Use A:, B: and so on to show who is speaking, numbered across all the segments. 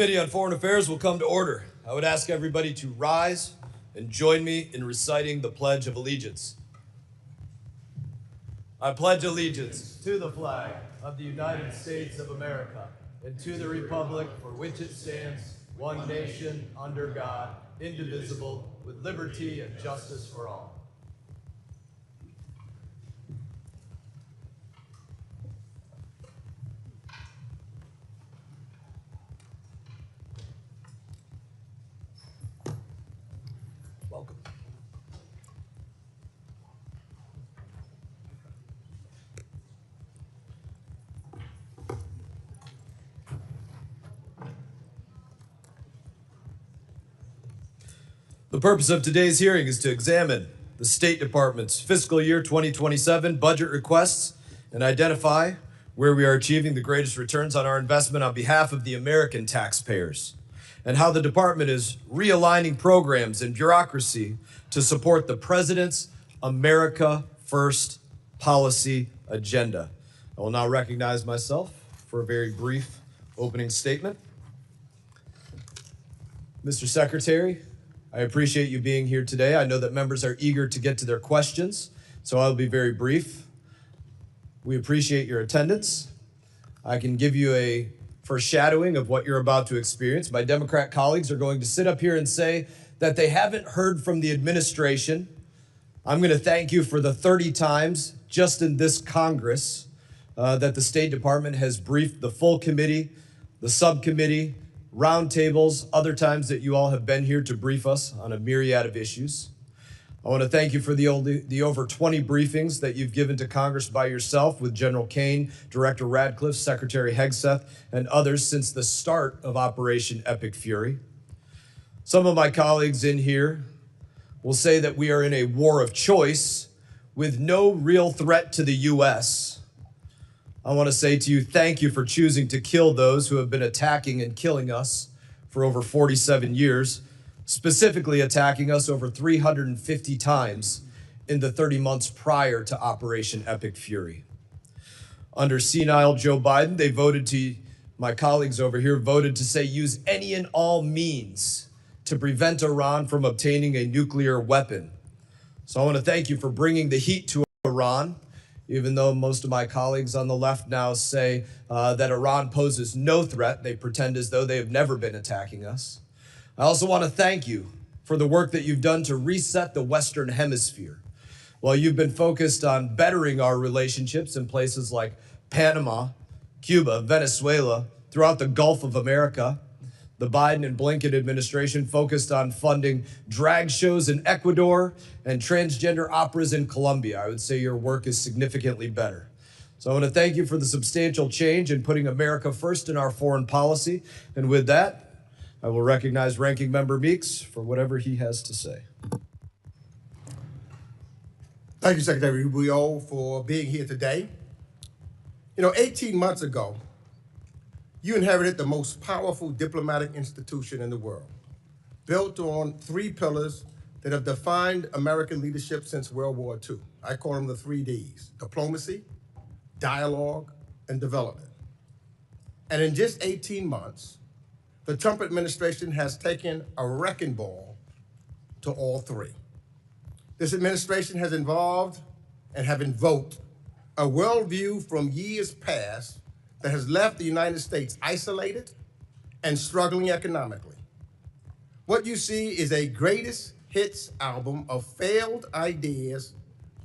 A: Committee on Foreign Affairs will come to order. I would ask everybody to rise and join me in reciting the Pledge of Allegiance. I pledge allegiance to the flag of the United States of America and to the republic for which it stands, one nation, under God, indivisible, with liberty and justice for all. Welcome. The purpose of today's hearing is to examine the State Department's fiscal year 2027 budget requests and identify where we are achieving the greatest returns on our investment on behalf of the American taxpayers, and how the department is realigning programs and bureaucracy to support the President's America First policy agenda. I will now recognize myself for a very brief opening statement. Mr. Secretary, I appreciate you being here today. I know that members are eager to get to their questions, so I'll be very brief. We appreciate your attendance. I can give you a foreshadowing of what you're about to experience. My Democrat colleagues are going to sit up here and say that they haven't heard from the administration. I'm going to thank you for the 30 times just in this Congress that the State Department has briefed the full committee, the subcommittee, roundtables, other times that you all have been here to brief us on a myriad of issues. I want to thank you for the over 20 briefings that you've given to Congress by yourself with General Kane, Director Radcliffe, Secretary Hegseth, and others since the start of Operation Epic Fury. Some of my colleagues in here will say that we are in a war of choice with no real threat to the U.S. I want to say to you, thank you for choosing to kill those who have been attacking and killing us for over 47 years, specifically attacking us over 350 times in the 30 months prior to Operation Epic Fury. Under senile Joe Biden, my colleagues over here voted to say use any and all means to prevent Iran from obtaining a nuclear weapon. So I want to thank you for bringing the heat to Iran, even though most of my colleagues on the left now say that Iran poses no threat. They pretend as though they have never been attacking us. I also want to thank you for the work that you've done to reset the Western Hemisphere. While you've been focused on bettering our relationships in places like Panama, Cuba, Venezuela, throughout the Gulf of America, the Biden and Blinken administration focused on funding drag shows in Ecuador and transgender operas in Colombia. I would say your work is significantly better. So I want to thank you for the substantial change in putting America first in our foreign policy. And with that, I will recognize Ranking Member Meeks for whatever he has to say.
B: Thank you, Secretary Rubio, for being here today. 18 months ago, you inherited the most powerful diplomatic institution in the world, built on 3 pillars that have defined American leadership since World War II. I call them the 3 Ds: diplomacy, dialogue, and development. And in just 18 months, the Trump administration has taken a wrecking ball to all 3. This administration has involved and have invoked a worldview from years past that has left the United States isolated and struggling economically. What you see is a greatest hits album of failed ideas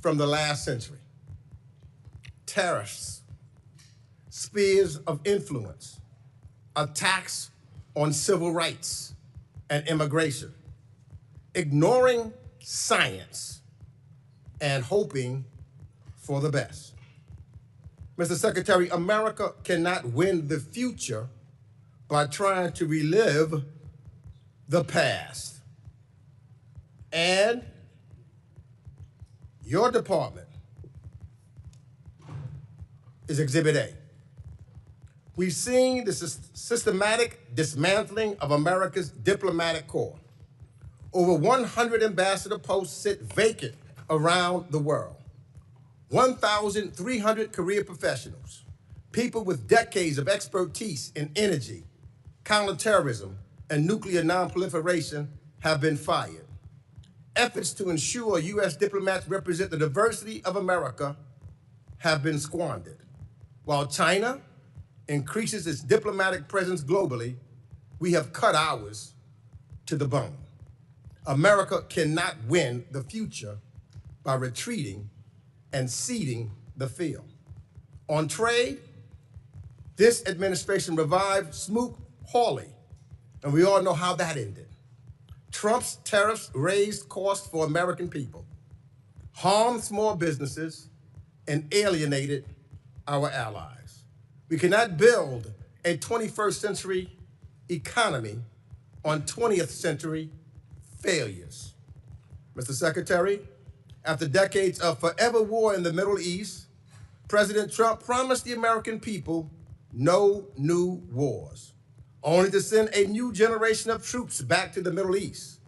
B: from the last century. Tariffs, spheres of influence, attacks on civil rights and immigration, ignoring science and hoping for the best. Mr. Secretary, America cannot win the future by trying to relive the past. And your department is Exhibit A. We've seen the systematic dismantling of America's diplomatic corps. Over 100 ambassador posts sit vacant around the world. 1,300 career professionals, people with decades of expertise in energy, counterterrorism, and nuclear nonproliferation have been fired. Efforts to ensure U.S. diplomats represent the diversity of America have been squandered. While China increases its diplomatic presence globally, we have cut ours to the bone. America cannot win the future by retreating and ceding the field. On trade, this administration revived Smoot-Hawley, and we all know how that ended. Trump's tariffs raised costs for American people, harmed small businesses, and alienated our allies. We cannot build a 21st century economy on 20th century failures. Mr. Secretary, after decades of forever war in the Middle East, President Trump promised the American people no new wars, only to send a new generation of troops back to the Middle East.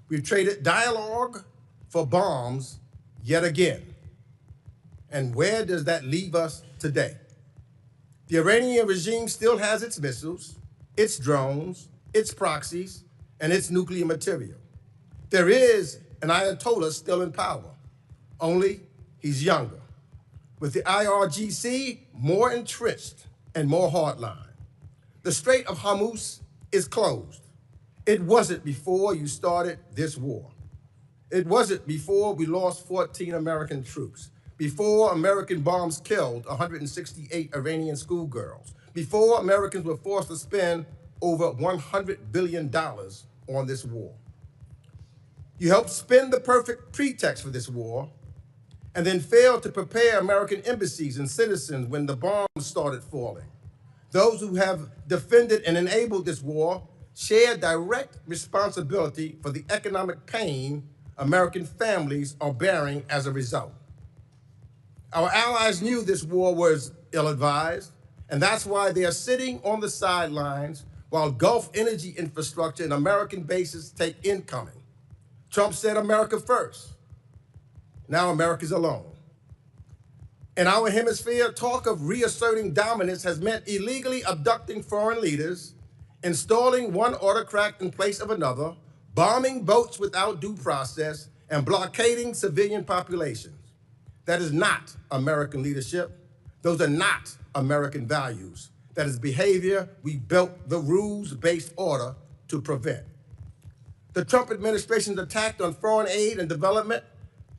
B: We've traded dialogue for bombs yet again. And where does that leave us today? The Iranian regime still has its missiles, its drones, its proxies, and its nuclear material. There is an Ayatollah still in power, only he's younger. With the IRGC more entrenched and more hardline. The Strait of Hormuz is closed. It wasn't before you started this war. It wasn't before we lost 14 American troops, before American bombs killed 168 Iranian schoolgirls, before Americans were forced to spend over $100 billion on this war. You helped spin the perfect pretext for this war, and then failed to prepare American embassies and citizens when the bombs started falling. Those who have defended and enabled this war share direct responsibility for the economic pain American families are bearing as a result. Our allies knew this war was ill-advised, and that's why they are sitting on the sidelines while Gulf energy infrastructure and American bases take incoming. Trump said America first. Now America's alone. In our hemisphere, talk of reasserting dominance has meant illegally abducting foreign leaders, installing one autocrat in place of another, bombing boats without due process, and blockading civilian populations. That is not American leadership. Those are not American values. That is behavior we built the rules-based order to prevent. The Trump administration's attack on foreign aid and development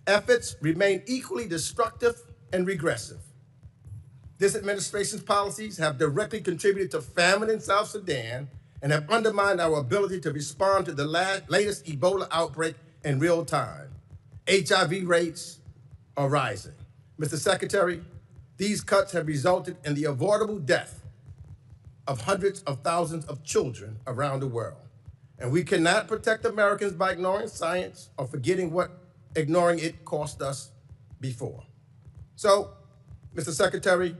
B: efforts remain equally destructive and regressive. This administration's policies have directly contributed to famine in South Sudan and have undermined our ability to respond to the latest Ebola outbreak in real time. HIV rates are rising. Mr. Secretary, these cuts have resulted in the avoidable death of hundreds of thousands of children around the world. And we cannot protect Americans by ignoring science or forgetting what ignoring it cost us before. So, Mr. Secretary,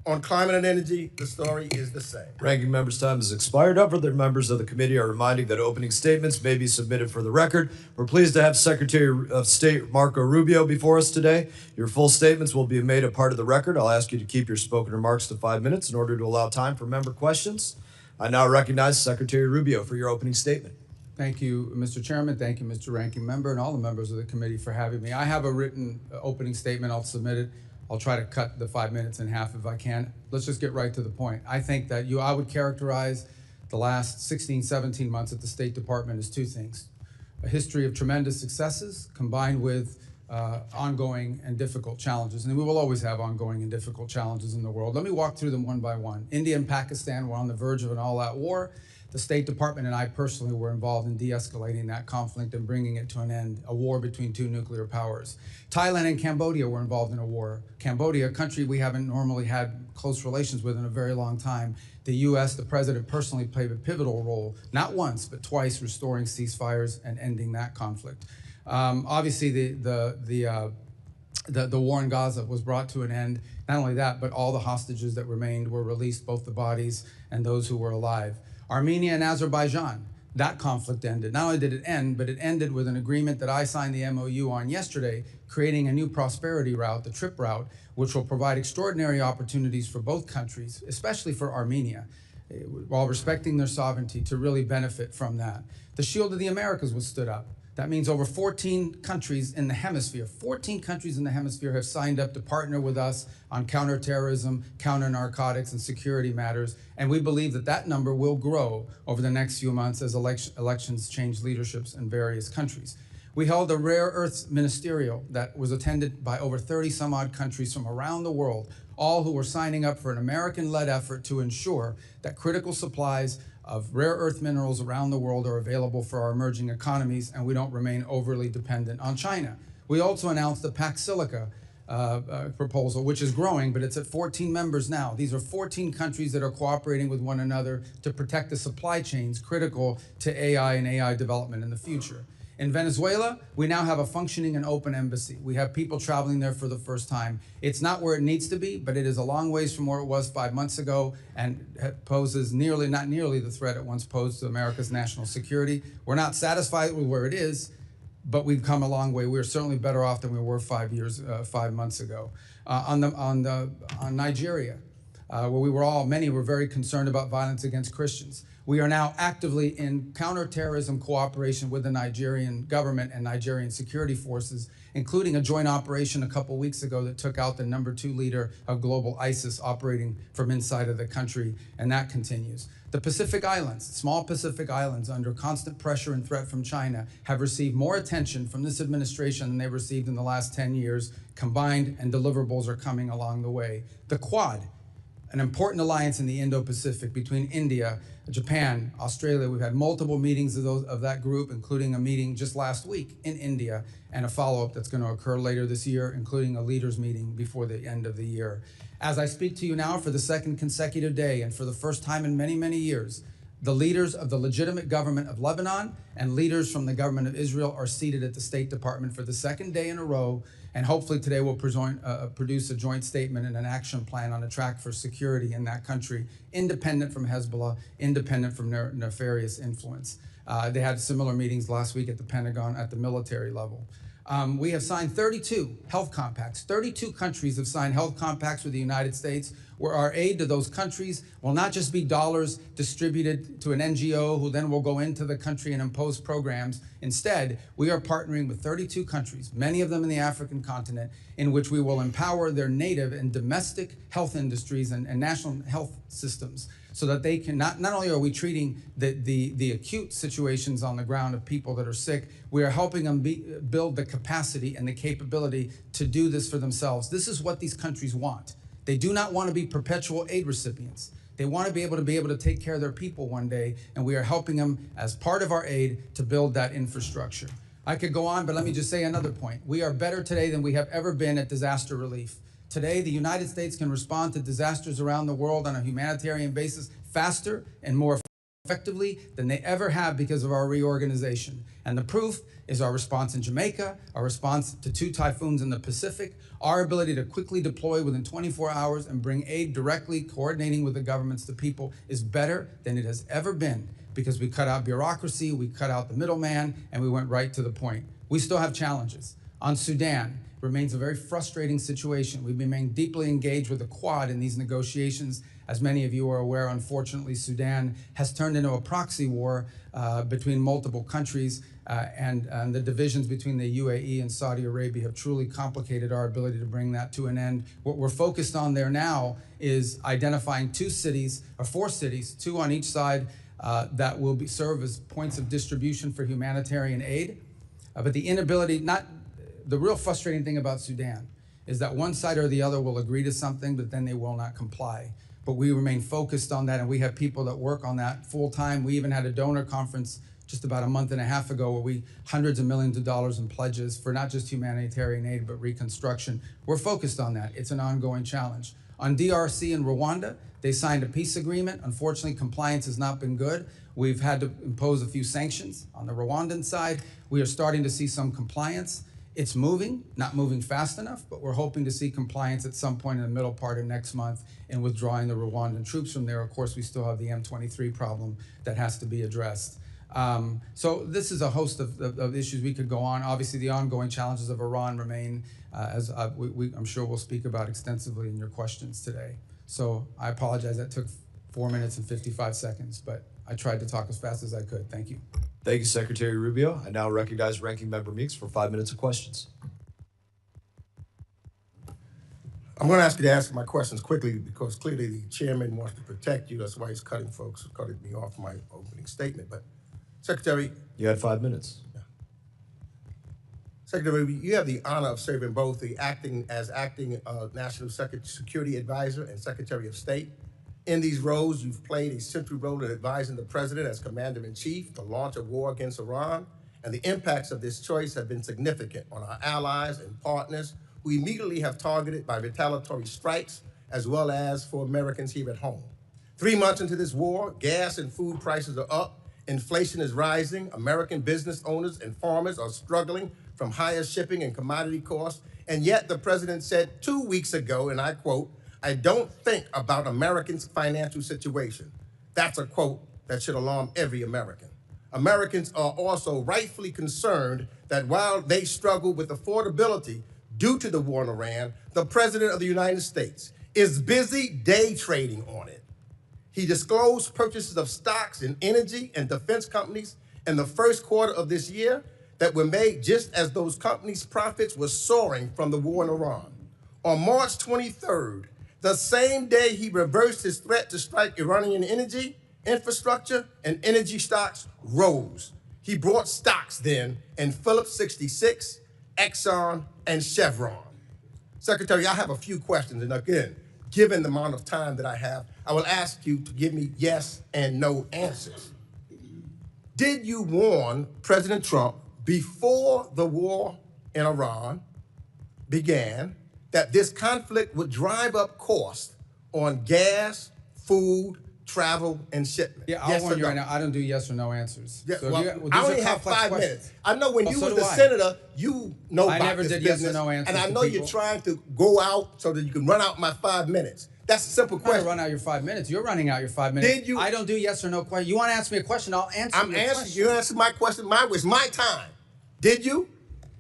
B: on climate and energy, the story is the same.
A: Ranking member's time has expired. Other members of the committee are reminding that opening statements may be submitted for the record. We're pleased to have Secretary of State Marco Rubio before us today. Your full statements will be made a part of the record. I'll ask you to keep your spoken remarks to 5 minutes in order to allow time for member questions. I now recognize Secretary Rubio for your opening statement.
C: Thank you, Mr. Chairman. Thank you, Mr. Ranking Member, and all the members of the committee for having me. I have a written opening statement. I'll submit it. I'll try to cut the 5 minutes in half if I can. Let's just get right to the point. I think that I would characterize the last 16, 17 months at the State Department as two things: a history of tremendous successes combined with ongoing and difficult challenges. And we will always have ongoing and difficult challenges in the world. Let me walk through them one by one. India and Pakistan were on the verge of an all-out war. The State Department and I personally were involved in de-escalating that conflict and bringing it to an end, a war between two nuclear powers. Thailand and Cambodia were involved in a war. Cambodia, a country we haven't normally had close relations with in a very long time. The U.S., the president personally played a pivotal role, not once, but twice, restoring ceasefires and ending that conflict. Obviously, the war in Gaza was brought to an end. Not only that, but all the hostages that remained were released, both the bodies and those who were alive. Armenia and Azerbaijan, that conflict ended. Not only did it end, but it ended with an agreement that I signed the MOU on yesterday, creating a new prosperity route, the TRIP route, which will provide extraordinary opportunities for both countries, especially for Armenia. while respecting their sovereignty, to really benefit from that. The Shield of the Americas was stood up. That means over 14 countries in the hemisphere, 14 countries in the hemisphere have signed up to partner with us on counterterrorism, counter-narcotics, and security matters. And we believe that that number will grow over the next few months as elections change leaderships in various countries. We held a rare earths ministerial that was attended by over 30 some odd countries from around the world, all who were signing up for an American-led effort to ensure that critical supplies of rare earth minerals around the world are available for our emerging economies, and we don't remain overly dependent on China. We also announced the Pax Silica proposal, which is growing, but it's at 14 members now. These are 14 countries that are cooperating with one another to protect the supply chains critical to AI and AI development in the future. In Venezuela, we now have a functioning and open embassy. We have people traveling there for the first time. It's not where it needs to be, but it is a long ways from where it was 5 months ago, and poses not nearly the threat it once posed to America's national security. We're not satisfied with where it is, but we've come a long way. We're certainly better off than we were 5 months ago. On Nigeria, where many were very concerned about violence against Christians. We are now actively in counterterrorism cooperation with the Nigerian government and Nigerian security forces, including a joint operation a couple weeks ago that took out the #2 leader of global ISIS operating from inside of the country, and that continues. The Pacific Islands, small Pacific Islands, under constant pressure and threat from China, have received more attention from this administration than they've received in the last 10 years combined, and deliverables are coming along the way. The Quad, an important alliance in the Indo-Pacific between India, Japan, Australia. We've had multiple meetings of that group, including a meeting just last week in India, and a follow-up that's going to occur later this year, including a leaders meeting before the end of the year. As I speak to you now for the second consecutive day, and for the first time in many, many years, the leaders of the legitimate government of Lebanon and leaders from the government of Israel are seated at the State Department for the second day in a row, and hopefully today we'll produce a joint statement and an action plan on a track for security in that country, independent from Hezbollah, independent from nefarious influence. They had similar meetings last week at the Pentagon at the military level. We have signed 32 health compacts. 32 countries have signed health compacts with the United States, where our aid to those countries will not just be dollars distributed to an NGO who then will go into the country and impose programs. Instead, we are partnering with 32 countries, many of them in the African continent, in which we will empower their native and domestic health industries and national health systems, so that they can not only are we treating the acute situations on the ground of people that are sick, we are helping them build the capacity and the capability to do this for themselves. This is what these countries want. They do not want to be perpetual aid recipients. They want to be able to take care of their people one day, and we are helping them as part of our aid to build that infrastructure. I could go on, but let me just say another point. We are better today than we have ever been at disaster relief. Today, the United States can respond to disasters around the world on a humanitarian basis faster and more effectively than they ever have because of our reorganization. And the proof is our response in Jamaica, our response to 2 typhoons in the Pacific, our ability to quickly deploy within 24 hours and bring aid directly, coordinating with the governments to people, is better than it has ever been, because we cut out bureaucracy, we cut out the middleman, and we went right to the point. We still have challenges. On Sudan, remains a very frustrating situation. We've remained deeply engaged with the Quad in these negotiations. As many of you are aware, unfortunately, Sudan has turned into a proxy war between multiple countries, and the divisions between the UAE and Saudi Arabia have truly complicated our ability to bring that to an end. What we're focused on there now is identifying 2 cities, or 4 cities, 2 on each side, that will serve as points of distribution for humanitarian aid. But the real frustrating thing about Sudan is that one side or the other will agree to something, but then they will not comply. But we remain focused on that, and we have people that work on that full time. We even had a donor conference just about a month and a half ago where hundreds of millions of dollars in pledges for not just humanitarian aid, but reconstruction. We're focused on that. It's an ongoing challenge. On DRC and Rwanda, they signed a peace agreement. Unfortunately, compliance has not been good. We've had to impose a few sanctions on the Rwandan side. We are starting to see some compliance. It's moving, not moving fast enough, but we're hoping to see compliance at some point in the middle part of next month in withdrawing the Rwandan troops from there. Of course, we still have the M23 problem that has to be addressed. So this is a host of issues we could go on. Obviously, the ongoing challenges of Iran remain, as I'm sure we'll speak about extensively in your questions today. So I apologize that took 4 minutes and 55 seconds, but I tried to talk as fast as I could. Thank you.
A: Thank you, Secretary Rubio. I now recognize Ranking Member Meeks for 5 minutes of questions.
B: I'm going to ask you to answer my questions quickly because clearly the chairman wants to protect you. That's why he's cutting me off my opening statement. But Secretary,
A: You had 5 minutes.
B: Secretary, you have the honor of serving both the acting National Security Advisor and Secretary of State. In these roles, you've played a central role in advising the president as commander-in-chief to launch a war against Iran, and the impacts of this choice have been significant on our allies and partners who immediately have targeted by retaliatory strikes, as well as for Americans here at home. 3 months into this war, gas and food prices are up, inflation is rising, American business owners and farmers are struggling from higher shipping and commodity costs, and yet the president said 2 weeks ago, and I quote, "I don't think about Americans' financial situation." That's a quote that should alarm every American. Americans are also rightfully concerned that while they struggle with affordability due to the war in Iran, the President of the United States is busy day trading on it. He disclosed purchases of stocks in energy and defense companies in the first quarter of this year that were made just as those companies' profits were soaring from the war in Iran. On March 23rd, the same day he reversed his threat to strike Iranian energy, infrastructure, and energy stocks rose. He bought stocks then in Phillips 66, Exxon, and Chevron. Secretary, I have a few questions, and again, given the amount of time that I have, I will ask you to give me yes and no answers. Did you warn President Trump before the war in Iran began that this conflict would drive up costs on gas, food, travel, and shipment?
C: Yeah, I'll warn you right now, I don't do yes or no answers.
B: Yeah,
C: So
B: well,
C: these
B: I
C: are
B: only have
C: complex
B: 5
C: questions.
B: minutes. I know when
C: Well,
B: you
C: so
B: were
C: do
B: the
C: I.
B: senator, you know
C: I
B: about
C: never
B: this
C: did yes or
B: business,
C: no answers
B: and I
C: to
B: know
C: people.
B: you're trying to go out so that you can run out my 5 minutes. That's a simple
C: I'm trying to
B: question.
C: run out your 5 minutes. You're running out your 5 minutes.
B: Did you-
C: I don't do yes or no questions. You want to ask me a question, I'll answer
B: I'm
C: your
B: answering
C: question.
B: you. Answer my question. It's my time. Did you?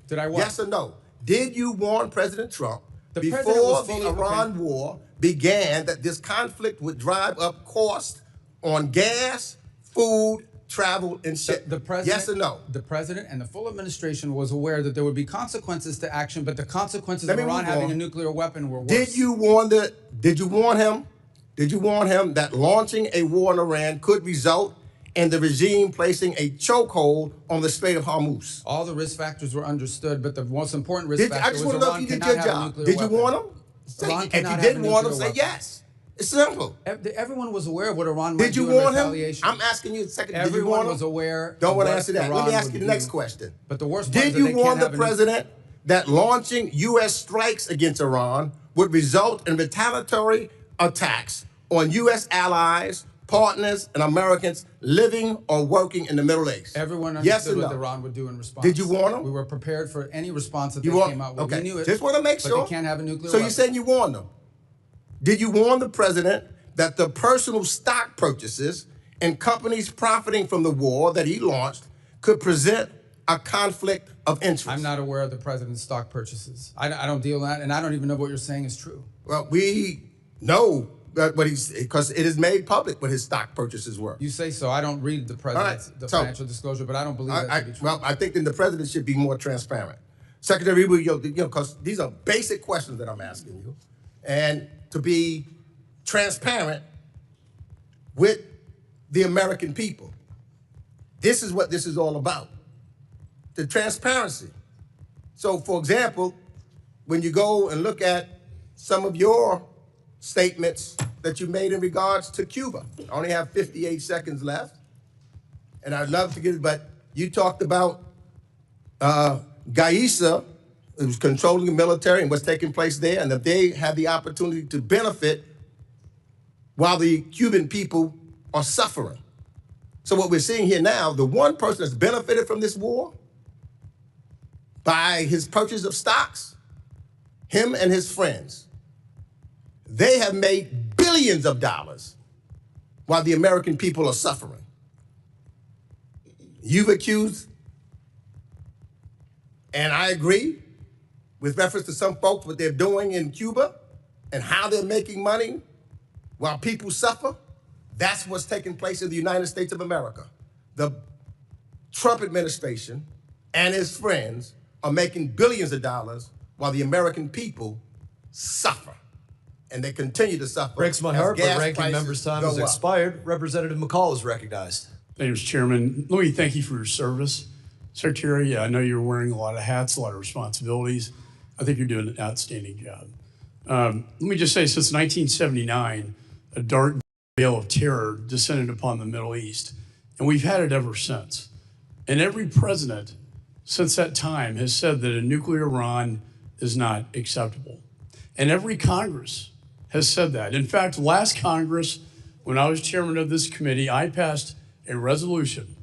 C: Did I what?
B: Yes or no? Did you warn President Trump
C: The president
B: before
C: was
B: the
C: fully-
B: Iran war began that this conflict would drive up costs on gas, food, travel, and shipment?
C: The president,
B: yes or no?
C: The president and the full administration was aware that there would be consequences to action, but the consequences
B: Let
C: of
B: me
C: Iran
B: move
C: having
B: on.
C: a nuclear weapon were worse.
B: Did you warn him that launching a war in Iran could result in the regime placing a chokehold on the Strait of Hormuz?
C: All the risk factors were understood, but the most important risk
B: I
C: factor
B: just
C: was
B: want to know if
C: Iran
B: you did
C: cannot
B: your
C: have a
B: job.
C: nuclear
B: Did you
C: weapon.
B: warn him?
C: Iran
B: If
C: cannot
B: you
C: have
B: didn't
C: a
B: warn him,
C: nuclear
B: say
C: weapon.
B: yes. It's simple.
C: Everyone was aware of what Iran might
B: Did you
C: do in
B: warn him?
C: retaliation.
B: I'm asking you a second. Did you
C: Everyone
B: warn him?
C: was aware.
B: Don't
C: of
B: want to
C: what
B: answer that. Let
C: Iran
B: me ask
C: would
B: you the
C: do.
B: next question.
C: But the worst part
B: Did
C: is that
B: you
C: they
B: warn
C: can't
B: the
C: have a
B: president that launching U.S. strikes against Iran would result in retaliatory attacks on U.S. allies, partners, and Americans living or working in the Middle East?
C: Everyone
B: yes
C: understood
B: or
C: what
B: no?
C: Iran would do in response.
B: Did you warn them?
C: We were prepared for any response that
B: You
C: they
B: warn-
C: came out with.
B: Okay.
C: We knew it.
B: Just want to make sure.
C: But they can't have a nuclear
B: So
C: weapon.
B: you're saying you warned them? Did you warn the president that the personal stock purchases and companies profiting from the war that he launched could present a conflict of interest?
C: I'm not aware of the president's stock purchases. I don't deal in that, and I don't even know what you're saying is true.
B: Well, we know that because it is made public what his stock purchases were.
C: You say so. I don't read the president's
B: All right,
C: the
B: so-
C: financial disclosure, but I don't believe that to be true.
B: Well, I think then the president should be more transparent. Secretary Rubio, because these are basic questions that I'm asking you, and to be transparent with the American people. This is what this is all about, the transparency. So, for example, when you go and look at some of your statements that you made in regards to Cuba, I only have 58 seconds left, and I'd love to get it, but you talked about Gaisa, who's controlling the military and what's taking place there, and that they have the opportunity to benefit while the Cuban people are suffering. So what we're seeing here now, the one person that's benefited from this war by his purchase of stocks, him and his friends, they have made billions of dollars while the American people are suffering. You've accused, and I agree, with reference to some folks, what they're doing in Cuba and how they're making money while people suffer. That's what's taking place in the United States of America. The Trump administration and his friends are making billions of dollars while the American people suffer. And they continue to suffer.
A: Breaks my
B: as
A: heart, but
B: gas
A: ranking
B: prices
A: member's time
B: go
A: has
B: up.
A: expired. Representative McCall is recognized.
D: Thank you, Mr. Chairman. Let me thank you for your service. Secretary, I know you're wearing a lot of hats, a lot of responsibilities. I think you're doing an outstanding job. Let me just say, since 1979, a dark veil of terror descended upon the Middle East, and we've had it ever since. And every president since that time has said that a nuclear Iran is not acceptable. And every Congress has said that. In fact, last Congress, when I was chairman of this committee, I passed a resolution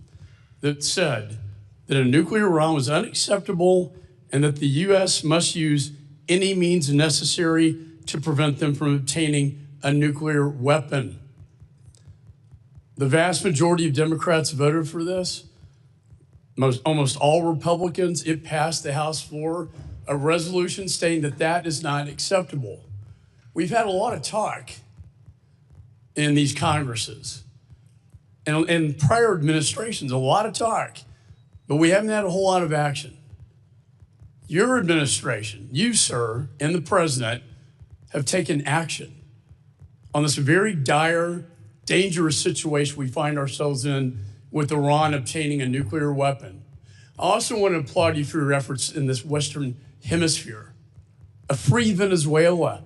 D: that said that a nuclear Iran was unacceptable and that the U.S. must use any means necessary to prevent them from obtaining a nuclear weapon. The vast majority of Democrats voted for this. Almost all Republicans. It passed the House floor, a resolution stating that that is not acceptable. We've had a lot of talk in these Congresses and prior administrations, a lot of talk, but we haven't had a whole lot of action. Your administration, you, sir, and the president have taken action on this very dire, dangerous situation we find ourselves in with Iran obtaining a nuclear weapon. I also want to applaud you for your efforts in this Western Hemisphere. A free Venezuela,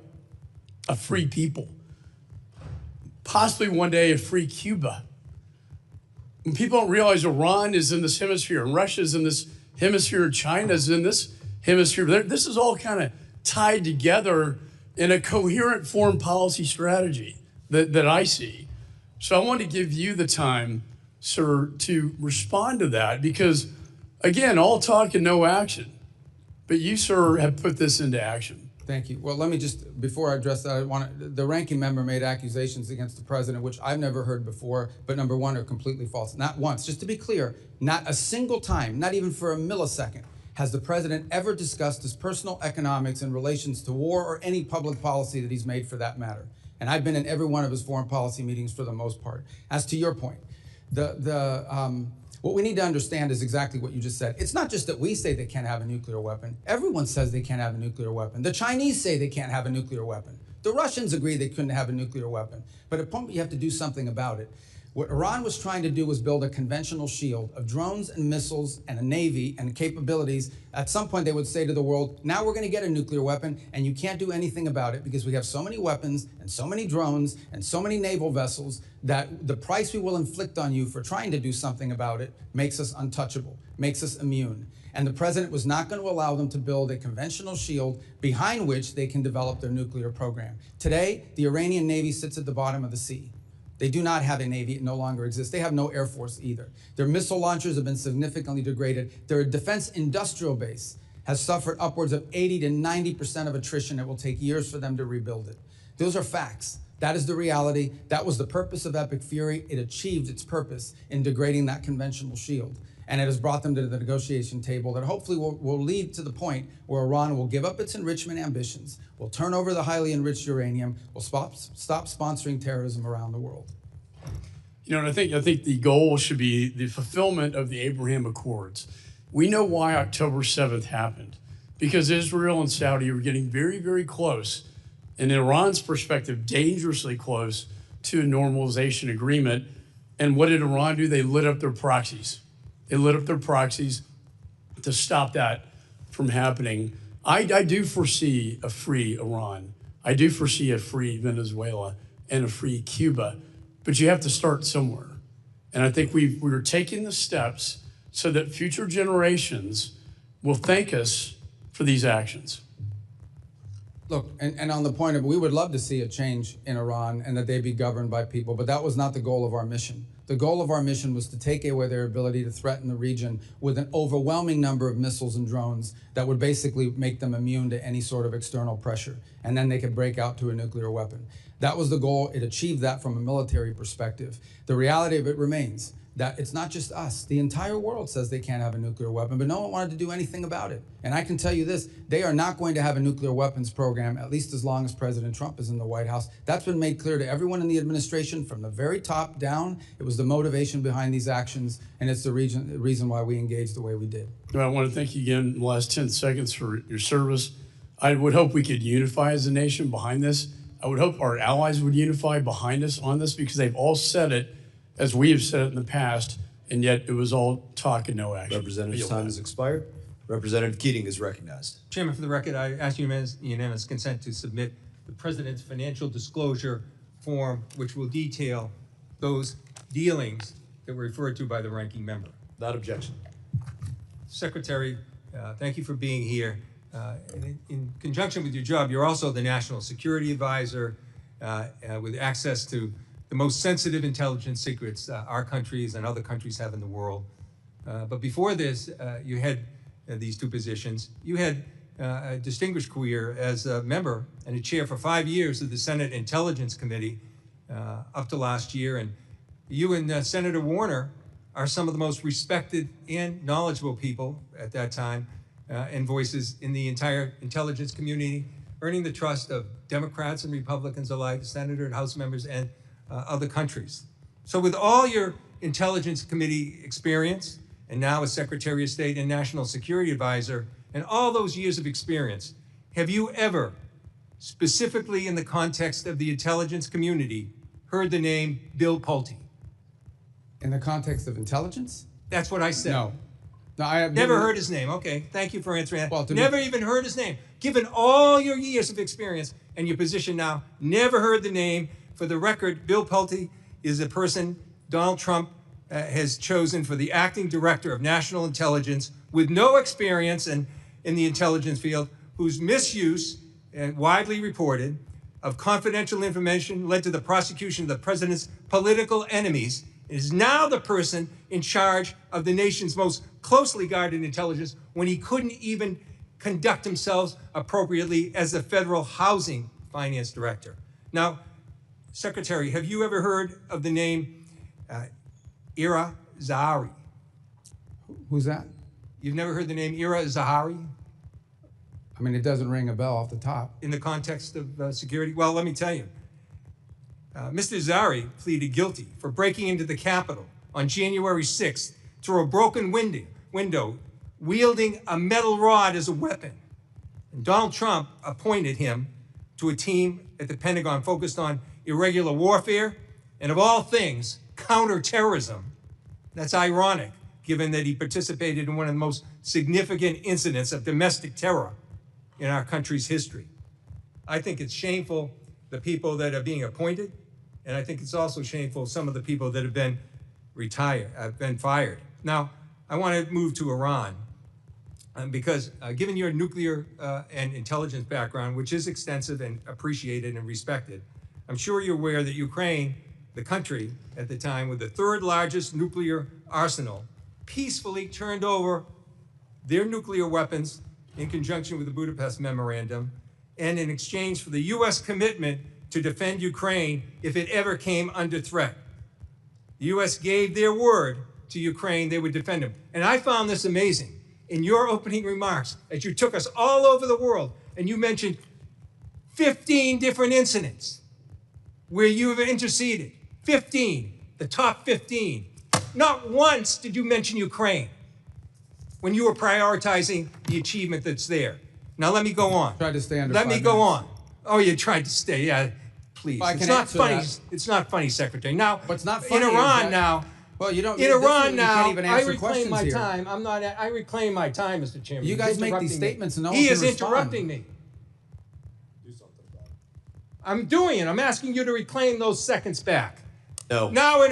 D: a free people, possibly one day a free Cuba. And people don't realize Iran is in this hemisphere, and Russia is in this hemisphere, China is in this hemisphere. This is all kind of tied together in a coherent foreign policy strategy that I see. So I want to give you the time, sir, to respond to that, because again, all talk and no action. But you, sir, have put this into action.
C: Thank you. Well, let me just, before I address that, the ranking member made accusations against the president, which I've never heard before, but number one, are completely false. Not once, just to be clear, not a single time, not even for a millisecond, has the president ever discussed his personal economics in relations to war or any public policy that he's made for that matter. And I've been in every one of his foreign policy meetings for the most part. As to your point, what we need to understand is exactly what you just said. It's not just that we say they can't have a nuclear weapon. Everyone says they can't have a nuclear weapon. The Chinese say they can't have a nuclear weapon. The Russians agree they couldn't have a nuclear weapon. But at point you have to do something about it. What Iran was trying to do was build a conventional shield of drones and missiles and a navy and capabilities. At some point, they would say to the world, now we're going to get a nuclear weapon, and you can't do anything about it because we have so many weapons and so many drones and so many naval vessels that the price we will inflict on you for trying to do something about it makes us untouchable, makes us immune. And the president was not going to allow them to build a conventional shield behind which they can develop their nuclear program. Today, the Iranian Navy sits at the bottom of the sea. They do not have a Navy. It no longer exists. They have no Air Force either. Their missile launchers have been significantly degraded. Their defense industrial base has suffered upwards of 80 to 90% of attrition. It will take years for them to rebuild it. Those are facts. That is the reality. That was the purpose of Epic Fury. It achieved its purpose in degrading that conventional shield. And it has brought them to the negotiation table that hopefully will lead to the point where Iran will give up its enrichment ambitions, will turn over the highly enriched uranium, will stop sponsoring terrorism around the world.
D: You know, and I think the goal should be the fulfillment of the Abraham Accords. We know why October 7th happened, because Israel and Saudi were getting very, very close, and in Iran's perspective, dangerously close to a normalization agreement. And what did Iran do? They lit up their proxies. They lit up their proxies to stop that from happening. I do foresee a free Iran. I do foresee a free Venezuela and a free Cuba, but you have to start somewhere. And I think we're taking the steps so that future generations will thank us for these actions.
C: Look, and on the point of, we would love to see a change in Iran and that they be governed by people, but that was not the goal of our mission. The goal of our mission was to take away their ability to threaten the region with an overwhelming number of missiles and drones that would basically make them immune to any sort of external pressure. And then they could break out to a nuclear weapon. That was the goal. It achieved that from a military perspective. The reality of it remains that it's not just us. The entire world says they can't have a nuclear weapon, but no one wanted to do anything about it. And I can tell you this, they are not going to have a nuclear weapons program, at least as long as President Trump is in the White House. That's been made clear to everyone in the administration from the very top down. It was the motivation behind these actions, and it's the reason why we engaged the way we did.
D: Well, I want to thank you again in the last 10 seconds for your service. I would hope we could unify as a nation behind this. I would hope our allies would unify behind us on this, because they've all said it as we have said it in the past, and yet it was all talk and no action.
A: Representative's time has expired. Representative Keating is recognized.
E: Chairman, for the record, I ask unanimous consent to submit the President's financial disclosure form, which will detail those dealings that were referred to by the ranking member.
A: Without objection.
E: Secretary, thank you for being here. In conjunction with your job, you're also the National Security Advisor with access to the most sensitive intelligence secrets our countries and other countries have in the world. But before this, you had these two positions. You had a distinguished career as a member and a chair for 5 years of the Senate Intelligence Committee up to last year. And you and Senator Warner are some of the most respected and knowledgeable people at that time and voices in the entire intelligence community, earning the trust of Democrats and Republicans alike, Senator and House members, and other countries. So with all your Intelligence Committee experience, and now as Secretary of State and National Security Advisor, and all those years of experience, have you ever, specifically in the context of the intelligence community, heard the name Bill Pulte?
C: In the context of intelligence?
E: That's what I said.
C: No. No, I have
E: Never heard his name. Okay, thank you for answering that.
C: Well,
E: never even heard his name. Given all your years of experience and your position now, never heard the name. For the record, Bill Pulte is a person Donald Trump has chosen for the acting director of national intelligence with no experience in the intelligence field, whose misuse, widely reported, of confidential information led to the prosecution of the president's political enemies, is now the person in charge of the nation's most closely guarded intelligence when he couldn't even conduct himself appropriately as the federal housing finance director. Now, Secretary, have you ever heard of the name Ira Zahari?
C: Who's that?
E: You've never heard the name Ira Zahari?
C: I mean, it doesn't ring a bell off the top.
E: In the context of security? Well, let me tell you. Mr. Zahari pleaded guilty for breaking into the Capitol on January 6th through a broken window, wielding a metal rod as a weapon. And Donald Trump appointed him to a team at the Pentagon focused on irregular warfare and, of all things, counterterrorism. That's ironic, given that he participated in one of the most significant incidents of domestic terror in our country's history. I think it's shameful, the people that are being appointed, and I think it's also shameful some of the people that have been fired. Now, I want to move to Iran because given your nuclear and intelligence background, which is extensive and appreciated and respected, I'm sure you're aware that Ukraine, the country at the time with the third largest nuclear arsenal, peacefully turned over their nuclear weapons in conjunction with the Budapest Memorandum, and in exchange for the U.S. commitment to defend Ukraine if it ever came under threat. The U.S. gave their word to Ukraine they would defend them. And I found this amazing. In your opening remarks, as you took us all over the world, and you mentioned 15 different incidents where you have interceded. 15, the top 15. Not once did you mention Ukraine when you were prioritizing the achievement that's there. Now let me go on.
C: Tried to stay under
E: Let
C: 5
E: me go
C: minutes.
E: on. Oh, you tried to stay, yeah, please.
C: Well, I
E: It's
C: can
E: not
C: answer
E: funny.
C: that.
E: It's not funny, Secretary. Now,
C: What's not funny
E: in
C: is
E: Iran
C: that-
E: now,
C: Well, you don't.
E: in Iran
C: you
E: now,
C: can't even
E: I
C: answer
E: reclaim
C: questions
E: my
C: here.
E: time. I reclaim my time, Mr. Chairman.
C: You
E: He's
C: guys make
E: interrupting
C: these
E: me.
C: statements and no
E: He
C: one
E: is
C: can respond.
E: interrupting me. I'm doing it. I'm asking you to reclaim those seconds back.
A: No.
E: Now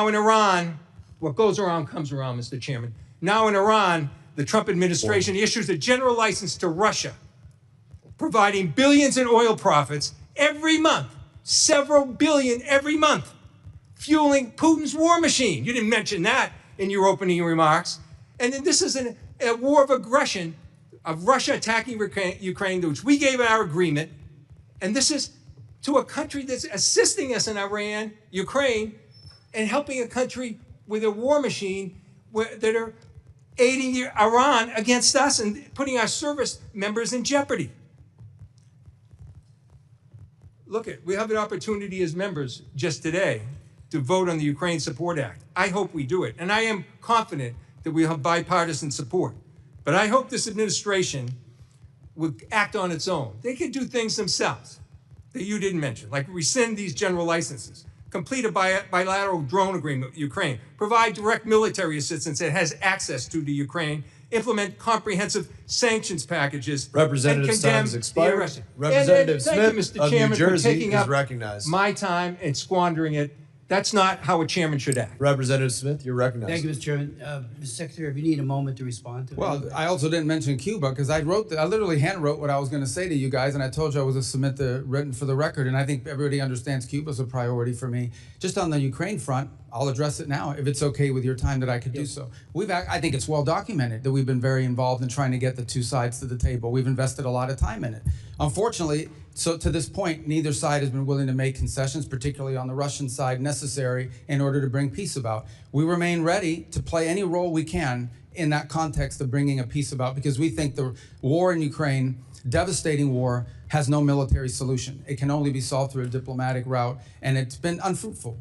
E: in Iran, what goes around comes around, Mr. Chairman. Now in Iran, the Trump administration issues a general license to Russia, providing billions in oil profits every month, several billion every month, fueling Putin's war machine. You didn't mention that in your opening remarks. And then this is a war of aggression of Russia attacking Ukraine, to which we gave our agreement. And this is to a country that's assisting us in Ukraine, and helping a country with a war machine that are aiding Iran against us and putting our service members in jeopardy. Look, we have an opportunity as members just today to vote on the Ukraine Support Act. I hope we do it, and I am confident that we have bipartisan support. But I hope this administration would act on its own. They could do things themselves that you didn't mention, like rescind these general licenses, complete a bilateral drone agreement with Ukraine, provide direct military assistance that has access to the Ukraine, implement comprehensive sanctions packages,
A: Representative's time has expired. Representative Smith of New Jersey is recognized.
E: My time and squandering it. That's not how a chairman should act.
A: Representative Smith, you're recognized.
F: Thank you, Mr. Chairman. Mr. Secretary, if you need a moment to respond to it.
C: Well, I also didn't mention Cuba because I literally hand wrote what I was going to say to you guys, and I told you I was going to submit the written for the record, and I think everybody understands Cuba's a priority for me. Just on the Ukraine front, I'll address it now if it's okay with your time that I could do so. I think it's well documented that we've been very involved in trying to get the two sides to the table. We've invested a lot of time in it. Unfortunately, so to this point, neither side has been willing to make concessions, particularly on the Russian side, necessary in order to bring peace about. We remain ready to play any role we can in that context of bringing a peace about, because we think the war in Ukraine, devastating war, has no military solution. It can only be solved through a diplomatic route, and it's been unfruitful.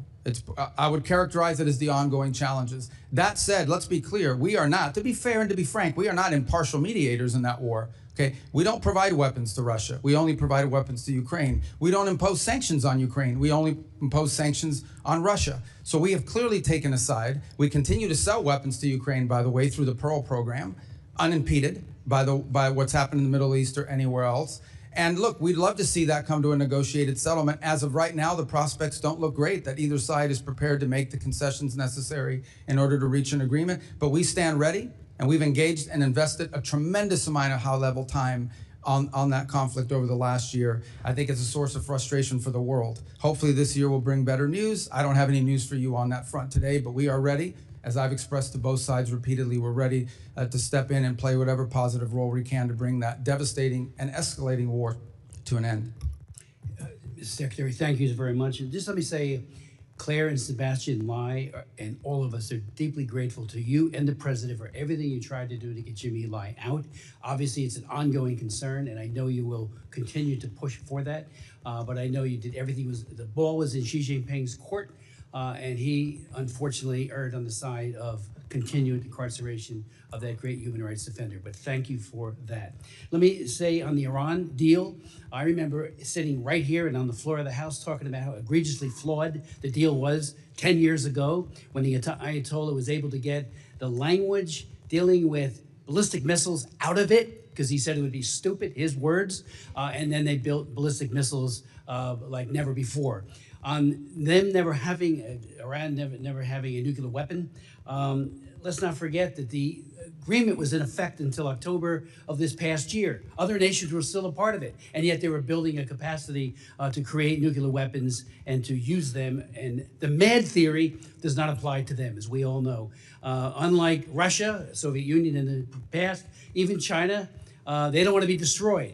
C: I would characterize it as the ongoing challenges. That said, let's be clear, we are not, to be fair and to be frank, we are not impartial mediators in that war. Okay, we don't provide weapons to Russia. We only provide weapons to Ukraine. We don't impose sanctions on Ukraine. We only impose sanctions on Russia. So we have clearly taken a side. We continue to sell weapons to Ukraine, by the way, through the Pearl program, unimpeded by what's happened in the Middle East or anywhere else. And look, we'd love to see that come to a negotiated settlement. As of right now, the prospects don't look great that either side is prepared to make the concessions necessary in order to reach an agreement. But we stand ready, and we've engaged and invested a tremendous amount of high-level time on that conflict over the last year. I think it's a source of frustration for the world. Hopefully this year will bring better news. I don't have any news for you on that front today, but we are ready. As I've expressed to both sides repeatedly, we're ready to step in and play whatever positive role we can to bring that devastating and escalating war to an end.
F: Mr. Secretary, thank you very much. And just let me say, Claire and Sebastian Lai and all of us are deeply grateful to you and the president for everything you tried to do to get Jimmy Lai out. Obviously, it's an ongoing concern, and I know you will continue to push for that. But I know you did everything. The ball was in Xi Jinping's court. And he, unfortunately, erred on the side of continued incarceration of that great human rights defender. But thank you for that. Let me say on the Iran deal, I remember sitting right here and on the floor of the House talking about how egregiously flawed the deal was 10 years ago when the Ayatollah was able to get the language dealing with ballistic missiles out of it, because he said it would be stupid, his words, and then they built ballistic missiles like never before. On them never having, Iran never having a nuclear weapon. Let's not forget that the agreement was in effect until October of this past year. Other nations were still a part of it, and yet they were building a capacity to create nuclear weapons and to use them. And the MAD theory does not apply to them, as we all know. Unlike Russia, Soviet Union in the past, even China, they don't want to be destroyed.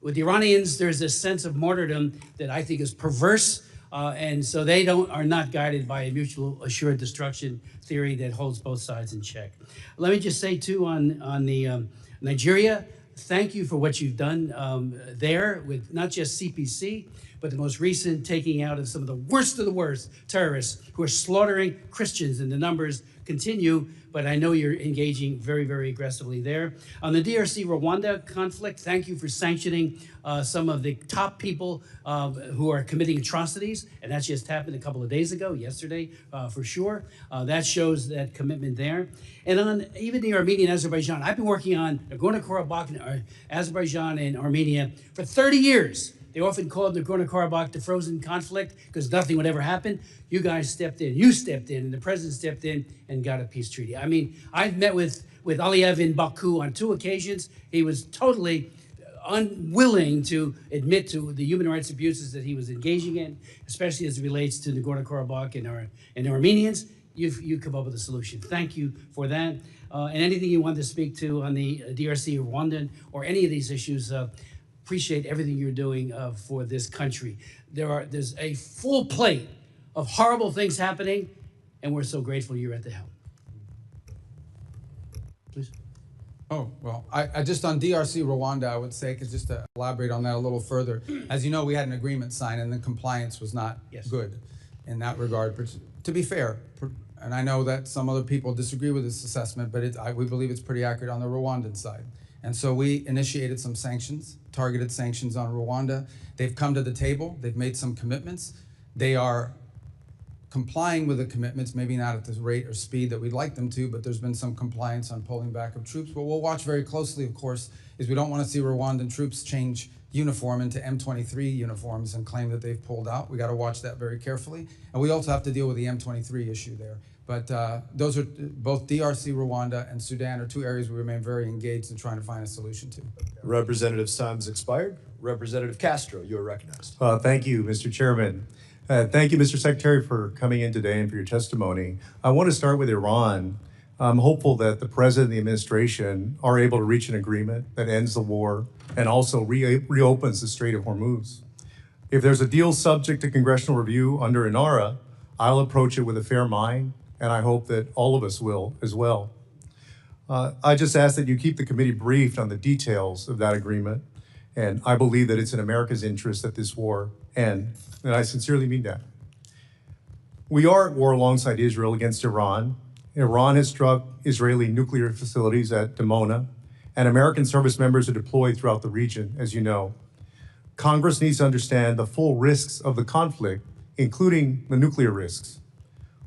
F: With the Iranians, there's this sense of martyrdom that I think is perverse. And so they are not guided by a mutual assured destruction theory that holds both sides in check. Let me just say, too, on the Nigeria, thank you for what you've done there with not just CPC, but the most recent taking out of some of the worst terrorists who are slaughtering Christians, and the numbers continue, but I know you're engaging very, very aggressively there. On the DRC-Rwanda conflict, thank you for sanctioning some of the top people who are committing atrocities, and that just happened a couple of days ago, yesterday, for sure. That shows that commitment there. And on even the Armenian Azerbaijan, I've been working on Nagorno-Karabakh, Azerbaijan and Armenia for 30 years. They often called Nagorno-Karabakh the frozen conflict because nothing would ever happen. You guys stepped in, and the president stepped in and got a peace treaty. I mean, I've met with Aliyev in Baku on 2 occasions. He was totally unwilling to admit to the human rights abuses that he was engaging in, especially as it relates to Nagorno-Karabakh and the Armenians. You've come up with a solution. Thank you for that. And anything you want to speak to on the DRC or Rwanda or any of these issues, appreciate everything you're doing for this country. There's a full plate of horrible things happening, and we're so grateful you're at the helm. Please.
C: Oh, well, I just on DRC Rwanda, I would say, because just to elaborate on that a little further, as you know, we had an agreement signed and the compliance was not good in that regard. But to be fair, and I know that some other people disagree with this assessment, but we believe it's pretty accurate on the Rwandan side. And so we initiated some sanctions, targeted sanctions on Rwanda. They've come to the table, they've made some commitments. They are complying with the commitments, maybe not at the rate or speed that we'd like them to, but there's been some compliance on pulling back of troops. But we'll watch very closely, of course, is we don't want to see Rwandan troops change uniform into M23 uniforms and claim that they've pulled out. We got to watch that very carefully. And we also have to deal with the M23 issue there. But those are both DRC, Rwanda, and Sudan are two areas we remain very engaged in trying to find a solution to.
A: Representative's time has expired. Representative Castro, you are recognized.
G: Thank you, Mr. Chairman. Thank you, Mr. Secretary, for coming in today and for your testimony. I want to start with Iran. I'm hopeful that the President and the administration are able to reach an agreement that ends the war and also reopens the Strait of Hormuz. If there's a deal subject to congressional review under INARA, I'll approach it with a fair mind, and I hope that all of us will as well. I just ask that you keep the committee briefed on the details of that agreement, and I believe that it's in America's interest that this war end, and I sincerely mean that. We are at war alongside Israel against Iran. Iran has struck Israeli nuclear facilities at Dimona, and American service members are deployed throughout the region, as you know. Congress needs to understand the full risks of the conflict, including the nuclear risks.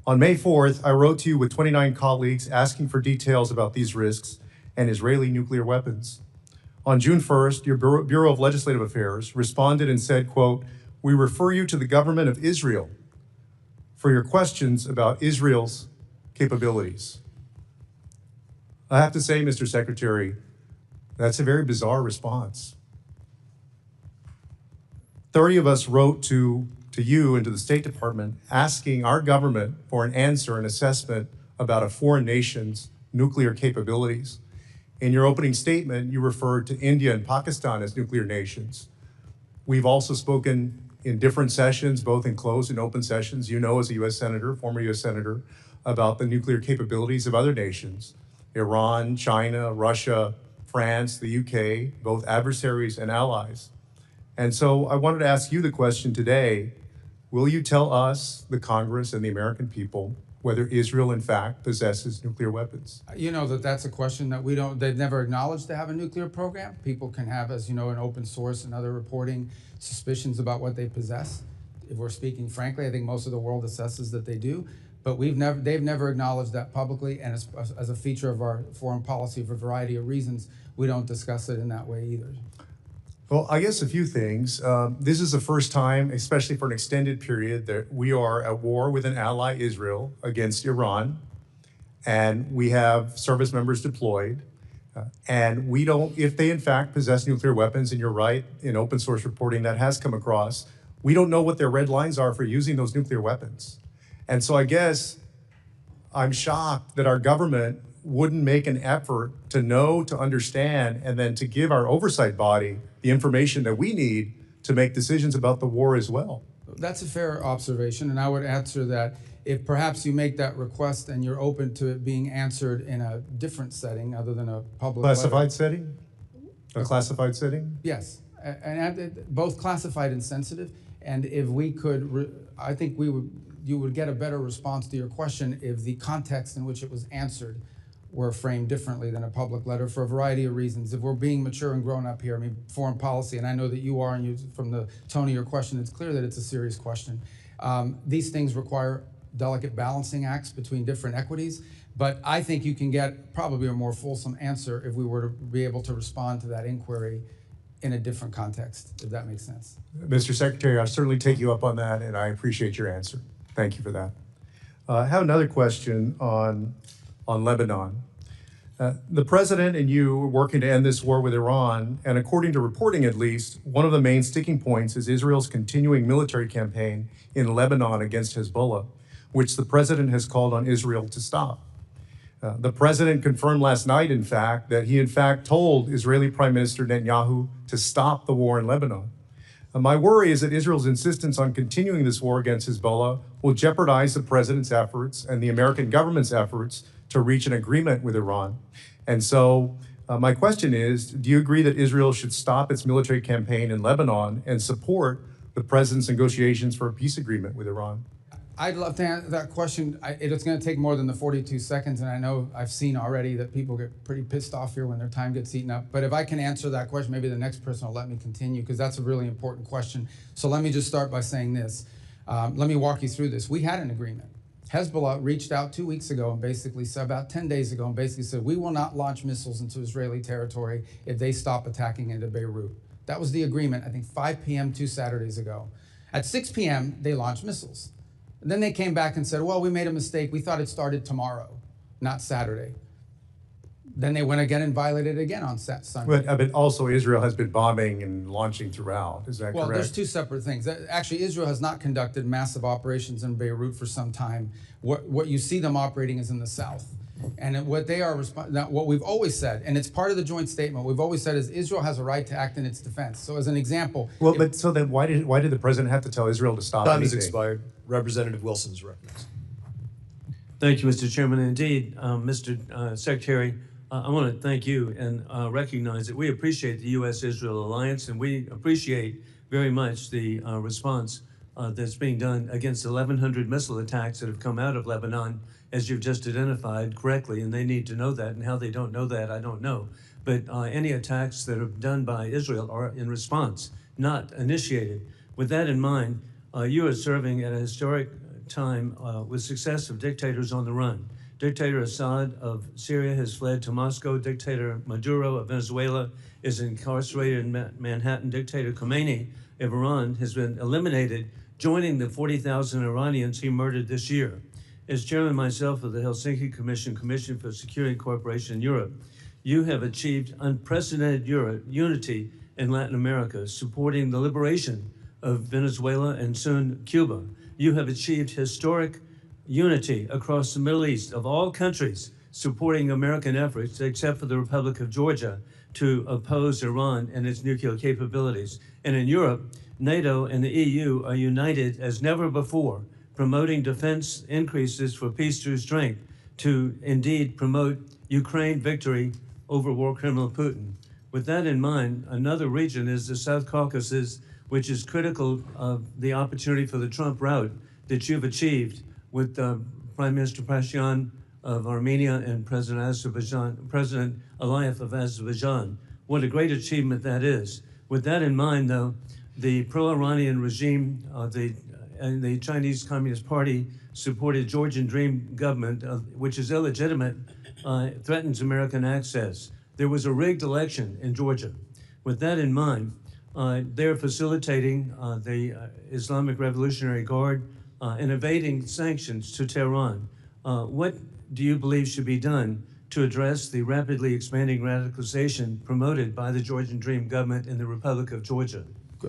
G: On May 4th, I wrote to you with 29 colleagues asking for details about these risks and Israeli nuclear weapons. On June 1st, your Bureau of Legislative Affairs responded and said, quote, "We refer you to the government of Israel for your questions about Israel's capabilities." I have to say, Mr. Secretary, that's a very bizarre response. 30 of us wrote to you and to the State Department asking our government for an answer, an assessment about a foreign nation's nuclear capabilities. In your opening statement, you referred to India and Pakistan as nuclear nations. We've also spoken in different sessions, both in closed and open sessions, you know, as a U.S. Senator, former U.S. Senator, about the nuclear capabilities of other nations, Iran, China, Russia, France, the UK, both adversaries and allies. And so I wanted to ask you the question today, will you tell us, the Congress and the American people, whether Israel in fact possesses nuclear weapons?
C: You know that that's a question that they've never acknowledged to have a nuclear program. People can have, as you know, an open source and other reporting suspicions about what they possess. If we're speaking frankly, I think most of the world assesses that they do, but they've never acknowledged that publicly, and as a feature of our foreign policy for a variety of reasons, we don't discuss it in that way either.
G: Well, I guess a few things. This is the first time, especially for an extended period, that we are at war with an ally, Israel, against Iran, and we have service members deployed. And we don't, if they in fact possess nuclear weapons, and you're right, in open source reporting that has come across, we don't know what their red lines are for using those nuclear weapons. And so I guess I'm shocked that our government wouldn't make an effort to know, to understand, and then to give our oversight body the information that we need to make decisions about the war as well.
C: That's a fair observation, and I would answer that if perhaps you make that request and you're open to it being answered in a different setting other than a public
G: Classified setting? A classified setting?
C: Yes, and both classified and sensitive. And if we could, I think you would get a better response to your question if the context in which it was answered were framed differently than a public letter for a variety of reasons. If we're being mature and grown up here, I mean, foreign policy, and I know that you are, and from the tone of your question, it's clear that it's a serious question. These things require delicate balancing acts between different equities, but I think you can get probably a more fulsome answer if we were to be able to respond to that inquiry in a different context, if that makes sense.
G: Mr. Secretary, I'll certainly take you up on that, and I appreciate your answer. Thank you for that. I have another question on Lebanon. The president and you are working to end this war with Iran, and according to reporting at least, one of the main sticking points is Israel's continuing military campaign in Lebanon against Hezbollah, which the president has called on Israel to stop. The president confirmed last night, in fact, that he in fact told Israeli Prime Minister Netanyahu to stop the war in Lebanon. My worry is that Israel's insistence on continuing this war against Hezbollah will jeopardize the president's efforts and the American government's efforts to reach an agreement with Iran. And so my question is, do you agree that Israel should stop its military campaign in Lebanon and support the president's negotiations for a peace agreement with Iran?
C: I'd love to answer that question. It's going to take more than the 42 seconds, and I know I've seen already that people get pretty pissed off here when their time gets eaten up. But if I can answer that question, maybe the next person will let me continue, because that's a really important question. So let me just start by saying this. Let me walk you through this. We had an agreement. Hezbollah reached out 2 weeks ago and basically said, about 10 days ago, and basically said, we will not launch missiles into Israeli territory if they stop attacking into Beirut. That was the agreement, I think 5 p.m. 2 Saturdays ago. At 6 p.m., they launched missiles. And then they came back and said, well, we made a mistake. We thought it started tomorrow, not Saturday. Then they went again and violated it again on Sunday.
G: But also Israel has been bombing and launching throughout. Is that correct?
C: Well, there's two separate things. Actually, Israel has not conducted massive operations in Beirut for some time. What you see them operating is in the south. And what they are, what we've always said, and it's part of the joint statement, we've always said is Israel has a right to act in its defense. So as an example.
G: Well, but so then why did the president have to tell Israel to stop
A: Time
G: anything?
A: has expired. Representative Wilson is recognized.
H: Thank you, Mr. Chairman. Indeed, Mr. Secretary, I want to thank you and recognize that we appreciate the U.S.-Israel alliance, and we appreciate very much the response that's being done against 1,100 missile attacks that have come out of Lebanon, as you've just identified correctly, and they need to know that, and how they don't know that, I don't know. But any attacks that are done by Israel are in response, not initiated. With that in mind, you are serving at a historic time with successive dictators on the run. Dictator Assad of Syria has fled to Moscow. Dictator Maduro of Venezuela is incarcerated in Manhattan. Dictator Khomeini of Iran has been eliminated, joining the 40,000 Iranians he murdered this year. As chairman myself of the Helsinki Commission for Security and Cooperation in Europe, you have achieved unprecedented unity in Latin America, supporting the liberation of Venezuela and soon Cuba. You have achieved historic unity across the Middle East of all countries, supporting American efforts, except for the Republic of Georgia, to oppose Iran and its nuclear capabilities. And in Europe, NATO and the EU are united as never before, promoting defense increases for peace through strength to indeed promote Ukraine victory over war criminal Putin. With that in mind, another region is the South Caucasus, which is critical of the opportunity for the Trump route that you've achieved with Prime Minister Pashinyan of Armenia and President Aliyev of Azerbaijan. What a great achievement that is. With that in mind, though, the pro-Iranian regime and the Chinese Communist Party supported Georgian Dream government, which is illegitimate, threatens American access. There was a rigged election in Georgia. With that in mind, they're facilitating the Islamic Revolutionary Guard and evading sanctions to Tehran. What do you believe should be done to address the rapidly expanding radicalization promoted by the Georgian Dream government in the Republic of Georgia?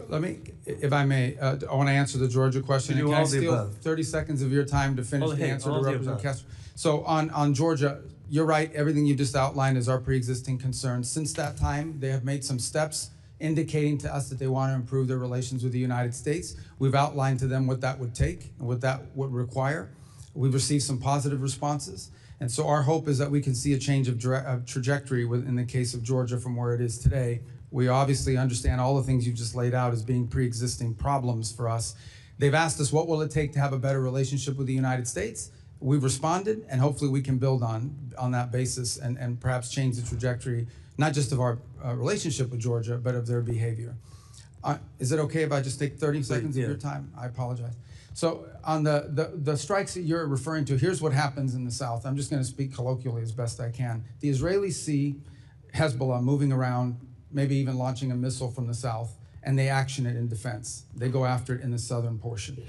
C: Let me, if I may, I want to answer the Georgia question.
H: You
C: Can
H: all
C: I
H: the
C: steal
H: above.
C: 30 seconds of your time to finish the answer to
H: all the
C: Representative
H: above.
C: Castro? So on Georgia, you're right. Everything you just outlined is our pre-existing concern. Since that time, they have made some steps indicating to us that they want to improve their relations with the United States. We've outlined to them what that would take and what that would require. We've received some positive responses. And so our hope is that we can see a change of trajectory in the case of Georgia from where it is today. We obviously understand all the things you've just laid out as being pre-existing problems for us. They've asked us, what will it take to have a better relationship with the United States? We've responded, and hopefully we can build on that basis and perhaps change the trajectory, not just of our relationship with Georgia, but of their behavior. Is it okay if I just take 30 seconds of your time? I apologize. So on the strikes that you're referring to, here's what happens in the South. I'm just going to speak colloquially as best I can. The Israelis see Hezbollah moving around, maybe even launching a missile from the south, and they action it in defense. They go after it in the southern portion.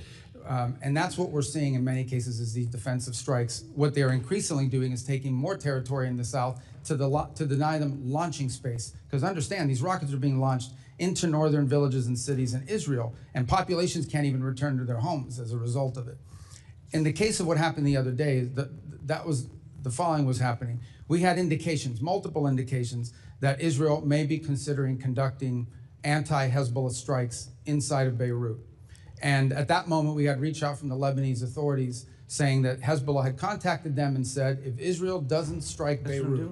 C: And that's what we're seeing in many cases is these defensive strikes. What they're increasingly doing is taking more territory in the south to deny them launching space. Because understand, these rockets are being launched into northern villages and cities in Israel, and populations can't even return to their homes as a result of it. In the case of what happened the other day, the following was happening. We had indications, multiple indications, that Israel may be considering conducting anti-Hezbollah strikes inside of Beirut. And at that moment, we had reach out from the Lebanese authorities saying that Hezbollah had contacted them and said, if Israel doesn't strike Beirut,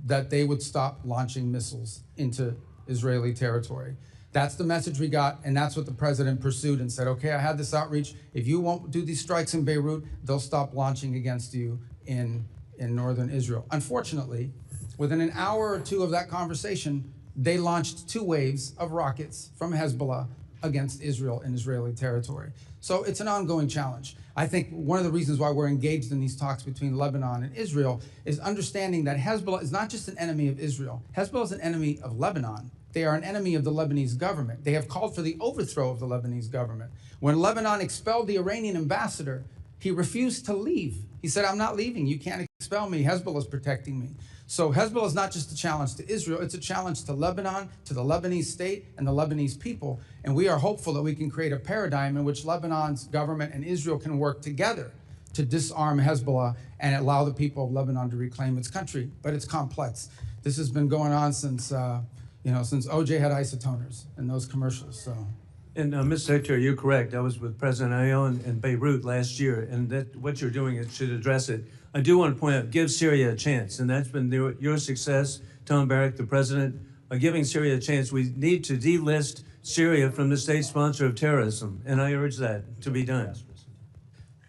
C: that they would stop launching missiles into Israeli territory. That's the message we got, and that's what the president pursued and said, okay, I had this outreach. If you won't do these strikes in Beirut, they'll stop launching against you in northern Israel. Unfortunately, within an hour or two of that conversation, they launched 2 waves of rockets from Hezbollah against Israel in Israeli territory. So it's an ongoing challenge. I think one of the reasons why we're engaged in these talks between Lebanon and Israel is understanding that Hezbollah is not just an enemy of Israel. Hezbollah is an enemy of Lebanon. They are an enemy of the Lebanese government. They have called for the overthrow of the Lebanese government. When Lebanon expelled the Iranian ambassador, he refused to leave. He said, I'm not leaving. You can't expel me. Hezbollah is protecting me. So Hezbollah is not just a challenge to Israel, it's a challenge to Lebanon, to the Lebanese state and the Lebanese people. And we are hopeful that we can create a paradigm in which Lebanon's government and Israel can work together to disarm Hezbollah and allow the people of Lebanon to reclaim its country. But it's complex. This has been going on since OJ had isotoners and those commercials. So.
H: And Mr. Secretary, you're correct. I was with President Aoun in Beirut last year, and that what you're doing is should address it. I do want to point out, give Syria a chance, and that's been your success, Tom Barrack, the president, giving Syria a chance. We need to delist Syria from the state sponsor of terrorism, and I urge that to be done.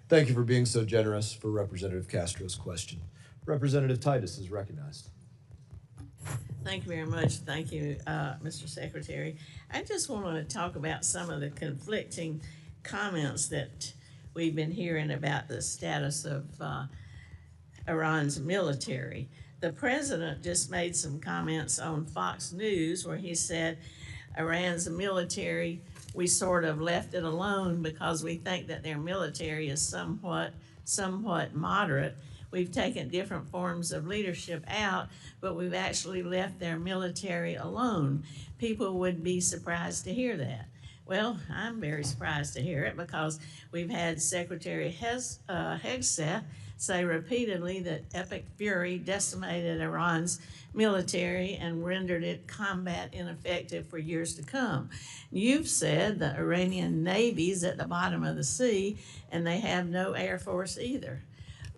A: Thank you for being so generous for Representative Castro's question. Representative Titus is recognized.
I: Thank you very much. Thank you, Mr. Secretary. I just want to talk about some of the conflicting comments that we've been hearing about the status of Iran's military. The president just made some comments on Fox News where he said Iran's military, we sort of left it alone because we think that their military is somewhat moderate. We've taken different forms of leadership out, but we've actually left their military alone. People would be surprised to hear that. Well, I'm very surprised to hear it because we've had Secretary Hegseth say repeatedly that Epic Fury decimated Iran's military and rendered it combat ineffective for years to come. You've said the Iranian Navy's at the bottom of the sea and they have no Air Force either.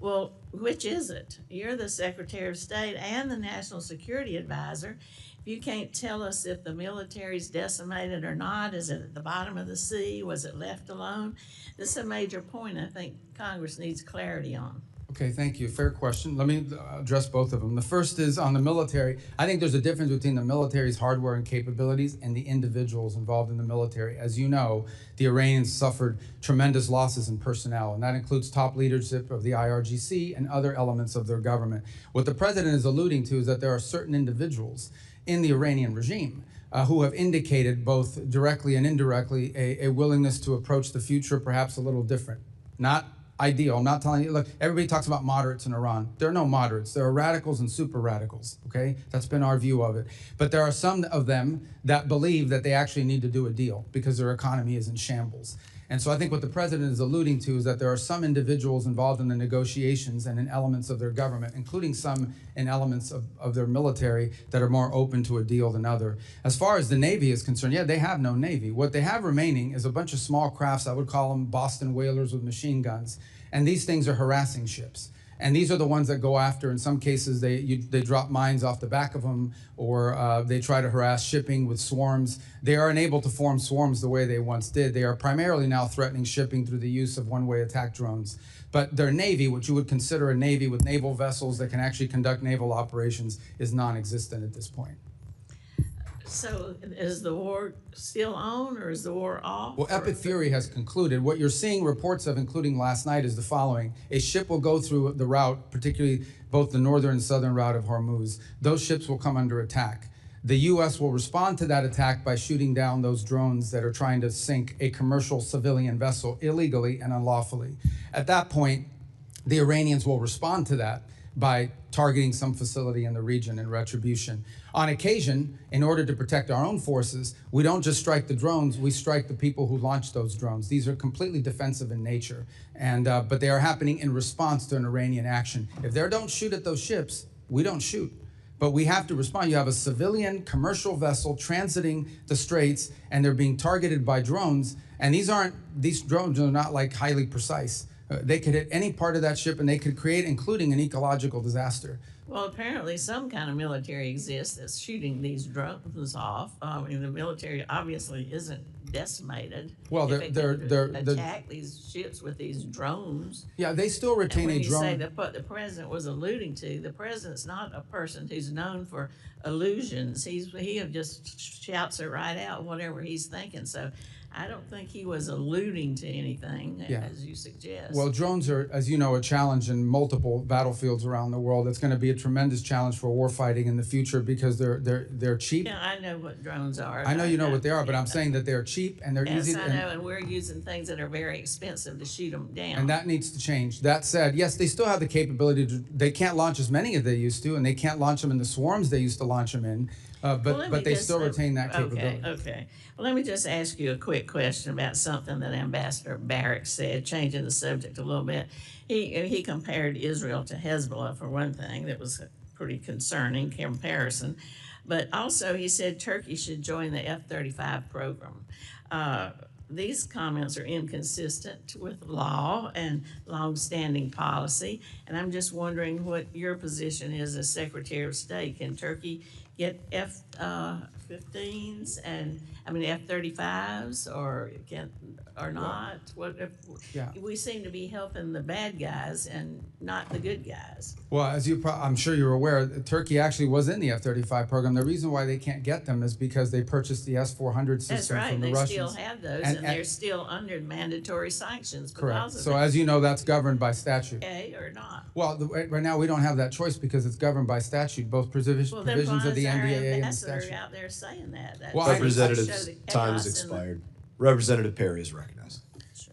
I: Well, which is it? You're the Secretary of State and the National Security Advisor. If you can't tell us if the military's decimated or not, is it at the bottom of the sea? Was it left alone? This is a major point I think Congress needs clarity on.
C: Okay, thank you. Fair question. Let me address both of them. The first is on the military. I think there's a difference between the military's hardware and capabilities and the individuals involved in the military. As you know, the Iranians suffered tremendous losses in personnel, and that includes top leadership of the IRGC and other elements of their government. What the president is alluding to is that there are certain individuals in the Iranian regime who have indicated both directly and indirectly a willingness to approach the future perhaps a little different. Not ideal. I'm not telling you, look, everybody talks about moderates in Iran. There are no moderates. There are radicals and super radicals, okay? That's been our view of it. But there are some of them that believe that they actually need to do a deal because their economy is in shambles. And so I think what the president is alluding to is that there are some individuals involved in the negotiations and in elements of their government, including some in elements of their military that are more open to a deal than other. As far as the Navy is concerned, yeah, they have no Navy. What they have remaining is a bunch of small crafts, I would call them Boston whalers with machine guns. And these things are harassing ships. And these are the ones that go after, in some cases, they drop mines off the back of them, or they try to harass shipping with swarms. They are unable to form swarms the way they once did. They are primarily now threatening shipping through the use of one-way attack drones. But their Navy, which you would consider a Navy with naval vessels that can actually conduct naval operations, is non-existent at this point.
I: So is the war still on or is the war off?
C: Well, Epic Fury has concluded. What you're seeing reports of, including last night, is the following. A ship will go through the route, particularly both the northern and southern route of Hormuz. Those ships will come under attack. The U.S. will respond to that attack by shooting down those drones that are trying to sink a commercial civilian vessel illegally and unlawfully. At that point, the Iranians will respond to that by targeting some facility in the region in retribution. On occasion, in order to protect our own forces, we don't just strike the drones, we strike the people who launched those drones. These are completely defensive in nature, but they are happening in response to an Iranian action. If they don't shoot at those ships, we don't shoot. But we have to respond. You have a civilian commercial vessel transiting the straits, and they're being targeted by drones. And these drones are not like highly precise. They could hit any part of that ship, and they could create, including an ecological disaster.
I: Well, apparently some kind of military exists that's shooting these drones off. I mean, the military obviously isn't decimated.
C: Well,
I: if
C: they're
I: attack these ships with these drones.
C: Yeah, they still retain
I: And when
C: a drone.
I: you say that what the president was alluding to, the president's not a person who's known for illusions. He just shouts it right out, whatever he's thinking. So I don't think he was alluding to anything, as you suggest.
C: Well, drones are, as you know, a challenge in multiple battlefields around the world. It's going to be a tremendous challenge for warfighting in the future because they're cheap.
I: Yeah, I know what drones are.
C: I know you know what they are, but I'm saying that they're cheap and they're easy.
I: Yes, I know, and we're using things that are very expensive to shoot them down.
C: And that needs to change. That said, yes, they still have the capability to. They can't launch as many as they used to, and they can't launch them in the swarms they used to launch them in. But they still retain that capability.
I: Okay. Well, let me just ask you a quick question about something that Ambassador Barrack said, changing the subject a little bit. He compared Israel to Hezbollah, for one thing. That was a pretty concerning comparison. But also he said Turkey should join the F-35 program. These comments are inconsistent with law and long-standing policy, and I'm just wondering what your position is as Secretary of State. Can Turkey get F-15s and F-35s, or not? What if we seem to be helping the bad guys and not the good guys?
C: Well, as I'm sure you're aware, Turkey actually was in the F-35 program. The reason why they can't get them is because they purchased the S-400 system
I: That's right.
C: from the
I: They
C: Russians.
I: still have those, and they're still under mandatory sanctions because
C: Correct.
I: of
C: So
I: that.
C: as you know, that's governed by statute.
I: Okay, or not?
C: Well, right now we don't have that choice because it's governed by statute, both provisions of the NDAA and the statute.
I: Out there saying that.
C: Well,
A: Representative's time has expired. Representative Perry is recognized.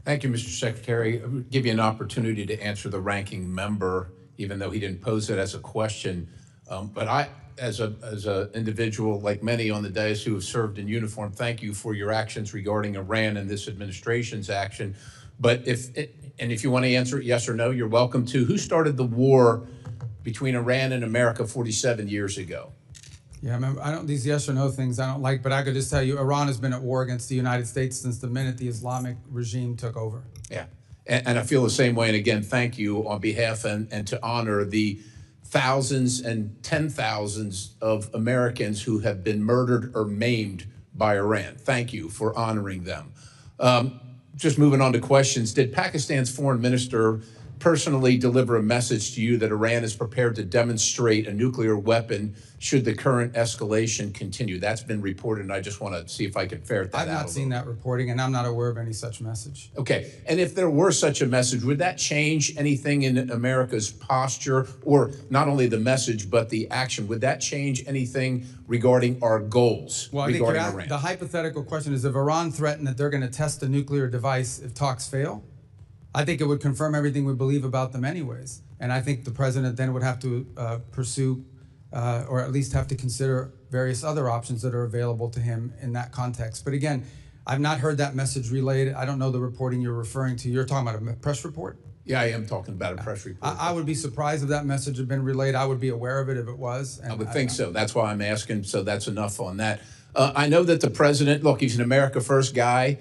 J: Thank you, Mr. Secretary. I'll give you an opportunity to answer the ranking member, even though he didn't pose it as a question. But I, as a individual, like many on the dais who have served in uniform, thank you for your actions regarding Iran and this administration's action. But if you want to answer it yes or no, you're welcome to. Who started the war between Iran and America 47 years ago?
C: Yeah, remember, these yes or no things I don't like, but I could just tell you, Iran has been at war against the United States since the minute the Islamic regime took over.
J: Yeah, and I feel the same way. And again, thank you on behalf and to honor the thousands and 10,000s of Americans who have been murdered or maimed by Iran. Thank you for honoring them. Just moving on to questions. Did Pakistan's foreign minister personally deliver a message to you that Iran is prepared to demonstrate a nuclear weapon should the current escalation continue? That's been reported, and I just want to see if I can ferret that out.
C: I've not seen that reporting, and I'm not aware of any such message.
J: Okay, and if there were such a message, would that change anything in America's posture, or not only the message, but the action? Would that change anything regarding our goals regarding Iran?
C: The hypothetical question is, if Iran threatened that they're going to test a nuclear device if talks fail, I think it would confirm everything we believe about them anyways. And I think the president then would have to pursue, or at least have to consider various other options that are available to him in that context. But again, I've not heard that message relayed. I don't know the reporting you're referring to. You're talking about a press report?
J: Yeah, I am talking about a press report.
C: I would be surprised if that message had been relayed. I would be aware of it if it was.
J: I would think so. That's why I'm asking, so that's enough on that. I know that the president, look, he's an America First guy.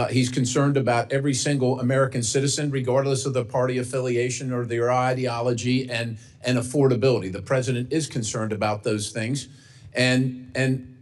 J: He's concerned about every single American citizen, regardless of their party affiliation or their ideology and affordability. The president is concerned about those things. And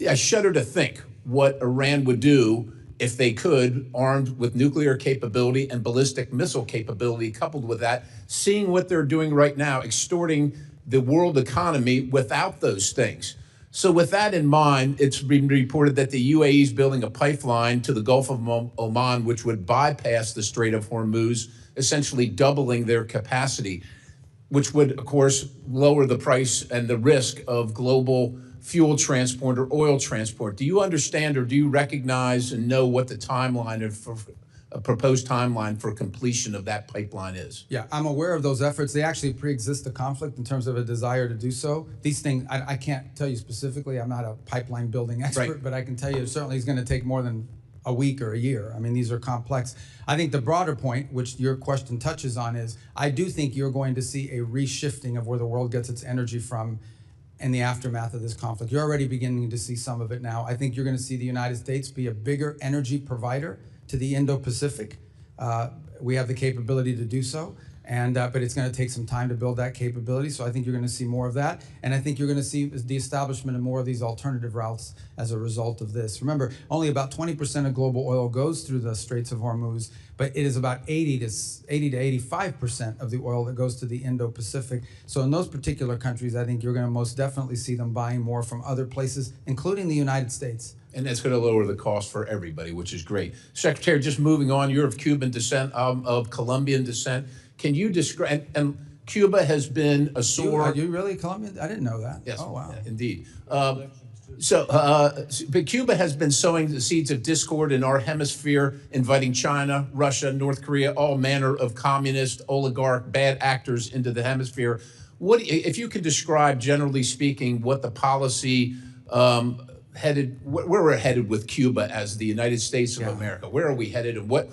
J: I shudder to think what Iran would do if they could, armed with nuclear capability and ballistic missile capability, coupled with that, seeing what they're doing right now, extorting the world economy without those things. So with that in mind, it's been reported that the UAE is building a pipeline to the Gulf of Oman, which would bypass the Strait of Hormuz, essentially doubling their capacity, which would, of course, lower the price and the risk of global fuel transport or oil transport. Do you understand, or do you recognize and know what the timeline for a proposed timeline for completion of that pipeline is?
C: Yeah, I'm aware of those efforts. They actually pre-exist the conflict in terms of a desire to do so. These things, I can't tell you specifically. I'm not a pipeline building expert,
J: right.
C: But I can tell you certainly it's going to take more than a week or a year. I mean, these are complex. I think the broader point, which your question touches on, is I do think you're going to see a reshifting of where the world gets its energy from in the aftermath of this conflict. You're already beginning to see some of it now. I think you're going to see the United States be a bigger energy provider to the Indo-Pacific. We have the capability to do so. But it's going to take some time to build that capability. So I think you're going to see more of that. And I think you're going to see the establishment of more of these alternative routes as a result of this. Remember, only about 20% of global oil goes through the Straits of Hormuz, but it is about 80 to 85% of the oil that goes to the Indo-Pacific. So in those particular countries, I think you're going to most definitely see them buying more from other places, including the United States.
J: And that's going to lower the cost for everybody, which is great. Secretary, just moving on, you're of Cuban descent, of Colombian descent. Can you describe, and Cuba has been a sore...
C: Are you really Colombian? I didn't know that.
J: Yes.
C: Oh, wow.
J: Indeed. But Cuba has been sowing the seeds of discord in our hemisphere, inviting China, Russia, North Korea, all manner of communist, oligarch, bad actors into the hemisphere. What, if you could describe, generally speaking, what the policy where we're headed with Cuba as the United States of America? Where are we headed, and what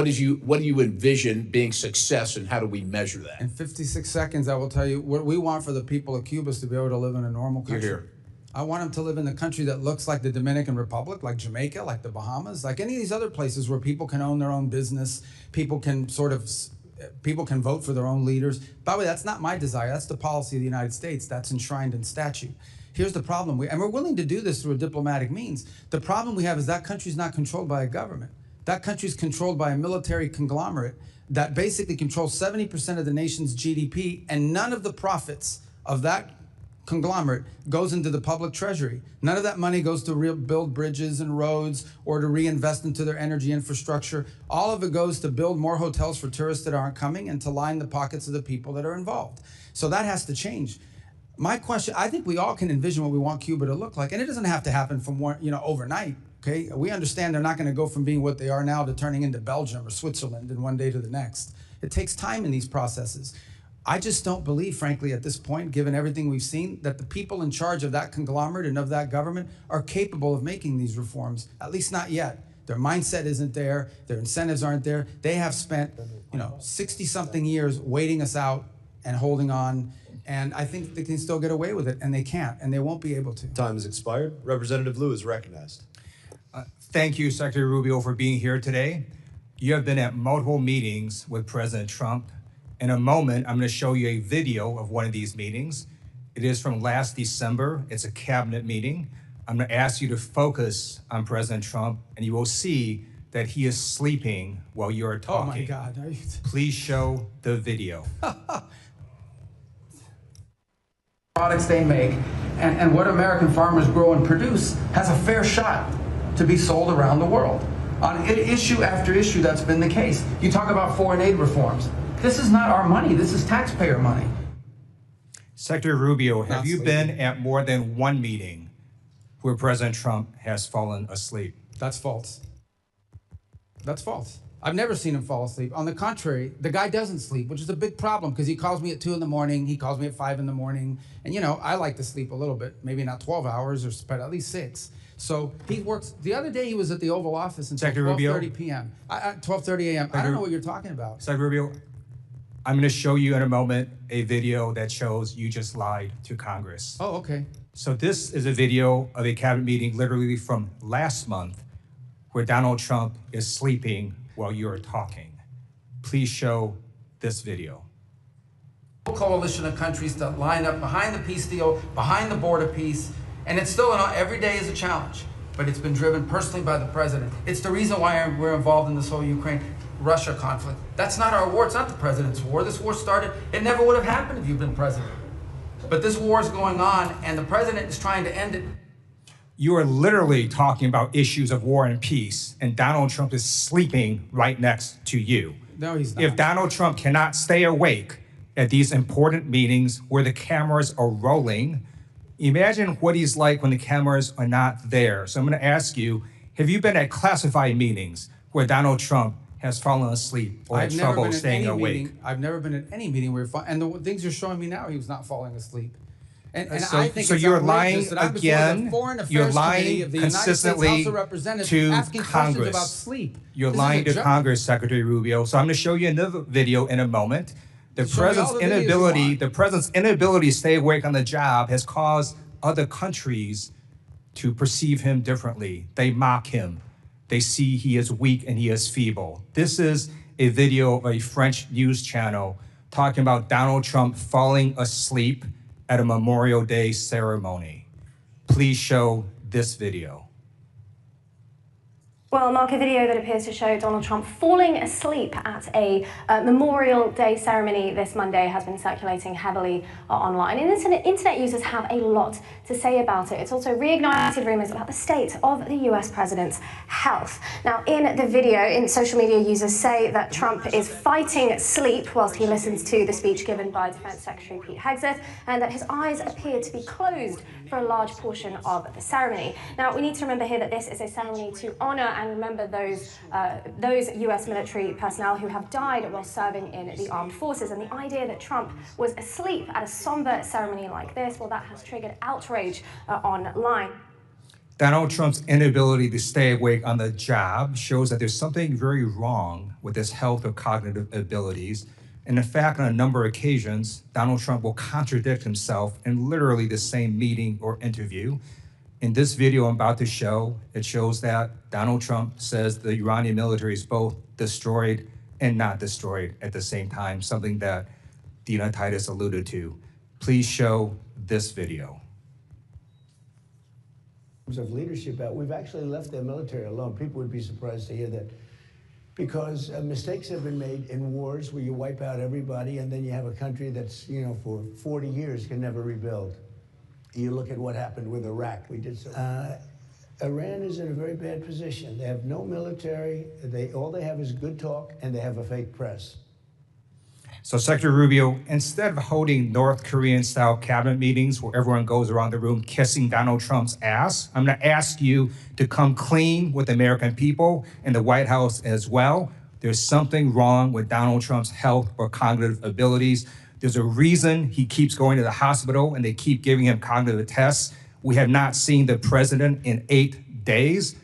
J: do you envision being success, and how do we measure that?
C: In 56 seconds, I will tell you what we want for the people of Cuba is to be able to live in a normal country.
J: You're here.
C: I want them to live in a country that looks like the Dominican Republic, like Jamaica, like the Bahamas, like any of these other places where people can own their own business, people can vote for their own leaders. By the way, that's not my desire. That's the policy of the United States. That's enshrined in statute. Here's the problem, and we're willing to do this through a diplomatic means. The problem we have is that country's not controlled by a government. That country is controlled by a military conglomerate that basically controls 70% of the nation's GDP, and none of the profits of that conglomerate goes into the public treasury. None of that money goes to build bridges and roads or to reinvest into their energy infrastructure. All of it goes to build more hotels for tourists that aren't coming and to line the pockets of the people that are involved. So that has to change. My question, I think we all can envision what we want Cuba to look like, and it doesn't have to happen from overnight. Okay, we understand they're not going to go from being what they are now to turning into Belgium or Switzerland in one day to the next. It takes time in these processes. I just don't believe, frankly, at this point, given everything we've seen, that the people in charge of that conglomerate and of that government are capable of making these reforms, at least not yet. Their mindset isn't there. Their incentives aren't there. They have spent, 60-something years waiting us out and holding on. And I think they can still get away with it, and they can't, and they won't be able to.
A: Time has expired. Representative Liu is recognized.
K: Thank you, Secretary Rubio, for being here today. You have been at multiple meetings with President Trump. In a moment, I'm going to show you a video of one of these meetings. It is from last December. It's a cabinet meeting. I'm going to ask you to focus on President Trump, and you will see that he is sleeping while you are talking.
C: Oh, my God.
K: Please show the video.
C: Products they make and what American farmers grow and produce has a fair shot to be sold around the world. On issue after issue, that's been the case. You talk about foreign aid reforms. This is not our money. This is taxpayer money.
K: Secretary Rubio, have you been at more than one meeting where President Trump has fallen asleep?
C: That's false. That's false. I've never seen him fall asleep. On the contrary, the guy doesn't sleep, which is a big problem because he calls me at 2 in the morning. He calls me at 5 in the morning. And I like to sleep a little bit, maybe not 12 hours, but at least 6. So he works. The other day he was at the Oval Office until 12:30 p.m. 12:30 a.m. I don't know what you're talking about.
K: Secretary Rubio, I'm going to show you in a moment a video that shows you just lied to Congress.
C: Oh, okay.
K: So this is a video of a cabinet meeting literally from last month where Donald Trump is sleeping while you're talking. Please show this video.
C: Coalition of countries that line up behind the peace deal, behind the border peace, and it's still every day is a challenge, but it's been driven personally by the president. It's the reason why we're involved in this whole Ukraine-Russia conflict. That's not our war. It's not the president's war. This war started. It never would have happened if you'd been president. But this war is going on, and the president is trying to end it.
K: You are literally talking about issues of war and peace, and Donald Trump is sleeping right next to you.
C: No, he's not.
K: If Donald Trump cannot stay awake at these important meetings where the cameras are rolling, imagine what he's like when the cameras are not there. So I'm going to ask you, have you been at classified meetings where Donald Trump has fallen asleep or had trouble staying awake?
C: I've never been at any meeting where and the things you're showing me now, he was not falling asleep. And
K: So-
C: I think
K: so
C: it's
K: you're
C: outrageous
K: lying
C: that I'm before
K: again.
C: the Foreign
K: You're
C: Affairs
K: lying
C: Committee of the United States
K: consistently
C: House of Representatives
K: to
C: asking questions
K: Congress.
C: about sleep.
K: You're
C: This is
K: lying
C: a
K: to
C: joke.
K: Congress, Secretary Rubio. So I'm going to show you another video in a moment. The
C: Show me all
K: president's
C: the videos you
K: inability,
C: want.
K: the president's inability to stay awake on the job has caused other countries to perceive him differently. They mock him. They see he is weak and he is feeble. This is a video of a French news channel talking about Donald Trump falling asleep at a Memorial Day ceremony. Please show this video.
L: Well, Mark, a video that appears to show Donald Trump falling asleep at a Memorial Day ceremony this Monday has been circulating heavily online. And internet users have a lot to say about it. It's also reignited rumours about the state of the US president's health. Now, in the video, social media users say that Trump is fighting sleep whilst he listens to the speech given by Defense Secretary Pete Hegseth, and that his eyes appear to be closed for a large portion of the ceremony. Now, we need to remember here that this is a ceremony to honour and remember those US military personnel who have died while serving in the armed forces. And the idea that Trump was asleep at a somber ceremony like this, well, that has triggered outrage online.
K: Donald Trump's inability to stay awake on the job shows that there's something very wrong with his health or cognitive abilities. And in fact, on a number of occasions, Donald Trump will contradict himself in literally the same meeting or interview. In this video I'm about to show, it shows that Donald Trump says the Iranian military is both destroyed and not destroyed at the same time, something that Dina Titus alluded to. Please show this video.
M: Of leadership, we've actually left their military alone. People would be surprised to hear that, because mistakes have been made in wars where you wipe out everybody and then you have a country that's, for 40 years can never rebuild. You look at what happened with Iraq. We did so. Iran is in a very bad position. They have no military. All they have is good talk, and they have a fake press.
K: So Secretary Rubio, instead of holding North Korean-style cabinet meetings where everyone goes around the room kissing Donald Trump's ass, I'm going to ask you to come clean with the American people and the White House as well. There's something wrong with Donald Trump's health or cognitive abilities. There's a reason he keeps going to the hospital and they keep giving him cognitive tests. We have not seen the president in 8 days.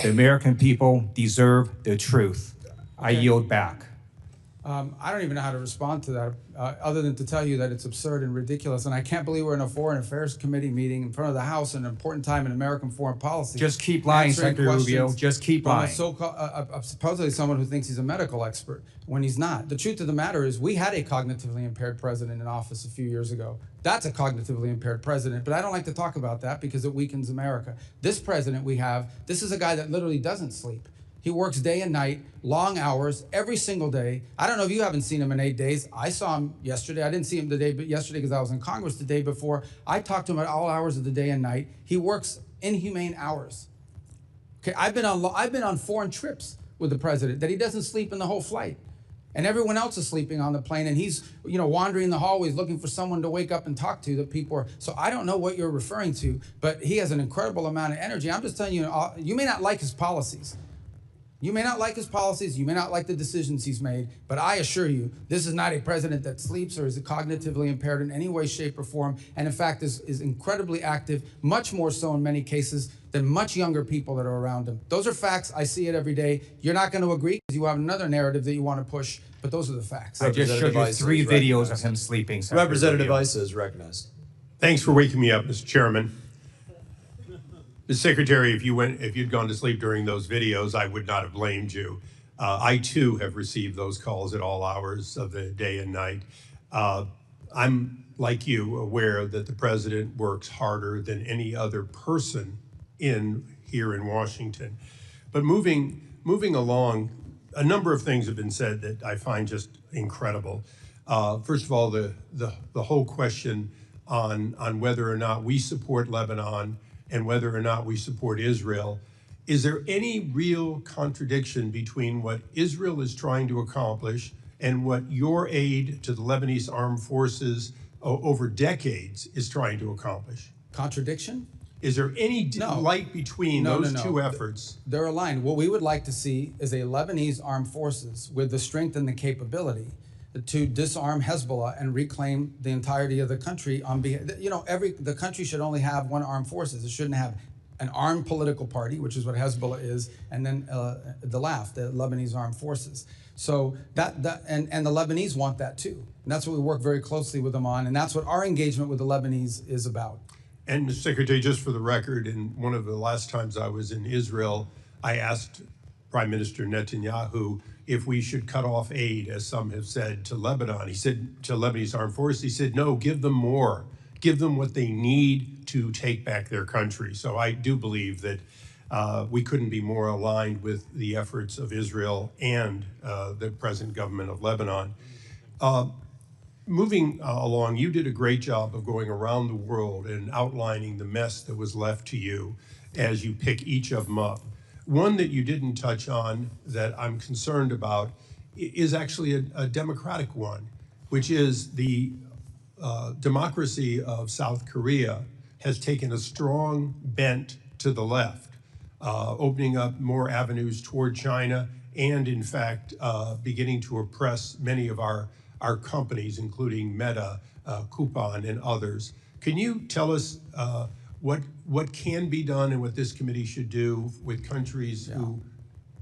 K: The American people deserve the truth. I yield back.
C: I don't even know how to respond to that, other than to tell you that it's absurd and ridiculous. And I can't believe we're in a Foreign Affairs Committee meeting in front of the House, an important time in American foreign policy.
K: Just keep lying, Secretary Rubio. Just keep lying.
C: Supposedly someone who thinks he's a medical expert when he's not. The truth of the matter is we had a cognitively impaired president in office a few years ago. That's a cognitively impaired president, but I don't like to talk about that because it weakens America. This president we have, this is a guy that literally doesn't sleep. He works day and night, long hours, every single day. I don't know if you haven't seen him in 8 days. I saw him yesterday. I didn't see him yesterday because I was in Congress the day before. I talked to him at all hours of the day and night. He works inhumane hours. Okay, I've been on foreign trips with the president that he doesn't sleep in the whole flight. And everyone else is sleeping on the plane, and he's, wandering the hallways looking for someone to wake up and talk to. That people are. So I don't know what you're referring to, but he has an incredible amount of energy. I'm just telling you, you may not like his policies. You may not like his policies, you may not like the decisions he's made, but I assure you, this is not a president that sleeps or is cognitively impaired in any way, shape, or form, and in fact is incredibly active, much more so in many cases than much younger people that are around him. Those are facts. I see it every day. You're not going to agree because you have another narrative that you want to push, but those are the facts.
K: I just showed you 3 videos of him sleeping.
A: Representative Issa is recognized.
N: Thanks for waking me up, Mr. Chairman. Mr. Secretary, if you'd gone to sleep during those videos, I would not have blamed you. I too have received those calls at all hours of the day and night. I'm, like you, aware that the president works harder than any other person here in Washington. But moving along, a number of things have been said that I find just incredible. First of all, the whole question on whether or not we support Lebanon and whether or not we support Israel. Is there any real contradiction between what Israel is trying to accomplish and what your aid to the Lebanese armed forces over decades is trying to accomplish?
C: Contradiction?
N: Is there any light between those two efforts?
C: They're aligned. What we would like to see is a Lebanese armed forces with the strength and the capability to disarm Hezbollah and reclaim the entirety of the country on behalf. The country should only have one armed forces. It shouldn't have an armed political party, which is what Hezbollah is, and then the LAF, the Lebanese Armed Forces. So and the Lebanese want that too. And that's what we work very closely with them on, and that's what our engagement with the Lebanese is about.
N: And Mr. Secretary, just for the record, in one of the last times I was in Israel, I asked Prime Minister Netanyahu if we should cut off aid, as some have said, to Lebanon. He said to Lebanese armed forces, he said, no, give them more. Give them what they need to take back their country. So I do believe that we couldn't be more aligned with the efforts of Israel and the present government of Lebanon. Moving along, you did a great job of going around the world and outlining the mess that was left to you as you pick each of them up. One that you didn't touch on that I'm concerned about is actually a democratic one, which is the democracy of South Korea has taken a strong bent to the left, opening up more avenues toward China and, in fact, beginning to oppress many of our companies, including Meta, Coupon, and others. Can you tell us what can be done and what this committee should do with countries who,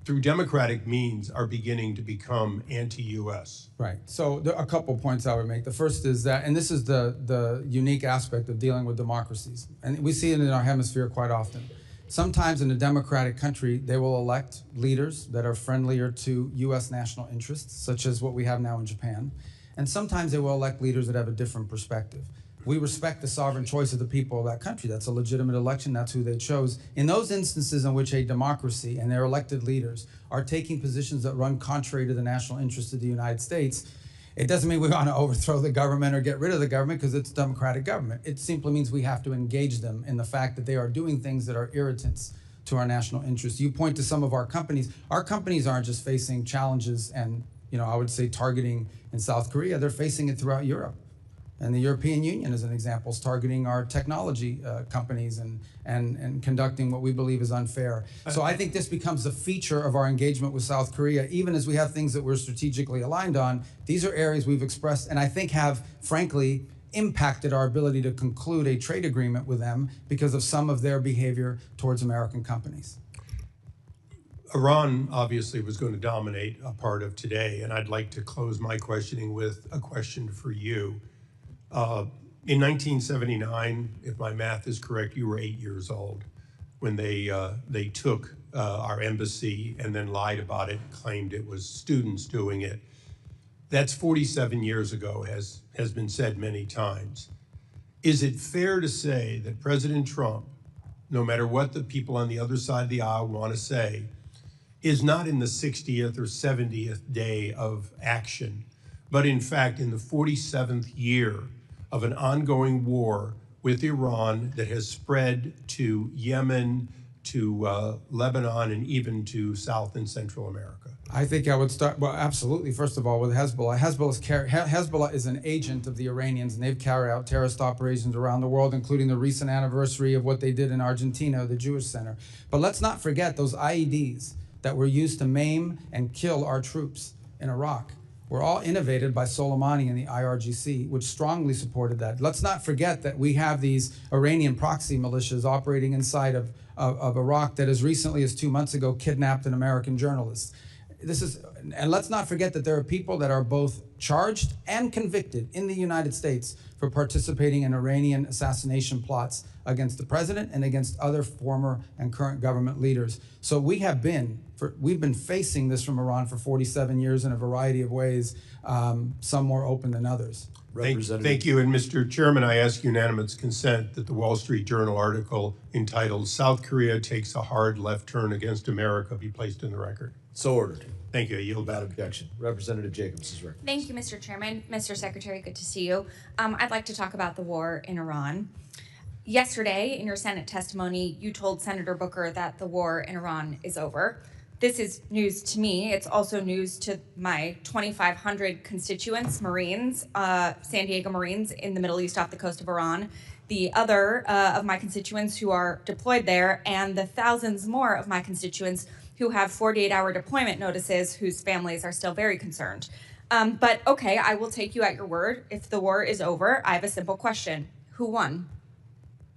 N: through democratic means, are beginning to become anti-U.S.?
C: Right. So there are a couple points I would make. The first is that, and this is the unique aspect of dealing with democracies, and we see it in our hemisphere quite often. Sometimes in a democratic country, they will elect leaders that are friendlier to U.S. national interests, such as what we have now in Japan. And sometimes they will elect leaders that have a different perspective. We respect the sovereign choice of the people of that country. That's a legitimate election. That's who they chose. In those instances in which a democracy and their elected leaders are taking positions that run contrary to the national interest of the United States, it doesn't mean we want to overthrow the government or get rid of the government because it's a democratic government. It simply means we have to engage them in the fact that they are doing things that are irritants to our national interests. You point to some of our companies. Our companies aren't just facing challenges and, I would say targeting in South Korea. They're facing it throughout Europe. And the European Union, as an example, is targeting our technology companies and conducting what we believe is unfair. So I think this becomes a feature of our engagement with South Korea, even as we have things that we're strategically aligned on. These are areas we've expressed and I think have, frankly, impacted our ability to conclude a trade agreement with them because of some of their behavior towards American companies.
N: Iran obviously was going to dominate a part of today, and I'd like to close my questioning with a question for you. In 1979, if my math is correct, you were 8 years old when they took our embassy and then lied about it, claimed it was students doing it. That's 47 years ago, has been said many times. Is it fair to say that President Trump, no matter what the people on the other side of the aisle want to say, is not in the 60th or 70th day of action, but in fact in the 47th year of an ongoing war with Iran that has spread to Yemen, to Lebanon, and even to South and Central America?
C: I think I would start, well, absolutely, first of all, with Hezbollah. Hezbollah is an agent of the Iranians, and they've carried out terrorist operations around the world, including the recent anniversary of what they did in Argentina, the Jewish Center. But let's not forget those IEDs that were used to maim and kill our troops in Iraq were all innovated by Soleimani and the IRGC, which strongly supported that. Let's not forget that we have these Iranian proxy militias operating inside of Iraq that as recently as 2 months ago kidnapped an American journalist. And let's not forget that there are people that are both charged and convicted in the United States for participating in Iranian assassination plots against the president and against other former and current government leaders. So we've been facing this from Iran for 47 years in a variety of ways, some more open than others.
N: Thank you. And Mr. Chairman, I ask unanimous consent that the Wall Street Journal article entitled "South Korea Takes a Hard Left Turn Against America" be placed in the record.
A: So ordered.
N: Thank you. I yield back.
A: Without objection. Representative Jacobs is recognized.
O: Thank you, Mr. Chairman. Mr. Secretary, good to see you. I'd like to talk about the war in Iran. Yesterday, in your Senate testimony, you told Senator Booker that the war in Iran is over. This is news to me. It's also news to my 2,500 constituents, Marines, San Diego Marines in the Middle East off the coast of Iran, the other of my constituents who are deployed there, and the thousands more of my constituents who have 48-hour deployment notices whose families are still very concerned. But okay, I will take you at your word. If the war is over, I have a simple question. Who won?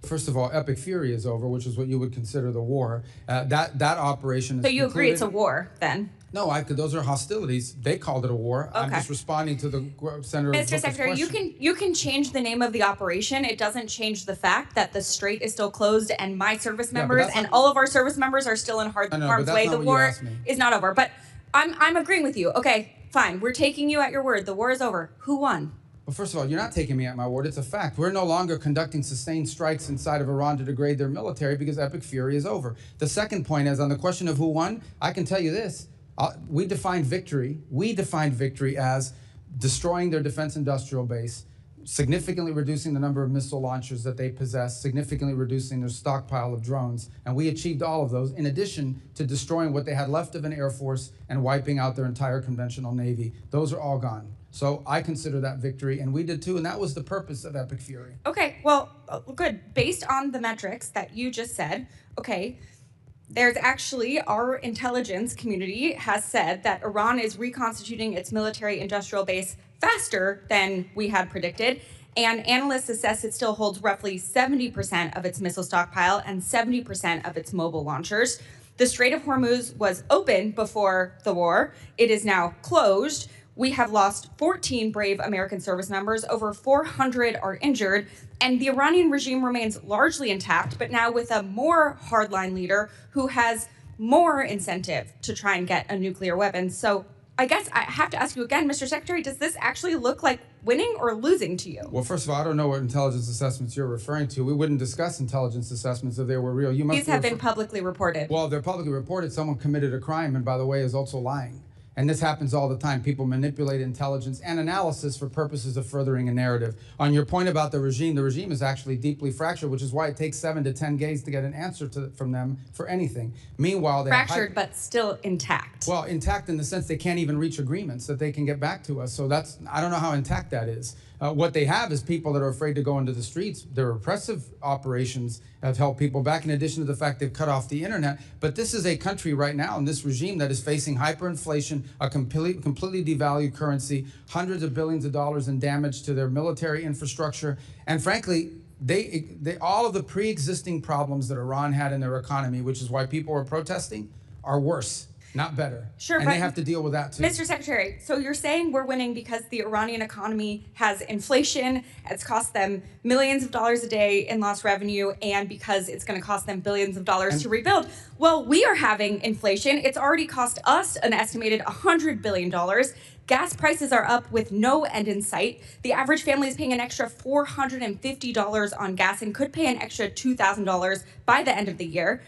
C: First of all, Epic Fury is over, which is what you would consider the war. That operation is
O: So you agree it's a
C: concluded.
O: war then?
C: No, those are hostilities. They called it a war. I'm
O: Okay.
C: just responding to the Senator
O: Mr.
C: Booker's
O: Secretary,
C: question.
O: you can change the name of the operation. It doesn't change the fact that the strait is still closed and my service
C: Yeah, but
O: members
C: that's
O: and
C: not-
O: all of our service members are still in
C: I know, but
O: harm's
C: that's
O: way.
C: not
O: The
C: what you
O: war
C: asked me.
O: is not over. But I'm agreeing with you. Okay, fine. We're taking you at your word. The war is over. Who won?
C: Well, first of all, you're not taking me at my word. It's a fact. We're no longer conducting sustained strikes inside of Iran to degrade their military because Epic Fury is over. The second point is on the question of who won, I can tell you this. We defined victory as destroying their defense industrial base, significantly reducing the number of missile launchers that they possess, significantly reducing their stockpile of drones. And we achieved all of those, in addition to destroying what they had left of an Air Force and wiping out their entire conventional Navy. Those are all gone. So I consider that victory, and we did too, and that was the purpose of Epic Fury.
O: Okay, well, good. Based on the metrics that you just said, okay, there's actually, our intelligence community has said that Iran is reconstituting its military industrial base faster than we had predicted. And analysts assess it still holds roughly 70% of its missile stockpile and 70% of its mobile launchers. The Strait of Hormuz was open before the war. It is now closed. We have lost 14 brave American service members, over 400 are injured, and the Iranian regime remains largely intact, but now with a more hardline leader who has more incentive to try and get a nuclear weapon. So I guess I have to ask you again, Mr. Secretary, does this actually look like winning or losing to you?
C: Well, first of all, I don't know what intelligence assessments you're referring to. We wouldn't discuss intelligence assessments if they were real.
O: These have been publicly reported.
C: Well, they're publicly reported. Someone committed a crime, and by the way, is also lying. And this happens all the time. People manipulate intelligence and analysis for purposes of furthering a narrative. On your point about the regime is actually deeply fractured, which is why it takes 7 to 10 days to get an answer from them for anything. Meanwhile,
O: Fractured, but still intact.
C: Well, intact in the sense they can't even reach agreements that they can get back to us. So I don't know how intact that is. What they have is people that are afraid to go into the streets. Their repressive operations have held people back, in addition to the fact they've cut off the internet. But this is a country right now, in this regime, that is facing hyperinflation, a completely devalued currency, hundreds of billions of dollars in damage to their military infrastructure. And frankly, they all of the pre-existing problems that Iran had in their economy, which is why people are protesting, are worse. Not better.
O: Sure,
C: and
O: but
C: they have to deal with that too.
O: Mr. Secretary, so you're saying we're winning because the Iranian economy has inflation, it's cost them millions of dollars a day in lost revenue, and because it's going to cost them billions of dollars to rebuild. Well, we are having inflation. It's already cost us an estimated $100 billion. Gas prices are up with no end in sight. The average family is paying an extra $450 on gas and could pay an extra $2,000 by the end of the year.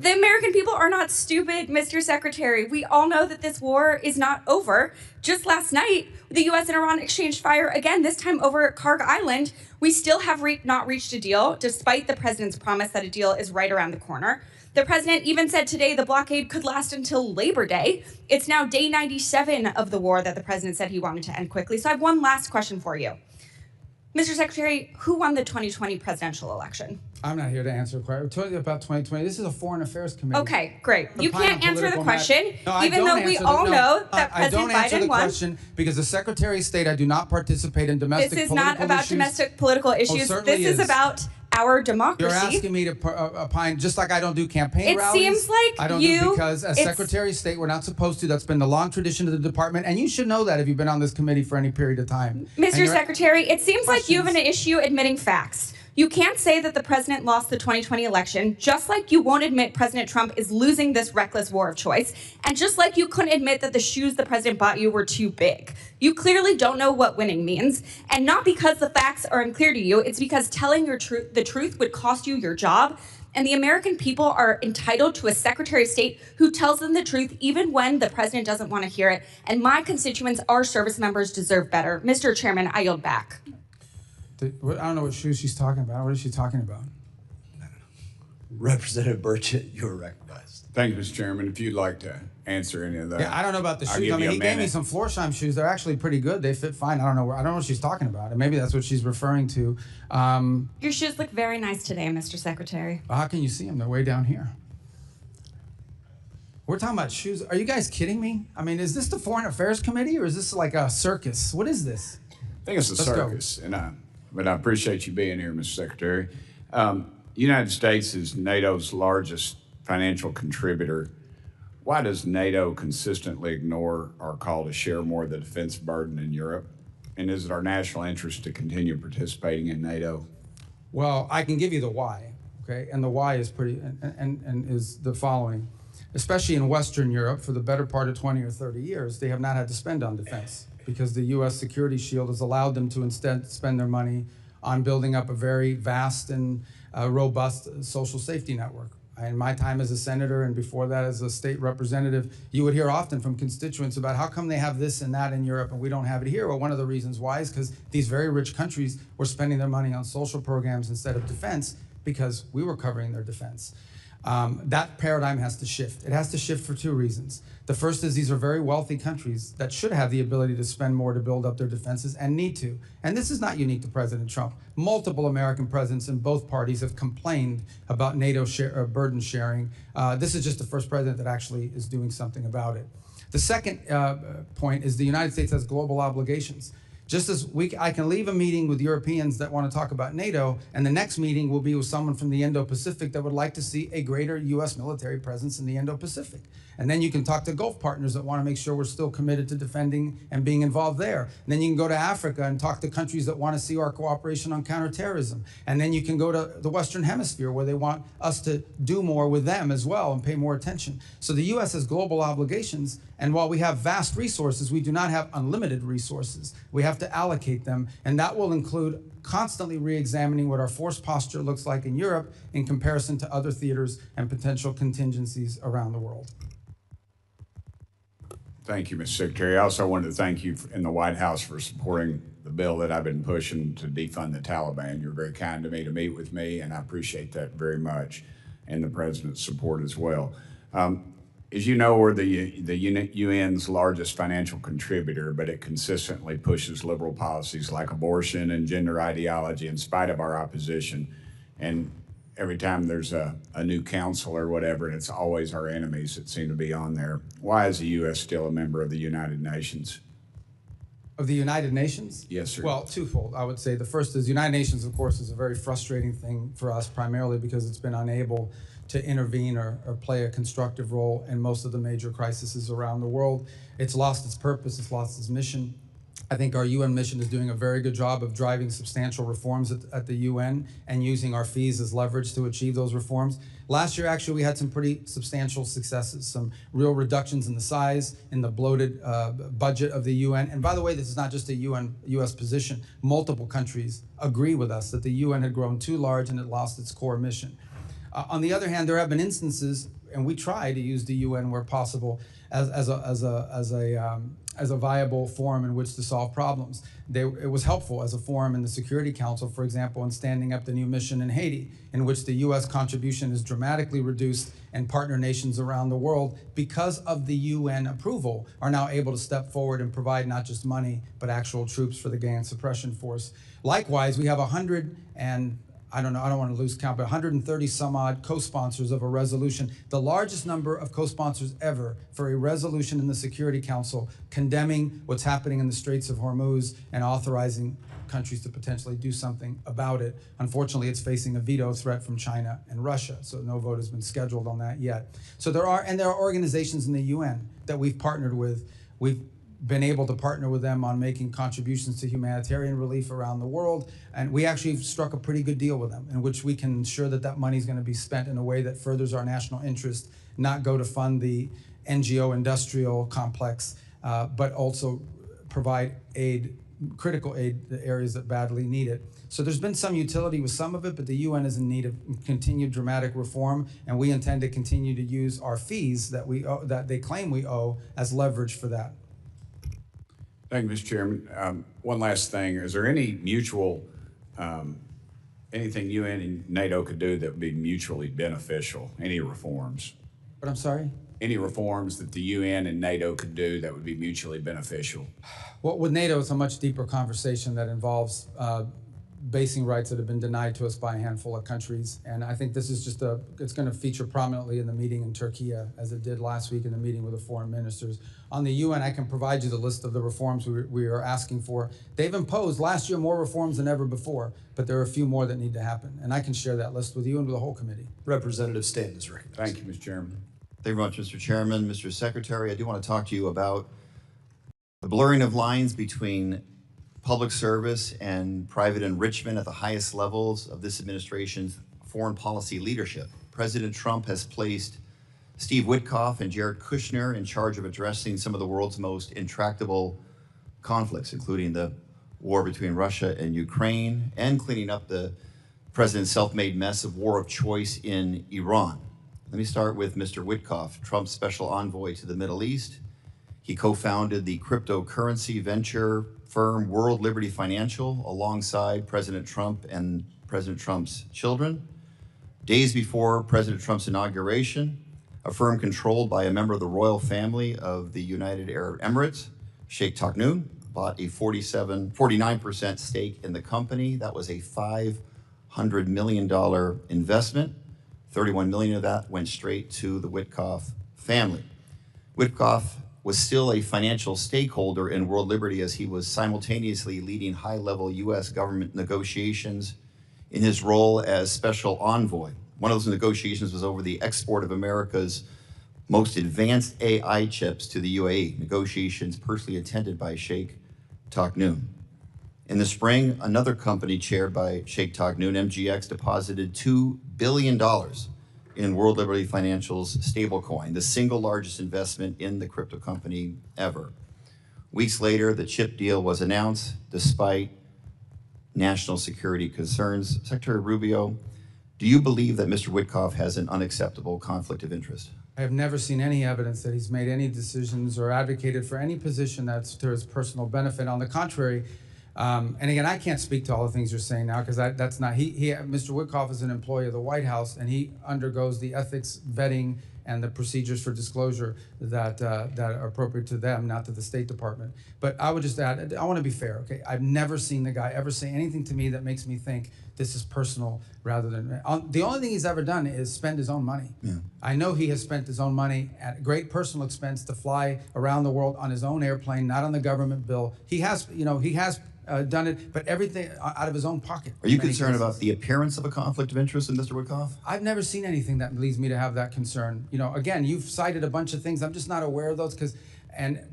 O: The American people are not stupid, Mr. Secretary. We all know that this war is not over. Just last night, the U.S. and Iran exchanged fire again, this time over Karg Island. We still have not reached a deal, despite the president's promise that a deal is right around the corner. The president even said today the blockade could last until Labor Day. It's now day 97 of the war that the president said he wanted to end quickly. So I have one last question for you. Mr. Secretary, who won the 2020 presidential election?
C: I'm not here to answer a question. I'm telling you about 2020. This is a foreign affairs committee.
O: Okay, great. You
C: Opine on
O: can't answer the
C: political
O: question,
C: No, I
O: even
C: don't
O: though we
C: answer
O: all
C: no,
O: know that
C: I don't
O: President
C: answer the
O: Biden won.
C: question because as Secretary of State, I do not participate in domestic
O: This is
C: political
O: not about
C: issues.
O: domestic political issues.
C: certainly
O: This is about our democracy.
C: You're asking me to opine, just like I don't do campaign
O: It
C: rallies.
O: seems like
C: I don't
O: you-
C: do because as
O: it's-
C: Secretary of State, we're not supposed to. That's been the long tradition of the department, and you should know that if you've been on this committee for any period of time. And
O: Mr.
C: you're-
O: Secretary, it seems like you have an issue admitting facts. You can't say that the president lost the 2020 election, just like you won't admit President Trump is losing this reckless war of choice, and just like you couldn't admit that the shoes the president bought you were too big. You clearly don't know what winning means, and not because the facts are unclear to you, it's because telling the truth would cost you your job, and the American people are entitled to a Secretary of State who tells them the truth even when the president doesn't want to hear it, and my constituents, our service members, deserve better. Mr. Chairman, I yield back.
C: I don't know what shoes she's talking about. What is she talking about?
A: Representative Burchett, you're recognized.
P: Thank you, Mr. Chairman. If you'd like to answer any of that.
C: Yeah, I don't know about the
P: I'll
C: shoes.
P: give
C: I
P: you
C: mean,
P: a
C: he gave me
P: minute.
C: some Florsheim shoes. They're actually pretty good. They fit fine. I don't know what she's talking about. And maybe that's what she's referring to.
O: Your shoes look very nice today, Mr. Secretary.
C: How can you see them? They're way down here. We're talking about shoes. Are you guys kidding me? I mean, is this the Foreign Affairs Committee or is this like a circus? What is this?
P: I think it's a
C: Let's
P: circus, but I appreciate you being here, Mr. Secretary. United States is NATO's largest financial contributor. Why does NATO consistently ignore our call to share more of the defense burden in Europe? And is it our national interest to continue participating in NATO?
C: Well, I can give you the why, okay? And the why is pretty, and is the following. Especially in Western Europe, for the better part of 20 or 30 years, they have not had to spend on defense because the U.S. security shield has allowed them to instead spend their money on building up a very vast and robust social safety network. In my time as a senator and before that as a state representative, you would hear often from constituents about how come they have this and that in Europe and we don't have it here. Well, one of the reasons why is because these very rich countries were spending their money on social programs instead of defense because we were covering their defense. That paradigm has to shift. It has to shift for two reasons. The first is these are very wealthy countries that should have the ability to spend more to build up their defenses and need to. And this is not unique to President Trump. Multiple American presidents in both parties have complained about NATO burden sharing. This is just the first president that actually is doing something about it. The second point is the United States has global obligations. Just as I can leave a meeting with Europeans that want to talk about NATO, and the next meeting will be with someone from the Indo-Pacific that would like to see a greater U.S. military presence in the Indo-Pacific. And then you can talk to Gulf partners that want to make sure we're still committed to defending and being involved there. And then you can go to Africa and talk to countries that want to see our cooperation on counterterrorism. And then you can go to the Western Hemisphere where they want us to do more with them as well and pay more attention. So the U.S. has global obligations, and while we have vast resources, we do not have unlimited resources. We have to allocate them, and that will include constantly re-examining what our force posture looks like in Europe in comparison to other theaters and potential contingencies around the world.
P: Thank you, Mr. Secretary. I also wanted to thank you in the White House for supporting the bill that I've been pushing to defund the Taliban. You're very kind to me to meet with me, and I appreciate that very much, and the President's support as well. As you know, we're the UN's largest financial contributor, but it consistently pushes liberal policies like abortion and gender ideology in spite of our opposition. And every time there's a new council or whatever, it's always our enemies that seem to be on there. Why is the U.S. still a member of the United Nations?
C: Of the United Nations?
P: Yes, sir.
C: Well, twofold, I would say. The first is United Nations, of course, is a very frustrating thing for us, primarily because it's been unable to intervene or play a constructive role in most of the major crises around the world. It's lost its purpose, it's lost its mission. I think our UN mission is doing a very good job of driving substantial reforms at the UN and using our fees as leverage to achieve those reforms. Last year, actually, we had some pretty substantial successes, some real reductions in the size, in the bloated budget of the UN. And by the way, this is not just a US position. Multiple countries agree with us that the UN had grown too large and it lost its core mission. On the other hand, there have been instances, and we try to use the UN where possible as a viable forum in which to solve problems. It was helpful as a forum in the Security Council, for example, in standing up the new mission in Haiti, in which the U.S. contribution is dramatically reduced and partner nations around the world, because of the UN approval, are now able to step forward and provide not just money, but actual troops for the gang suppression force. Likewise, we have 130 some odd co-sponsors of a resolution, the largest number of co-sponsors ever for a resolution in the Security Council condemning what's happening in the Straits of Hormuz and authorizing countries to potentially do something about it. Unfortunately, it's facing a veto threat from China and Russia, so no vote has been scheduled on that yet. So there are organizations in the UN that we've partnered with. We've been able to partner with them on making contributions to humanitarian relief around the world. And we actually struck a pretty good deal with them in which we can ensure that that money is going to be spent in a way that furthers our national interest, not go to fund the NGO industrial complex, but also provide aid, critical aid to areas that badly need it. So there's been some utility with some of it, but the UN is in need of continued dramatic reform, and we intend to continue to use our fees that that they claim we owe as leverage for that.
P: Thank you, Mr. Chairman. One last thing. Is there any mutual, anything UN and NATO could do that would be mutually beneficial? Any reforms?
C: But I'm sorry?
P: Any reforms that the UN and NATO could do that would be mutually beneficial?
C: Well, with NATO, it's a much deeper conversation that involves basing rights that have been denied to us by a handful of countries. And I think this is just it's going to feature prominently in the meeting in Turkey, as it did last week in the meeting with the foreign ministers. On the UN, I can provide you the list of the reforms we are asking for. They've imposed last year more reforms than ever before, but there are a few more that need to happen. And I can share that list with you and with the whole committee.
A: Representative Stanton is recognized.
P: Thank you, Mr. Chairman.
Q: Thank you very much, Mr. Chairman. Mr. Secretary, I do want to talk to you about the blurring of lines between public service and private enrichment at the highest levels of this administration's foreign policy leadership. President Trump has placed Steve Witkoff and Jared Kushner in charge of addressing some of the world's most intractable conflicts, including the war between Russia and Ukraine and cleaning up the president's self-made mess of war of choice in Iran. Let me start with Mr. Witkoff, Trump's special envoy to the Middle East. He co-founded the cryptocurrency venture firm World Liberty Financial alongside President Trump and President Trump's children. Days before President Trump's inauguration, a firm controlled by a member of the royal family of the United Arab Emirates, Sheikh Taknoun, bought a 49% stake in the company. That was a $500 million investment. 31 million of that went straight to the Witkoff family. Witkoff was still a financial stakeholder in World Liberty as he was simultaneously leading high-level U.S. government negotiations in his role as special envoy. One of those negotiations was over the export of America's most advanced AI chips to the UAE, negotiations personally attended by Sheikh Taknoun. In the spring, another company chaired by Sheikh Taknoun, MGX, deposited $2 billion in World Liberty Financial's stablecoin, the single largest investment in the crypto company ever. Weeks later, the chip deal was announced despite national security concerns. Secretary Rubio, do you believe that Mr. Witkoff has an unacceptable conflict of interest?
C: I have never seen any evidence that he's made any decisions or advocated for any position that's to his personal benefit. On the contrary, and again, I can't speak to all the things you're saying now because that's not, Mr. Witkoff is an employee of the White House and he undergoes the ethics vetting and the procedures for disclosure that are appropriate to them, not to the State Department. But I would just add, I want to be fair, okay? I've never seen the guy ever say anything to me that makes me think this is personal rather than, the only thing he's ever done is spend his own money. Yeah. I know he has spent his own money at great personal expense to fly around the world on his own airplane, not on the government bill. He has done it, but everything out of his own pocket.
Q: Are you concerned about the appearance of a conflict of interest in Mr. Witkoff?
C: I've never seen anything that leads me to have that concern. You know, again, you've cited a bunch of things. I'm just not aware of those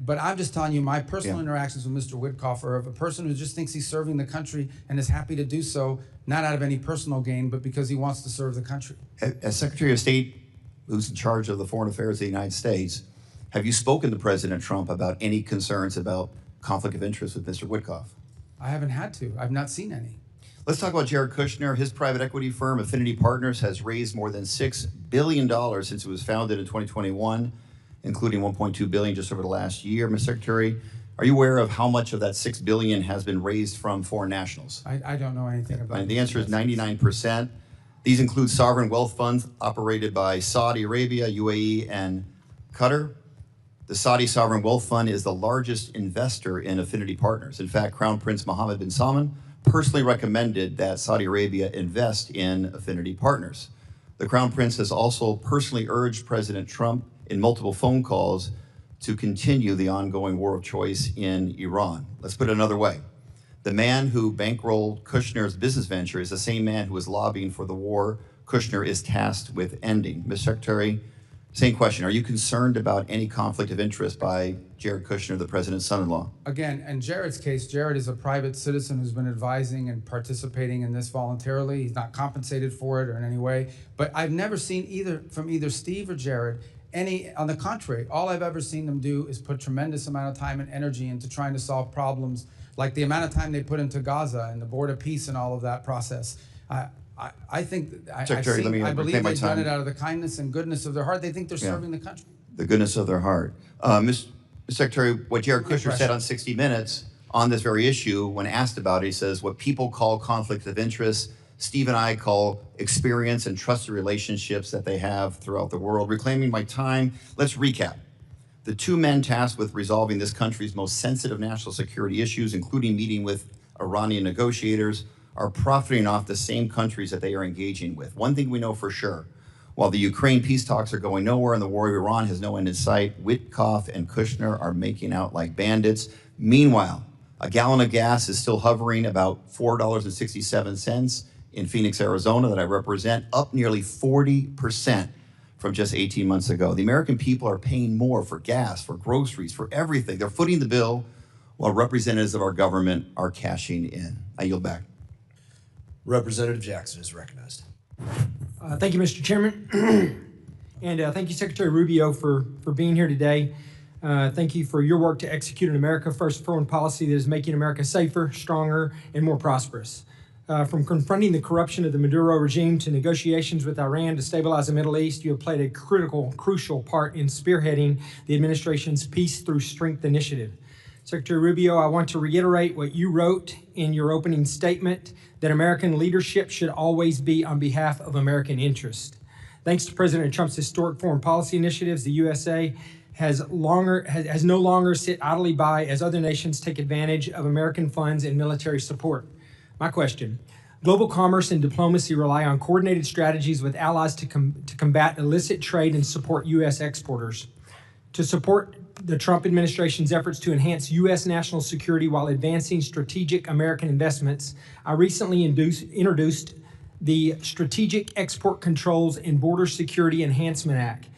C: but I'm just telling you my personal interactions with Mr. Witkoff are of a person who just thinks he's serving the country and is happy to do so, not out of any personal gain, but because he wants to serve the country.
Q: As Secretary of State, who's in charge of the foreign affairs of the United States, have you spoken to President Trump about any concerns about conflict of interest with Mr. Witkoff?
C: I haven't had to. I've not seen any.
Q: Let's talk about Jared Kushner. His private equity firm, Affinity Partners, has raised more than $6 billion since it was founded in 2021, including $1.2 billion just over the last year. Mr. Secretary, are you aware of how much of that $6 billion has been raised from foreign nationals?
C: I don't know anything about it.
Q: The answer is 99%. These include sovereign wealth funds operated by Saudi Arabia, UAE, and Qatar. The Saudi Sovereign Wealth Fund is the largest investor in Affinity Partners. In fact, Crown Prince Mohammed bin Salman personally recommended that Saudi Arabia invest in Affinity Partners. The Crown Prince has also personally urged President Trump in multiple phone calls to continue the ongoing war of choice in Iran. Let's put it another way. The man who bankrolled Kushner's business venture is the same man who is lobbying for the war Kushner is tasked with ending. Mr. Secretary, same question. Are you concerned about any conflict of interest by Jared Kushner, the president's son-in-law?
C: Again, in Jared's case, Jared is a private citizen who's been advising and participating in this voluntarily. He's not compensated for it or in any way. But I've never seen from either Steve or Jared on the contrary, all I've ever seen them do is put tremendous amount of time and energy into trying to solve problems, like the amount of time they put into Gaza and the Board of Peace and all of that process. I think I believe they've done it out of the kindness and goodness of their heart. They think they're serving the country.
Q: The goodness of their heart. Mr. Secretary, what Jared Kushner said on 60 Minutes on this very issue, when asked about it, he says, what people call conflict of interest, Steve and I call experience and trusted relationships that they have throughout the world. Reclaiming my time, let's recap. The two men tasked with resolving this country's most sensitive national security issues, including meeting with Iranian negotiators, are profiting off the same countries that they are engaging with. One thing we know for sure, while the Ukraine peace talks are going nowhere and the war of Iran has no end in sight, Witkoff and Kushner are making out like bandits. Meanwhile, a gallon of gas is still hovering about $4.67 in Phoenix, Arizona, that I represent, up nearly 40% from just 18 months ago. The American people are paying more for gas, for groceries, for everything. They're footing the bill while representatives of our government are cashing in. I yield back.
A: Representative Jackson is recognized.
R: Thank you, Mr. Chairman. And thank you, Secretary Rubio, for being here today. Thank you for your work to execute an America First foreign policy that is making America safer, stronger, and more prosperous. From confronting the corruption of the Maduro regime to negotiations with Iran to stabilize the Middle East, you have played a crucial part in spearheading the administration's Peace Through Strength initiative. Secretary Rubio, I want to reiterate what you wrote in your opening statement, that American leadership should always be on behalf of American interest. Thanks to President Trump's historic foreign policy initiatives, the USA has no longer sit idly by as other nations take advantage of American funds and military support. My question, global commerce and diplomacy rely on coordinated strategies with allies to combat illicit trade and support U.S. exporters. To support the Trump administration's efforts to enhance U.S. national security while advancing strategic American investments, I recently introduced the Strategic Export Controls and Border Security Enhancement Act.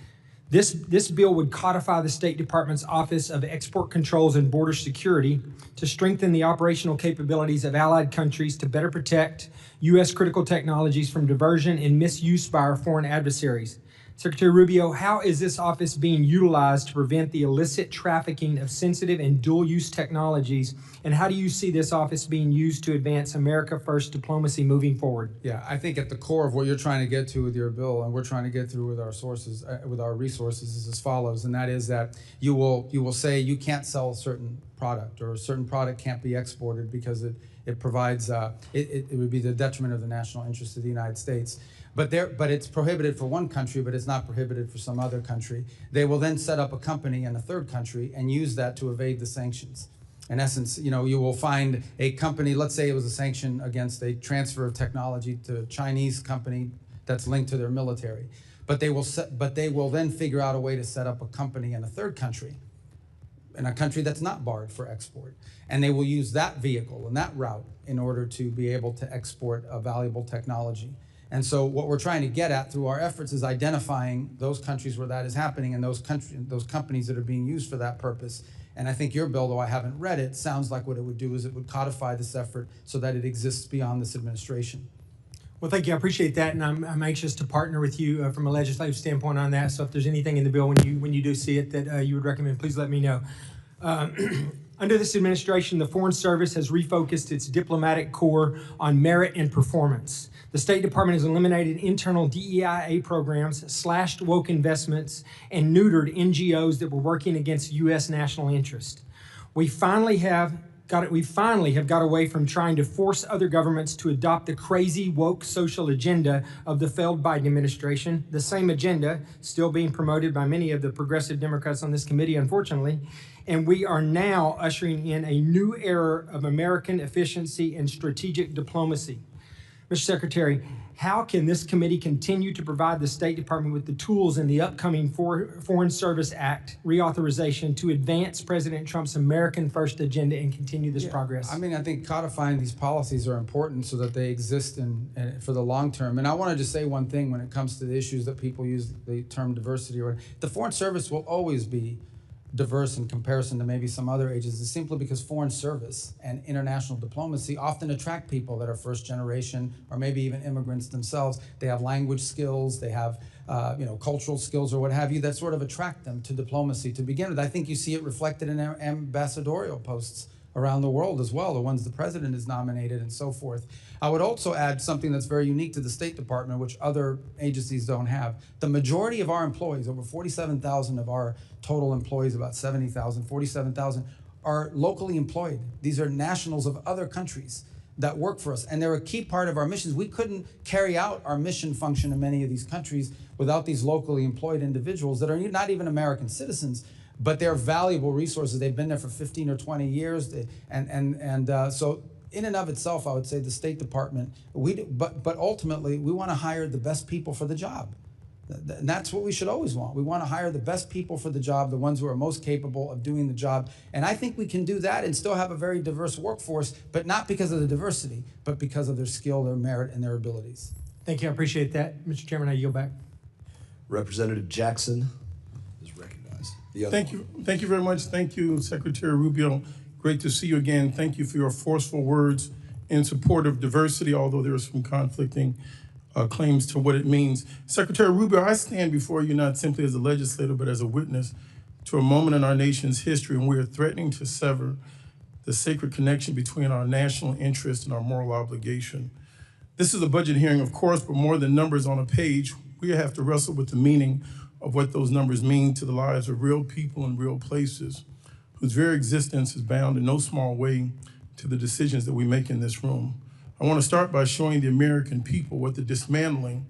R: This bill would codify the State Department's Office of Export Controls and Border Security to strengthen the operational capabilities of allied countries to better protect U.S. critical technologies from diversion and misuse by our foreign adversaries. Secretary Rubio, how is this office being utilized to prevent the illicit trafficking of sensitive and dual-use technologies, and how do you see this office being used to advance America First diplomacy moving forward?
C: Yeah, I think at the core of what you're trying to get to with your bill, and we're trying to get through with our sources, with our resources, is as follows, and that is that you will say you can't sell a certain product, or a certain product can't be exported because it provides it would be the detriment of the national interest of the United States. But it's prohibited for one country, but it's not prohibited for some other country. They will then set up a company in a third country and use that to evade the sanctions. In essence, you will find a company, let's say it was a sanction against a transfer of technology to a Chinese company that's linked to their military. But they will then figure out a way to set up a company in a third country, in a country that's not barred for export. And they will use that vehicle and that route in order to be able to export a valuable technology. And so what we're trying to get at through our efforts is identifying those countries where that is happening and those companies that are being used for that purpose. And I think your bill, though I haven't read it, sounds like what it would do is it would codify this effort so that it exists beyond this administration.
R: Well, thank you. I appreciate that, and I'm anxious to partner with you from a legislative standpoint on that. So if there's anything in the bill when you do see it that you would recommend, please let me know. Under this administration, the Foreign Service has refocused its diplomatic corps on merit and performance. The State Department has eliminated internal DEIA programs, slashed woke investments, and neutered NGOs that were working against U.S. national interest. We finally have got away from trying to force other governments to adopt the crazy woke social agenda of the failed Biden administration, the same agenda still being promoted by many of the progressive Democrats on this committee, unfortunately. And we are now ushering in a new era of American efficiency and strategic diplomacy. Mr. Secretary, how can this committee continue to provide the State Department with the tools in the upcoming Foreign Service Act reauthorization to advance President Trump's American First agenda and continue this progress?
C: I mean, I think codifying these policies are important so that they exist for the long term. And I want to just say one thing when it comes to the issues that people use the term diversity. The Foreign Service will always be diverse in comparison to maybe some other agencies, simply because foreign service and international diplomacy often attract people that are first generation or maybe even immigrants themselves. They have language skills, they have cultural skills or what have you that sort of attract them to diplomacy to begin with. I think you see it reflected in ambassadorial posts around the world as well, the ones the president has nominated and so forth. I would also add something that's very unique to the State Department, which other agencies don't have. The majority of our employees, over 47,000 of our total employees, about 70,000, 47,000, are locally employed. These are nationals of other countries that work for us, and they're a key part of our missions. We couldn't carry out our mission function in many of these countries without these locally employed individuals that are not even American citizens, but they're valuable resources. They've been there for 15 or 20 years, so in and of itself, I would say the State Department, but ultimately, we want to hire the best people for the job. And that's what we should always want. We want to hire the best people for the job, the ones who are most capable of doing the job. And I think we can do that and still have a very diverse workforce, but not because of the diversity, but because of their skill, their merit, and their abilities.
R: Thank you. I appreciate that. Mr. Chairman, I yield back.
A: Representative Jackson is recognized.
S: Thank you. Thank you very much. Thank you, Secretary Rubio. Great to see you again. Thank you for your forceful words in support of diversity, although there are some conflicting claims to what it means. Secretary Rubio, I stand before you not simply as a legislator, but as a witness to a moment in our nation's history when we are threatening to sever the sacred connection between our national interest and our moral obligation. This is a budget hearing, of course, but more than numbers on a page, we have to wrestle with the meaning of what those numbers mean to the lives of real people in real places, whose very existence is bound in no small way to the decisions that we make in this room. I want to start by showing the American people what the dismantling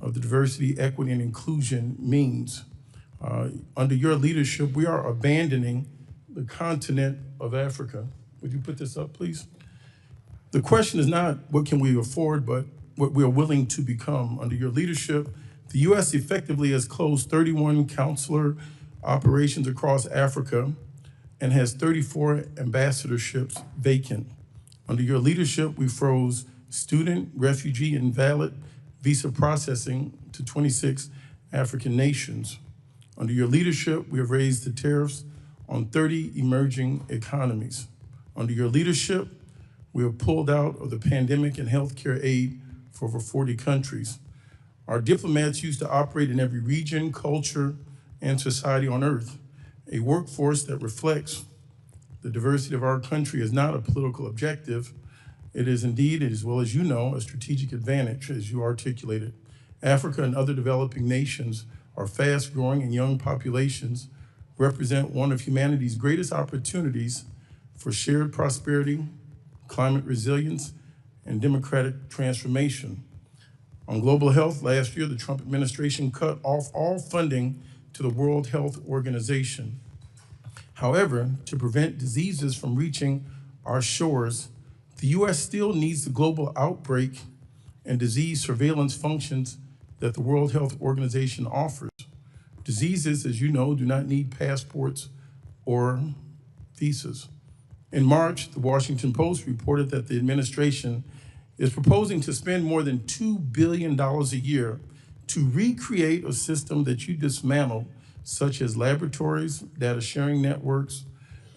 S: of the diversity, equity, and inclusion means. Under your leadership, we are abandoning the continent of Africa. Would you put this up, please? The question is not what can we afford, but what we are willing to become. Under your leadership, the U.S. effectively has closed 31 consular operations across Africa and has 34 ambassadorships vacant. Under your leadership, we froze student, refugee, and valid visa processing to 26 African nations. Under your leadership, we have raised the tariffs on 30 emerging economies. Under your leadership, we have pulled out of the pandemic and healthcare aid for over 40 countries. Our diplomats used to operate in every region, culture, and society on earth. A workforce that reflects the diversity of our country is not a political objective. It is indeed, as well as you know, a strategic advantage, as you articulated. Africa and other developing nations are fast-growing and young populations represent one of humanity's greatest opportunities for shared prosperity, climate resilience, and democratic transformation. On global health, last year, the Trump administration cut off all funding to the World Health Organization. However, to prevent diseases from reaching our shores, the U.S. still needs the global outbreak and disease surveillance functions that the World Health Organization offers. Diseases, as you know, do not need passports or visas. In March, the Washington Post reported that the administration is proposing to spend more than $2 billion a year to recreate a system that you dismantled, such as laboratories, data sharing networks,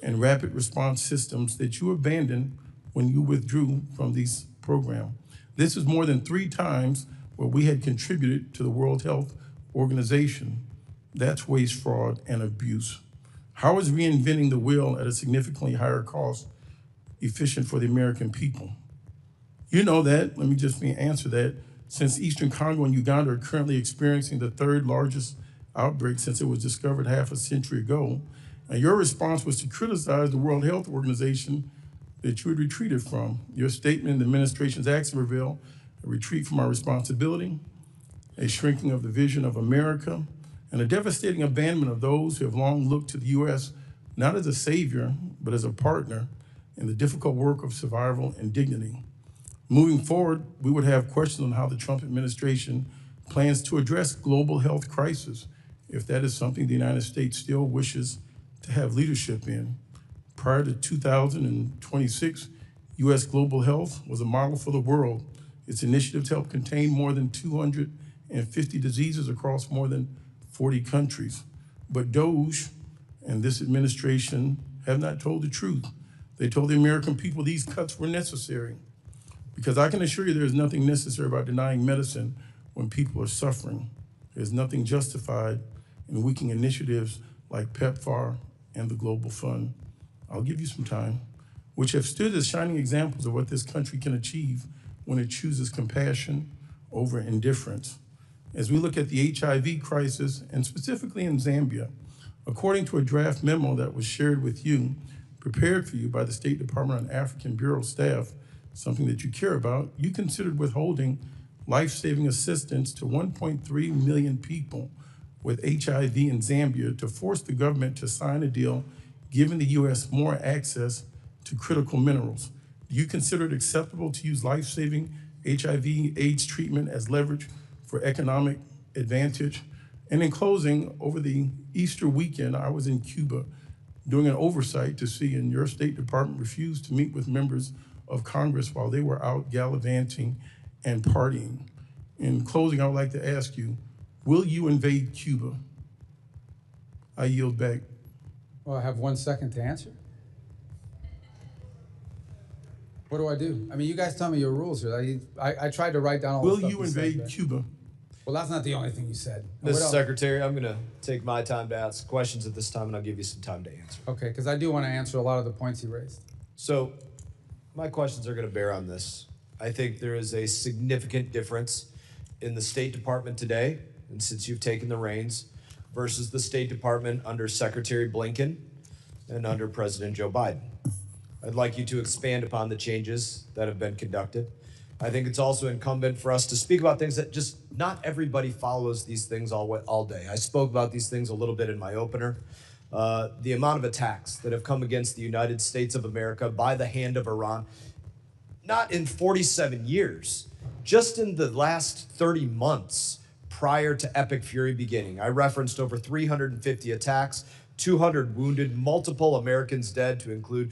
S: and rapid response systems that you abandoned when you withdrew from these programs. This is more than 3 times what we had contributed to the World Health Organization. That's waste, fraud, and abuse. How is reinventing the wheel at a significantly higher cost efficient for the American people? You know that, let me just answer that. Since Eastern Congo and Uganda are currently experiencing the 3rd largest outbreak since it was discovered half a century ago, and your response was to criticize the World Health Organization that you had retreated from. Your statement in the administration's action revealed a retreat from our responsibility, a shrinking of the vision of America, and a devastating abandonment of those who have long looked to the U.S. not as a savior, but as a partner in the difficult work of survival and dignity. Moving forward, we would have questions on how the Trump administration plans to address global health crisis, if that is something the United States still wishes to have leadership in. Prior to 2026, U.S. global health was a model for the world. Its initiatives helped contain more than 250 diseases across more than 40 countries. But DOGE and this administration have not told the truth. They told the American people these cuts were necessary. Because I can assure you there is nothing necessary about denying medicine when people are suffering. There's nothing justified in weakening initiatives like PEPFAR and the Global Fund. I'll give you some time, which have stood as shining examples of what this country can achieve when it chooses compassion over indifference. As we look at the HIV crisis, and specifically in Zambia, according to a draft memo that was shared with you, prepared for you by the State Department and African Bureau staff, something that you care about, you considered withholding life-saving assistance to 1.3 million people with HIV in Zambia to force the government to sign a deal giving the U.S. more access to critical minerals. Do you consider it acceptable to use life-saving HIV/AIDS treatment as leverage for economic advantage? And in closing, over the Easter weekend, I was in Cuba doing an oversight to see, and your State Department refused to meet with members of Congress while they were out gallivanting and partying. In closing, I would like to ask you, will you invade Cuba? I yield back.
C: Well, I have 1 second to answer. What do I do? I mean, you guys tell me your rules here. I tried to write down all the stuff.
S: Will you invade Cuba?
C: Well, that's not the only thing you said.
A: Mr. Secretary, I'm going to take my time to ask questions at this time, and I'll give you some time to answer.
C: Okay, because I do want to answer a lot of the points he raised.
A: So my questions are going to bear on this. I think there is a significant difference in the State Department today, and since you've taken the reins, versus the State Department under Secretary Blinken and under President Joe Biden. I'd like you to expand upon the changes that have been conducted. I think it's also incumbent for us to speak about things that just not everybody follows these things all day. I spoke about these things a little bit in my opener. The amount of attacks that have come against the United States of America by the hand of Iran, not in 47 years, just in the last 30 months prior to Epic Fury beginning. I referenced over 350 attacks, 200 wounded, multiple Americans dead, to include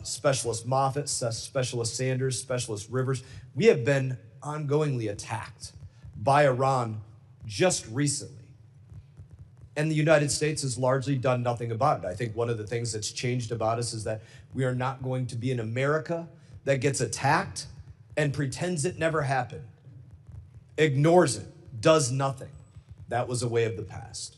A: Specialist Moffett, Specialist Sanders, Specialist Rivers. We have been ongoingly attacked by Iran just recently. And the United States has largely done nothing about it. I think one of the things that's changed about us is that we are not going to be an America that gets attacked and pretends it never happened, ignores it, does nothing. That was a way of the past.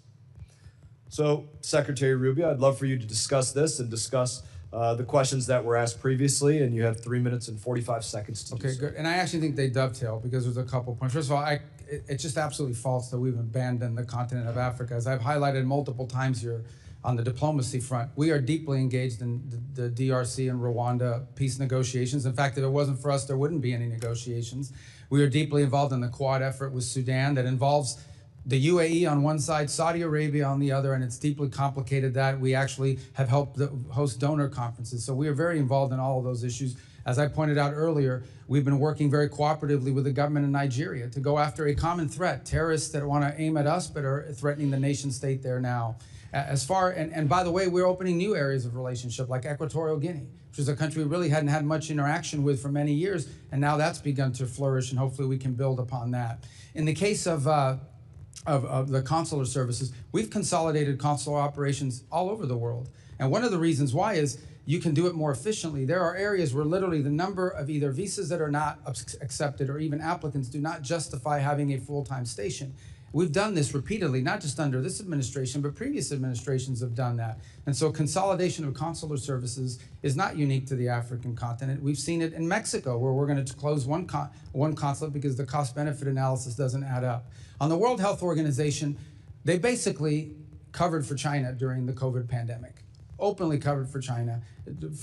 A: So, Secretary Rubio, I'd love for you to discuss this and discuss the questions that were asked previously, and you have 3 minutes and 45 seconds to do so.
C: Okay, good. And I actually think they dovetail because there's a couple points. First of all, it's just absolutely false that we've abandoned the continent of Africa. As I've highlighted multiple times here on the diplomacy front, we are deeply engaged in the DRC and Rwanda peace negotiations. In fact, if it wasn't for us, there wouldn't be any negotiations. We are deeply involved in the Quad effort with Sudan that involves the UAE on one side, Saudi Arabia on the other, and it's deeply complicated that we actually have helped host donor conferences. So we are very involved in all of those issues. As I pointed out earlier, we've been working very cooperatively with the government in Nigeria to go after a common threat, terrorists that want to aim at us but are threatening the nation state there now. And by the way, we're opening new areas of relationship like Equatorial Guinea, which is a country we really hadn't had much interaction with for many years, and now that's begun to flourish, and hopefully we can build upon that. In the case of the consular services, we've consolidated consular operations all over the world. And one of the reasons why is you can do it more efficiently. There are areas where literally the number of either visas that are not accepted or even applicants do not justify having a full-time station. We've done this repeatedly, not just under this administration, but previous administrations have done that. And so consolidation of consular services is not unique to the African continent. We've seen it in Mexico, where we're going to close one consulate because the cost-benefit analysis doesn't add up. On the World Health Organization, they basically covered for China during the COVID pandemic. Openly covered for China,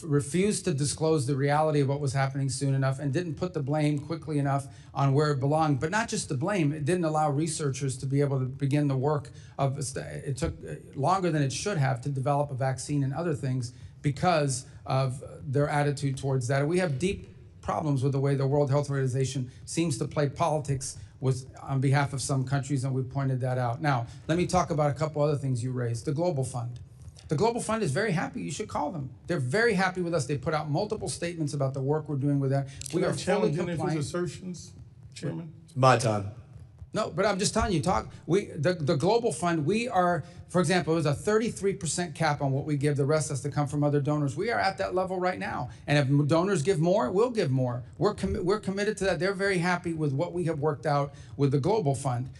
C: refused to disclose the reality of what was happening soon enough, and didn't put the blame quickly enough on where it belonged. But not just the blame, it didn't allow researchers to be able to begin the work of, it took longer than it should have to develop a vaccine and other things because of their attitude towards that. We have deep problems with the way the World Health Organization seems to play politics on behalf of some countries, and we pointed that out. Now, let me talk about a couple other things you raised. The Global Fund. The Global Fund is very happy. You should call them. They're very happy with us. They put out multiple statements about the work we're doing with that. We are fully compliant.
S: Any of his assertions, Chairman?
A: It's my time.
C: No, but I'm just telling you, the Global Fund, we are, for example, it was a 33% cap on what we give. The rest has to come from other donors. We are at that level right now. And if donors give more, we'll give more. We're committed to that. They're very happy with what we have worked out with the Global Fund.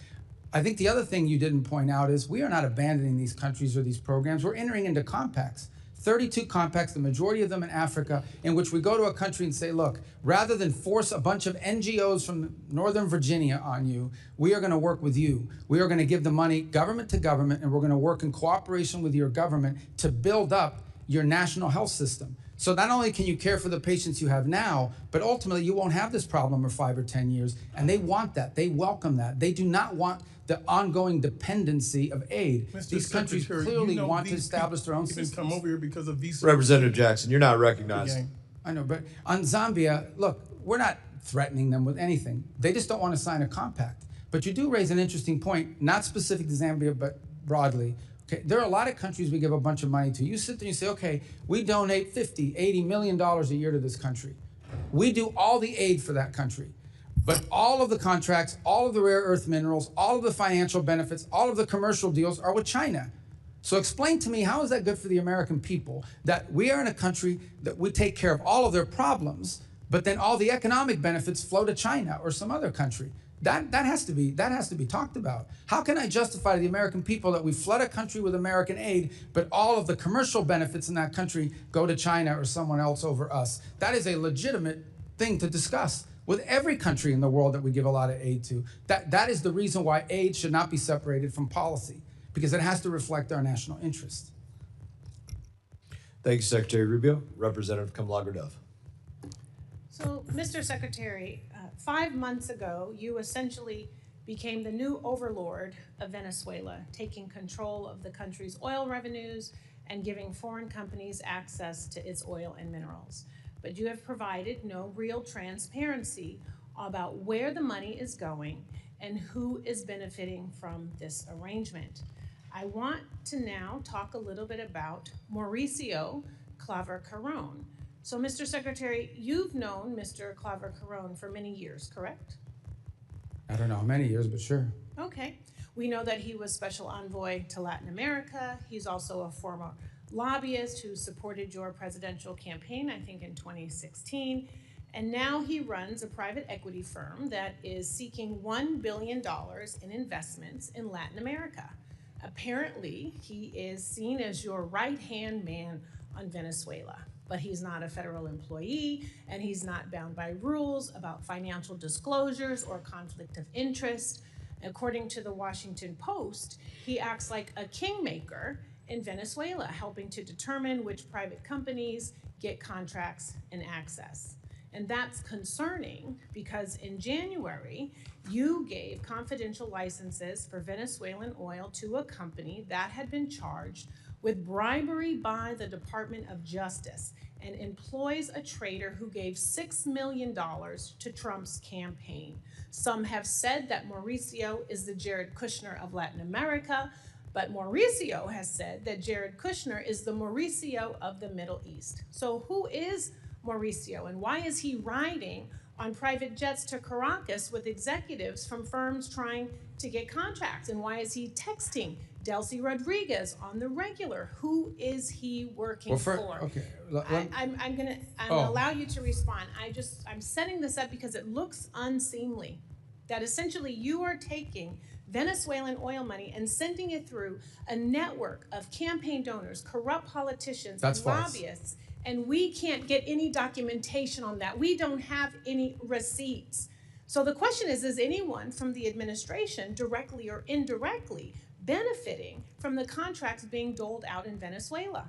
C: I think the other thing you didn't point out is we are not abandoning these countries or these programs. We're entering into compacts. 32 compacts, the majority of them in Africa, in which we go to a country and say, look, rather than force a bunch of NGOs from Northern Virginia on you, we are going to work with you. We are going to give the money government to government, and we're going to work in cooperation with your government to build up your national health system. So not only can you care for the patients you have now, but ultimately you won't have this problem for 5 or 10 years. And they want that. They welcome that. They do not want the ongoing dependency of aid. These countries clearly want to establish their own systems.
S: Come over here because of visa.
A: Representative Jackson, you're not recognized.
C: I know, but on Zambia, look, we're not threatening them with anything. They just don't want to sign a compact. But you do raise an interesting point, not specific to Zambia, but broadly. Okay, there are a lot of countries we give a bunch of money to. You sit there and you say, okay, we donate $50, $80 million a year to this country. We do all the aid for that country. But all of the contracts, all of the rare earth minerals, all of the financial benefits, all of the commercial deals are with China. So explain to me, how is that good for the American people that we are in a country that we take care of all of their problems, but then all the economic benefits flow to China or some other country? That has to be talked about. How can I justify to the American people that we flood a country with American aid, but all of the commercial benefits in that country go to China or someone else over us? That is a legitimate thing to discuss with every country in the world that we give a lot of aid to. That is the reason why aid should not be separated from policy, because it has to reflect our national interest.
A: Thank you, Secretary Rubio. Representative Kamlager-Dove.
T: So, Mr. Secretary, 5 months ago, you essentially became the new overlord of Venezuela, taking control of the country's oil revenues and giving foreign companies access to its oil and minerals. But you have provided no real transparency about where the money is going and who is benefiting from this arrangement. I want to now talk a little bit about Mauricio Claver-Carrón. So, Mr. Secretary, you've known Mr. Claver-Carrón for many years, correct?
C: I don't know how many years, but sure.
T: Okay. We know that he was special envoy to Latin America. He's also a former lobbyist who supported your presidential campaign, I think in 2016. And now he runs a private equity firm that is seeking $1 billion in investments in Latin America. Apparently, he is seen as your right-hand man on Venezuela. But he's not a federal employee, and he's not bound by rules about financial disclosures or conflict of interest. According to the Washington Post, he acts like a kingmaker in Venezuela, helping to determine which private companies get contracts and access. And that's concerning because in January, you gave confidential licenses for Venezuelan oil to a company that had been charged with bribery by the Department of Justice and employs a trader who gave $6 million to Trump's campaign. Some have said that Mauricio is the Jared Kushner of Latin America, but Mauricio has said that Jared Kushner is the Mauricio of the Middle East. So who is Mauricio, and why is he riding on private jets to Caracas with executives from firms trying to get contracts? And why is he texting Delcy Rodriguez on the regular? Who is he working for?
C: Okay.
T: I'm gonna allow you to respond. I'm setting this up because it looks unseemly that essentially you are taking Venezuelan oil money and sending it through a network of campaign donors, corrupt politicians, and lobbyists, and we can't get any documentation on that. We don't have any receipts. So the question is anyone from the administration, directly or indirectly, benefiting from the contracts being doled out in Venezuela?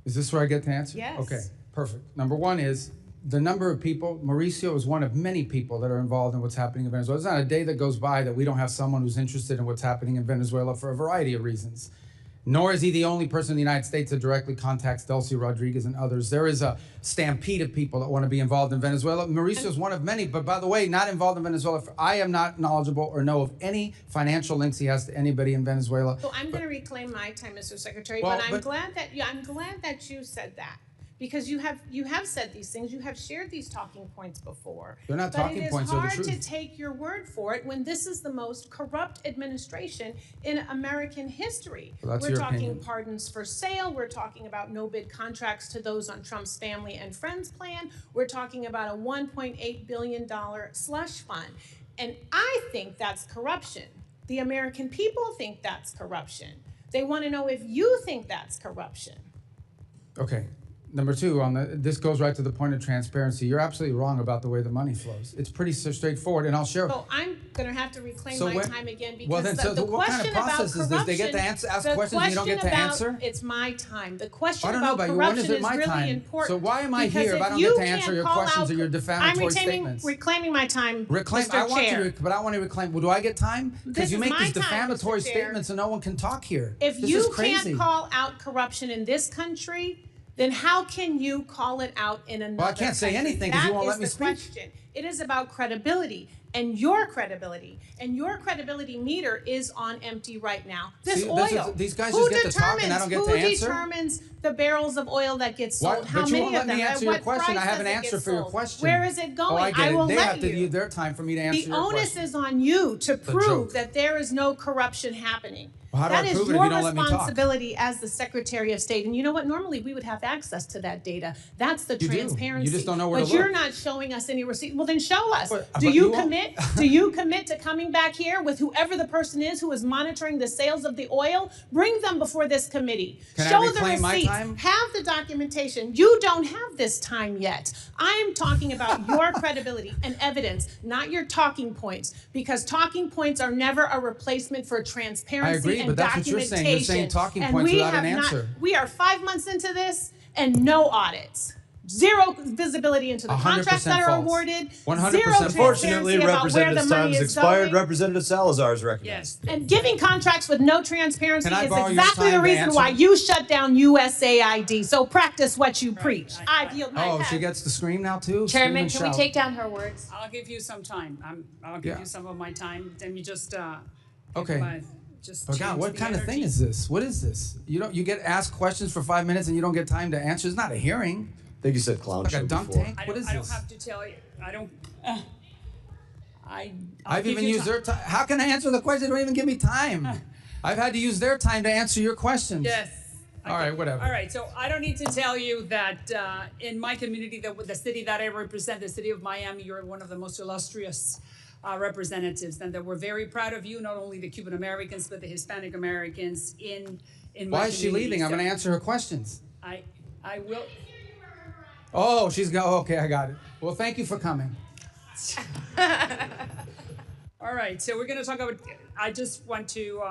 C: Is this where I get to answer?
T: Yes.
C: Okay, perfect. Number one is the number of people. Mauricio is one of many people that are involved in what's happening in Venezuela. There's not a day that goes by that we don't have someone who's interested in what's happening in Venezuela for a variety of reasons. Nor is he the only person in the United States that directly contacts Delcy Rodriguez and others. There is a stampede of people that want to be involved in Venezuela. Mauricio is one of many, but by the way, not involved in Venezuela. I am not knowledgeable or know of any financial links he has to anybody in Venezuela.
T: So I'm going to reclaim my time, Mr. Secretary, but I'm glad that you said that. Because you have said these things, you have shared these talking points before.
C: They're not talking points, they're the truth.
T: But it is hard to take your word for it when this is the most corrupt administration in American history.
C: Well, that's
T: we're
C: your
T: talking
C: opinion.
T: pardons for sale, we're talking about no-bid contracts to those on Trump's family and friends plan, we're talking about a $1.8 billion slush fund. And I think that's corruption. The American people think that's corruption. They want to know if you think that's corruption.
C: Okay. Number two, this goes right to the point of transparency. You're absolutely wrong about the way the money flows. It's pretty straightforward, and I'll share.
T: So I'm going to have to reclaim my time again because the
C: what kind of
T: question about
C: process is this? They get to ask questions and you don't get to answer?
T: It's my time. The question
C: I don't know
T: about
C: about you. When is
T: corruption
C: it my
T: is really
C: time?
T: important.
C: So why am I
T: because
C: here if I don't get to answer your questions or your defamatory statements?
T: Reclaiming my time,
C: Reclaim.
T: Mr.
C: I want
T: Chair.
C: you to, but I want to reclaim. Well, do I get time? Because you make these defamatory statements and no one can talk here.
T: If
C: this
T: you
C: is crazy.
T: can't call out corruption in this country, then how can you call it out in another
C: Well, I can't say
T: country?
C: anything because you won't let me
T: That is
C: speak.
T: the question. It is about credibility and your credibility. And your credibility meter is on empty right now. This
C: See,
T: oil.
C: these guys
T: who
C: just get to talk and I don't get to answer?
T: Who determines the barrels of oil that get sold?
C: What?
T: How
C: But you
T: many
C: won't let
T: of them?
C: me
T: At
C: answer your
T: what
C: question.
T: price
C: I have an
T: does it
C: answer
T: get
C: for your
T: sold?
C: question.
T: Where is it going?
C: Oh, I get
T: will
C: it. They
T: let
C: have to
T: you.
C: use their time for me to answer
T: The
C: your
T: onus
C: question.
T: is on you to
C: joke.
T: prove that there is no corruption happening.
C: Well, how do I
T: That is
C: prove it if
T: your
C: you don't let me talk?
T: responsibility as the Secretary of State. And you know what? Normally we would have access to that data. That's the
C: You do.
T: transparency.
C: You just don't know where
T: but
C: to look.
T: you're not showing us any receipt. Well, then show us.
C: But
T: Do
C: you
T: you
C: won't.
T: commit? Do you commit to coming back here with whoever the person is who is monitoring the sales of the oil? Bring them before this committee.
C: Can I
T: Show the
C: reclaim my
T: receipts.
C: time?
T: Have the documentation. You don't have this time yet. I'm talking about your credibility and evidence, not your talking points, because talking points are never a replacement for transparency
C: I agree,
T: and
C: but that's what you're
T: documentation.
C: saying. You're saying talking
T: And
C: points
T: we
C: without an
T: have not-
C: answer.
T: We are 5 months into this and no audits. Zero visibility into the
C: 100%
T: contracts that are
C: false.
T: awarded.
C: 100%
T: Zero
C: false.
A: Unfortunately,
T: transparency about where
A: Representative
T: the money
A: time
T: is
A: has expired.
T: going.
A: Representative Salazar is recognized.
T: And giving contracts with no transparency
C: Can I
T: is
C: borrow your
T: exactly
C: time
T: the
C: to
T: reason
C: answer?
T: why you shut down USAID. So practice what you preach. I yield my
C: Oh,
T: time.
C: she gets to scream now too? Scream
O: Chairman,
C: and
O: can we
C: shout.
O: take down her words?
U: I'll give you some time. I'll give
C: Yeah.
U: you some of my time. Then you just
C: Okay.
U: just
C: But God,
U: change
C: what
U: the
C: kind of thing
U: energy.
C: is this? What is this? You get asked questions for 5 minutes and you don't get time to answer. It's not a hearing.
A: I think you said clown
C: Like
A: show
C: a dunk
A: before.
C: tank.
U: I
C: What
U: don't,
C: is
U: I don't
C: this?
U: have to tell you. I don't. I'll
C: I've
U: give
C: even
U: you
C: used
U: time.
C: their time. How can I answer the question? They don't even give me time. I've had to use their time to answer your questions.
U: Yes.
C: All right, whatever.
U: All right, so I don't need to tell you that in my community, the city that I represent, the city of Miami, you're one of the most illustrious representatives, and that we're very proud of you, not only the Cuban Americans, but the Hispanic Americans in my
C: Why is she
U: community.
C: leaving? I'm
U: So
C: going to answer her questions.
U: I will.
C: Oh, she's going. Okay, I got it. Well, thank you for coming.
U: All right, so we're going to talk about. I just want to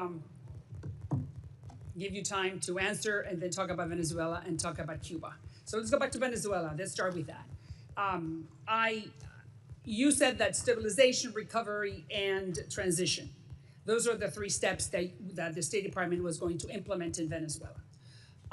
U: give you time to answer, and then talk about Venezuela and talk about Cuba. So let's go back to Venezuela. Let's start with that. You said that stabilization, recovery, and transition. Those are the 3 steps that the State Department was going to implement in Venezuela.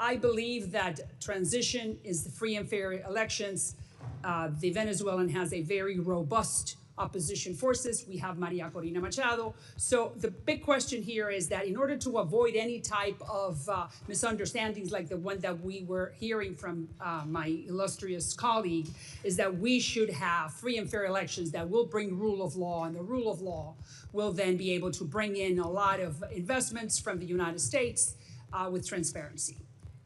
U: I believe that transition is the free and fair elections. The Venezuelan has a very robust opposition forces. We have Maria Corina Machado. So the big question here is that in order to avoid any type of misunderstandings like the one that we were hearing from my illustrious colleague, is that we should have free and fair elections that will bring rule of law, and the rule of law will then be able to bring in a lot of investments from the United States with transparency.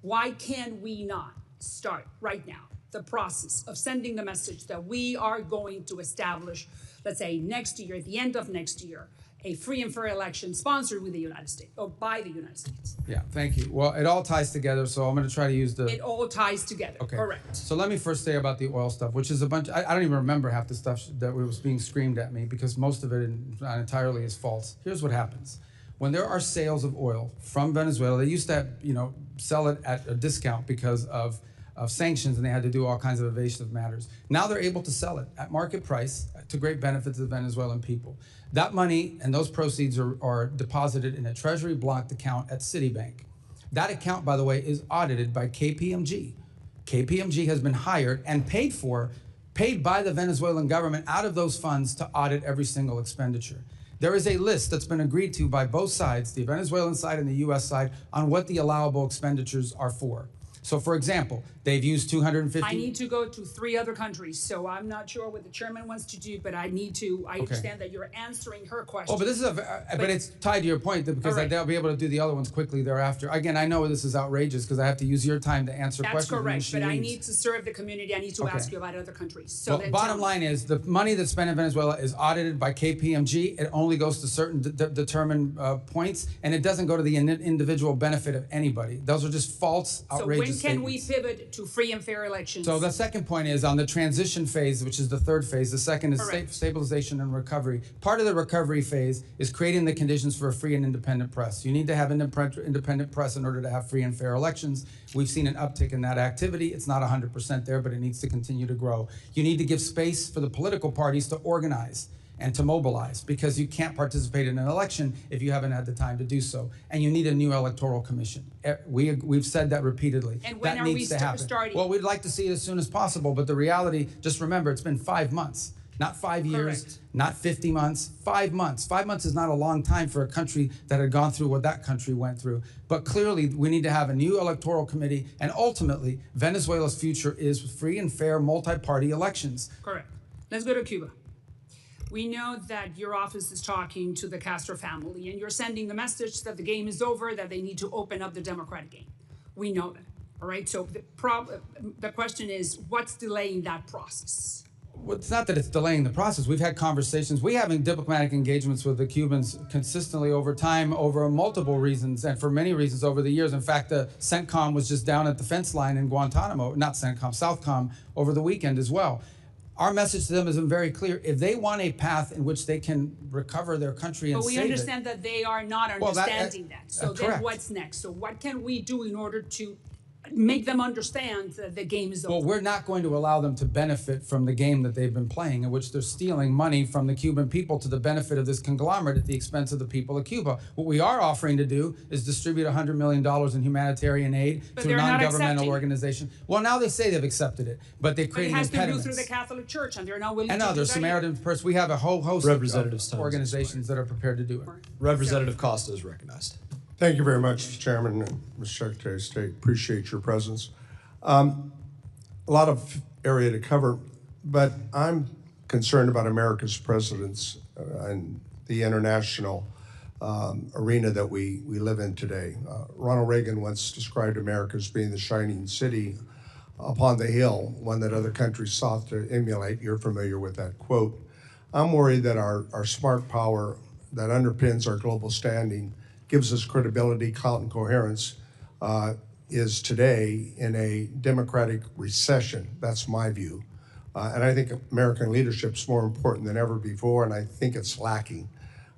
U: Why can we not start right now the process of sending the message that we are going to establish, let's say next year, at the end of next year, a free and fair election sponsored with the United States, or by the United States?
C: Yeah, thank you. Well, it all ties together, so I'm going to try to use the...
U: It all ties together,
C: Okay.
U: correct.
C: So let me first say about the oil stuff, which is a bunch... I don't even remember half the stuff that was being screamed at me, because most of it not entirely is false. Here's what happens. When there are sales of oil from Venezuela, they used to, sell it at a discount because of sanctions, and they had to do all kinds of evasive matters. Now they're able to sell it at market price to great benefit to the Venezuelan people. That money and those proceeds are deposited in a treasury blocked account at Citibank. That account, by the way, is audited by KPMG. KPMG has been hired and paid by the Venezuelan government out of those funds to audit every single expenditure. There is a list that's been agreed to by both sides, the Venezuelan side and the US side, on what the allowable expenditures are for. So for example, they've used 250...
U: I need to go to 3 other countries, so I'm not sure what the chairman wants to do, but I understand that you're answering her question.
C: Oh, but this is but it's tied to your point, because
U: right.
C: they'll be able to do the other ones quickly thereafter. Again, I know this is outrageous because I have to use your time to answer
U: That's
C: questions.
U: correct,
C: when
U: but
C: she
U: I
C: leaves.
U: need to serve the community. I need to ask you about other countries. So
C: Well,
U: then
C: bottom
U: tell me.
C: line is the money that's spent in Venezuela is audited by KPMG. It only goes to certain determined points, and it doesn't go to the individual benefit of anybody. Those are just false, outrageous
U: So when can we
C: statements.
U: pivot to free and fair elections?
C: So the second point is on the transition phase, which is the 3rd phase. The second is
U: Correct.
C: stabilization and recovery. Part of the recovery phase is creating the conditions for a free and independent press. You need to have independent press in order to have free and fair elections. We've seen an uptick in that activity. It's not 100% there, but it needs to continue to grow. You need to give space for the political parties to organize and to mobilize, because you can't participate in an election if you haven't had the time to do so. And you need a new electoral commission. We've said that repeatedly.
U: And when
C: that
U: are we
C: needs to happen.
U: starting?
C: Well, we'd like to see it as soon as possible, but the reality, just remember, it's been 5 months. Not 5 years,
U: Correct.
C: not 50 months, 5 months. 5 months is not a long time for a country that had gone through what that country went through. But clearly, we need to have a new electoral committee, and ultimately, Venezuela's future is free and fair multi-party elections.
U: Correct. Let's go to Cuba. We know that your office is talking to the Castro family, and you're sending the message that the game is over, that they need to open up the democratic game. We know that, all right? So the question is, what's delaying that process?
C: Well, it's not that it's delaying the process. We've had conversations. We're having diplomatic engagements with the Cubans consistently over time, over multiple reasons, and for many reasons over the years. In fact, the CENTCOM was just down at the fence line in Guantanamo, not CENTCOM, SOUTHCOM, over the weekend as well. Our message to them has been very clear. If they want a path in which they can recover their country and
U: But we
C: save
U: understand that they are not understanding that. So then
C: correct.
U: what's next? So what can we do in order to make them understand that the game is over?
C: Well, we're not going to allow them to benefit from the game that they've been playing, in which they're stealing money from the Cuban people to the benefit of this conglomerate at the expense of the people of Cuba. What we are offering to do is distribute $100 million in humanitarian aid
U: But
C: through
U: they're not
C: non-governmental
U: accepting.
C: organizations. Well, now they say they've accepted it, but they're
U: But it
C: creating
U: has to go
C: impediments.
U: through the Catholic Church, and they're not willing
C: And
U: to do
C: others,
U: that
C: Samaritan Purse. We have a whole host
A: Representative's
C: of
A: time has
C: organizations that are prepared to do it.
A: Representative Costa is recognized.
N: Thank you very much, Mr. Chairman and Mr. Secretary of State. Appreciate your presence. A lot of area to cover, but I'm concerned about America's presence and the international arena that we live in today. Ronald Reagan once described America as being the shining city upon the hill, one that other countries sought to emulate. You're familiar with that quote. I'm worried that our smart power that underpins our global standing, gives us credibility, clout, and coherence, is today in a democratic recession. That's my view. And I think American leadership is more important than ever before, and I think it's lacking.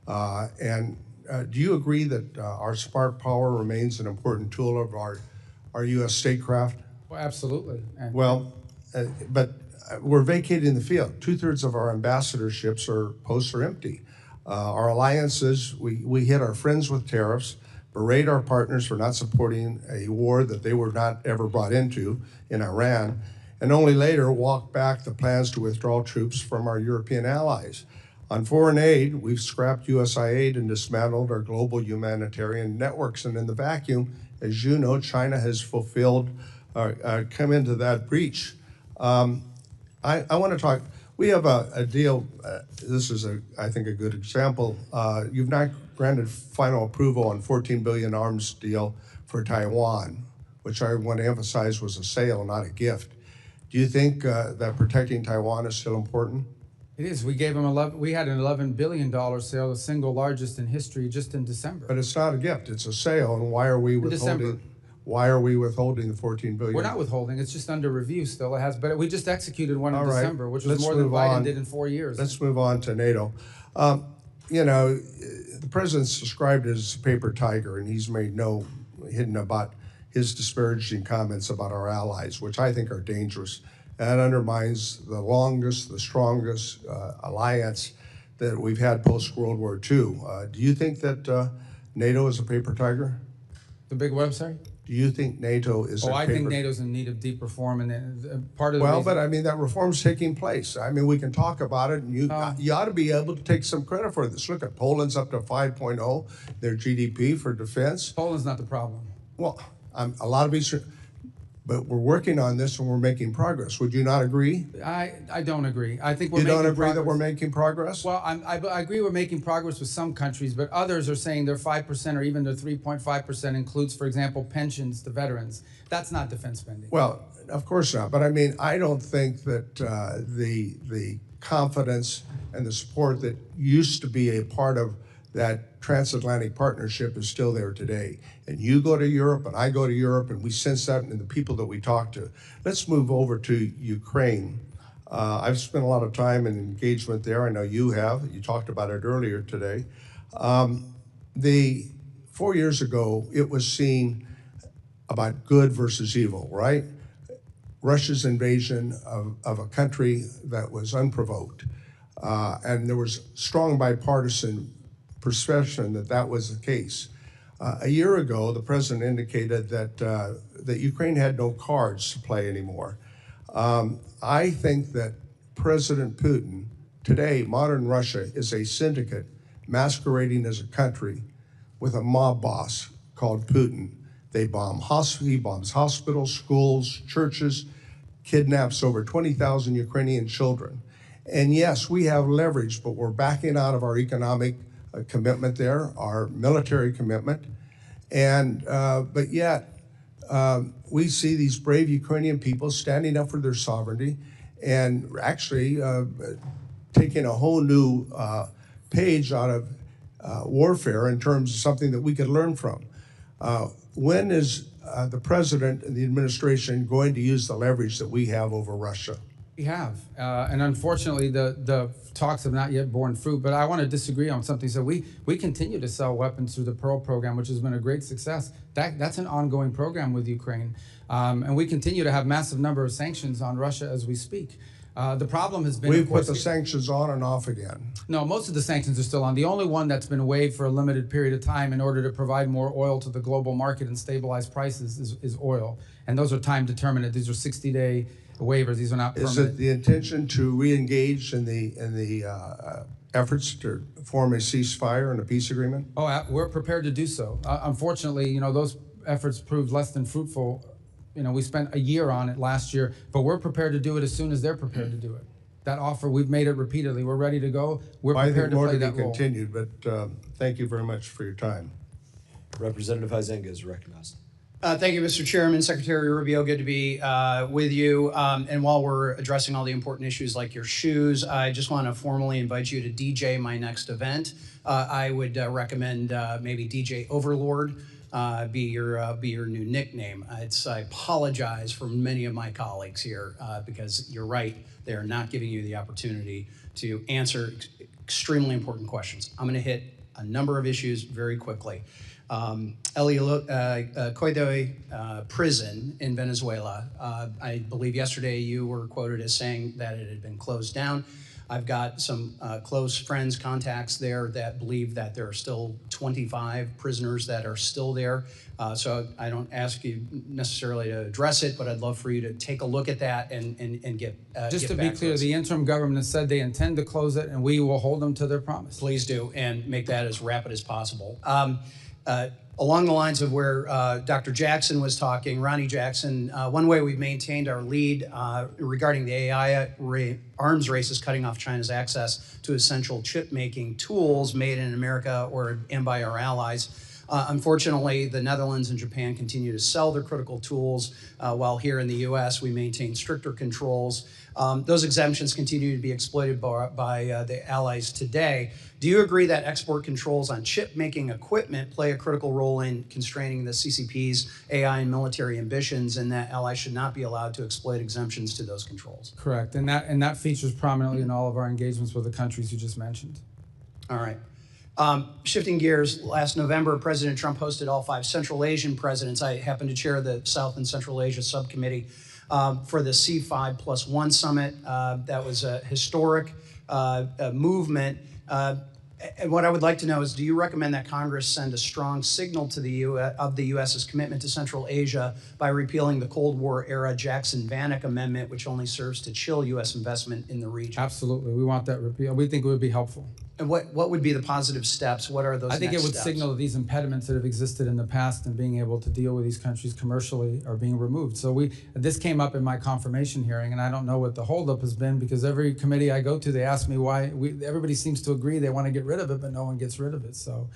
N: Do you agree that our smart power remains an important tool of our U.S. statecraft?
C: Well, absolutely.
N: But we're vacating the field. 2/3 of our ambassadorships posts are empty. Our alliances, we hit our friends with tariffs, berate our partners for not supporting a war that they were not ever brought into in Iran, and only later walk back the plans to withdraw troops from our European allies. On foreign aid, we've scrapped USAID and dismantled our global humanitarian networks. And in the vacuum, as you know, China has come into that breach. I want to talk. We have a deal. This is, I think, a good example. You've not granted final approval on $14 billion arms deal for Taiwan, which I want to emphasize was a sale, not a gift. Do you think that protecting Taiwan is still important?
C: It is. We gave them we had an $11 billion sale, the single largest in history, just in December.
N: But it's not a gift; it's a sale. And why are we withholding? Why are we withholding the $14 billion?
C: We're not withholding. It's just under review still. It has, but we just executed one in
N: All right.
C: December, which was
N: Let's
C: more than
N: move
C: Biden
N: on.
C: did in 4 years.
N: Let's move on to NATO. You know, the president's described as a paper tiger, and he's made no hidden about his disparaging comments about our allies, which I think are dangerous. That undermines the longest, the strongest alliance that we've had post-World War II. Do you think that NATO is a paper tiger?
C: The big website?
N: Do you think NATO is a paper tiger?
C: I think NATO's in need of deep reform, and part of the
N: Well,
C: reason,
N: but I mean, that reform's taking place. I mean, we can talk about it, and you ought to be able to take some credit for this. Look at Poland's up to 5.0, their GDP for defense.
C: Poland's not the problem.
N: Well, a lot of Eastern, but we're working on this and we're making progress. Would you not agree?
C: I don't agree. I think we're
N: You
C: making
N: don't agree that
C: progress.
N: we're making progress?
C: Well, I agree we're making progress with some countries, but others are saying their 5% or even their 3.5% includes, for example, pensions to veterans. That's not defense spending.
N: Well, of course not. But I mean, I don't think that the confidence and the support that used to be a part of that transatlantic partnership is still there today. And you go to Europe and I go to Europe and we sense that in the people that we talk to. Let's move over to Ukraine. I've spent a lot of time and engagement there. I know you have. You talked about it earlier today. 4 years ago, it was seen about good versus evil, right? Russia's invasion of a country that was unprovoked.
B: And there was strong bipartisan perception that that was the case. A year ago, the president indicated that Ukraine had no cards to play anymore. I think that President Putin, today, modern Russia is a syndicate masquerading as a country with a mob boss called Putin. He bombs hospitals, schools, churches, kidnaps over 20,000 Ukrainian children. And yes, we have leverage, but we're backing out of our economic commitment there, our military commitment. And, but yet, we see these brave Ukrainian people standing up for their sovereignty and actually taking a whole new page out of warfare in terms of something that we could learn from. When is the president and the administration going to use the leverage that we have over Russia?
C: We have, and unfortunately, the talks have not yet borne fruit. But I want to disagree on something. So we continue to sell weapons through the Pearl program, which has been a great success. That's an ongoing program with Ukraine, and we continue to have massive number of sanctions on Russia as we speak. The problem has been,
B: we've put the sanctions on and off again.
C: No, most of the sanctions are still on. The only one that's been waived for a limited period of time in order to provide more oil to the global market and stabilize prices is oil, and those are time determined. These are 60-day waivers. These are not permanent.
B: Is it the intention to re-engage in the efforts to form a ceasefire and a peace agreement?
C: Oh, we're prepared to do so. Unfortunately, those efforts proved less than fruitful. We spent a year on it last year, but we're prepared to do it as soon as they're prepared to do it. That offer, we've made it repeatedly. We're ready to go. We're prepared to play that role.
B: I think more to be continued, but thank you very much for your time.
A: Representative Huizenga is recognized.
V: Thank you, Mr. Chairman. Secretary Rubio, good to be with you. And while we're addressing all the important issues like your shoes, I just want to formally invite you to DJ my next event. I would recommend maybe DJ Overlord be your new nickname. I apologize for many of my colleagues here because you're right, they are not giving you the opportunity to answer extremely important questions. I'm going to hit a number of issues very quickly. Coidoy prison in Venezuela. I believe yesterday you were quoted as saying that it had been closed down. I've got some close friends, contacts there that believe that there are still 25 prisoners that are still there. So I don't ask you necessarily to address it, but I'd love for you to take a look at that and get
C: Just to be clear, the interim government has said they intend to close it, and we will hold them to their promise.
V: Please do, and make that as rapid as possible. Along the lines of where Dr. Jackson was talking, Ronnie Jackson, one way we've maintained our lead regarding the AI arms race is cutting off China's access to essential chip-making tools made in America and by our allies. Unfortunately, the Netherlands and Japan continue to sell their critical tools, while here in the U.S. we maintain stricter controls. Those exemptions continue to be exploited by the allies today. Do you agree that export controls on chip-making equipment play a critical role in constraining the CCP's AI and military ambitions, and that allies should not be allowed to exploit exemptions to those controls?
C: Correct, and that features prominently in all of our engagements with the countries you just mentioned.
V: All right. Shifting gears, last November, President Trump hosted all 5 Central Asian presidents. I happen to chair the South and Central Asia subcommittee for the C5+1 summit. That was a historic movement. And what I would like to know is, do you recommend that Congress send a strong signal to the U.S.'s commitment to Central Asia by repealing the Cold War-era Jackson-Vanik Amendment, which only serves to chill U.S. investment in the region?
C: Absolutely. We want that repeal. We think it would be helpful.
V: And what would be the positive steps? What are those
C: I think
V: next
C: it would
V: steps?
C: signal that these impediments that have existed in the past and being able to deal with these countries commercially are being removed. So this came up in my confirmation hearing, and I don't know what the holdup has been, because every committee I go to, they ask me why. Everybody seems to agree they want to get rid of it, but no one gets rid of it. So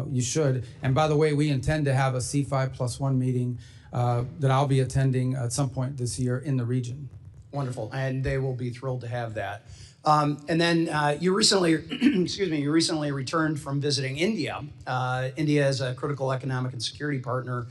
C: you should. And by the way, we intend to have a C5+1 meeting that I'll be attending at some point this year in the region.
V: Wonderful, and they will be thrilled to have that. And then you recently, you recently returned from visiting India. India is a critical economic and security partner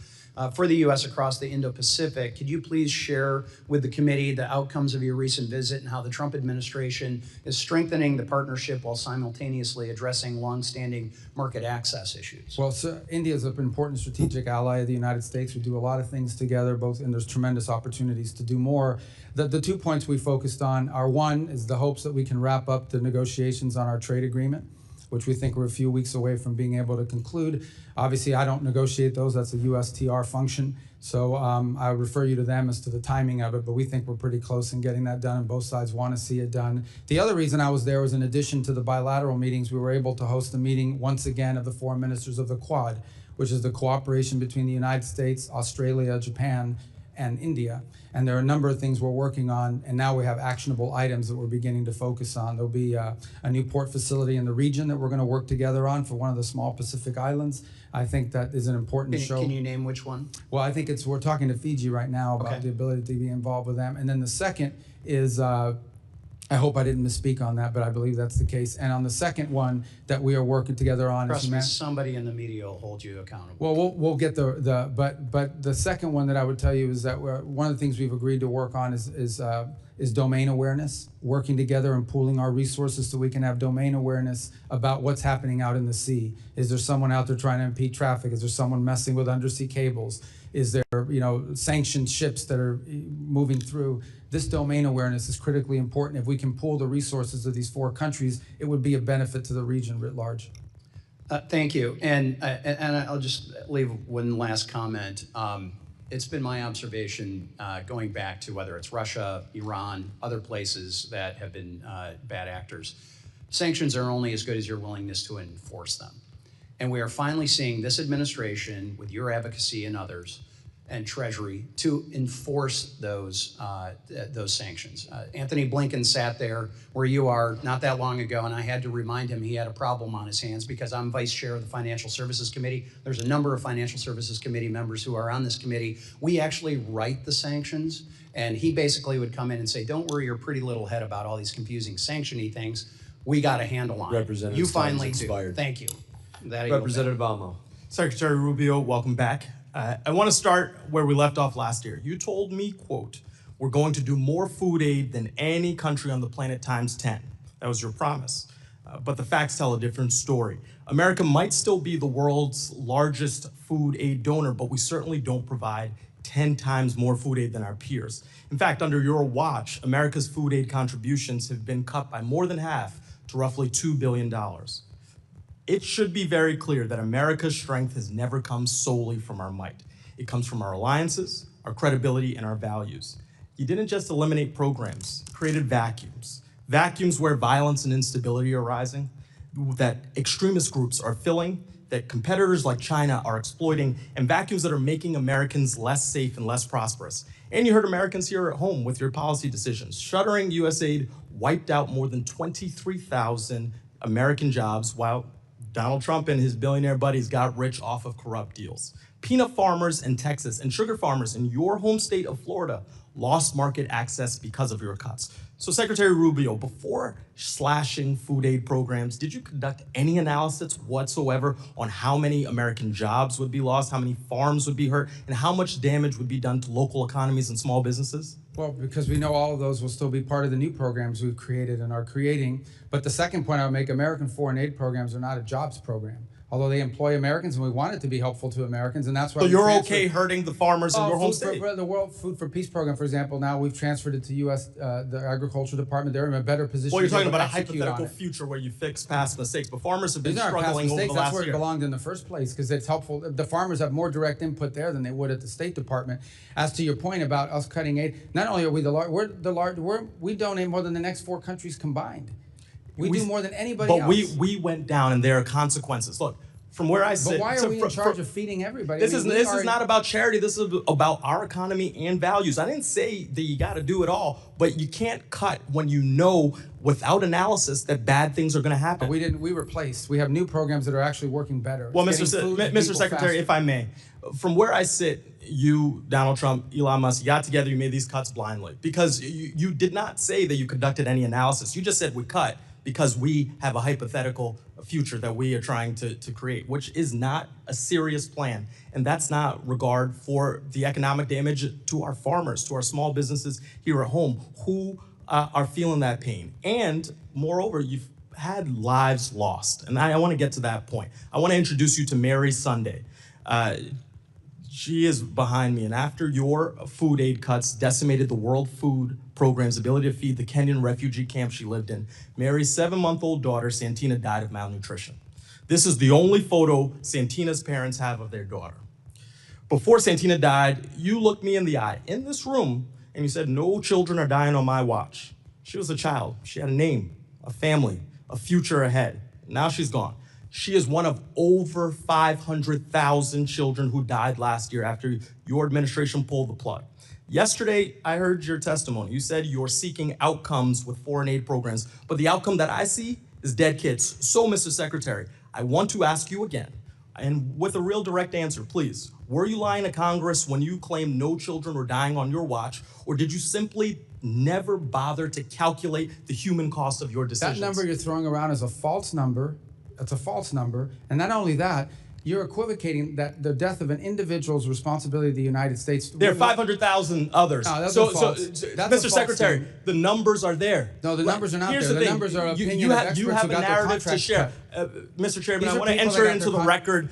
V: for the U.S. across the Indo-Pacific. Could you please share with the committee the outcomes of your recent visit and how the Trump administration is strengthening the partnership while simultaneously addressing longstanding market access issues?
C: Well, so India is an important strategic ally of the United States. We do a lot of things together, and there's tremendous opportunities to do more. The 2 points we focused on are, one is the hopes that we can wrap up the negotiations on our trade agreement, which we think we're a few weeks away from being able to conclude. Obviously, I don't negotiate those. That's a USTR function. So I refer you to them as to the timing of it, but we think we're pretty close in getting that done, and both sides want to see it done. The other reason I was there was, in addition to the bilateral meetings, we were able to host a meeting once again of the foreign ministers of the Quad, which is the cooperation between the United States, Australia, Japan, and India. And there are a number of things we're working on, and now we have actionable items that we're beginning to focus on. There'll be a new port facility in the region that we're going to work together on for one of the small Pacific islands. I think that is an important show.
V: Can you name which one?
C: Well, I think we're talking to Fiji right now about the ability to be involved with them. And then the second is, I hope I didn't misspeak on that, but I believe that's the case. And on the second one that we are working together on
V: Trust me, somebody in the media will hold you accountable.
C: Well, we'll get but the second one that I would tell you is that one of the things we've agreed to work on is domain awareness, working together and pooling our resources so we can have domain awareness about what's happening out in the sea. Is there someone out there trying to impede traffic? Is there someone messing with undersea cables? Is there, sanctioned ships that are moving through? This domain awareness is critically important. If we can pool the resources of these 4 countries, it would be a benefit to the region writ large.
V: Thank you. And I'll just leave one last comment. It's been my observation going back to whether it's Russia, Iran, other places that have been bad actors. Sanctions are only as good as your willingness to enforce them. And we are finally seeing this administration, with your advocacy and others, and Treasury, to enforce those sanctions. Anthony Blinken sat there where you are not that long ago, and I had to remind him he had a problem on his hands because I'm vice chair of the Financial Services Committee. There's a number of Financial Services Committee members who are on this committee. We actually write the sanctions, and he basically would come in and say, don't worry your pretty little head about all these confusing sanction-y things. We got a handle on it. You finally do. Thank you.
D: Representative Almo. Secretary Rubio, welcome back. I want to start where we left off last year. You told me, quote, we're going to do more food aid than any country on the planet times 10. That was your promise. But the facts tell a different story. America might still be the world's largest food aid donor, but we certainly don't provide 10 times more food aid than our peers. In fact, under your watch, America's food aid contributions have been cut by more than half to roughly $2 billion. It should be very clear that America's strength has never come solely from our might. It comes from our alliances, our credibility, and our values. You didn't just eliminate programs, you created vacuums. Vacuums where violence and instability are rising, that extremist groups are filling, that competitors like China are exploiting, and vacuums that are making Americans less safe and less prosperous. And you hurt Americans here at home with your policy decisions. Shuttering USAID wiped out more than 23,000 American jobs, while Donald Trump and his billionaire buddies got rich off of corrupt deals. Peanut farmers in Texas and sugar farmers in your home state of Florida lost market access because of your cuts. So Secretary Rubio, before slashing food aid programs, did you conduct any analysis whatsoever on how many American jobs would be lost, how many farms would be hurt, and how much damage would be done to local economies and small businesses?
C: Well, because we know all of those will still be part of the new programs we've created and are creating. But the second point I would make, American foreign aid programs are not a jobs program. Although they employ Americans, and we want it to be helpful to Americans, and that's why.
D: So you're okay hurting the farmers in your home state?
C: The World Food for Peace program, for example, now we've transferred it to the Agriculture Department. They're in a better position.
D: Well, you're talking about a hypothetical future where you fix past mistakes, but farmers have been struggling over the last year.
C: That's where it belonged in the first place, because it's helpful. The farmers have more direct input there than they would at the State Department. As to your point about us cutting aid, not only are we we donate more than the next 4 countries combined. We do more than anybody else.
D: But we went down, and there are consequences. Look. From where I sit,
C: but why are we in charge of feeding everybody?
D: This is not about charity. This is about our economy and values. I didn't say that you got to do it all, but you can't cut when you know without analysis that bad things are going to happen.
C: But we replaced. We have new programs that are actually working better.
D: Well, Mr. Secretary, if I may, from where I sit, you, Donald Trump, Elon Musk, you got together, you made these cuts blindly because you did not say that you conducted any analysis. You just said we cut. because we have a hypothetical future that we are trying to create, which is not a serious plan. And that's not regard for the economic damage to our farmers, to our small businesses here at home who are feeling that pain. And moreover, you've had lives lost. And I want to get to that point. I want to introduce you to Mary Sunday. She is behind me, and after your food aid cuts decimated the World Food Program's ability to feed the Kenyan refugee camp she lived in, Mary's 7-month-old daughter, Santina, died of malnutrition. This is the only photo Santina's parents have of their daughter. Before Santina died, you looked me in the eye in this room, and you said, "No children are dying on my watch." She was a child. She had a name, a family, a future ahead. Now she's gone. She is one of over 500,000 children who died last year after your administration pulled the plug. Yesterday, I heard your testimony. You said you're seeking outcomes with foreign aid programs, but the outcome that I see is dead kids. So, Mr. Secretary, I want to ask you again, and with a real direct answer, please. Were you lying to Congress when you claimed no children were dying on your watch, or did you simply never bother to calculate the human cost of your decisions?
C: That number you're throwing around is a false number. It's a false number. And not only that, you're equivocating that the death of an individual's responsibility of the United States.
D: There are 500,000 others.
C: No, that's
D: so,
C: a false. That's
D: Mr. Secretary,
C: statement.
D: the numbers are there.
C: No, the numbers are not
D: Here's
C: there. The
D: thing.
C: numbers are opinion
D: you
C: of
D: have,
C: experts
D: you have
C: who
D: a
C: got their
D: narrative to
C: contracts
D: share.
C: cut.
D: Mr. Chairman,
C: These
D: I
C: are
D: want to
C: people that
D: enter
C: got
D: into
C: their
D: the record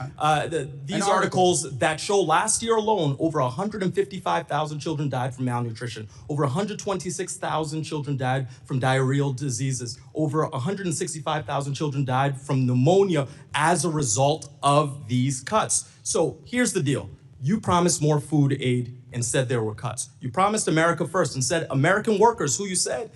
D: these articles that show last year alone, over 155,000 children died from malnutrition. Over 126,000 children died from diarrheal diseases. Over 165,000 children died from pneumonia as a result of these cuts. So here's the deal. You promised more food aid, instead there were cuts. You promised America First, and said American workers, who you said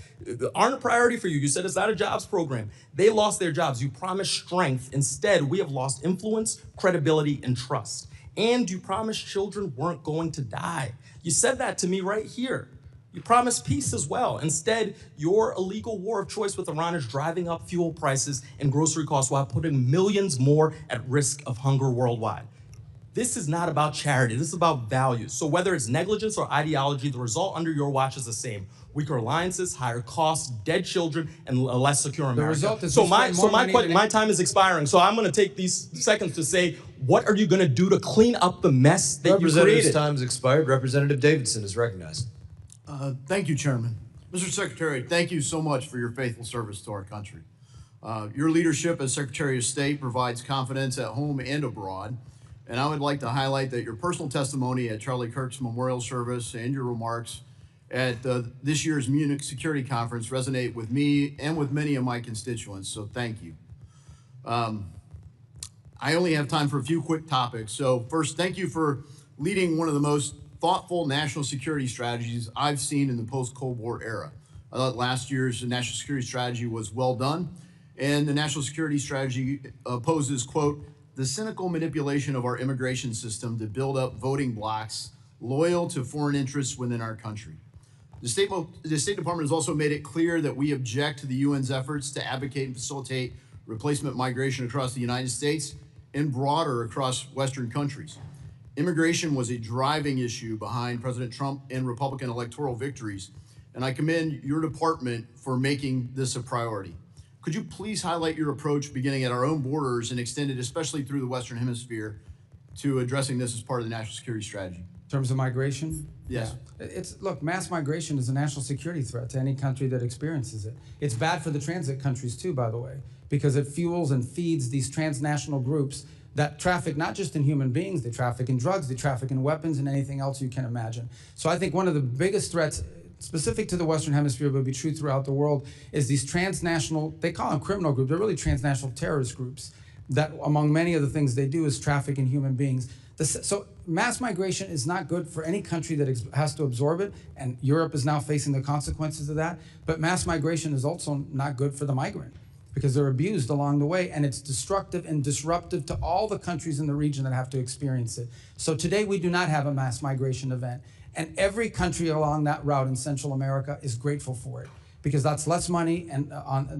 D: aren't a priority for you. You said it's not a jobs program. They lost their jobs. You promised strength. Instead, we have lost influence, credibility, and trust. And you promised children weren't going to die. You said that to me right here. You promised peace as well. Instead, your illegal war of choice with Iran is driving up fuel prices and grocery costs while putting millions more at risk of hunger worldwide. This is not about charity. This is about values. So whether it's negligence or ideology, the result under your watch is the same. Weaker alliances, higher costs, dead children, and a less secure America.
C: The result is
D: my time is expiring. So I'm going to take these seconds to say, what are you going to do to clean up the mess that you
A: Representative's
D: created?
A: time has expired. Representative Davidson is recognized.
E: Thank you, Chairman. Mr. Secretary, thank you so much for your faithful service to our country. Your leadership as Secretary of State provides confidence at home and abroad. And I would like to highlight that your personal testimony at Charlie Kirk's memorial service and your remarks at this year's Munich Security Conference resonate with me and with many of my constituents, so thank you. I only have time for a few quick topics. So first, thank you for leading one of the most thoughtful national security strategies I've seen in the post-Cold War era. I thought last year's national security strategy was well done, and the national security strategy poses, quote, the cynical manipulation of our immigration system to build up voting blocs loyal to foreign interests within our country. The State Department has also made it clear that we object to the UN's efforts to advocate and facilitate replacement migration across the United States and broader across Western countries. Immigration was a driving issue behind President Trump and Republican electoral victories, and I commend your department for making this a priority. Could you please highlight your approach beginning at our own borders and extended especially through the Western Hemisphere to addressing this as part of the national security strategy?
C: In terms of migration?
E: Yes.
C: Yeah. Look, mass migration is a national security threat to any country that experiences it. It's bad for the transit countries too, by the way, because it fuels and feeds these transnational groups that traffic not just in human beings, they traffic in drugs, they traffic in weapons and anything else you can imagine. So I think one of the biggest threats specific to the Western Hemisphere, but be true throughout the world, is these transnational, they call them criminal groups, they're really transnational terrorist groups that among many of the things they do is traffic in human beings. So mass migration is not good for any country that has to absorb it, and Europe is now facing the consequences of that, but mass migration is also not good for the migrant because they're abused along the way, and it's destructive and disruptive to all the countries in the region that have to experience it. So today we do not have a mass migration event. And every country along that route in Central America is grateful for it because that's less money and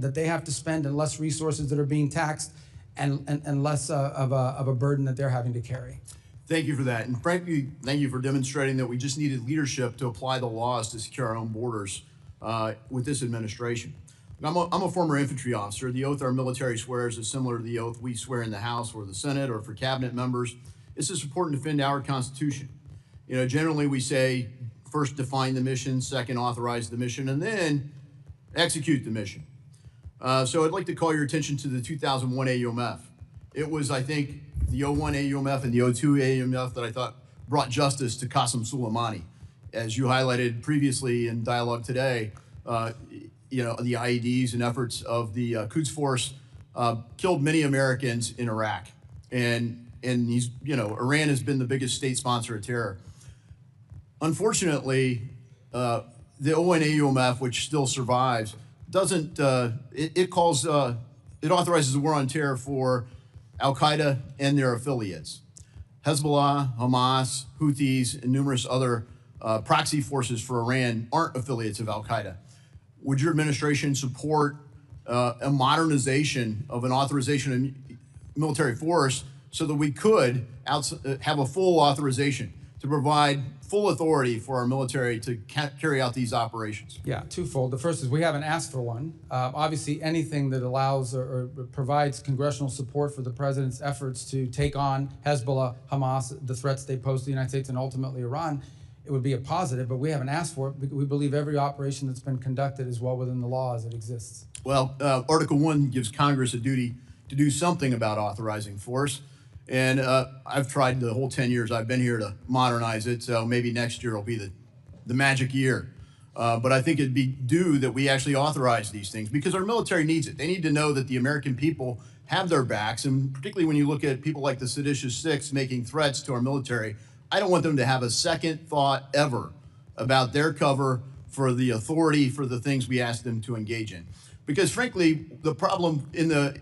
C: that they have to spend and less resources that are being taxed and less of a burden that they're having to carry.
E: Thank you for that. And frankly, thank you for demonstrating that we just needed leadership to apply the laws to secure our own borders with this administration. I'm a former infantry officer. The oath our military swears is similar to the oath we swear in the House or the Senate or for cabinet members. It's to support and defend our Constitution. You know, generally we say, first define the mission, second authorize the mission, and then execute the mission. So I'd like to call your attention to the 2001 AUMF. It was, I think, the 01 AUMF and the 02 AUMF that I thought brought justice to Qasem Soleimani. As you highlighted previously in dialogue today, you know, the IEDs and efforts of the Quds Force killed many Americans in Iraq. And he's, you know, Iran has been the biggest state sponsor of terror. Unfortunately, the 01 AUMF, which still survives, doesn't, it authorizes a war on terror for Al-Qaeda and their affiliates. Hezbollah, Hamas, Houthis, and numerous other proxy forces for Iran aren't affiliates of Al-Qaeda. Would your administration support a modernization of an authorization of military force so that we could have a full authorization to provide full authority for our military to carry out these operations?
C: Yeah, twofold. The first is we haven't asked for one. Obviously, anything that allows or provides congressional support for the president's efforts to take on Hezbollah, Hamas, the threats they pose to the United States and ultimately Iran, it would be a positive, but we haven't asked for it because we believe every operation that's been conducted is well within the law as it exists.
E: Well, Article 1 gives Congress a duty to do something about authorizing force. And I've tried the whole 10 years I've been here to modernize it, so maybe next year will be the magic year. But I think it'd be due that we actually authorize these things because our military needs it. They need to know that the American people have their backs, and particularly when you look at people like the seditious six making threats to our military, I don't want them to have a second thought ever about their cover for the authority for the things we ask them to engage in. Because frankly, the problem in the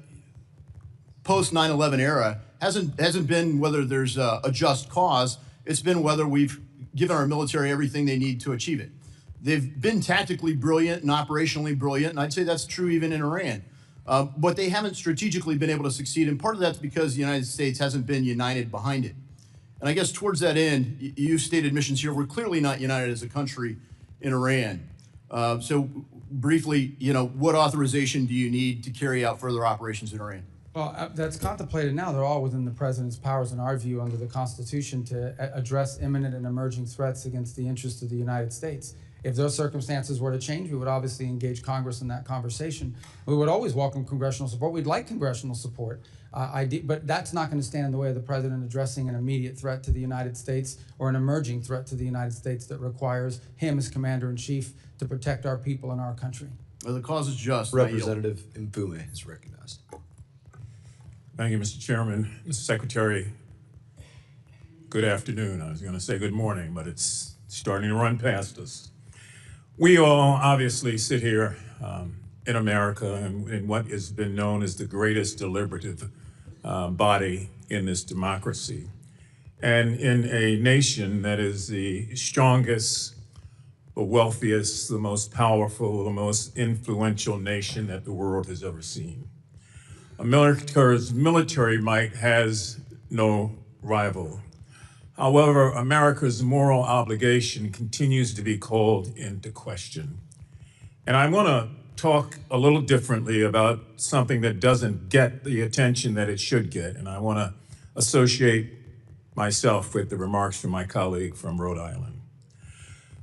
E: post 9/11 era hasn't been whether there's a just cause. It's been whether we've given our military everything they need to achieve it. They've been tactically brilliant and operationally brilliant, and I'd say that's true even in Iran. But they haven't strategically been able to succeed, and part of that's because the United States hasn't been united behind it. And I guess towards that end, you stated missions here, we're clearly not united as a country in Iran. So briefly, you know, what authorization do you need to carry out further operations in Iran?
C: Well, that's contemplated now. They're all within the president's powers, in our view, under the Constitution to address imminent and emerging threats against the interests of the United States. If those circumstances were to change, we would obviously engage Congress in that conversation. We would always welcome congressional support. We'd like congressional support, but that's not going to stand in the way of the president addressing an immediate threat to the United States or an emerging threat to the United States that requires him as commander-in-chief to protect our people and our country.
E: Well, the cause is just.
A: Representative Mfume is recognized.
F: Thank you, Mr. Chairman. Mr. Secretary, good afternoon. I was going to say good morning, but it's starting to run past us. We all obviously sit here in America in what has been known as the greatest deliberative body in this democracy, and in a nation that is the strongest, the wealthiest, the most powerful, the most influential nation that the world has ever seen. America's military might has no rival. However, America's moral obligation continues to be called into question. And I want to talk a little differently about something that doesn't get the attention that it should get. And I want to associate myself with the remarks from my colleague from Rhode Island.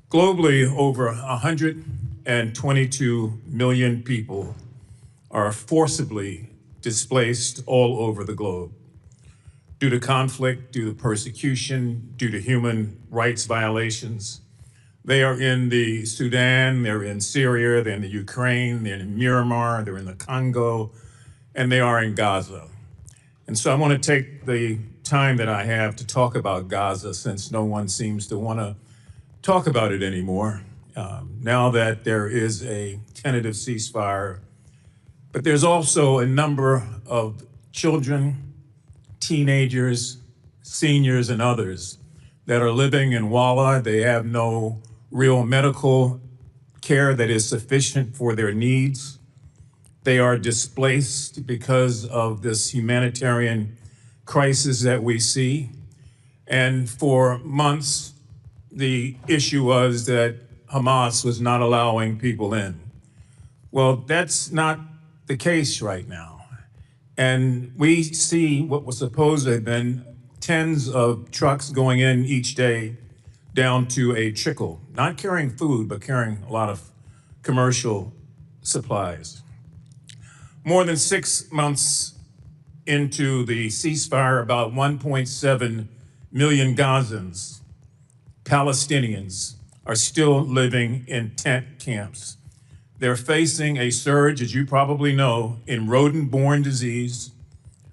F: Globally, over 122 million people are forcibly displaced all over the globe due to conflict, due to persecution, due to human rights violations. They are in the Sudan, they're in Syria, they're in the Ukraine, they're in Myanmar, they're in the Congo, and they are in Gaza. And so I want to take the time that I have to talk about Gaza, since no one seems to want to talk about it anymore, now that there is a tentative ceasefire. But there's also a number of children, teenagers, seniors, and others that are living in Walla. They have no real medical care that is sufficient for their needs. They are displaced because of this humanitarian crisis that we see. And for months, the issue was that Hamas was not allowing people in. Well, that's not the case right now. And we see what was supposed to have been tens of trucks going in each day down to a trickle, not carrying food, but carrying a lot of commercial supplies. More than 6 months into the ceasefire, about 1.7 million Gazans, Palestinians, are still living in tent camps. They're facing a surge, as you probably know, in rodent-borne disease,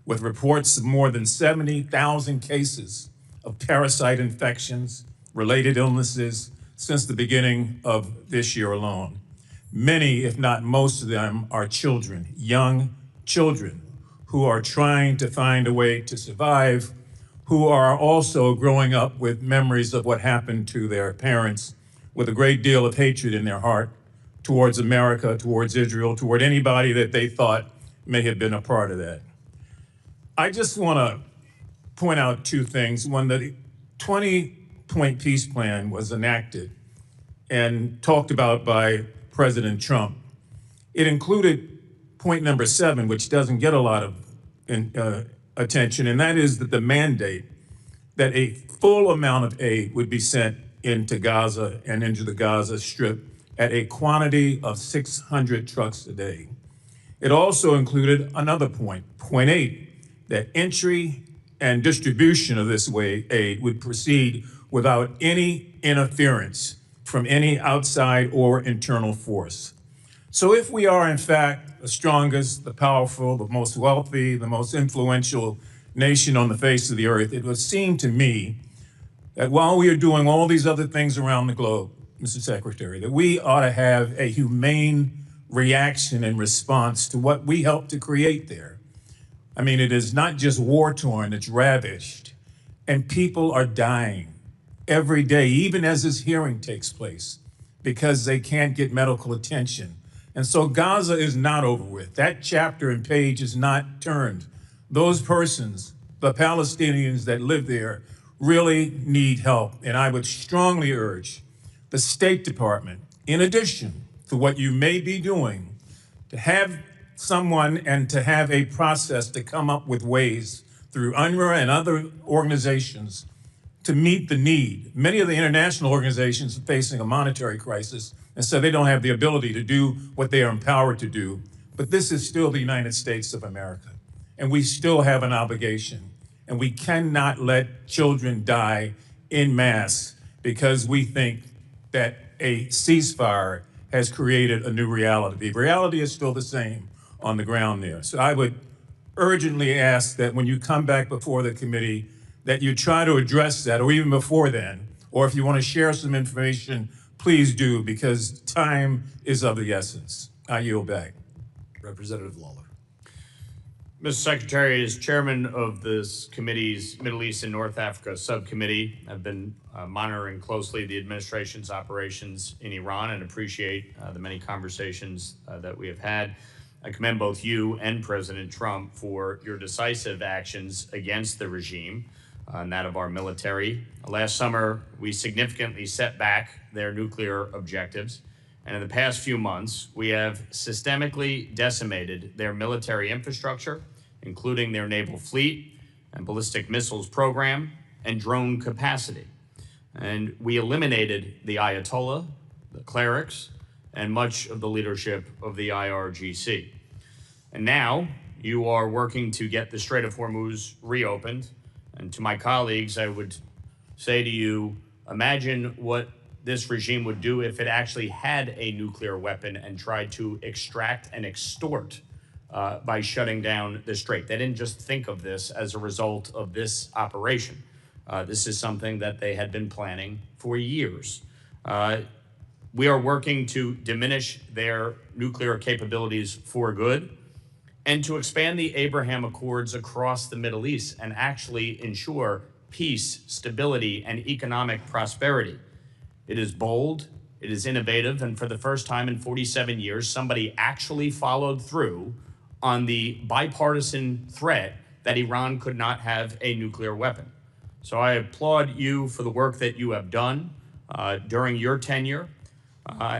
F: with reports of more than 70,000 cases of parasite infections, related illnesses, since the beginning of this year alone. Many, if not most of them, are children, young children, who are trying to find a way to survive, who are also growing up with memories of what happened to their parents, with a great deal of hatred in their heart towards America, towards Israel, toward anybody that they thought may have been a part of that. I just want to point out two things. When the 20-point peace plan was enacted and talked about by President Trump, it included point number 7, which doesn't get a lot of attention, and that is that the mandate that a full amount of aid would be sent into Gaza and into the Gaza Strip at a quantity of 600 trucks a day. It also included another point, point 8, that entry and distribution of this aid would proceed without any interference from any outside or internal force. So if we are in fact the strongest, the powerful, the most wealthy, the most influential nation on the face of the earth, it would seem to me that while we are doing all these other things around the globe, Mr. Secretary, that we ought to have a humane reaction and response to what we helped to create there. I mean, it is not just war-torn, it's ravished, and people are dying every day, even as this hearing takes place, because they can't get medical attention. And so Gaza is not over with. That chapter and page is not turned. Those persons, the Palestinians that live there, really need help. And I would strongly urge the State Department, in addition to what you may be doing, to have someone and to have a process to come up with ways through UNRWA and other organizations to meet the need. Many of the international organizations are facing a monetary crisis, and so they don't have the ability to do what they are empowered to do. But this is still the United States of America, and we still have an obligation. And we cannot let children die en masse because we think that a ceasefire has created a new reality. The reality is still the same on the ground there. So I would urgently ask that when you come back before the committee, that you try to address that, or even before then, or if you want to share some information, please do, because time is of the essence. I yield back.
G: Representative Lawler.
H: Mr. Secretary, as chairman of this committee's Middle East and North Africa subcommittee, I've been monitoring closely the administration's operations in Iran and appreciate the many conversations that we have had. I commend both you and President Trump for your decisive actions against the regime and that of our military. Last summer, we significantly set back their nuclear objectives. And in the past few months, we have systemically decimated their military infrastructure, including their naval fleet and ballistic missiles program and drone capacity. And we eliminated the Ayatollah, the clerics, and much of the leadership of the IRGC. And now you are working to get the Strait of Hormuz reopened. And to my colleagues, I would say to you, imagine what this regime would do if it actually had a nuclear weapon and tried to extract and extort by shutting down the strait. They didn't just think of this as a result of this operation. This is something that they had been planning for years. We are working to diminish their nuclear capabilities for good and to expand the Abraham Accords across the Middle East and actually ensure peace, stability, and economic prosperity. It is bold, it is innovative, and for the first time in 47 years, somebody actually followed through on the bipartisan threat that Iran could not have a nuclear weapon. So I applaud you for the work that you have done during your tenure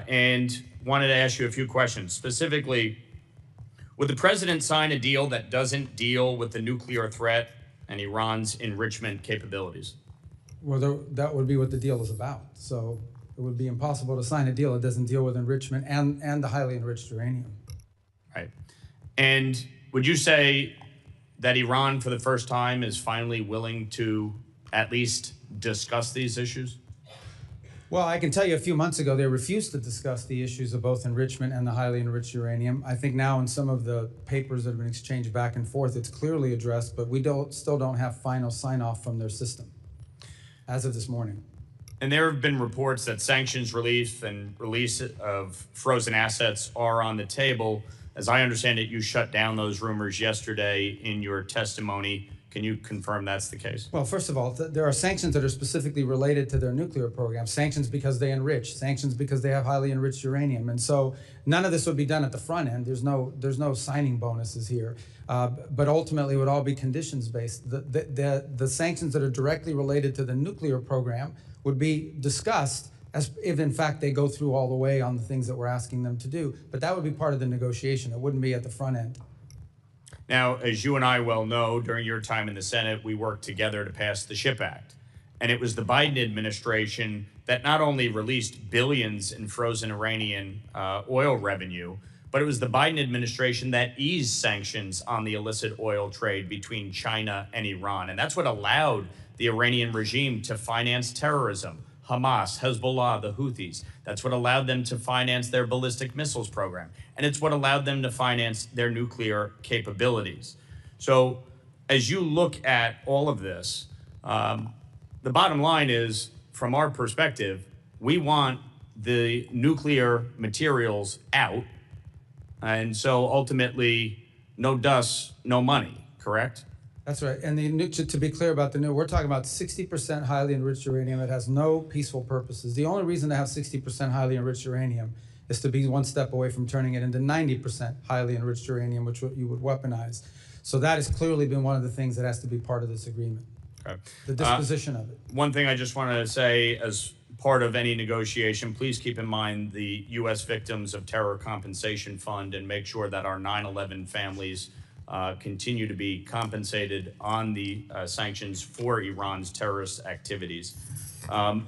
H: and wanted to ask you a few questions. Specifically, would the president sign a deal that doesn't deal with the nuclear threat and Iran's enrichment capabilities?
C: Well, that would be what the deal is about. So it would be impossible to sign a deal that doesn't deal with enrichment and the highly enriched uranium.
H: Right. And would you say that Iran, for the first time, is finally willing to at least discuss these issues?
C: Well, I can tell you a few months ago, they refused to discuss the issues of both enrichment and the highly enriched uranium. I think now in some of the papers that have been exchanged back and forth, it's clearly addressed, but we still don't have final sign-off from their system as of this morning.
H: And there have been reports that sanctions relief and release of frozen assets are on the table. As I understand it, you shut down those rumors yesterday in your testimony. Can you confirm that's the case?
C: Well, first of all, there are sanctions that are specifically related to their nuclear program. Sanctions because they enrich, sanctions because they have highly enriched uranium. And so none of this would be done at the front end. There's no signing bonuses here. But ultimately, it would all be conditions-based. The sanctions that are directly related to the nuclear program would be discussed as if, in fact, they go through all the way on the things that we're asking them to do. But that would be part of the negotiation. It wouldn't be at the front end.
H: Now, as you and I well know, during your time in the Senate, we worked together to pass the SHIP Act. And it was the Biden administration that not only released billions in frozen Iranian oil revenue, but it was the Biden administration that eased sanctions on the illicit oil trade between China and Iran. And that's what allowed the Iranian regime to finance terrorism. Hamas, Hezbollah, the Houthis. That's what allowed them to finance their ballistic missiles program. And it's what allowed them to finance their nuclear capabilities. So as you look at all of this, the bottom line is, from our perspective, we want the nuclear materials out. And so ultimately, no dust, no money, correct?
C: That's right. And to be clear about we're talking about 60% highly enriched uranium that has no peaceful purposes. The only reason to have 60% highly enriched uranium is to be one step away from turning it into 90% highly enriched uranium, which you would weaponize. So that has clearly been one of the things that has to be part of this agreement.
H: Okay.
C: The disposition of it.
H: One thing I just want to say as part of any negotiation, please keep in mind the U.S. Victims of Terror Compensation Fund and make sure that our 9/11 families continue to be compensated on the sanctions for Iran's terrorist activities. A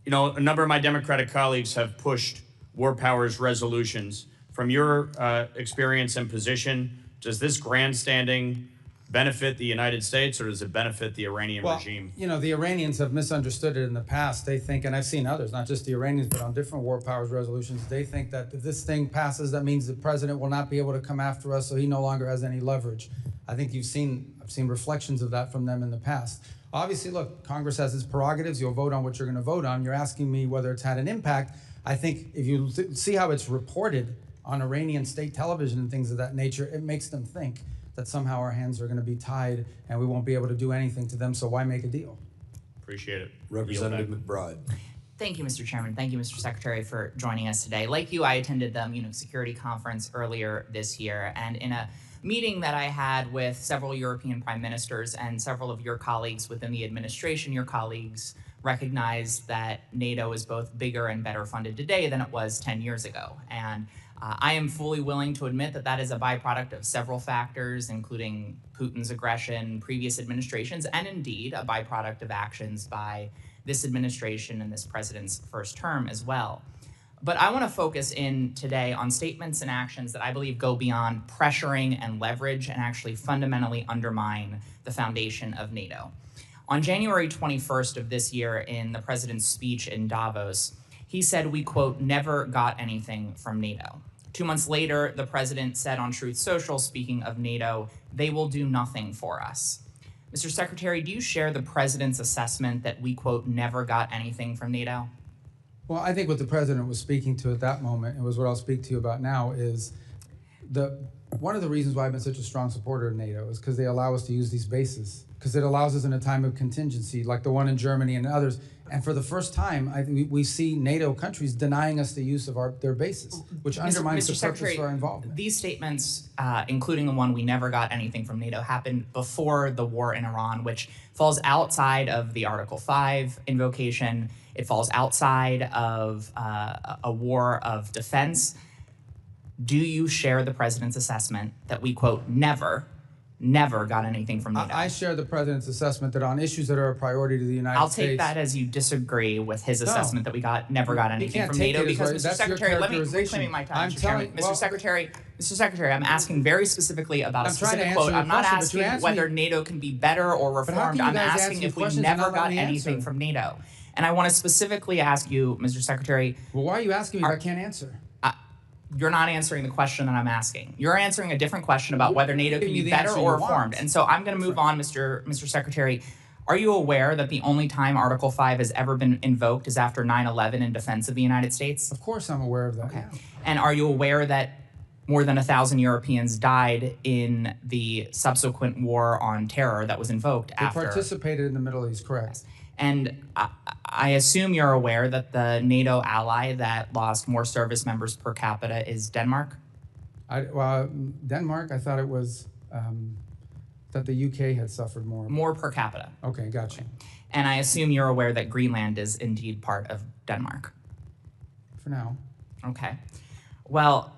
H: number of my Democratic colleagues have pushed war powers resolutions. From your experience and position, does this grandstanding benefit the United States or does it benefit the Iranian regime?
C: The Iranians have misunderstood it in the past. They think, and I've seen others, not just the Iranians, but on different war powers resolutions, they think that if this thing passes, that means the president will not be able to come after us, so he no longer has any leverage. I think I've seen reflections of that from them in the past. Obviously, look, Congress has its prerogatives. You'll vote on what you're going to vote on. You're asking me whether it's had an impact. I think if you see how it's reported on Iranian state television and things of that nature, it makes them think that somehow our hands are going to be tied and we won't be able to do anything to them, so why make a deal?
H: Appreciate it.
G: Representative McBride.
I: Thank you, Mr. Chairman. Thank you, Mr. Secretary, for joining us today. Like you, I attended the Security Conference earlier this year, and in a meeting that I had with several European prime ministers and several of your colleagues within the administration, your colleagues recognized that NATO is both bigger and better funded today than it was 10 years ago. And I am fully willing to admit that that is a byproduct of several factors, including Putin's aggression, previous administrations, and indeed a byproduct of actions by this administration and this president's first term as well. But I want to focus in today on statements and actions that I believe go beyond pressuring and leverage and actually fundamentally undermine the foundation of NATO. On January 21st of this year, in the president's speech in Davos, he said, we, quote, never got anything from NATO. 2 months later, the president said on Truth Social, speaking of NATO, they will do nothing for us. Mr. Secretary, do you share the president's assessment that we, quote, never got anything from NATO?
C: Well, I think what the president was speaking to at that moment, and was what I'll speak to you about now, is One of the reasons why I've been such a strong supporter of NATO is because they allow us to use these bases, because it allows us in a time of contingency, like the one in Germany and others. And for the first time, we see NATO countries denying us the use of their bases, which undermines the purpose of our involvement.
I: These statements, including the one "we never got anything from NATO," happened before the war in Iran, which falls outside of the Article 5 invocation. It falls outside of a war of defense. Do you share the president's assessment that we, quote, never got anything from NATO?
C: I share the president's assessment that on issues that are a priority to the United States.
I: I'll take that as you disagree with his assessment that we never got anything from NATO, because, Mr. Secretary, let me reclaiming my time, Mr. Chairman. Mr. Secretary, I'm asking very specifically about a specific quote. I'm not asking whether NATO can be better or reformed. I'm asking if we never got anything from NATO. And I want to specifically ask you, Mr. Secretary.
C: Well, why are you asking me if I can't answer?
I: You're not answering the question that I'm asking. You're answering a different question about whether NATO can be better or reformed. And so I'm going to move on, Mr. Secretary. Are you aware that the only time Article 5 has ever been invoked is after 9/11 in defense of the United States?
C: Of course I'm aware of that.
I: Okay. And are you aware that more than 1,000 Europeans died in the subsequent war on terror that was invoked after?
C: They participated in the Middle East, correct.
I: And I assume you're aware that the NATO ally that lost more service members per capita is Denmark?
C: Denmark, I thought it was that the UK had suffered more.
I: More per capita.
C: Okay, gotcha.
I: And I assume you're aware that Greenland is indeed part of Denmark?
C: For now.
I: Okay. Well,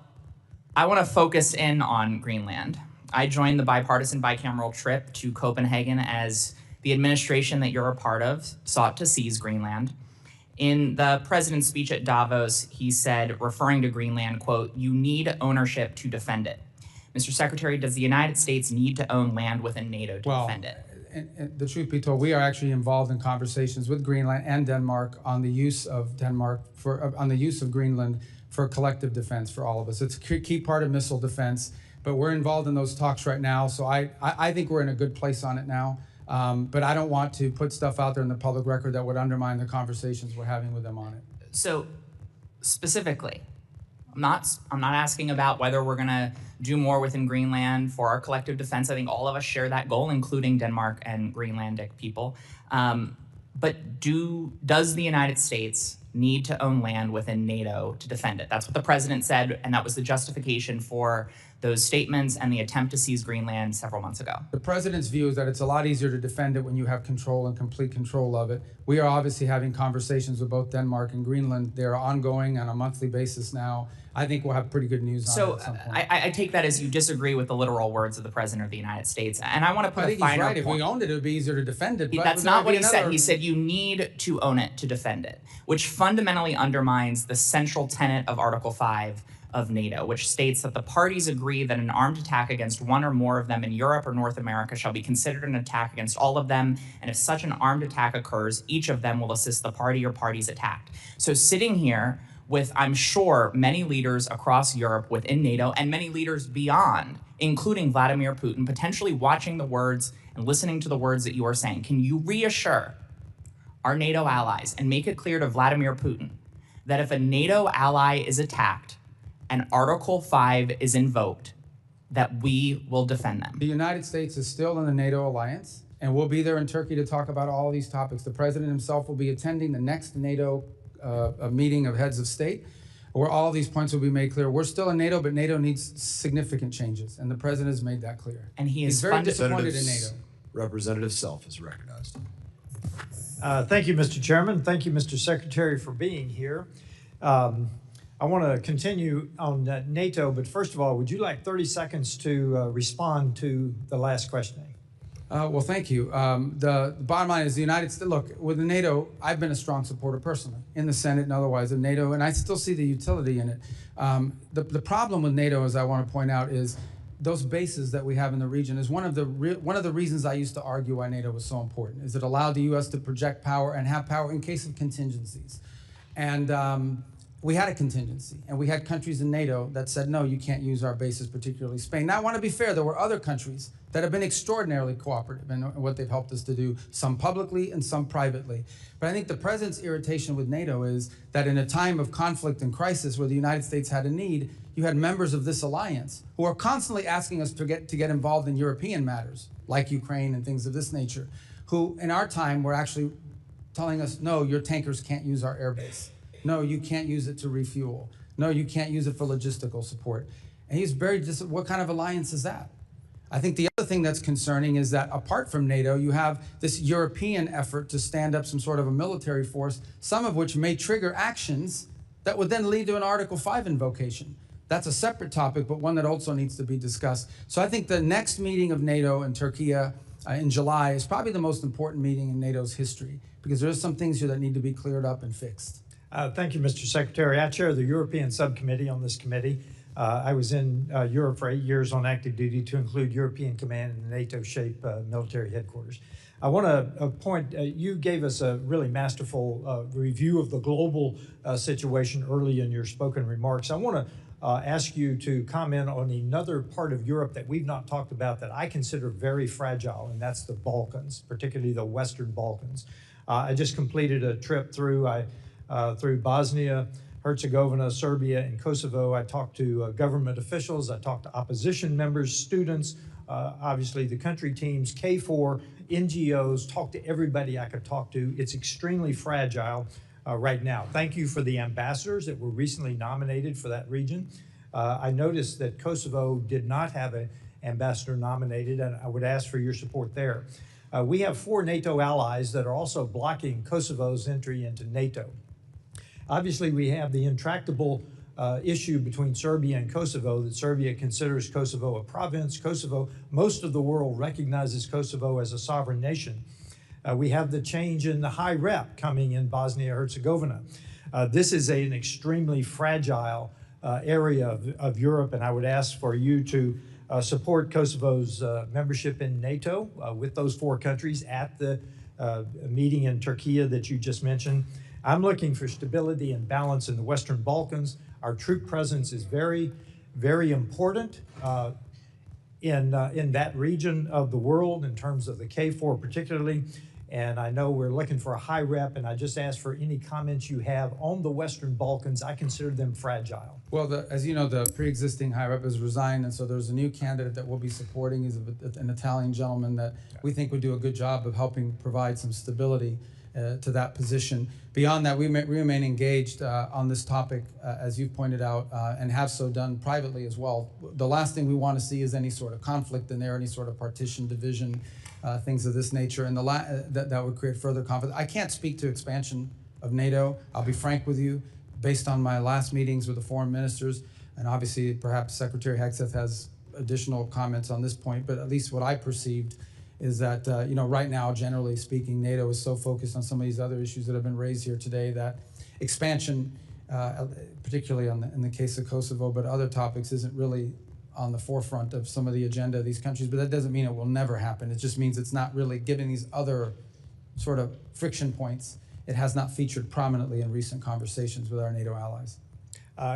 I: I want to focus in on Greenland. I joined the bipartisan bicameral trip to Copenhagen as the administration that you're a part of sought to seize Greenland. In the president's speech at Davos, he said, referring to Greenland, quote, "You need ownership to defend it." Mr. Secretary, does the United States need to own land within NATO to defend it?
C: And the truth be told, we are actually involved in conversations with Greenland and Denmark on the use of Greenland for collective defense for all of us. It's a key part of missile defense, but we're involved in those talks right now. So I think we're in a good place on it now. But I don't want to put stuff out there in the public record that would undermine the conversations we're having with them on it.
I: So specifically, I'm not asking about whether we're going to do more within Greenland for our collective defense. I think all of us share that goal, including Denmark and Greenlandic people. But does the United States need to own land within NATO to defend it? That's what the president said, and that was the justification for those statements and the attempt to seize Greenland several months ago.
C: The president's view is that it's a lot easier to defend it when you have control and complete control of it. We are obviously having conversations with both Denmark and Greenland. They are ongoing on a monthly basis now. I think we'll have pretty good news on it at some point.
I: I take that as you disagree with the literal words of the president of the United States. And I want to put a finer point.
C: I think he's right. If we owned it, it would be easier to defend it. But
I: that's not what he said. He said you need to own it to defend it, which fundamentally undermines the central tenet of Article 5 of NATO, which states that the parties agree that an armed attack against one or more of them in Europe or North America shall be considered an attack against all of them, and if such an armed attack occurs, each of them will assist the party or parties attacked. So sitting here with, I'm sure, many leaders across Europe within NATO and many leaders beyond, including Vladimir Putin, potentially watching the words and listening to the words that you are saying, can you reassure our NATO allies and make it clear to Vladimir Putin that if a NATO ally is attacked and Article 5 is invoked, that we will defend them?
C: The United States is still in the NATO alliance, and we'll be there in Turkey to talk about all these topics. The president himself will be attending the next NATO meeting of heads of state, where all these points will be made clear. We're still in NATO, but NATO needs significant changes, and the president has made that clear.
I: And he's
C: very disappointed in NATO.
G: Representative Self is recognized.
J: Thank you, Mr. Chairman. Thank you, Mr. Secretary, for being here. I want to continue on NATO, but first of all, would you like 30 seconds to respond to the last questioning?
C: Well, thank you. The bottom line is the United States, look, with the NATO, I've been a strong supporter personally in the Senate and otherwise of NATO, and I still see the utility in it. The problem with NATO, as I want to point out, is those bases that we have in the region is one of the reasons I used to argue why NATO was so important, is it allowed the U.S. to project power and have power in case of contingencies. And we had a contingency, and we had countries in NATO that said, no, you can't use our bases, particularly Spain. Now, I want to be fair, there were other countries that have been extraordinarily cooperative in what they've helped us to do, some publicly and some privately. But I think the president's irritation with NATO is that in a time of conflict and crisis where the United States had a need, you had members of this alliance who are constantly asking us to get involved in European matters, like Ukraine and things of this nature, who in our time were actually telling us, no, your tankers can't use our airbase. No, you can't use it to refuel. No, you can't use it for logistical support. And he's very what kind of alliance is that? I think the other thing that's concerning is that apart from NATO, you have this European effort to stand up some sort of a military force, some of which may trigger actions that would then lead to an Article 5 invocation. That's a separate topic, but one that also needs to be discussed. So I think the next meeting of NATO in Turkey in July is probably the most important meeting in NATO's history, because there's some things here that need to be cleared up and fixed.
J: Thank you, Mr. Secretary. I chair the European subcommittee on this committee. I was in Europe for 8 years on active duty to include European Command and the NATO-shaped military headquarters. I want to point, you gave us a really masterful review of the global situation early in your spoken remarks. I want to ask you to comment on another part of Europe that we've not talked about that I consider very fragile, and that's the Balkans, particularly the Western Balkans. I just completed a trip through Bosnia, Herzegovina, Serbia, and Kosovo. I talked to government officials. I talked to opposition members, students, obviously the country teams, KFOR, NGOs, talked to everybody I could talk to. It's extremely fragile right now. Thank you for the ambassadors that were recently nominated for that region. I noticed that Kosovo did not have an ambassador nominated, and I would ask for your support there. We have 4 NATO allies that are also blocking Kosovo's entry into NATO. Obviously, we have the intractable issue between Serbia and Kosovo, that Serbia considers Kosovo a province. Most of the world recognizes Kosovo as a sovereign nation. We have the change in the high rep coming in Bosnia-Herzegovina. This is an extremely fragile area of Europe, and I would ask for you to support Kosovo's membership in NATO with those 4 countries at the meeting in Turkey that you just mentioned. I'm looking for stability and balance in the Western Balkans. Our troop presence is very, very important in that region of the world in terms of the KFOR particularly. And I know we're looking for a high rep, and I just ask for any comments you have on the Western Balkans. I consider them fragile.
C: Well, as you know, the pre-existing high rep has resigned, and so there's a new candidate that we'll be supporting. He's an Italian gentleman that we think would do a good job of helping provide some stability to that position. Beyond that, we remain engaged on this topic, as you've pointed out, and have so done privately as well. The last thing we want to see is any sort of conflict in there, any sort of partition, division, things of this nature, and that would create further conflict. I can't speak to expansion of NATO. I'll be frank with you, based on my last meetings with the foreign ministers, and obviously perhaps Secretary Hegseth has additional comments on this point, but at least what I perceived is that, right now, generally speaking, NATO is so focused on some of these other issues that have been raised here today that expansion, particularly in the case of Kosovo, but other topics, isn't really on the forefront of some of the agenda of these countries. But that doesn't mean it will never happen. It just means it's not really, given these other sort of friction points, it has not featured prominently in recent conversations with our NATO allies.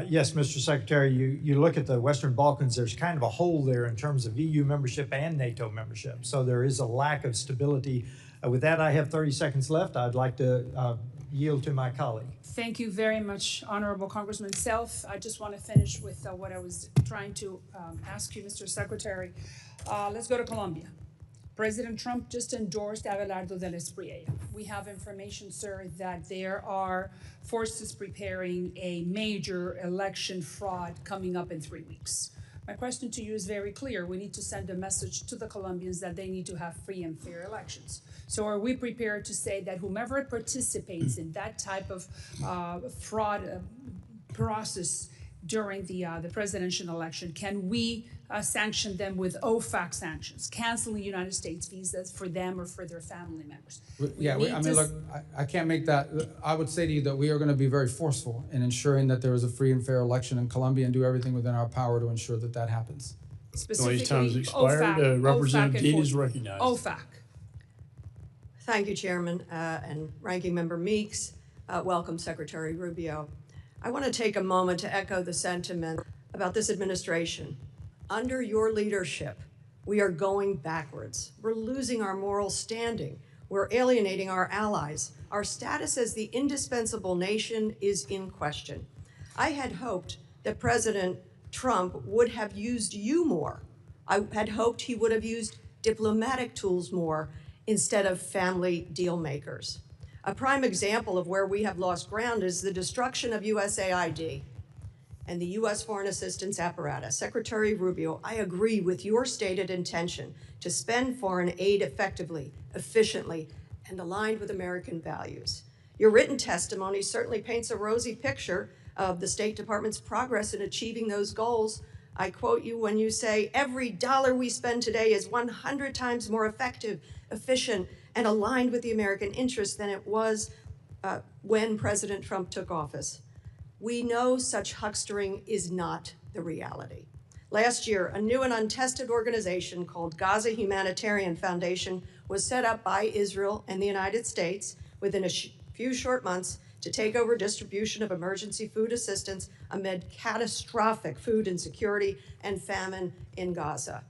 J: Yes, Mr. Secretary, you look at the Western Balkans, there's kind of a hole there in terms of EU membership and NATO membership. So there is a lack of stability. With that, I have 30 seconds left. I'd like to yield to my colleague.
U: Thank you very much, Honorable Congressman Self. I just want to finish with what I was trying to ask you, Mr. Secretary. Let's go to Colombia. President Trump just endorsed Abelardo del Espriella. We have information, sir, that there are forces preparing a major election fraud coming up in 3 weeks. My question to you is very clear. We need to send a message to the Colombians that they need to have free and fair elections. So are we prepared to say that whomever participates in that type of fraud process during the presidential election, can we sanction them with OFAC sanctions, canceling United States visas for them or for their family members?
C: Look, I can't make that. I would say to you that we are going to be very forceful in ensuring that there is a free and fair election in Colombia and do everything within our power to ensure that that happens.
U: Specifically,
S: time's expired. Representative Dean is recognized.
U: OFAC.
L: Thank you, Chairman and Ranking Member Meeks. Welcome, Secretary Rubio. I want to take a moment to echo the sentiment about this administration. Under your leadership, we are going backwards. We're losing our moral standing. We're alienating our allies. Our status as the indispensable nation is in question. I had hoped that President Trump would have used you more. I had hoped he would have used diplomatic tools more instead of family deal makers. A prime example of where we have lost ground is the destruction of USAID and the U.S. foreign assistance apparatus. Secretary Rubio, I agree with your stated intention to spend foreign aid effectively, efficiently, and aligned with American values. Your written testimony certainly paints a rosy picture of the State Department's progress in achieving those goals. I quote you when you say, every dollar we spend today is 100 times more effective, efficient, and aligned with the American interest than it was when President Trump took office. We know such huckstering is not the reality. Last year, a new and untested organization called Gaza Humanitarian Foundation was set up by Israel and the United States within a few short months to take over distribution of emergency food assistance amid catastrophic food insecurity and famine in Gaza.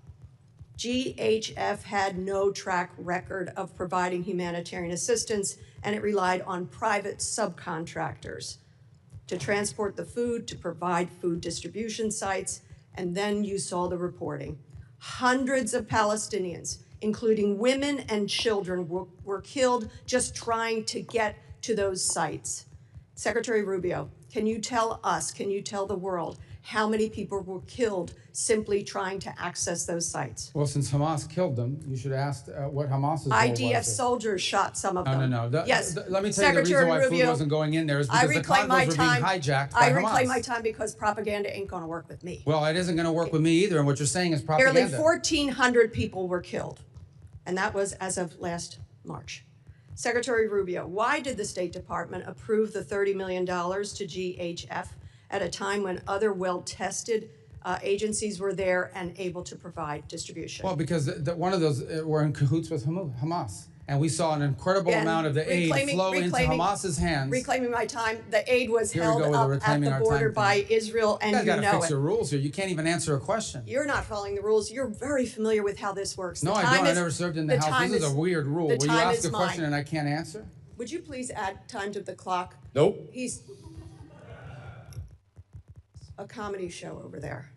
L: GHF had no track record of providing humanitarian assistance, and it relied on private subcontractors to transport the food, to provide food distribution sites, and then you saw the reporting. Hundreds of Palestinians, including women and children, were killed just trying to get to those sites. Secretary Rubio, can you tell us, can you tell the world how many people were killed simply trying to access those sites?
C: Well, since Hamas killed them, you should ask what Hamas's role was.
L: IDF soldiers shot some of them.
C: No.
L: Yes.
C: Let me tell you the reason why food wasn't going in there is because the convoys were being hijacked by Hamas.
L: I reclaim my time because propaganda ain't going to work with me.
C: Well, it isn't going to work with me either, and what you're saying is propaganda.
L: Nearly 1,400 people were killed, and that was as of last March. Secretary Rubio, why did the State Department approve the $30 million to GHF at a time when other well-tested agencies were there and able to provide distribution?
C: Well, because one of those were in cahoots with Hamas. And we saw an incredible amount of the aid flow into Hamas's hands.
L: Reclaiming my time, the aid was held up at the border by Israel, and you know it.
C: You gotta fix your rules here. You can't even answer a question.
L: You're not following the rules. You're very familiar with how this works.
C: No, I don't. I never served in the House. This is a weird rule where you ask a question and I can't answer.
L: Would you please add time to the clock?
A: Nope.
L: He's a comedy show over there.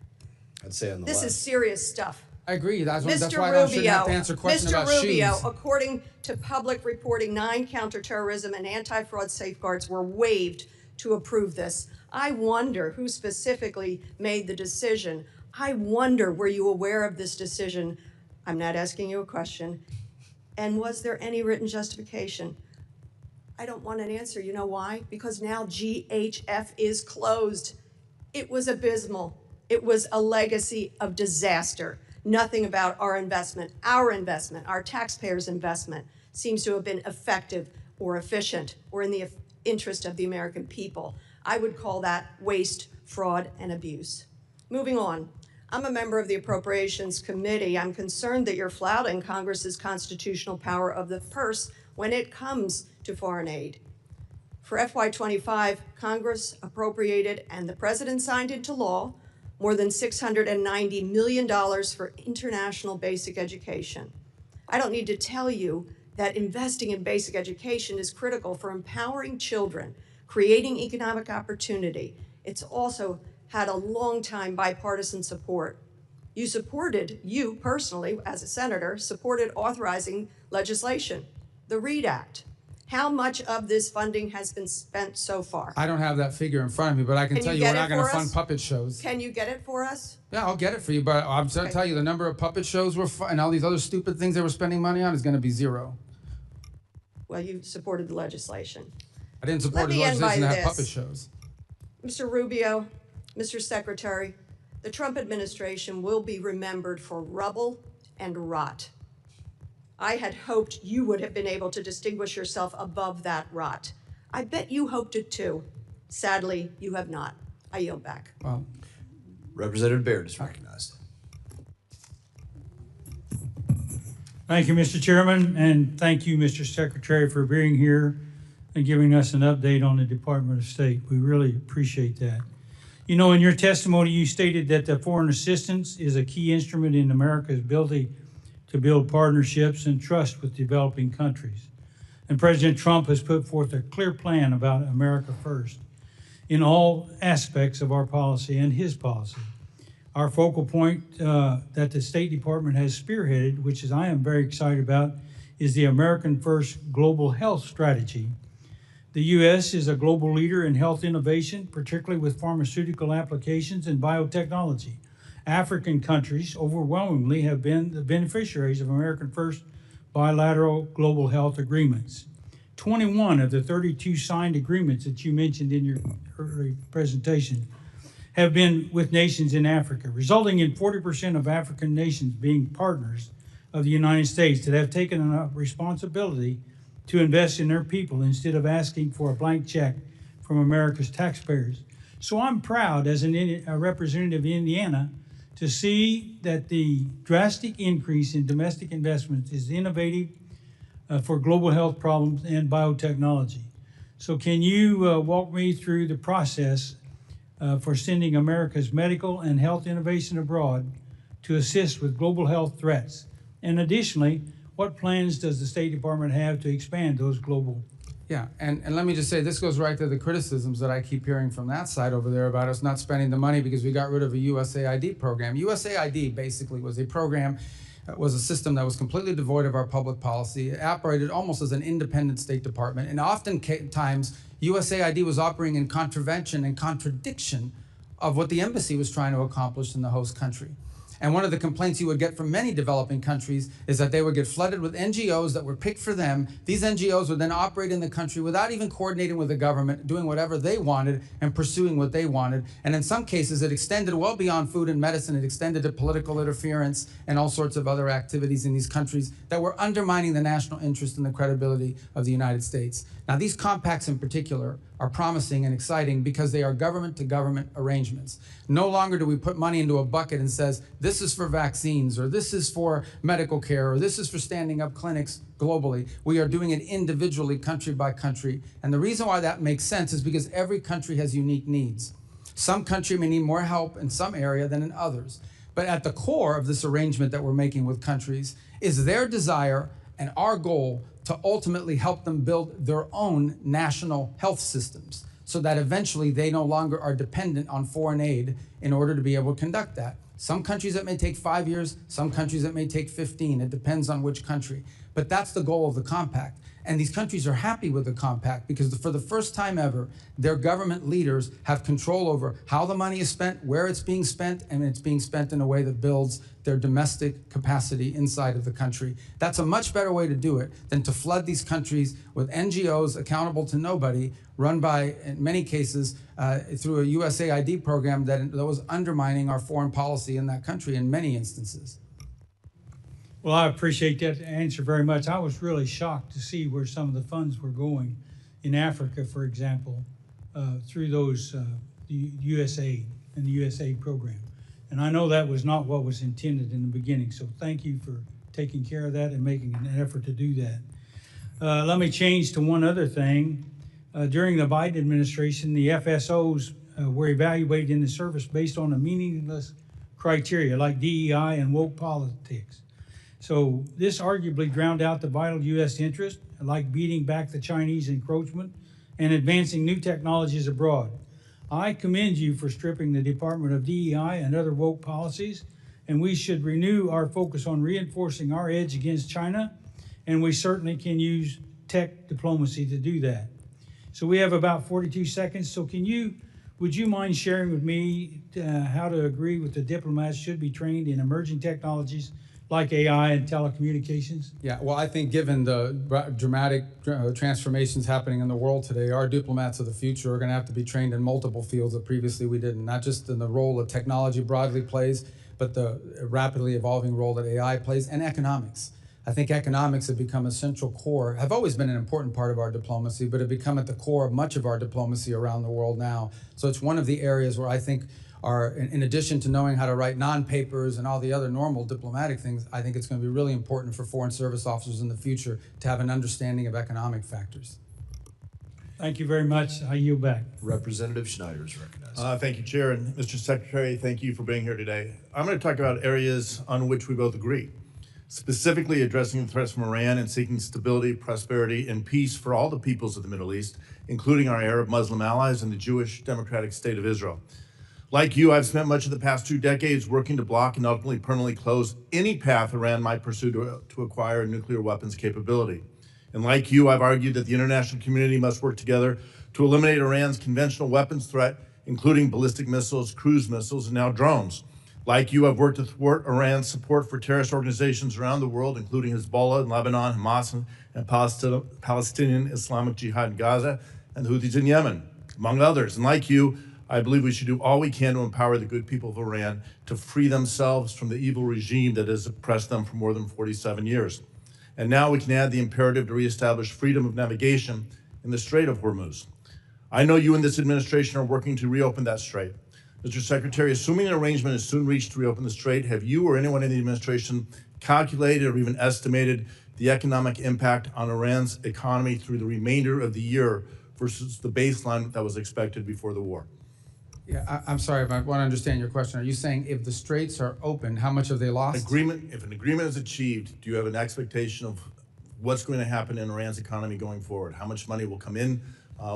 A: I'd say on the
L: This
A: left.
L: is serious stuff.
C: I agree. That's why
L: Mr.
C: I shouldn't have to
L: Rubio,
C: answer questions
L: Mr.
C: about
L: Rubio,
C: shoes.
L: according to public reporting, 9 counterterrorism and anti-fraud safeguards were waived to approve this. I wonder who specifically made the decision. I wonder, were you aware of this decision? I'm not asking you a question. And was there any written justification? I don't want an answer. You know why? Because now GHF is closed. It was abysmal. It was a legacy of disaster. Nothing about our investment, our taxpayers' investment seems to have been effective or efficient or in the interest of the American people. I would call that waste, fraud, and abuse. Moving on, I'm a member of the Appropriations Committee. I'm concerned that you're flouting Congress's constitutional power of the purse when it comes to foreign aid. For FY25, Congress appropriated and the President signed into law more than $690 million for international basic education. I don't need to tell you that investing in basic education is critical for empowering children, creating economic opportunity. It's also had a long time bipartisan support. You personally, as a senator, supported authorizing legislation, the READ Act. How much of this funding has been spent so far?
C: I don't have that figure in front of me, but I can tell you we're not going to fund puppet shows.
L: Can you get it for us?
C: Yeah, I'll get it for you, but I'm going to tell you the number of puppet shows and all these other stupid things they were spending money on is going to be zero.
L: Well, you supported the legislation.
C: I didn't support the legislation to have puppet shows.
L: Mr. Rubio, Mr. Secretary, the Trump administration will be remembered for rubble and rot. I had hoped you would have been able to distinguish yourself above that rot. I bet you hoped it too. Sadly, you have not. I yield back.
C: Well,
A: Representative Baird is recognized.
K: Thank you, Mr. Chairman, and thank you, Mr. Secretary, for being here and giving us an update on the Department of State. We really appreciate that. You know, in your testimony, you stated that the foreign assistance is a key instrument in America's ability to build partnerships and trust with developing countries. And President Trump has put forth a clear plan about America first in all aspects of our policy and his policy. Our focal point that the State Department has spearheaded, which is I am very excited about, is the American First Global Health Strategy. The U.S. is a global leader in health innovation, particularly with pharmaceutical applications and biotechnology. African countries overwhelmingly have been the beneficiaries of American First bilateral global health agreements. 21 of the 32 signed agreements that you mentioned in your early presentation have been with nations in Africa, resulting in 40% of African nations being partners of the United States that have taken a responsibility to invest in their people instead of asking for a blank check from America's taxpayers. So I'm proud as a representative of Indiana to see that the drastic increase in domestic investments is innovative for global health problems and biotechnology. So can you walk me through the process for sending America's medical and health innovation abroad to assist with global health threats? And additionally, what plans does the State Department have to expand those global?
C: Yeah, and let me just say, this goes right to the criticisms that I keep hearing from that side over there about us not spending the money because we got rid of a USAID program. USAID basically was a program, was a system that was completely devoid of our public policy. It operated almost as an independent State Department, and oftentimes USAID was operating in contravention and contradiction of what the embassy was trying to accomplish in the host country. And one of the complaints you would get from many developing countries is that they would get flooded with NGOs that were picked for them. These NGOs would then operate in the country without even coordinating with the government, doing whatever they wanted and pursuing what they wanted. And in some cases, it extended well beyond food and medicine. It extended to political interference and all sorts of other activities in these countries that were undermining the national interest and the credibility of the United States. Now, these compacts in particular are promising and exciting because they are government-to-government arrangements. No longer do we put money into a bucket and says, this is for vaccines, or this is for medical care, or this is for standing up clinics globally. We are doing it individually, country by country. And the reason why that makes sense is because every country has unique needs. Some country may need more help in some area than in others. But at the core of this arrangement that we're making with countries is their desire and our goal to ultimately help them build their own national health systems so that eventually they no longer are dependent on foreign aid in order to be able to conduct that. Some countries it may take 5 years, some countries it may take 15. It depends on which country. But that's the goal of the compact. And these countries are happy with the compact because for the first time ever, their government leaders have control over how the money is spent, where it's being spent, and it's being spent in a way that builds their domestic capacity inside of the country. That's a much better way to do it than to flood these countries with NGOs accountable to nobody, run by, in many cases, through a USAID program that was undermining our foreign policy in that country in many instances.
K: Well, I appreciate that answer very much. I was really shocked to see where some of the funds were going in Africa, for example, through those the USAID and the USAID program. And I know that was not what was intended in the beginning. So thank you for taking care of that and making an effort to do that. Let me change to one other thing. During the Biden administration, the FSOs were evaluated in the service based on a meaningless criteria like DEI and woke politics. So this arguably drowned out the vital U.S. interest, like beating back the Chinese encroachment and advancing new technologies abroad. I commend you for stripping the Department of DEI and other woke policies, and we should renew our focus on reinforcing our edge against China, and we certainly can use tech diplomacy to do that. So we have about 42 seconds, so would you mind sharing with me how to agree with the diplomats should be trained in emerging technologies like AI and telecommunications?
C: Yeah, well, I think given the dramatic transformations happening in the world today, our diplomats of the future are going to have to be trained in multiple fields that previously we didn't, not just in the role that technology broadly plays, but the rapidly evolving role that AI plays, and economics. I think economics have become a central core, have always been an important part of our diplomacy, but have become at the core of much of our diplomacy around the world now. So it's one of the areas where I think are, in addition to knowing how to write non-papers and all the other normal diplomatic things, I think it's going to be really important for Foreign Service officers in the future to have an understanding of economic factors.
K: Thank you very much. I yield back.
G: Representative Schneider is recognized.
M: Thank you, Chair, and Mr. Secretary, thank you for being here today. I'm going to talk about areas on which we both agree, specifically addressing the threats from Iran and seeking stability, prosperity, and peace for all the peoples of the Middle East, including our Arab Muslim allies and the Jewish Democratic State of Israel. Like you, I've spent much of the past 2 decades working to block and ultimately permanently close any path Iran might pursue to acquire a nuclear weapons capability. And like you, I've argued that the international community must work together to eliminate Iran's conventional weapons threat, including ballistic missiles, cruise missiles, and now drones. Like you, I've worked to thwart Iran's support for terrorist organizations around the world, including Hezbollah in Lebanon, Hamas and Palestinian Islamic Jihad in Gaza, and the Houthis in Yemen, among others. And like you, I believe we should do all we can to empower the good people of Iran to free themselves from the evil regime that has oppressed them for more than 47 years. And now we can add the imperative to reestablish freedom of navigation in the Strait of Hormuz. I know you and this administration are working to reopen that strait. Mr. Secretary, assuming an arrangement is soon reached to reopen the strait, have you or anyone in the administration calculated or even estimated the economic impact on Iran's economy through the remainder of the year versus the baseline that was expected before the war?
C: Yeah, I'm sorry, if I want to understand your question. Are you saying if the straits are open, how much have they lost?
M: If an agreement is achieved, do you have an expectation of what's going to happen in Iran's economy going forward? How much money will come in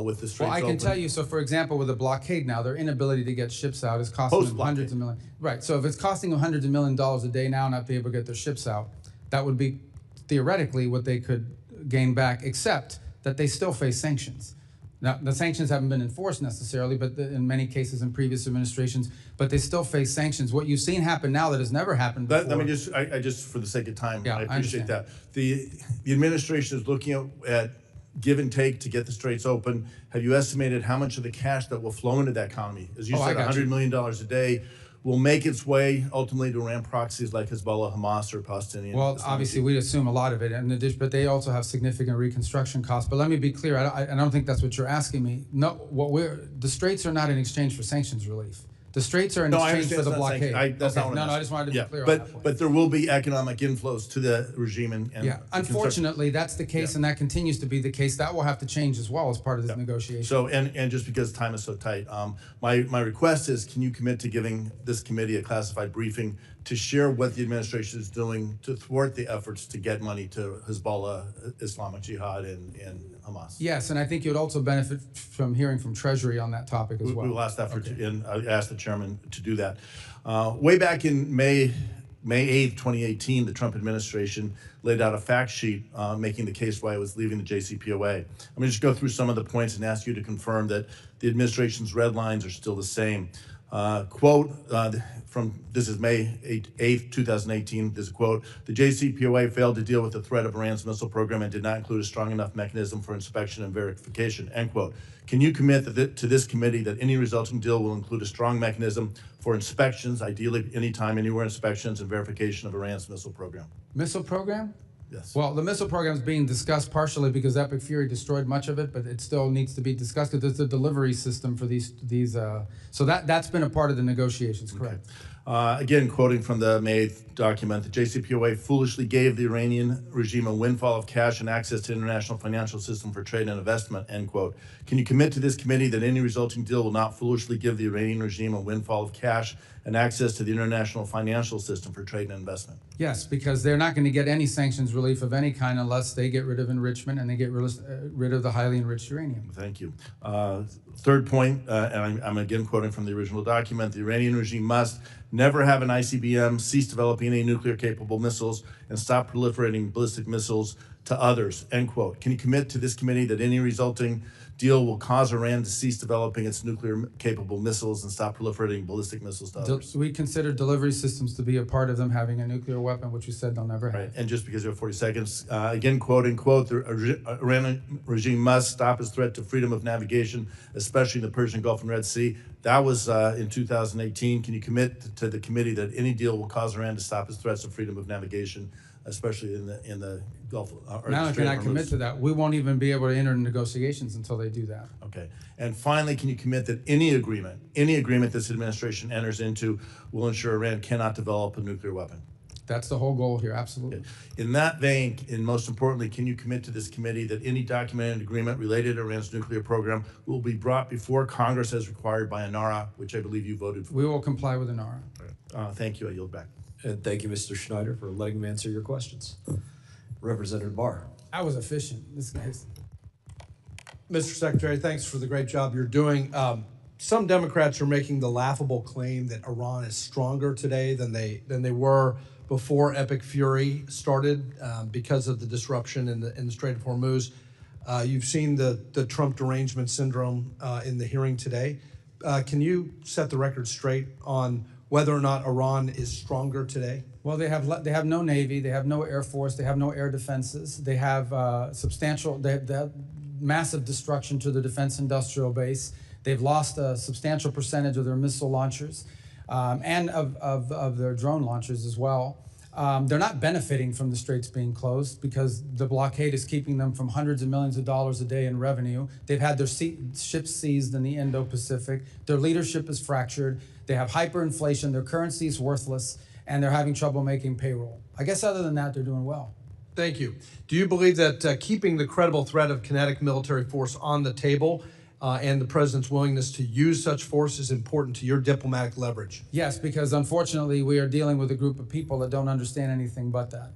M: with the straits
C: Well, I can
M: open?
C: tell you, so for example, with the blockade now, their inability to get ships out is costing them hundreds of millions. Right, so if it's costing them hundreds of millions of dollars a day now not to be able to get their ships out, that would be theoretically what they could gain back, except that they still face sanctions. Now, the sanctions haven't been enforced necessarily, but in many cases in previous administrations, but they still face sanctions. What you've seen happen now that has never happened before.
M: Let me just, I just, for the sake of time,
C: Yeah,
M: I
C: I
M: appreciate
C: understand.
M: that. The administration is looking at give and take to get the straits open. Have you estimated how much of the cash that will flow into that economy? As you said, $100 million a day will make its way ultimately to Iran proxies like Hezbollah, Hamas, or Palestinian.
C: Well, obviously, we assume a lot of it, but they also have significant reconstruction costs. But let me be clear, I don't think that's what you're asking me. No, the straits are not in exchange for sanctions relief. The straits are in exchange for the blockade.
M: That's not what I'm
C: I
M: asking.
C: just wanted to be clear on that point.
M: But there will be economic inflows to the regime and
C: Yeah, unfortunately, that's the case, and that continues to be the case. That will have to change as well as part of this negotiation.
M: So, and just because time is so tight, my request is, can you commit to giving this committee a classified briefing to share what the administration is doing to thwart the efforts to get money to Hezbollah, Islamic Jihad, and Hamas?
C: Yes, and I think you'd also benefit from hearing from Treasury on that topic as well.
M: We will ask that and I asked the chairman to do that. Way back in May 8th, 2018, the Trump administration laid out a fact sheet making the case why it was leaving the JCPOA. I'm going to just go through some of the points and ask you to confirm that the administration's red lines are still the same. Quote, this is May 8th, 2018, this is a quote, the JCPOA failed to deal with the threat of Iran's missile program and did not include a strong enough mechanism for inspection and verification, end quote. Can you commit to this committee that any resulting deal will include a strong mechanism for inspections, ideally anytime, anywhere inspections and verification of Iran's missile program?
C: Missile program?
M: Yes.
C: Well, the missile program is being discussed partially because Epic Fury destroyed much of it, but it still needs to be discussed because there's a delivery system for these. So that's been a part of the negotiations, correct?
M: Again, quoting from the May 8th document, the JCPOA foolishly gave the Iranian regime a windfall of cash and access to international financial system for trade and investment, end quote. Can you commit to this committee that any resulting deal will not foolishly give the Iranian regime a windfall of cash and access to the international financial system for trade and investment?
C: Yes, because they're not going to get any sanctions relief of any kind unless they get rid of enrichment and they get rid of the highly enriched uranium.
M: Thank you. Third point, and I'm again quoting from the original document, the Iranian regime must never have an ICBM, cease developing any nuclear-capable missiles, and stop proliferating ballistic missiles to others, end quote. Can you commit to this committee that any resulting deal will cause Iran to cease developing its nuclear-capable missiles and stop proliferating ballistic missiles to others?
C: We consider delivery systems to be a part of them having a nuclear weapon, which we said they'll never have.
M: Right. And just because you have 40 seconds, again, quoting, quote, the Iranian regime must stop its threat to freedom of navigation, especially in the Persian Gulf and Red Sea. That was in 2018. Can you commit to the committee that any deal will cause Iran to stop its threats to freedom of navigation, especially in the Gulf?
C: Not only can I commit to that, we won't even be able to enter negotiations until they do that.
M: Okay. And finally, can you commit that any agreement this administration enters into will ensure Iran cannot develop a nuclear weapon?
C: That's the whole goal here, absolutely.
M: In that vein, and most importantly, can you commit to this committee that any documented agreement related to Iran's nuclear program will be brought before Congress as required by ANARA, which I believe you voted for?
C: We will comply with ANARA.
M: Thank you. I yield back.
G: And thank you, Mr. Schneider, for letting me answer your questions. Representative Barr.
C: I was efficient. This guy's.
P: Mr. Secretary, thanks for the great job you're doing.
A: some Democrats are making the laughable claim that Iran is stronger today than they were before Epic Fury started because of the disruption in the Strait of Hormuz. You've seen the Trump derangement syndrome in the hearing today. Can you set the record straight on whether or not Iran is stronger today?
C: Well, they have no navy, they have no air force, they have no air defenses, they have they have massive destruction to the defense industrial base. They've lost a substantial percentage of their missile launchers and of their drone launchers as well. They're not benefiting from the straits being closed because the blockade is keeping them from hundreds of millions of dollars a day in revenue. They've had their ships seized in the Indo-Pacific. Their leadership is fractured. They have hyperinflation. Their currency is worthless, and they're having trouble making payroll. I guess other than that, they're doing well.
A: Thank you. Do you believe that keeping the credible threat of kinetic military force on the table and the president's willingness to use such force is important to your diplomatic leverage?
C: Yes, because unfortunately we are dealing with a group of people that don't understand anything but that.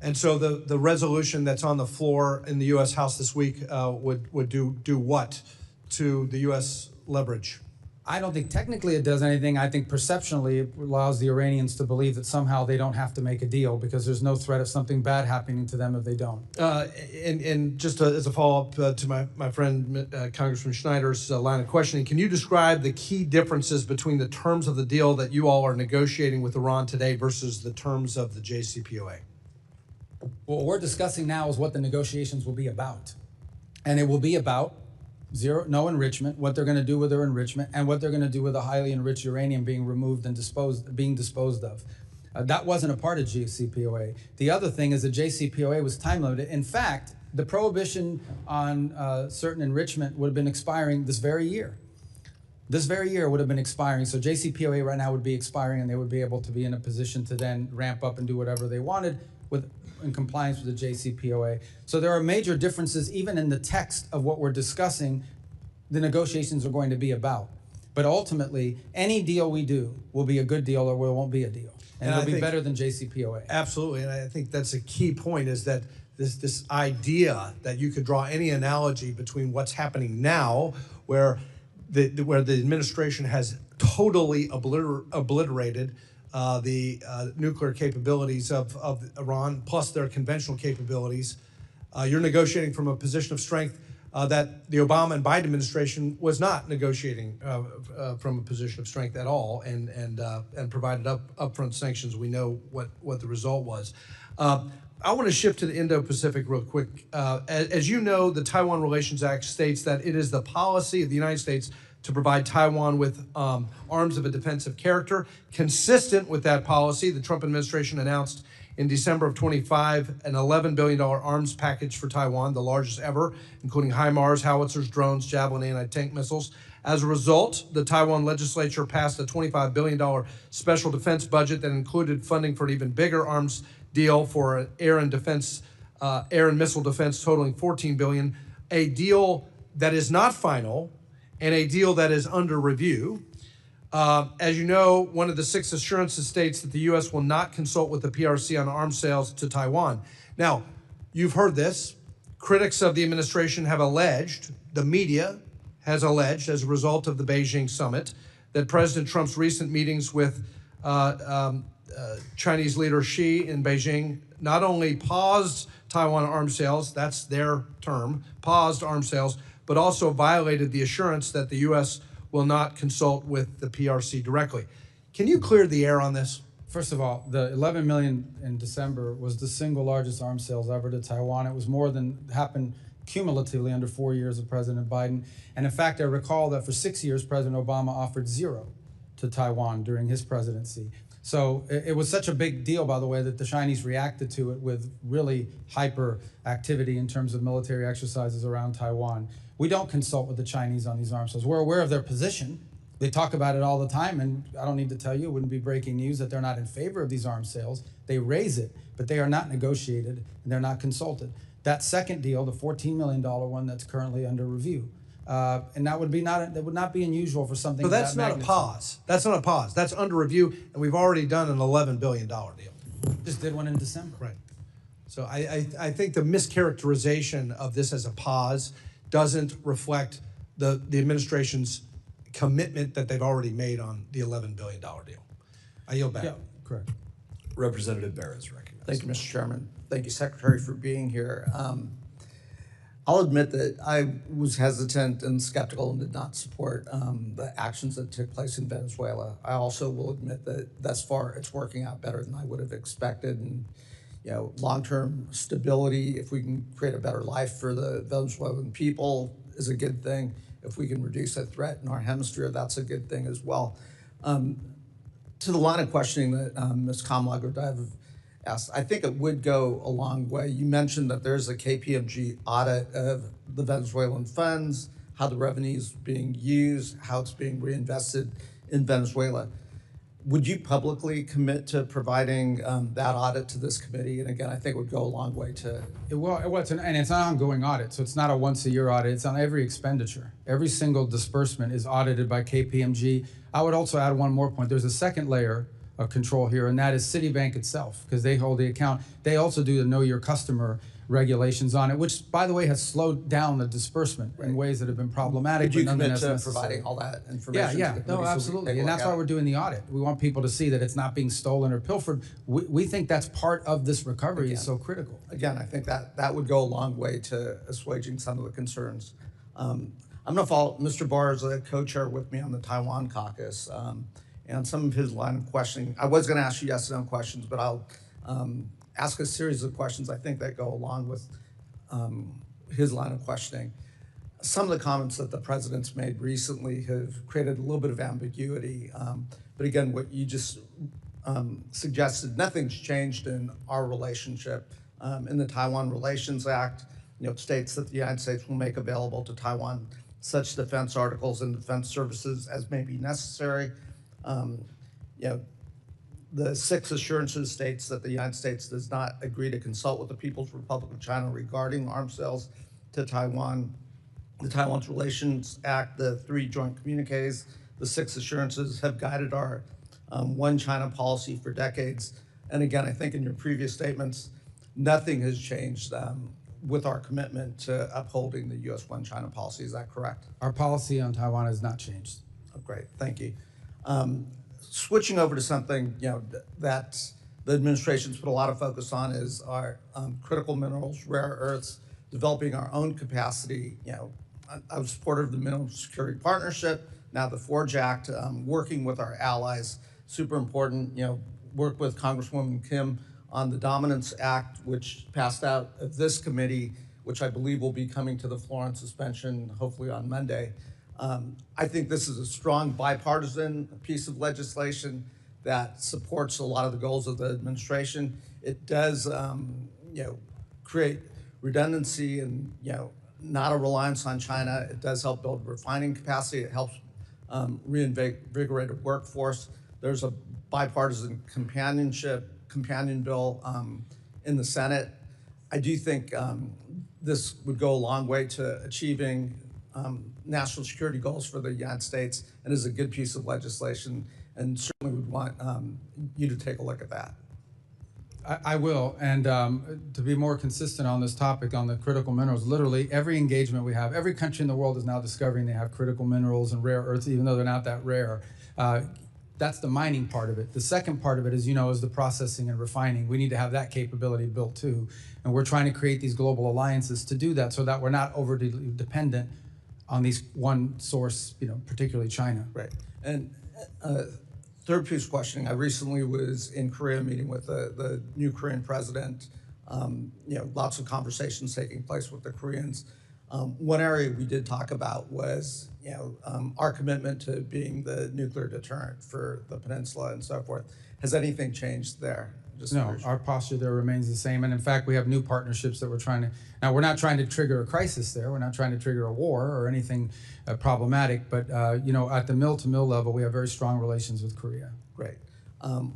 A: And so the resolution that's on the floor in the U.S. House this week would do what to the U.S. leverage?
C: I don't think technically it does anything. I think perceptionally it allows the Iranians to believe that somehow they don't have to make a deal because there's no threat of something bad happening to them if they don't.
A: And just as a follow-up to my friend Congressman Schneider's line of questioning, can you describe the key differences between the terms of the deal that you all are negotiating with Iran today versus the terms of the JCPOA?
C: What we're discussing now is what the negotiations will be about. And it will be about no enrichment, what they're going to do with their enrichment, and what they're going to do with the highly enriched uranium being removed and being disposed of. That wasn't a part of JCPOA. The other thing is the JCPOA was time limited. In fact, the prohibition on certain enrichment would have been expiring this very year. This very year would have been expiring. So JCPOA right now would be expiring, and they would be able to be in a position to then ramp up and do whatever they wanted in compliance with the JCPOA. So there are major differences even in the text of what we're discussing the negotiations are going to be about. But ultimately, any deal we do will be a good deal or it won't be a deal. And it'll be better than JCPOA.
A: Absolutely, and I think that's a key point is that this idea that you could draw any analogy between what's happening now, where the administration has totally obliterated the nuclear capabilities of Iran, plus their conventional capabilities. You're negotiating from a position of strength that the Obama and Biden administration was not negotiating from a position of strength at all, and provided upfront sanctions. We know what the result was. I want to shift to the Indo-Pacific real quick. As you know, the Taiwan Relations Act states that it is the policy of the United States to provide Taiwan with arms of a defensive character. Consistent with that policy, the Trump administration announced in December of 25 an $11 billion arms package for Taiwan, the largest ever, including HIMARS, howitzers, drones, Javelin anti-tank missiles. As a result, the Taiwan legislature passed a $25 billion special defense budget that included funding for an even bigger arms deal for air and missile defense totaling $14 billion, a deal that is not final, and a deal that is under review. As you know, one of the 6 assurances states that the U.S. will not consult with the PRC on arms sales to Taiwan. Now, you've heard this. Critics of the administration have alleged, the media has alleged, as a result of the Beijing summit, that President Trump's recent meetings with Chinese leader Xi in Beijing not only paused Taiwan arms sales, that's their term, paused arms sales, but also violated the assurance that the U.S. will not consult with the PRC directly. Can you clear the air on this?
C: First of all, the $11 million in December was the single largest arms sales ever to Taiwan. It was more than happened cumulatively under 4 years of President Biden. And in fact, I recall that for 6 years, President Obama offered $0 to Taiwan during his presidency. So it was such a big deal, by the way, that the Chinese reacted to it with really hyper activity in terms of military exercises around Taiwan. We don't consult with the Chinese on these arms sales. We're aware of their position. They talk about it all the time, and I don't need to tell you, it wouldn't be breaking news that they're not in favor of these arms sales. They raise it, but they are not negotiated, and they're not consulted. That second deal, the $14 million one that's currently under review, and that would not be unusual for something.
A: So that's not a pause. That's not a pause. That's under review, and we've already done an $11 billion deal.
C: Just did one in December.
A: Right. So I think the mischaracterization of this as a pause doesn't reflect the administration's
P: commitment that they've already made on the $11 billion deal. I yield back.
C: Yeah, correct.
A: Representative Barr is recognized.
Q: Thank you, Mr. Chairman. Thank you, Secretary, for being here. I'll admit that I was hesitant and skeptical and did not support the actions that took place in Venezuela. I also will admit that thus far it's working out better than I would have expected. And long-term stability, if we can create a better life for the Venezuelan people, is a good thing. If we can reduce a threat in our hemisphere, that's a good thing as well. To the line of questioning that Ms. Kamlagerdev asked, I think it would go a long way. You mentioned that there's a KPMG audit of the Venezuelan funds, how the revenue is being used, how it's being reinvested in Venezuela. Would you publicly commit to providing that audit to this committee? And again, I think it would go a long way to...
C: It's an ongoing audit, so it's not a once-a-year audit. It's on every expenditure. Every single disbursement is audited by KPMG. I would also add one more point. There's a second layer of control here, and that is Citibank itself, because they hold the account. They also do the Know Your Customer regulations on it, which, by the way, has slowed down the disbursement in ways that have been problematic.
Q: Would you
C: but
Q: commit to
C: nonetheless
Q: providing all that information?
C: Yeah,
Q: to the
C: no,
Q: committee so we can
C: absolutely.
Q: take a
C: And
Q: look
C: that's
Q: at
C: why
Q: it?
C: we're doing the audit. We want people to see that it's not being stolen or pilfered. We think that's part of this recovery is so critical.
Q: Again, I think that would go a long way to assuaging some of the concerns. I'm going to follow. Mr. Barr is a co-chair with me on the Taiwan caucus, and some of his line of questioning. I was going to ask you yes and no questions, but I'll ask a series of questions I think that go along with his line of questioning. Some of the comments that the president's made recently have created a little bit of ambiguity. But again, what you just suggested, nothing's changed in our relationship. In the Taiwan Relations Act, it states that the United States will make available to Taiwan such defense articles and defense services as may be necessary. The six assurances states that the United States does not agree to consult with the People's Republic of China regarding arms sales to Taiwan. The Taiwan's Relations Act, the three joint communiques, the six assurances have guided our one China policy for decades. And again, I think in your previous statements, nothing has changed with our commitment to upholding the U.S. one China policy. Is that correct?
C: Our policy on Taiwan has not changed.
Q: Oh, great, thank you. Switching over to something that the administration's put a lot of focus on is our critical minerals, rare earths, developing our own capacity. I was supportive of the Mineral Security Partnership, now the Forge Act, working with our allies, super important. Work with Congresswoman Kim on the Dominance Act, which passed out of this committee, which I believe will be coming to the floor on suspension, hopefully on Monday. I think this is a strong bipartisan piece of legislation that supports a lot of the goals of the administration. It does, create redundancy and, not a reliance on China. It does help build refining capacity. It helps reinvigorate a workforce. There's a bipartisan companion bill in the Senate. I do think this would go a long way to achieving national security goals for the United States and is a good piece of legislation, and certainly would want you to take a look at that.
C: I will, and to be more consistent on this topic, on the critical minerals, literally every engagement we have, every country in the world is now discovering they have critical minerals and rare earths, even though they're not that rare. That's the mining part of it. The second part of it is, is the processing and refining. We need to have that capability built too. And we're trying to create these global alliances to do that so that we're not overly dependent on these one source, particularly China.
Q: Right. And third piece of questioning, I recently was in Korea meeting with the new Korean president. Lots of conversations taking place with the Koreans. One area we did talk about was, our commitment to being the nuclear deterrent for the peninsula and so forth. Has anything changed there?
C: No, our posture there remains the same. And in fact, we have new partnerships that we're trying to, now we're not trying to trigger a crisis there. We're not trying to trigger a war or anything problematic, but at the mill-to-mill level, we have very strong relations with Korea.
Q: Great.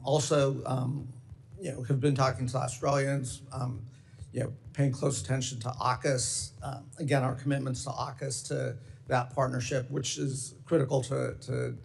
Q: Also, have been talking to Australians, paying close attention to AUKUS. Again, our commitments to AUKUS, to that partnership, which is critical to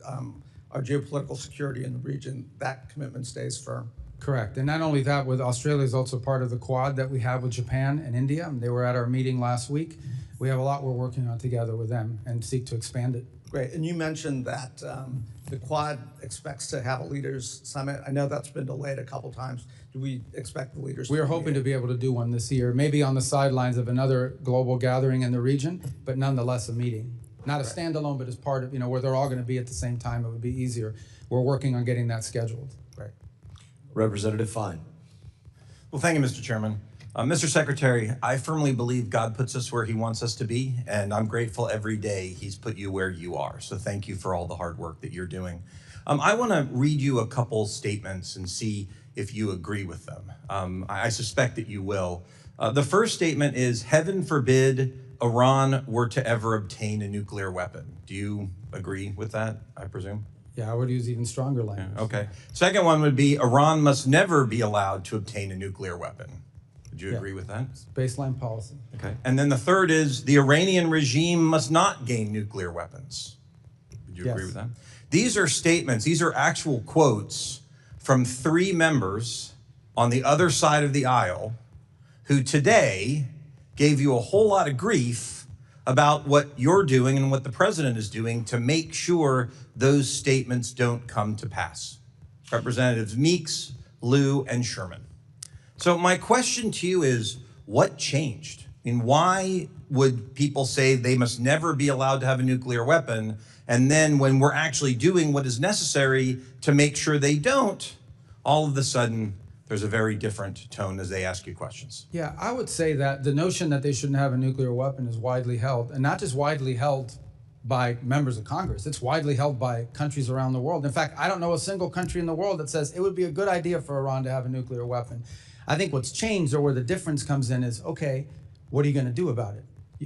Q: our geopolitical security in the region, that commitment stays firm.
C: Correct. And not only that, with Australia is also part of the Quad that we have with Japan and India. They were at our meeting last week. We have a lot we're working on together with them and seek to expand it.
Q: Great. And you mentioned that the Quad expects to have a leaders summit. I know that's been delayed a couple times. Do we expect the leaders?
C: We are hoping to be able to do one this year, maybe on the sidelines of another global gathering in the region, but nonetheless a meeting. Not a standalone, but as part of, where they're all going to be at the same time. It would be easier. We're working on getting that scheduled.
Q: Right.
A: Representative Fine.
R: Well, thank you, Mr. Chairman. Mr. Secretary, I firmly believe God puts us where he wants us to be, and I'm grateful every day he's put you where you are. So thank you for all the hard work that you're doing. I want to read you a couple statements and see if you agree with them. I suspect that you will. The first statement is, heaven forbid Iran were to ever obtain a nuclear weapon. Do you agree with that, I presume?
C: Yeah, I would use even stronger language.
R: Yeah, okay. Second one would be, Iran must never be allowed to obtain a nuclear weapon. Would you agree with that?
C: It's baseline policy.
R: Okay. And then the third is, the Iranian regime must not gain nuclear weapons. Would you agree with that? These are statements, these are actual quotes from 3 members on the other side of the aisle who today gave you a whole lot of grief about what you're doing and what the president is doing to make sure those statements don't come to pass. Representatives Meeks, Lieu, and Sherman. So my question to you is, what changed? I mean, why would people say they must never be allowed to have a nuclear weapon, and then when we're actually doing what is necessary to make sure they don't, all of a sudden there's a very different tone as they ask you questions?
C: Yeah, I would say that the notion that they shouldn't have a nuclear weapon is widely held, and not just widely held by members of Congress. It's widely held by countries around the world. In fact, I don't know a single country in the world that says it would be a good idea for Iran to have a nuclear weapon. I think what's changed, or where the difference comes in, is, okay, what are you going to do about it?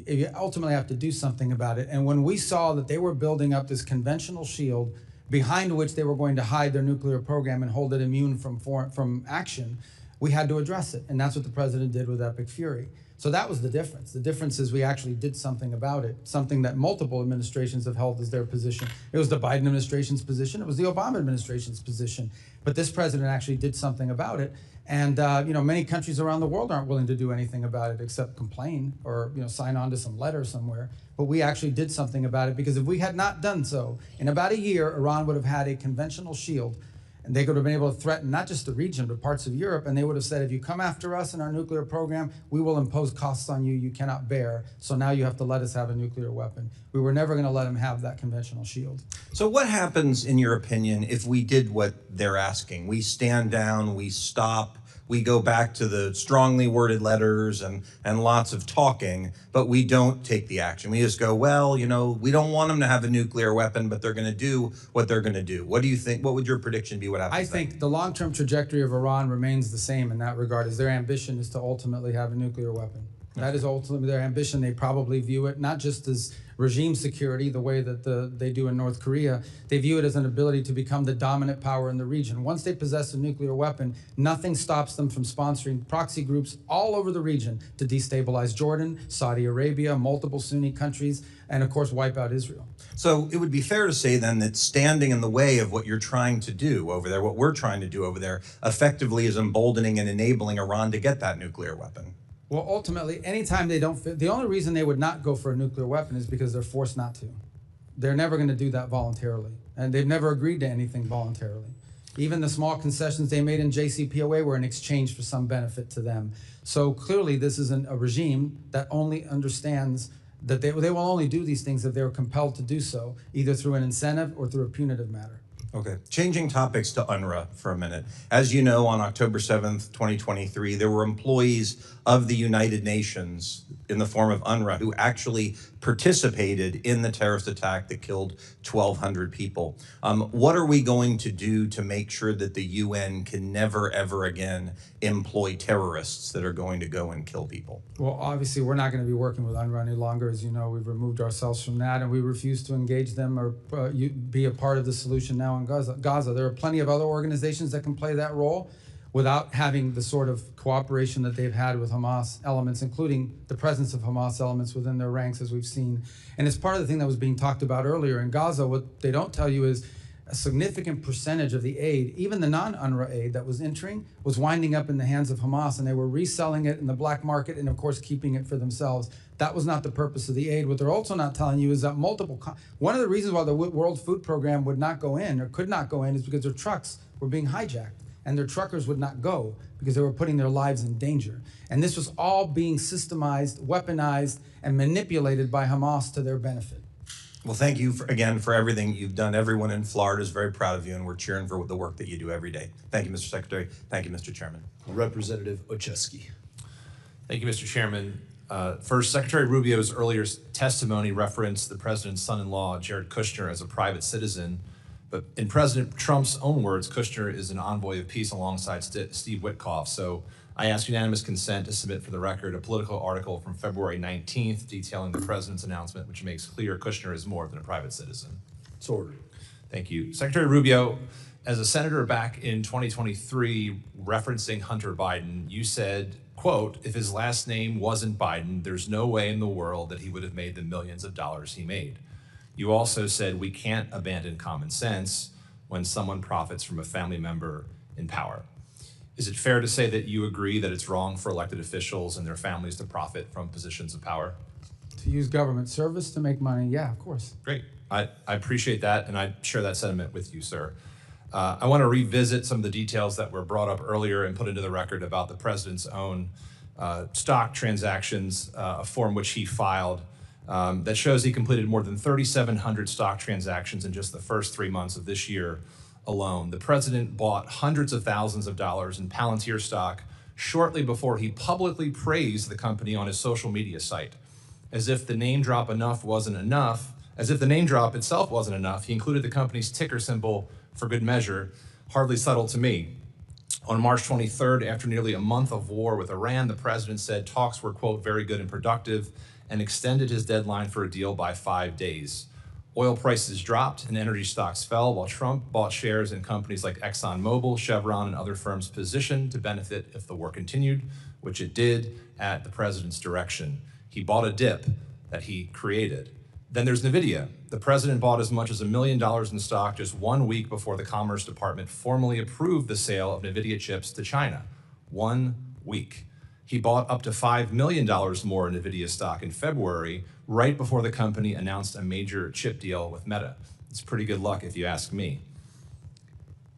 C: You ultimately have to do something about it. And when we saw that they were building up this conventional shield behind which they were going to hide their nuclear program and hold it immune from action, we had to address it. And that's what the president did with Epic Fury. So that was the difference. The difference is we actually did something about it, something that multiple administrations have held as their position. It was the Biden administration's position. It was the Obama administration's position. But this president actually did something about it. And many countries around the world aren't willing to do anything about it except complain or sign on to some letter somewhere. But we actually did something about it, because if we had not done so, in about a year, Iran would have had a conventional shield, and they could have been able to threaten not just the region, but parts of Europe. And they would have said, if you come after us in our nuclear program, we will impose costs on you cannot bear. So now you have to let us have a nuclear weapon. We were never going to let them have that conventional shield.
R: So what happens, in your opinion, if we did what they're asking? We stand down, we stop, we go back to the strongly worded letters and lots of talking, but we don't take the action. We just go, well, we don't want them to have a nuclear weapon, but they're going to do what they're going to do. What do you think? What would your prediction be? What happens?
C: I think the long-term trajectory of Iran remains the same in that regard, as their ambition is to ultimately have a nuclear weapon. That is ultimately their ambition. They probably view it not just as regime security, the way that they do in North Korea. They view it as an ability to become the dominant power in the region. Once they possess a nuclear weapon, nothing stops them from sponsoring proxy groups all over the region to destabilize Jordan, Saudi Arabia, multiple Sunni countries, and of course wipe out Israel.
R: So it would be fair to say then that standing in the way of what you're trying to do over there, what we're trying to do over there, effectively is emboldening and enabling Iran to get that nuclear weapon.
C: Well, ultimately, anytime they don't fit, the only reason they would not go for a nuclear weapon is because they're forced not to. They're never going to do that voluntarily. And they've never agreed to anything voluntarily. Even the small concessions they made in JCPOA were in exchange for some benefit to them. So clearly, this is a regime that only understands that they will only do these things if they're compelled to do so, either through an incentive or through a punitive matter.
R: Okay, changing topics to UNRWA for a minute. As you know, on October 7th, 2023, there were employees of the United Nations in the form of UNRWA who actually participated in the terrorist attack that killed 1,200 people. What are we going to do to make sure that the UN can never, ever again employ terrorists that are going to go and kill people?
C: Well, obviously, we're not going to be working with UNRWA any longer. As you know, we've removed ourselves from that, and we refuse to engage them or be a part of the solution now in Gaza. There are plenty of other organizations that can play that role without having the sort of cooperation that they've had with Hamas elements, including the presence of Hamas elements within their ranks, as we've seen. And it's part of the thing that was being talked about earlier in Gaza. What they don't tell you is a significant percentage of the aid, even the non-UNRWA aid that was entering, was winding up in the hands of Hamas, and they were reselling it in the black market and, of course, keeping it for themselves. That was not the purpose of the aid. What they're also not telling you is that one of the reasons why the World Food Program would not go in or could not go in is because their trucks were being hijacked, and their truckers would not go because they were putting their lives in danger. And this was all being systemized, weaponized, and manipulated by Hamas to their benefit.
R: Well, thank you again for everything you've done. Everyone in Florida is very proud of you, and we're cheering for the work that you do every day. Thank you, Mr. Secretary. Thank you, Mr. Chairman.
A: Representative Ocheski.
O: Thank you, Mr. Chairman. First, Secretary Rubio's earlier testimony referenced the president's son-in-law, Jared Kushner, as a private citizen. But in President Trump's own words, Kushner is an envoy of peace alongside Steve Witkoff. So I ask unanimous consent to submit for the record a political article from February 19th detailing the president's announcement, which makes clear Kushner is more than a private citizen.
A: It's ordered.
O: Thank you. Secretary Rubio, as a senator back in 2023, referencing Hunter Biden, you said, quote, if his last name wasn't Biden, there's no way in the world that he would have made the millions of dollars he made. You also said we can't abandon common sense when someone profits from a family member in power. Is it fair to say that you agree that it's wrong for elected officials and their families to profit from positions of power?
C: To use government service to make money, yeah, of course.
O: Great. I appreciate that, and I share that sentiment with you, sir. I want to revisit some of the details that were brought up earlier and put into the record about the president's own stock transactions, a form which he filed that shows he completed more than 3,700 stock transactions in just the first 3 months of this year alone. The president bought hundreds of thousands of dollars in Palantir stock shortly before he publicly praised the company on his social media site. As if the name drop itself wasn't enough, he included the company's ticker symbol for good measure, hardly subtle to me. On March 23rd, after nearly a month of war with Iran, the president said talks were, quote, very good and productive, and extended his deadline for a deal by 5 days. Oil prices dropped and energy stocks fell, while Trump bought shares in companies like ExxonMobil, Chevron, and other firms positioned to benefit if the war continued, which it did at the president's direction. He bought a dip that he created. Then there's NVIDIA. The president bought as much as $1 million in stock just 1 week before the Commerce Department formally approved the sale of NVIDIA chips to China. 1 week. He bought up to $5 million more in NVIDIA stock in February, right before the company announced a major chip deal with Meta. It's pretty good luck if you ask me.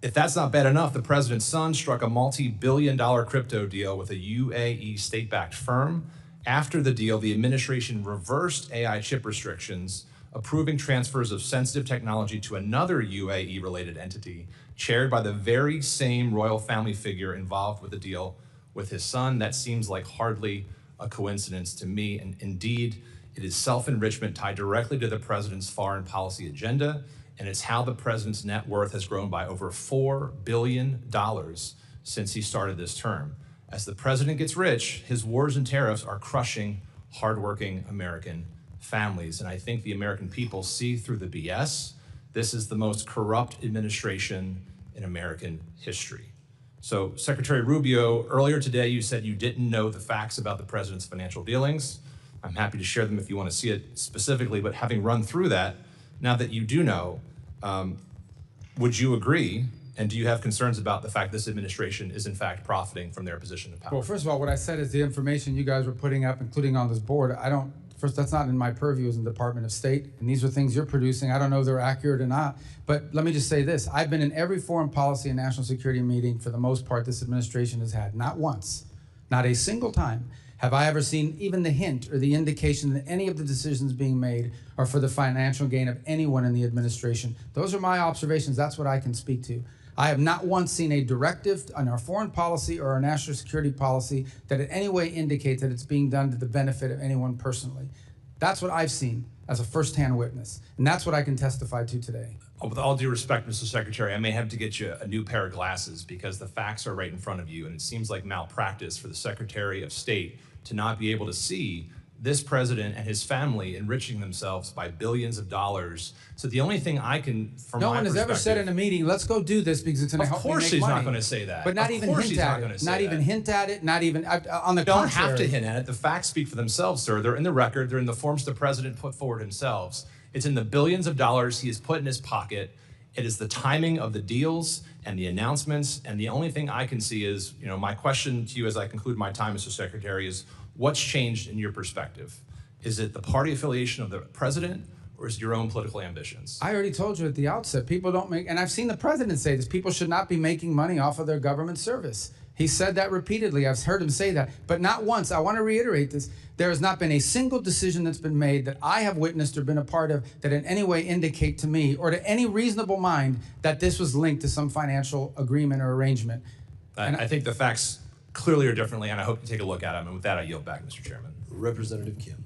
O: If that's not bad enough, the president's son struck a multi-billion-dollar crypto deal with a UAE state-backed firm. After the deal, the administration reversed AI chip restrictions, approving transfers of sensitive technology to another UAE-related entity, chaired by the very same royal family figure involved with the deal with his son. That seems like hardly a coincidence to me, and indeed, it is self-enrichment tied directly to the president's foreign policy agenda, and it's how the president's net worth has grown by over $4 billion since he started this term. As the president gets rich, his wars and tariffs are crushing hardworking American families. And I think the American people see through the BS. This is the most corrupt administration in American history. So, Secretary Rubio, earlier today you said you didn't know the facts about the president's financial dealings. I'm happy to share them if you want to see it specifically, but having run through that, now that you do know, would you agree? And do you have concerns about the fact this administration is in fact profiting from their position of power?
C: Well, first of all, what I said is the information you guys were putting up, including on this board, first, that's not in my purview as in the Department of State, and these are things you're producing. I don't know if they're accurate or not, but let me just say this. I've been in every foreign policy and national security meeting for the most part this administration has had. Not once, not a single time have I ever seen even the hint or the indication that any of the decisions being made are for the financial gain of anyone in the administration. Those are my observations. That's what I can speak to. I have not once seen a directive on our foreign policy or our national security policy that in any way indicates that it's being done to the benefit of anyone personally. That's what I've seen as a firsthand witness, and that's what I can testify to today.
O: With all due respect, Mr. Secretary, I may have to get you a new pair of glasses because the facts are right in front of you, and it seems like malpractice for the Secretary of State to not be able to see this president and his family enriching themselves by billions of dollars. So the only thing I can, from my perspective...
C: No one has ever said in a meeting, let's go do this because it's going to help me make money.
O: Of course he's not going to say that.
C: But not even hint at it. Not even hint at it. Not even, on the contrary.
O: Don't have to hint at it. The facts speak for themselves, sir. They're in the record. They're in the forms the president put forward himself. It's in the billions of dollars he has put in his pocket. It is the timing of the deals and the announcements. And the only thing I can see is, my question to you as I conclude my time, Mr. Secretary, is what's changed in your perspective? Is it the party affiliation of the president, or is it your own political ambitions?
C: I already told you at the outset, people don't make, and I've seen the president say this, people should not be making money off of their government service. He said that repeatedly. I've heard him say that, but not once. I want to reiterate this. There has not been a single decision that's been made that I have witnessed or been a part of that in any way indicate to me or to any reasonable mind that this was linked to some financial agreement or arrangement.
O: I think the facts clearly are differently, and I hope you take a look at them. And with that, I yield back, Mr. Chairman.
G: Representative Kim.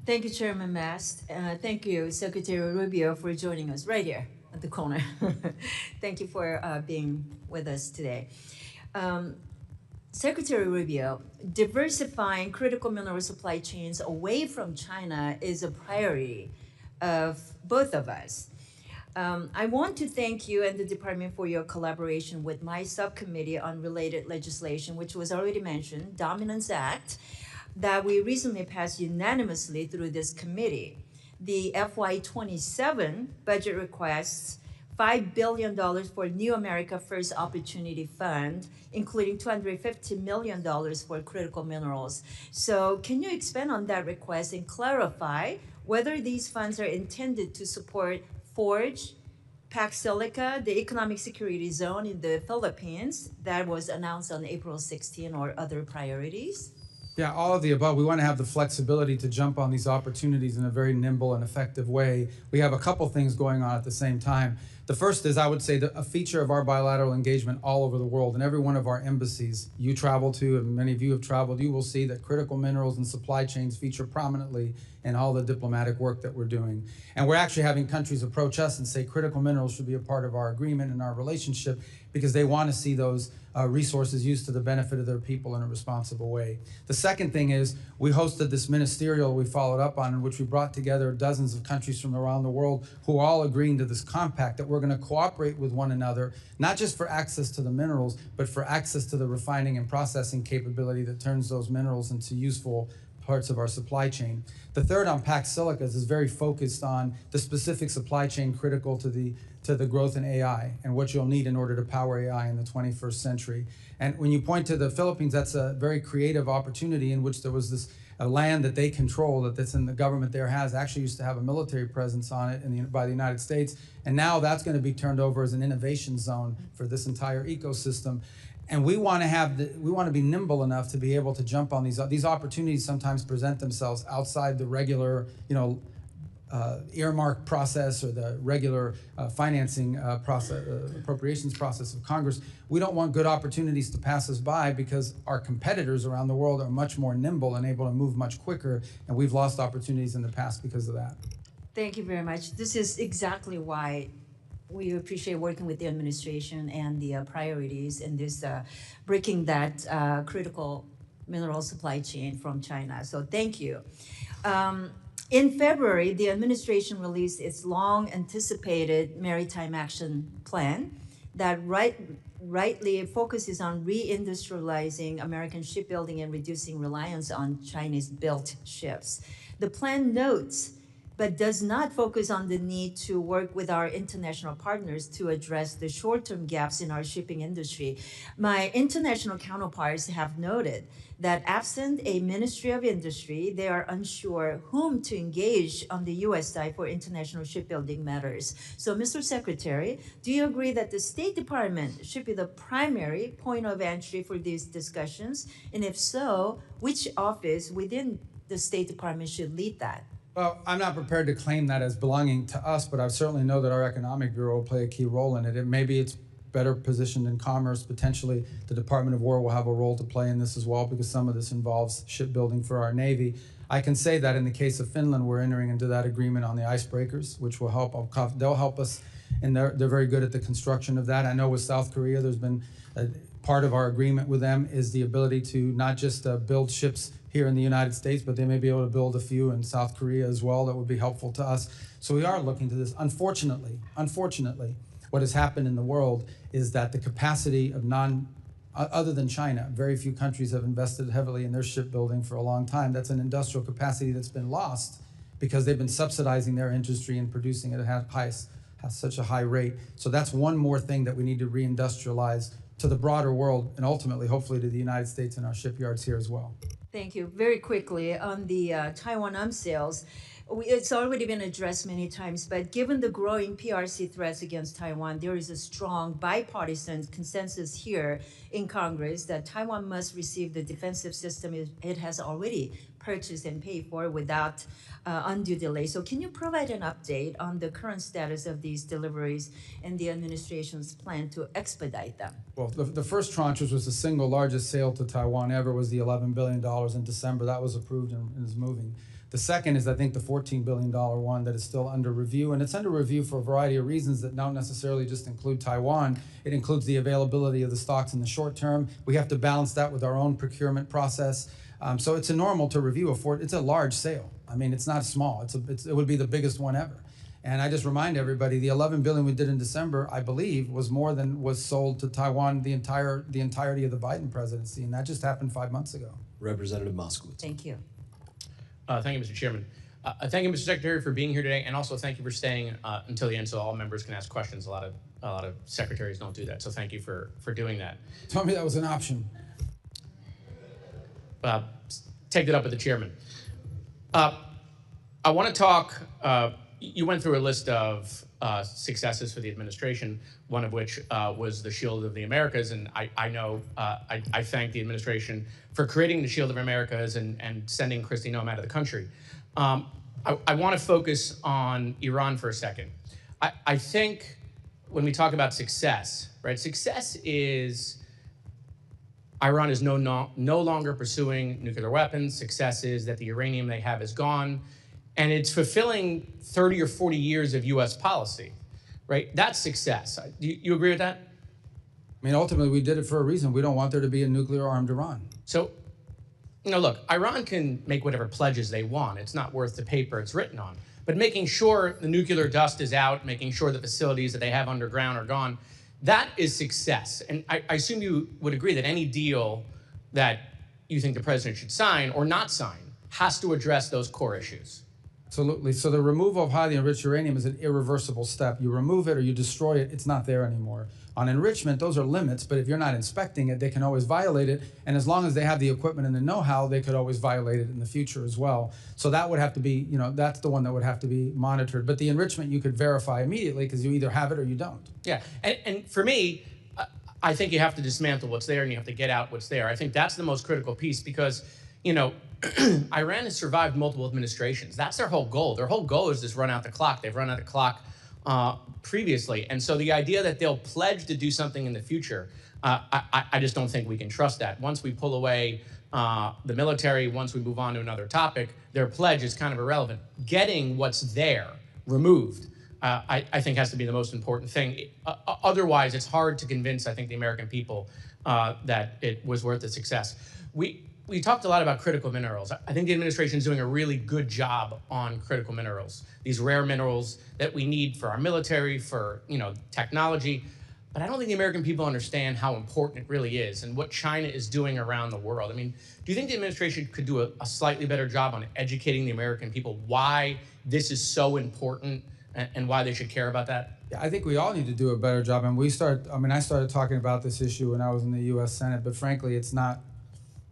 N: Thank you, Chairman Mast. Thank you, Secretary Rubio, for joining us right here at the corner. Thank you for being with us today. Secretary Rubio, diversifying critical mineral supply chains away from China is a priority of both of us. I want to thank you and the department for your collaboration with my subcommittee on related legislation, which was already mentioned, Dominance Act, that we recently passed unanimously through this committee. The FY27 budget requests $5 billion for New America First Opportunity Fund, including $250 million for critical minerals. So can you expand on that request and clarify whether these funds are intended to support Forge, Pac Silica, the economic security zone in the Philippines that was announced on April 16, or other priorities?
C: Yeah, all of the above. We want to have the flexibility to jump on these opportunities in a very nimble and effective way. We have a couple things going on at the same time. The first is, I would say, a feature of our bilateral engagement all over the world. In every one of our embassies you travel to, and many of you have traveled, you will see that critical minerals and supply chains feature prominently in all the diplomatic work that we're doing. And we're actually having countries approach us and say critical minerals should be a part of our agreement and our relationship because they want to see those resources used to the benefit of their people in a responsible way. The second thing is we hosted this ministerial we followed up on, in which we brought together dozens of countries from around the world who are all agreeing to this compact that we're going to cooperate with one another, not just for access to the minerals, but for access to the refining and processing capability that turns those minerals into useful parts of our supply chain. The third on Pac Silicas is very focused on the specific supply chain critical to the growth in AI and what you'll need in order to power AI in the 21st century. And when you point to the Philippines, that's a very creative opportunity in which there was this land that they control, that's in the government there actually used to have a military presence on it by the United States. And now that's going to be turned over as an innovation zone for this entire ecosystem. And we want to be nimble enough to be able to jump on these opportunities. Sometimes present themselves outside the regular, earmark process or the regular financing process, appropriations process of Congress. We don't want good opportunities to pass us by because our competitors around the world are much more nimble and able to move much quicker, and we've lost opportunities in the past because of that.
N: Thank you very much. This is exactly why we appreciate working with the administration and the priorities in this breaking that critical mineral supply chain from China. So thank you. In February, the administration released its long-anticipated Maritime Action Plan that rightly focuses on reindustrializing American shipbuilding and reducing reliance on Chinese-built ships. The plan notes but does not focus on the need to work with our international partners to address the short-term gaps in our shipping industry. My international counterparts have noted that absent a Ministry of Industry, they are unsure whom to engage on the U.S. side for international shipbuilding matters. So, Mr. Secretary, do you agree that the State Department should be the primary point of entry for these discussions? And if so, which office within the State Department should lead that?
C: Well, I'm not prepared to claim that as belonging to us, but I certainly know that our Economic Bureau will play a key role in it. And maybe it's better positioned in commerce. Potentially, the Department of War will have a role to play in this as well, because some of this involves shipbuilding for our Navy. I can say that in the case of Finland, we're entering into that agreement on the icebreakers, which will help. They'll help us, and they're very good at the construction of that. I know with South Korea, there's been part of our agreement with them is the ability to not just build ships here in the United States, but they may be able to build a few in South Korea as well that would be helpful to us. So we are looking to this. Unfortunately, what has happened in the world is that the capacity of other than China, very few countries have invested heavily in their shipbuilding for a long time. That's an industrial capacity that's been lost because they've been subsidizing their industry and producing it at has such a high rate. So that's one more thing that we need to reindustrialize to the broader world and ultimately, hopefully, to the United States and our shipyards here as well.
N: Thank you. Very quickly, on the Taiwan arms sales, it's already been addressed many times, but given the growing PRC threats against Taiwan, there is a strong bipartisan consensus here in Congress that Taiwan must receive the defensive system it has already purchased and paid for without undue delay. So can you provide an update on the current status of these deliveries and the administration's plan to expedite them?
C: Well, the first tranche, which was the single largest sale to Taiwan ever, was the $11 billion in December. That was approved and is moving. The second is, I think, the $14 billion one that is still under review. And it's under review for a variety of reasons that don't necessarily just include Taiwan. It includes the availability of the stocks in the short term. We have to balance that with our own procurement process. So it's normal to review it's a large sale. I mean, it's not small. It would be the biggest one ever. And I just remind everybody, the $11 billion we did in December, I believe, was more than was sold to Taiwan the entirety of the Biden presidency. And that just happened 5 months ago.
G: Representative Moskowitz.
N: Thank you.
B: Thank you, Mr. Chairman. Thank you, Mr. Secretary, for being here today, and also thank you for staying until the end so all members can ask questions. A lot of secretaries don't do that, so thank you for doing that.
C: Tell me that was an option.
B: Take that up with the chairman. I want to talk. You went through a list of successes for the administration, one of which was the Shield of the Americas, and I know I thank the administration for creating the Shield of Americas and sending Kristi Noem out of the country. I want to focus on Iran for a second. I think when we talk about success, right? Success is Iran is no longer pursuing nuclear weapons. Success is that the uranium they have is gone. And it's fulfilling 30 or 40 years of U.S. policy, right? That's success. Do you agree with that?
C: I mean, ultimately, we did it for a reason. We don't want there to be a nuclear-armed Iran.
B: So, look, Iran can make whatever pledges they want. It's not worth the paper it's written on. But making sure the nuclear dust is out, making sure the facilities that they have underground are gone, that is success. And I assume you would agree that any deal that you think the president should sign or not sign has to address those core issues.
C: Absolutely. So the removal of highly enriched uranium is an irreversible step. You remove it or you destroy it, it's not there anymore. On enrichment, those are limits, but if you're not inspecting it, they can always violate it. And as long as they have the equipment and the know-how, they could always violate it in the future as well. So that would have to be, that's the one that would have to be monitored. But the enrichment you could verify immediately because you either have it or you don't.
B: Yeah, and for me, I think you have to dismantle what's there and you have to get out what's there. I think that's the most critical piece because, Iran has survived multiple administrations. That's their whole goal. Their whole goal is just run out the clock. They've run out the clock previously. And so the idea that they'll pledge to do something in the future, I just don't think we can trust that. Once we pull away the military, once we move on to another topic, their pledge is kind of irrelevant. Getting what's there removed, I think has to be the most important thing. Otherwise, it's hard to convince, I think, the American people that it was worth the success. We talked a lot about critical minerals. I think the administration is doing a really good job on critical minerals, these rare minerals that we need for our military, for technology. But I don't think the American people understand how important it really is and what China is doing around the world. I mean, do you think the administration could do a slightly better job on educating the American people why this is so important and why they should care about that?
C: Yeah, I think we all need to do a better job. And I started talking about this issue when I was in the U.S. Senate, but frankly, it's not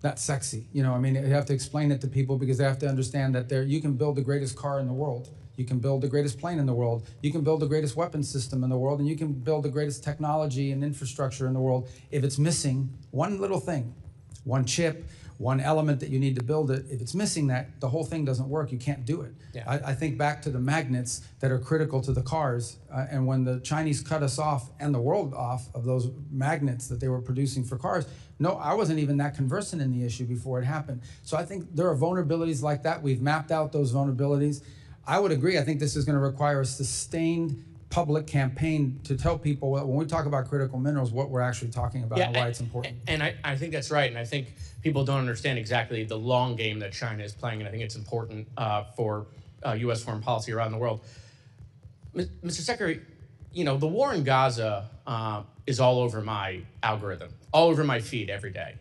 C: that sexy. You have to explain it to people because they have to understand that you can build the greatest car in the world. You can build the greatest plane in the world. You can build the greatest weapons system in the world, and you can build the greatest technology and infrastructure in the world. If it's missing one little thing, one chip, one element that you need to build it, if it's missing that, the whole thing doesn't work. You can't do it. Yeah. I think back to the magnets that are critical to the cars, and when the Chinese cut us off and the world off of those magnets that they were producing for cars, no, I wasn't even that conversant in the issue before it happened. So I think there are vulnerabilities like that. We've mapped out those vulnerabilities. I would agree. I think this is going to require a sustained public campaign to tell people when we talk about critical minerals, what we're actually talking about and why it's important.
B: And I think that's right. And I think people don't understand exactly the long game that China is playing. And I think it's important for U.S. foreign policy around the world. Mr. Secretary, the war in Gaza is all over my algorithm, all over my feed every day.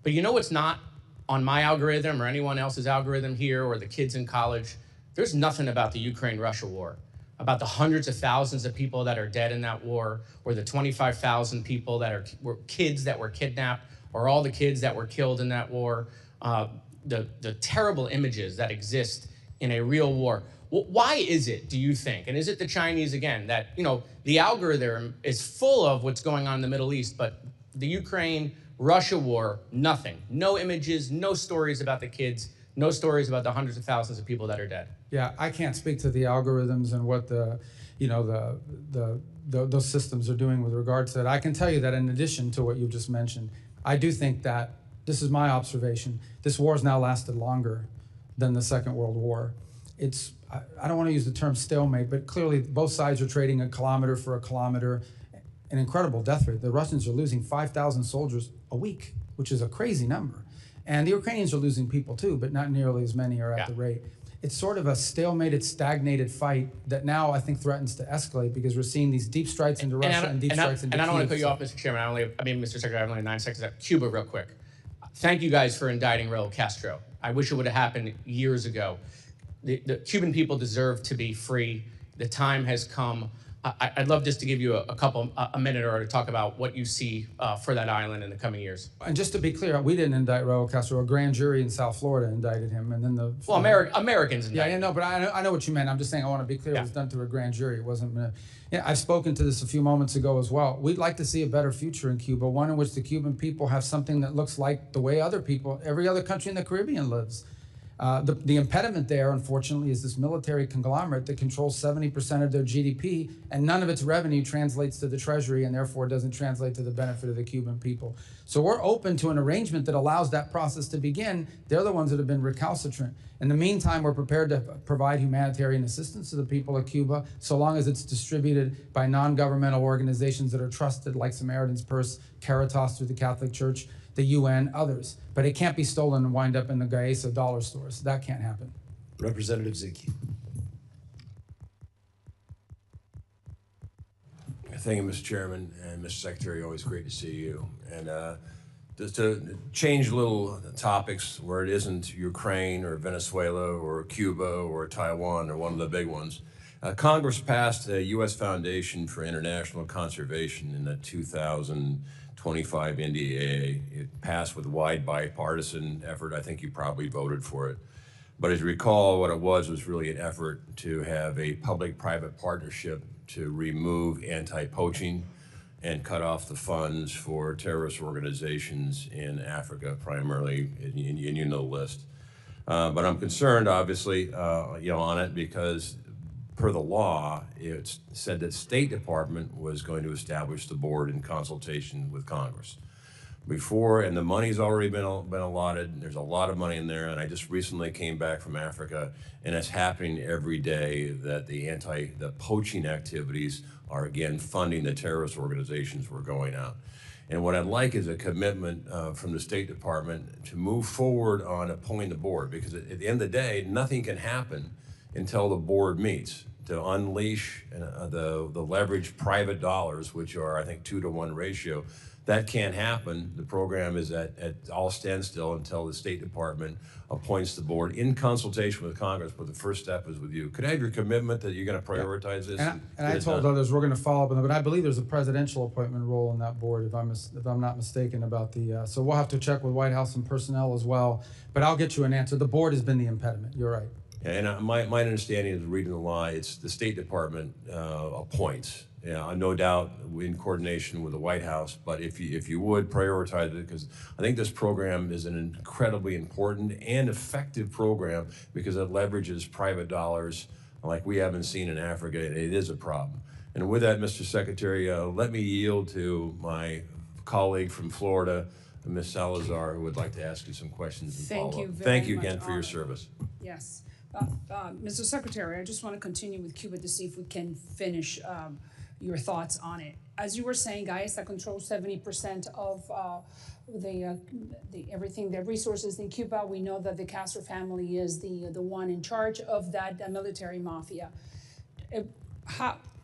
B: But what's not on my algorithm or anyone else's algorithm here or the kids in college? There's nothing about the Ukraine-Russia war. about the hundreds of thousands of people that are dead in that war, or the 25,000 people that were kids that were kidnapped, or all the kids that were killed in that war, the terrible images that exist in a real war. Why is it, do you think, and is it the Chinese again, that, you know, the algorithm is full of what's going on in the Middle East, but the Ukraine-Russia war, nothing. No images, no stories about the kids, no stories about the hundreds of thousands of people that are dead.
C: Yeah, I can't speak to the algorithms and what those systems are doing with regard to that. I can tell you that in addition to what you just mentioned, I do think that, this is my observation, this war has now lasted longer than the Second World War. It's, I don't want to use the term stalemate, but clearly both sides are trading a kilometer for a kilometer, an incredible death rate. The Russians are losing 5,000 soldiers a week, which is a crazy number. And the Ukrainians are losing people too, but not nearly as many are at the rate. It's sort of a stalemated, stagnated fight that now I think threatens to escalate because we're seeing these deep strikes into Russia and deep strikes into Kyiv.
B: And I don't want to cut you off, Mr. Chairman. Mr. Secretary, I have only 9 seconds left. Cuba, real quick. Thank you guys for indicting Raul Castro. I wish it would have happened years ago. The Cuban people deserve to be free. The time has come. I'd love just to give you a minute or to talk about what you see for that island in the coming years.
C: And just to be clear, we didn't indict Raul Castro. A grand jury in South Florida indicted him, and then the
B: Americans indicted.
C: Yeah, no, but I know what you meant. I'm just saying I want to be clear. It was done through a grand jury. It wasn't. Yeah, I've spoken to this a few moments ago as well. We'd like to see a better future in Cuba, one in which the Cuban people have something that looks like the way every other country in the Caribbean lives. The impediment there, unfortunately, is this military conglomerate that controls 70% of their GDP, and none of its revenue translates to the Treasury and therefore doesn't translate to the benefit of the Cuban people. So we're open to an arrangement that allows that process to begin. They're the ones that have been recalcitrant. In the meantime, we're prepared to provide humanitarian assistance to the people of Cuba, so long as it's distributed by non-governmental organizations that are trusted, like Samaritan's Purse, Caritas through the Catholic Church, the UN, others. But it can't be stolen and wind up in the Gaesa dollar stores. That can't happen.
G: Representative Zinke.
T: Thank you, Mr. Chairman, and Mr. Secretary, always great to see you. And just to change little topics where it isn't Ukraine or Venezuela or Cuba or Taiwan or one of the big ones, Congress passed a U.S. Foundation for International Conservation in the 2025 NDAA. It passed with wide bipartisan effort. I think you probably voted for it. But as you recall, what it was really an effort to have a public-private partnership to remove anti-poaching and cut off the funds for terrorist organizations in Africa, primarily, and you know the list. But I'm concerned, obviously, on it because per the law, it said that State Department was going to establish the board in consultation with Congress. Before, and the money's already been allotted, there's a lot of money in there, and I just recently came back from Africa, and it's happening every day that the poaching activities are again funding the terrorist organizations who are going out. And what I'd like is a commitment from the State Department to move forward on appointing the board, because at the end of the day, nothing can happen until the board meets to unleash the leveraged private dollars, which are, I think, 2-to-1 ratio. That can't happen. The program is at all standstill until the State Department appoints the board in consultation with Congress, but the first step is with you. Could I have your commitment that you're going to prioritize this?
C: And I told others we're going to follow up on that, but I believe there's a presidential appointment role in that board, if I'm not mistaken about the, so we'll have to check with White House and personnel as well, but I'll get you an answer. The board has been the impediment, you're right.
T: Yeah, and my understanding is reading the law, it's the State Department appoints. Yeah, no doubt in coordination with the White House, but if you would prioritize it, because I think this program is an incredibly important and effective program because it leverages private dollars like we haven't seen in Africa, and it is a problem. And with that, Mr. Secretary, let me yield to my colleague from Florida, Ms. Salazar, who would like to ask you some questions and follow up.
U: Thank you very much.
T: Thank you again for your service.
U: Yes. Mr. Secretary, I just want to continue with Cuba to see if we can finish your thoughts on it. As you were saying, Gaesa controls 70% of everything, the resources in Cuba. We know that the Castro family is the one in charge of that military mafia.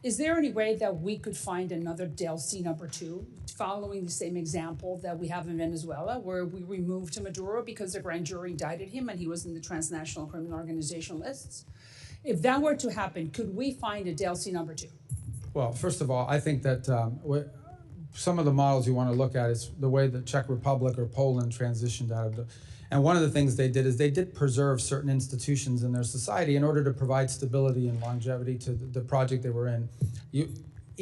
U: Is there any way that we could find another DLC #2, following the same example that we have in Venezuela, where we removed Maduro because the grand jury indicted him and he was in the transnational criminal organization lists? If that were to happen, could we find a DLC number 2?
C: Well, first of all, I think that some of the models you want to look at is the way the Czech Republic or Poland transitioned out of the. And one of the things they did is they did preserve certain institutions in their society in order to provide stability and longevity to the project they were in.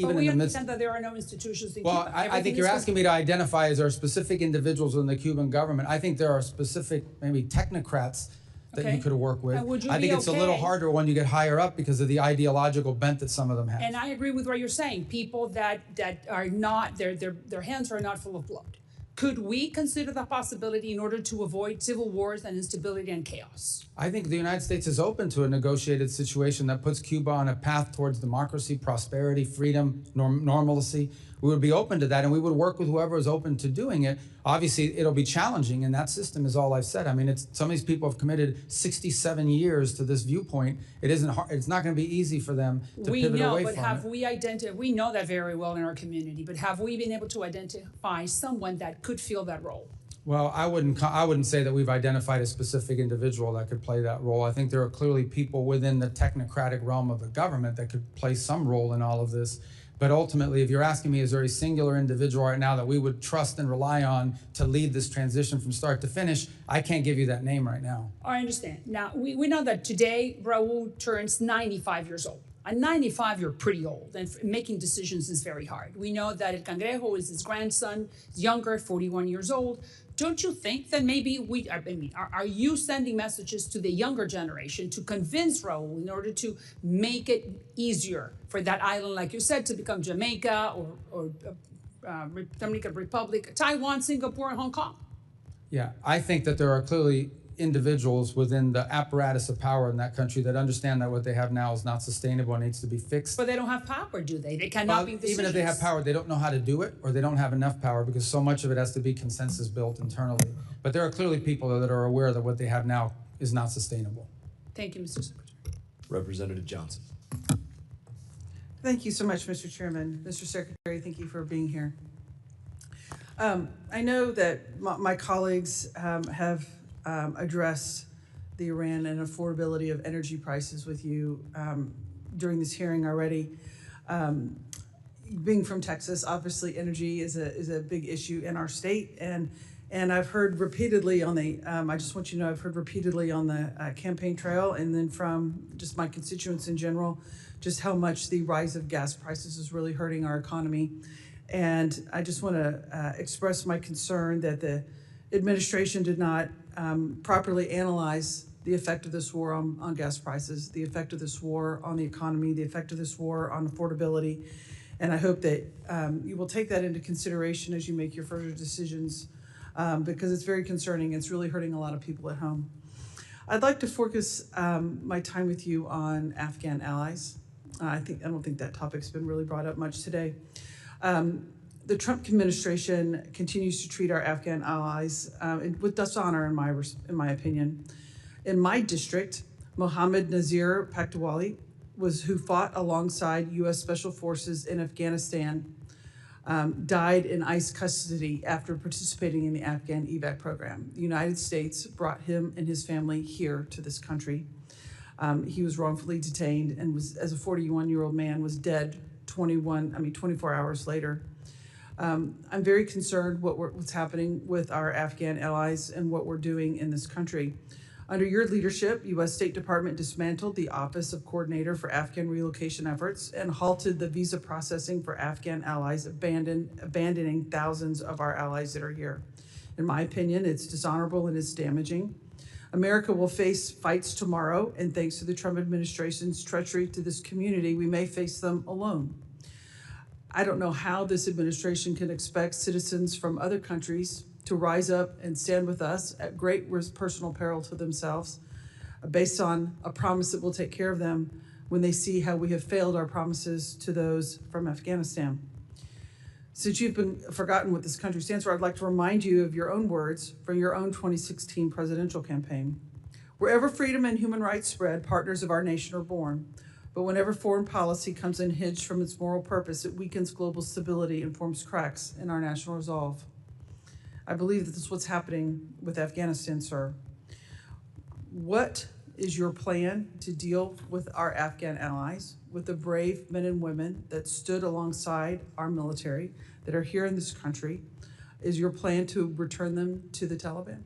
U: But we understand that there are no institutions in Cuba.
C: Well, I think you're asking me to identify, is there specific individuals in the Cuban government? I think there are specific, maybe technocrats that you could work with.
U: And would you
C: I think
U: be
C: it's a little harder when you get higher up because of the ideological bent that some of them have.
U: And I agree with what you're saying. People that are not, their hands are not full of blood. Could we consider the possibility in order to avoid civil wars and instability and chaos?
C: I think the United States is open to a negotiated situation that puts Cuba on a path towards democracy, prosperity, freedom, normalcy. We would be open to that, and we would work with whoever is open to doing it. Obviously, it'll be challenging, and that system is all I've said. I mean, some of these people have committed 67 years to this viewpoint. It isn't hard, it's not going to be easy for them to pivot away from it.
U: We know that very well in our community, but have we been able to identify someone that could fill that role?
C: Well, I wouldn't say that we've identified a specific individual that could play that role. I think there are clearly people within the technocratic realm of the government that could play some role in all of this. But ultimately, if you're asking me, is there a singular individual right now that we would trust and rely on to lead this transition from start to finish? I can't give you that name right now.
U: I understand. Now, we know that today Raul turns 95 years old. At 95, you're pretty old, and making decisions is very hard. We know that El Cangrejo is his grandson, he's younger, 41 years old. Don't you think that maybe are you sending messages to the younger generation to convince Raul in order to make it easier for that island, like you said, to become Jamaica or Dominican Republic, Taiwan, Singapore, and Hong Kong?
C: Yeah, I think that there are clearly individuals within the apparatus of power in that country that understand that what they have now is not sustainable and needs to be fixed.
U: But they don't have power, do they? They cannot make decisions.
C: Even if they have power, they don't know how to do it, or they don't have enough power because so much of it has to be consensus built internally. But there are clearly people that are aware that what they have now is not sustainable.
U: Thank you, Mr. Secretary.
G: Representative Johnson.
D: Thank you so much, Mr. Chairman. Mr. Secretary, thank you for being here. I know that my colleagues have addressed the Iran and affordability of energy prices with you during this hearing already. Being from Texas, obviously energy is a big issue in our state, and I've heard repeatedly on the, I just want you to know, I've heard repeatedly on the campaign trail and then from just my constituents in general, just how much the rise of gas prices is really hurting our economy. And I just want to express my concern that the administration did not properly analyze the effect of this war on gas prices, the effect of this war on the economy, the effect of this war on affordability. And I hope that you will take that into consideration as you make your further decisions because it's very concerning. It's really hurting a lot of people at home. I'd like to focus my time with you on Afghan allies. I don't think that topic's been really brought up much today. The Trump administration continues to treat our Afghan allies with dishonor, in my opinion. In my district, Mohammed Nazir Paktawali who fought alongside U.S. Special Forces in Afghanistan, died in ICE custody after participating in the Afghan evac program. The United States brought him and his family here to this country. He was wrongfully detained and was, as a 41-year-old man, was dead 24 hours later. I'm very concerned what's happening with our Afghan allies and what we're doing in this country. Under your leadership, U.S. State Department dismantled the Office of Coordinator for Afghan Relocation Efforts and halted the visa processing for Afghan allies, abandoning thousands of our allies that are here. In my opinion, it's dishonorable and it's damaging. America will face fights tomorrow, and thanks to the Trump administration's treachery to this community, we may face them alone. I don't know how this administration can expect citizens from other countries to rise up and stand with us at great personal peril to themselves based on a promise that we'll take care of them when they see how we have failed our promises to those from Afghanistan. Since you've been forgotten what this country stands for, I'd like to remind you of your own words from your own 2016 presidential campaign. Wherever freedom and human rights spread, partners of our nation are born. But whenever foreign policy comes unhinged from its moral purpose, it weakens global stability and forms cracks in our national resolve. I believe that this is what's happening with Afghanistan, sir. What is your plan to deal with our Afghan allies, with the brave men and women that stood alongside our military, that are here in this country? Is your plan to return them to the Taliban?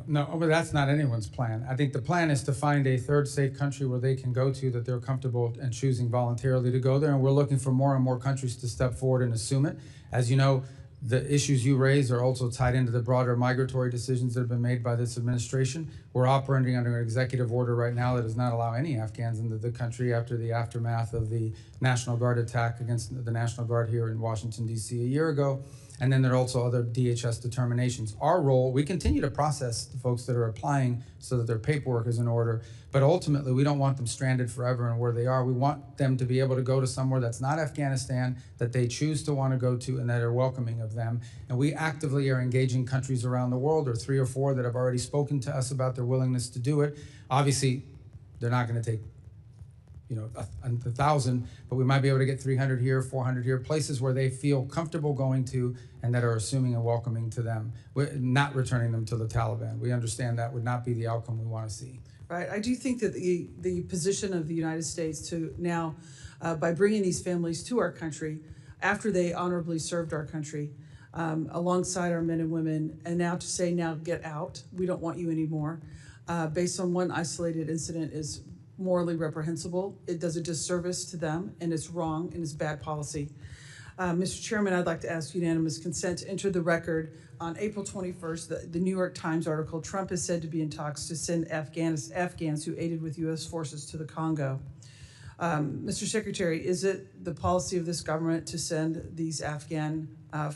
C: No, but that's not anyone's plan. I think the plan is to find a third safe country where they can go to that they're comfortable and choosing voluntarily to go there. And we're looking for more and more countries to step forward and assume it. As you know, the issues you raise are also tied into the broader migratory decisions that have been made by this administration. We're operating under an executive order right now that does not allow any Afghans into the country after the aftermath of the National Guard attack against the National Guard here in Washington, D.C. a year ago. And then there are also other DHS determinations. Our role, we continue to process the folks that are applying so that their paperwork is in order, but ultimately we don't want them stranded forever and where they are. We want them to be able to go to somewhere that's not Afghanistan, that they choose to want to go to and that are welcoming of them. And we actively are engaging countries around the world. There are 3 or 4 that have already spoken to us about their willingness to do it. Obviously, they're not going to take 1,000, but we might be able to get 300 here, 400 here, places where they feel comfortable going to and that are assuming and welcoming to them. We're not returning them to the Taliban. We understand that would not be the outcome we want to see.
D: Right. I do think that the position of the United States to now, by bringing these families to our country after they honorably served our country, alongside our men and women, and now to say, now get out, we don't want you anymore, based on one isolated incident is morally reprehensible. It does a disservice to them, and it's wrong, and it's bad policy. Mr. Chairman, I'd like to ask unanimous consent to enter the record on April 21st, the New York Times article, Trump is said to be in talks to send Afghans who aided with U.S. forces to the Congo. Mr. Secretary, is it the policy of this government to send these Afghan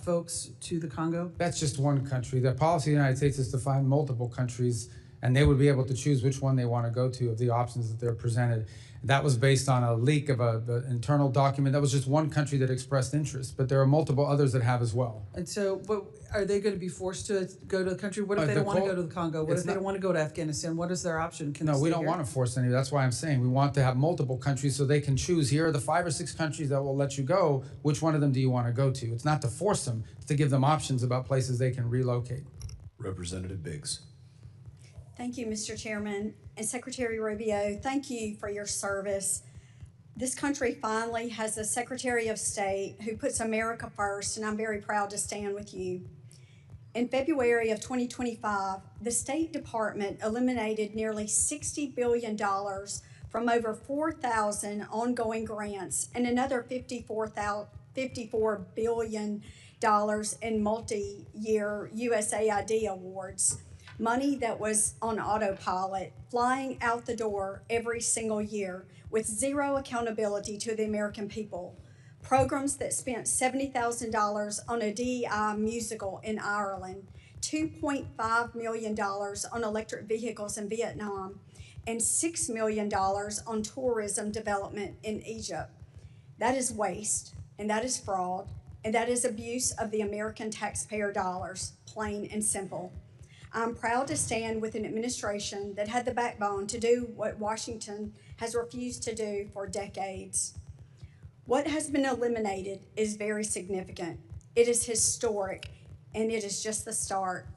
D: folks to the Congo?
C: That's just one country. The policy of the United States is to find multiple countries, and they would be able to choose which one they want to go to of the options that they're presented. That was based on a leak of an internal document. That was just one country that expressed interest, but there are multiple others that have as well.
D: And so, but are they going to be forced to go to the country? What if they don't want to go to the Congo? What if they don't want to go to Afghanistan? What is their option?
C: No, we don't want to force any. That's why I'm saying we want to have multiple countries so they can choose. Here are the 5 or 6 countries that will let you go. Which one of them do you want to go to? It's not to force them. It's to give them options about places they can relocate.
G: Representative Biggs.
E: Thank you, Mr. Chairman. And Secretary Rubio, thank you for your service. This country finally has a Secretary of State who puts America first, and I'm very proud to stand with you. In February of 2025, the State Department eliminated nearly $60 billion from over 4,000 ongoing grants and another $54 billion in multi-year USAID awards. Money that was on autopilot, flying out the door every single year with zero accountability to the American people. Programs that spent $70,000 on a DEI musical in Ireland, $2.5 million on electric vehicles in Vietnam, and $6 million on tourism development in Egypt. That is waste, and that is fraud, and that is abuse of the American taxpayer dollars, plain and simple. I'm proud to stand with an administration that had the backbone to do what Washington has refused to do for decades. What has been eliminated is very significant. It is historic, and it is just the start.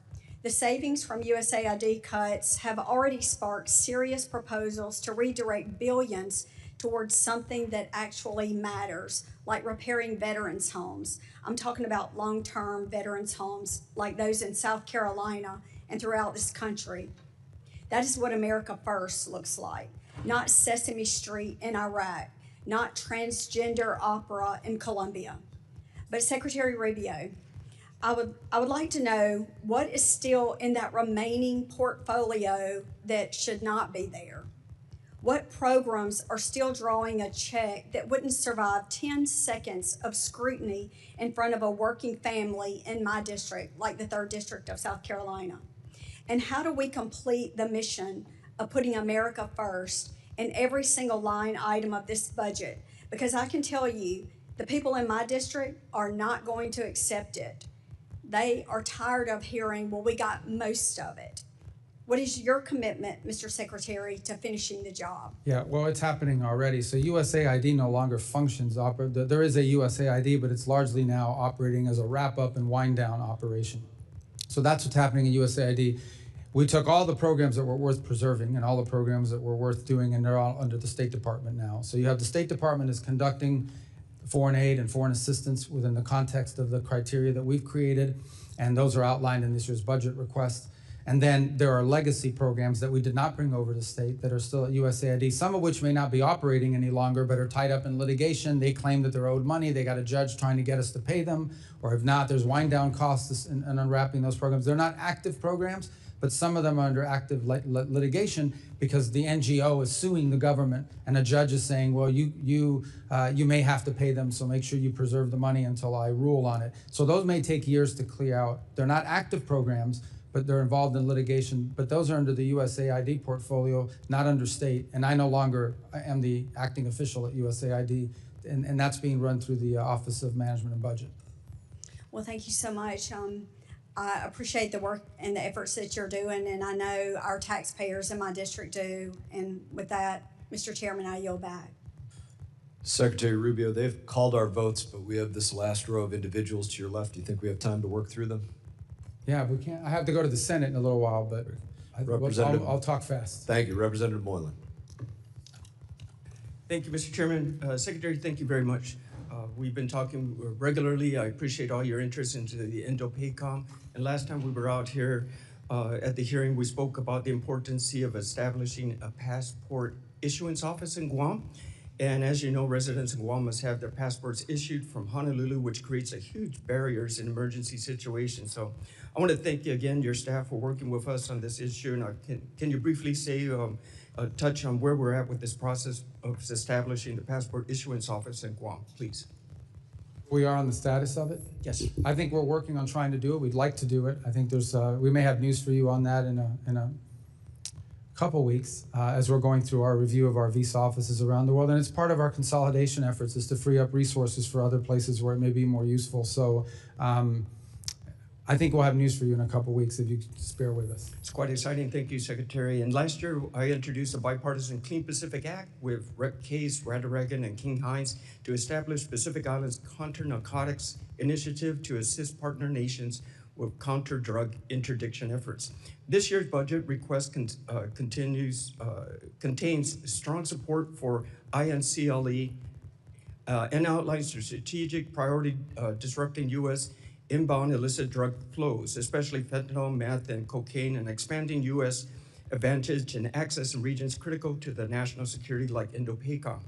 E: The savings from USAID cuts have already sparked serious proposals to redirect billions towards something that actually matters, like repairing veterans' homes. I'm talking about long-term veterans' homes like those in South Carolina and throughout this country. That is what America First looks like, not Sesame Street in Iraq, not transgender opera in Colombia. But Secretary Rubio, I would like to know what is still in that remaining portfolio that should not be there. What programs are still drawing a check that wouldn't survive 10 seconds of scrutiny in front of a working family in my district, like the 3rd District of South Carolina? And how do we complete the mission of putting America first in every single line item of this budget? Because I can tell you, the people in my district are not going to accept it. They are tired of hearing, well, we got most of it. What is your commitment, Mr. Secretary, to finishing the job?
C: Yeah, well, it's happening already. So USAID no longer functions. There is a USAID, but it's largely now operating as a wrap-up and wind-down operation. So that's what's happening in USAID. we took all the programs that were worth preserving and all the programs that were worth doing, and they're all under the State Department now. So you have the State Department is conducting foreign aid and foreign assistance within the context of the criteria that we've created, and those are outlined in this year's budget request. And then there are legacy programs that we did not bring over to state that are still at USAID, some of which may not be operating any longer, but are tied up in litigation. They claim that they're owed money. They got a judge trying to get us to pay them, or if not, there's wind down costs in unwrapping those programs. They're not active programs, but some of them are under active litigation because the NGO is suing the government, and a judge is saying, well, you may have to pay them, so make sure you preserve the money until I rule on it. So those may take years to clear out. They're not active programs, but they're involved in litigation. But those are under the USAID portfolio, not under state. And I no longer am the acting official at USAID, and that's being run through the Office of Management and Budget.
E: Well, thank you so much. I appreciate the work and the efforts that you're doing, and I know our taxpayers in my district do. And with that, Mr. Chairman, I yield back.
G: Secretary Rubio, they've called our votes, but we have this last row of individuals to your left. Do you think we have time to work through them?
C: Yeah, we can't. I have to go to the Senate in a little while, but I'll talk fast.
G: Thank you. Representative Moylan.
F: Thank you, Mr. Chairman. Secretary, thank you very much. We've been talking regularly. I appreciate all your interest into the Indo-PACOM. And last time we were out here at the hearing, we spoke about the importance of establishing a passport issuance office in Guam. And as you know, residents in Guam must have their passports issued from Honolulu, which creates a huge barriers in emergency situations. So I want to thank you again, your staff, for working with us on this issue. And can you briefly say, touch on where we're at with this process of establishing the passport issuance office in Guam, please?
C: We are on the status of it?
F: Yes.
C: I think we're working on trying to do it. We'd like to do it. I think there's, we may have news for you on that in a couple weeks as we're going through our review of our visa offices around the world. And it's part of our consolidation efforts is to free up resources for other places where it may be more useful. So I think we'll have news for you in a couple weeks if you just bear with us.
F: It's quite exciting. Thank you, Secretary. And last year, I introduced a bipartisan Clean Pacific Act with Rep. Case, Radaragan, and King Hines to establish Pacific Islands Counter-Narcotics Initiative to assist partner nations with counter-drug interdiction efforts. This year's budget request contains strong support for INCLE and outlines the strategic priority disrupting U.S. inbound illicit drug flows, especially fentanyl, meth, and cocaine, and expanding U.S. advantage and access in regions critical to the national security like Indo-PACOM.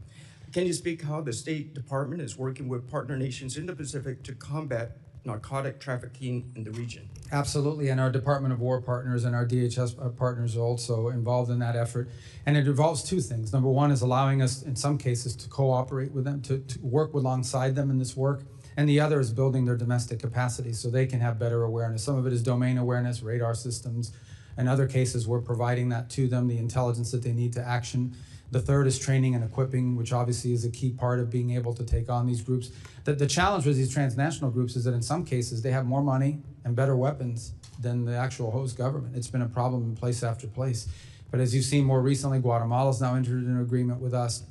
F: Can you speak how the State Department is working with partner nations in the Pacific to combat narcotic trafficking in the region?
C: Absolutely, and our Department of War partners and our DHS partners are also involved in that effort. And it involves two things. Number one is allowing us, in some cases, to cooperate with them, to work alongside them in this work. And the other is building their domestic capacity so they can have better awareness. Some of it is domain awareness, radar systems. In other cases, we're providing that to them, the intelligence that they need to action. The third is training and equipping, which obviously is a key part of being able to take on these groups. The challenge with these transnational groups is that in some cases, they have more money and better weapons than the actual host government. It's been a problem in place after place. But as you've seen more recently, Guatemala's now entered an agreement with us.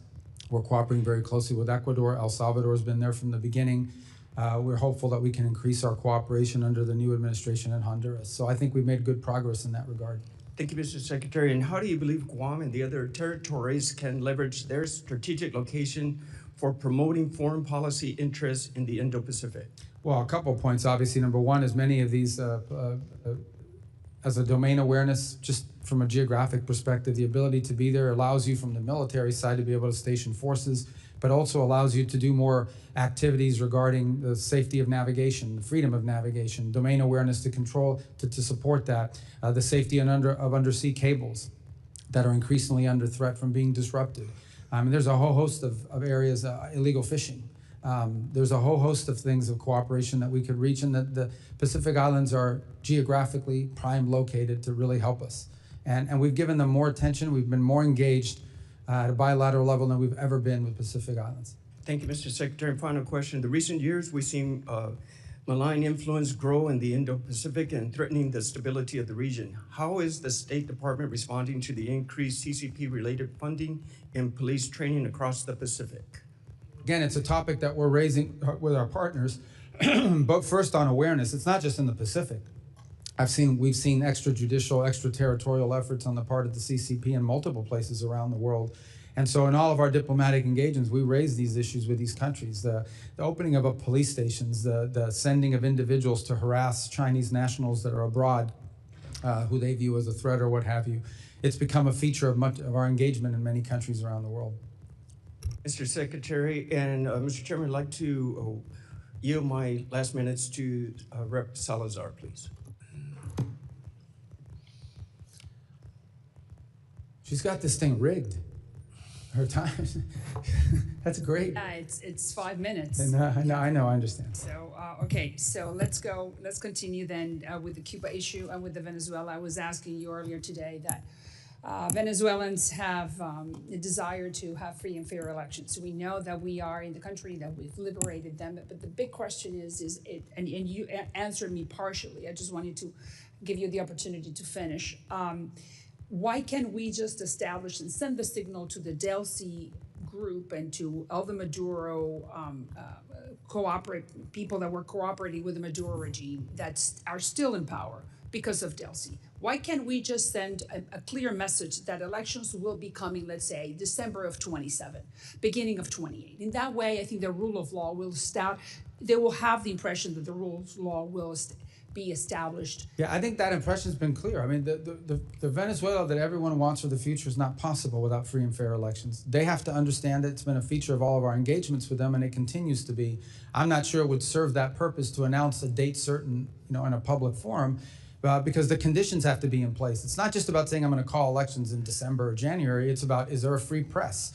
C: We're cooperating very closely with Ecuador. El Salvador's been there from the beginning. We're hopeful that we can increase our cooperation under the new administration in Honduras. So I think we've made good progress in that regard.
F: Thank you, Mr. Secretary. And how do you believe Guam and the other territories can leverage their strategic location for promoting foreign policy interests in the Indo-Pacific?
C: Well, a couple of points. Obviously, number one is many of these, as a domain awareness, just from a geographic perspective, the ability to be there allows you from the military side to be able to station forces, but also allows you to do more activities regarding the safety of navigation, the freedom of navigation, domain awareness to control, to support that, the safety of undersea cables that are increasingly under threat from being disrupted. There's a whole host of areas, illegal fishing. There's a whole host of things of cooperation that we could reach, and that the Pacific Islands are geographically prime located to really help us. And we've given them more attention. We've been more engaged at a bilateral level than we've ever been with Pacific Islands.
F: Thank you, Mr. Secretary. And final question. In the recent years, we've seen malign influence grow in the Indo-Pacific and threatening the stability of the region. How is the State Department responding to the increased CCP-related funding and police training across the Pacific?
C: Again, it's a topic that we're raising with our partners, but first on awareness. It's not just in the Pacific. We've seen extrajudicial, extraterritorial efforts on the part of the CCP in multiple places around the world. And so in all of our diplomatic engagements, we raise these issues with these countries. The opening of police stations, the sending of individuals to harass Chinese nationals that are abroad, who they view as a threat or what have you. It's become a feature of much of our engagement in many countries around the world.
F: Mr. Secretary, and Mr. Chairman, I'd like to yield my last minutes to Rep. Salazar, please.
C: She's got this thing rigged. Her time, that's great.
U: It's 5 minutes.
C: And, I know, I understand.
U: So, okay, so let's continue then with the Cuba issue and with the Venezuela. I was asking you earlier today that Venezuelans have a desire to have free and fair elections. So we know that we are in the country, that we've liberated them, but the big question is and you answered me partially. I just wanted to give you the opportunity to finish. Why can't we just establish and send the signal to the Delcy group and to all the Maduro people that were cooperating with the Maduro regime that are still in power because of Delcy? Why can't we just send a clear message that elections will be coming, let's say, December of 27, beginning of 28? In that way, I think the rule of law will start. They will have the impression that the rule of law will be established.
C: Yeah, I think that impression's been clear. I mean, the Venezuela that everyone wants for the future is not possible without free and fair elections. They have to understand that it's been a feature of all of our engagements with them, and it continues to be. I'm not sure it would serve that purpose to announce a date certain, in a public forum, because the conditions have to be in place. It's not just about saying I'm going to call elections in December or January. It's about, is there a free press?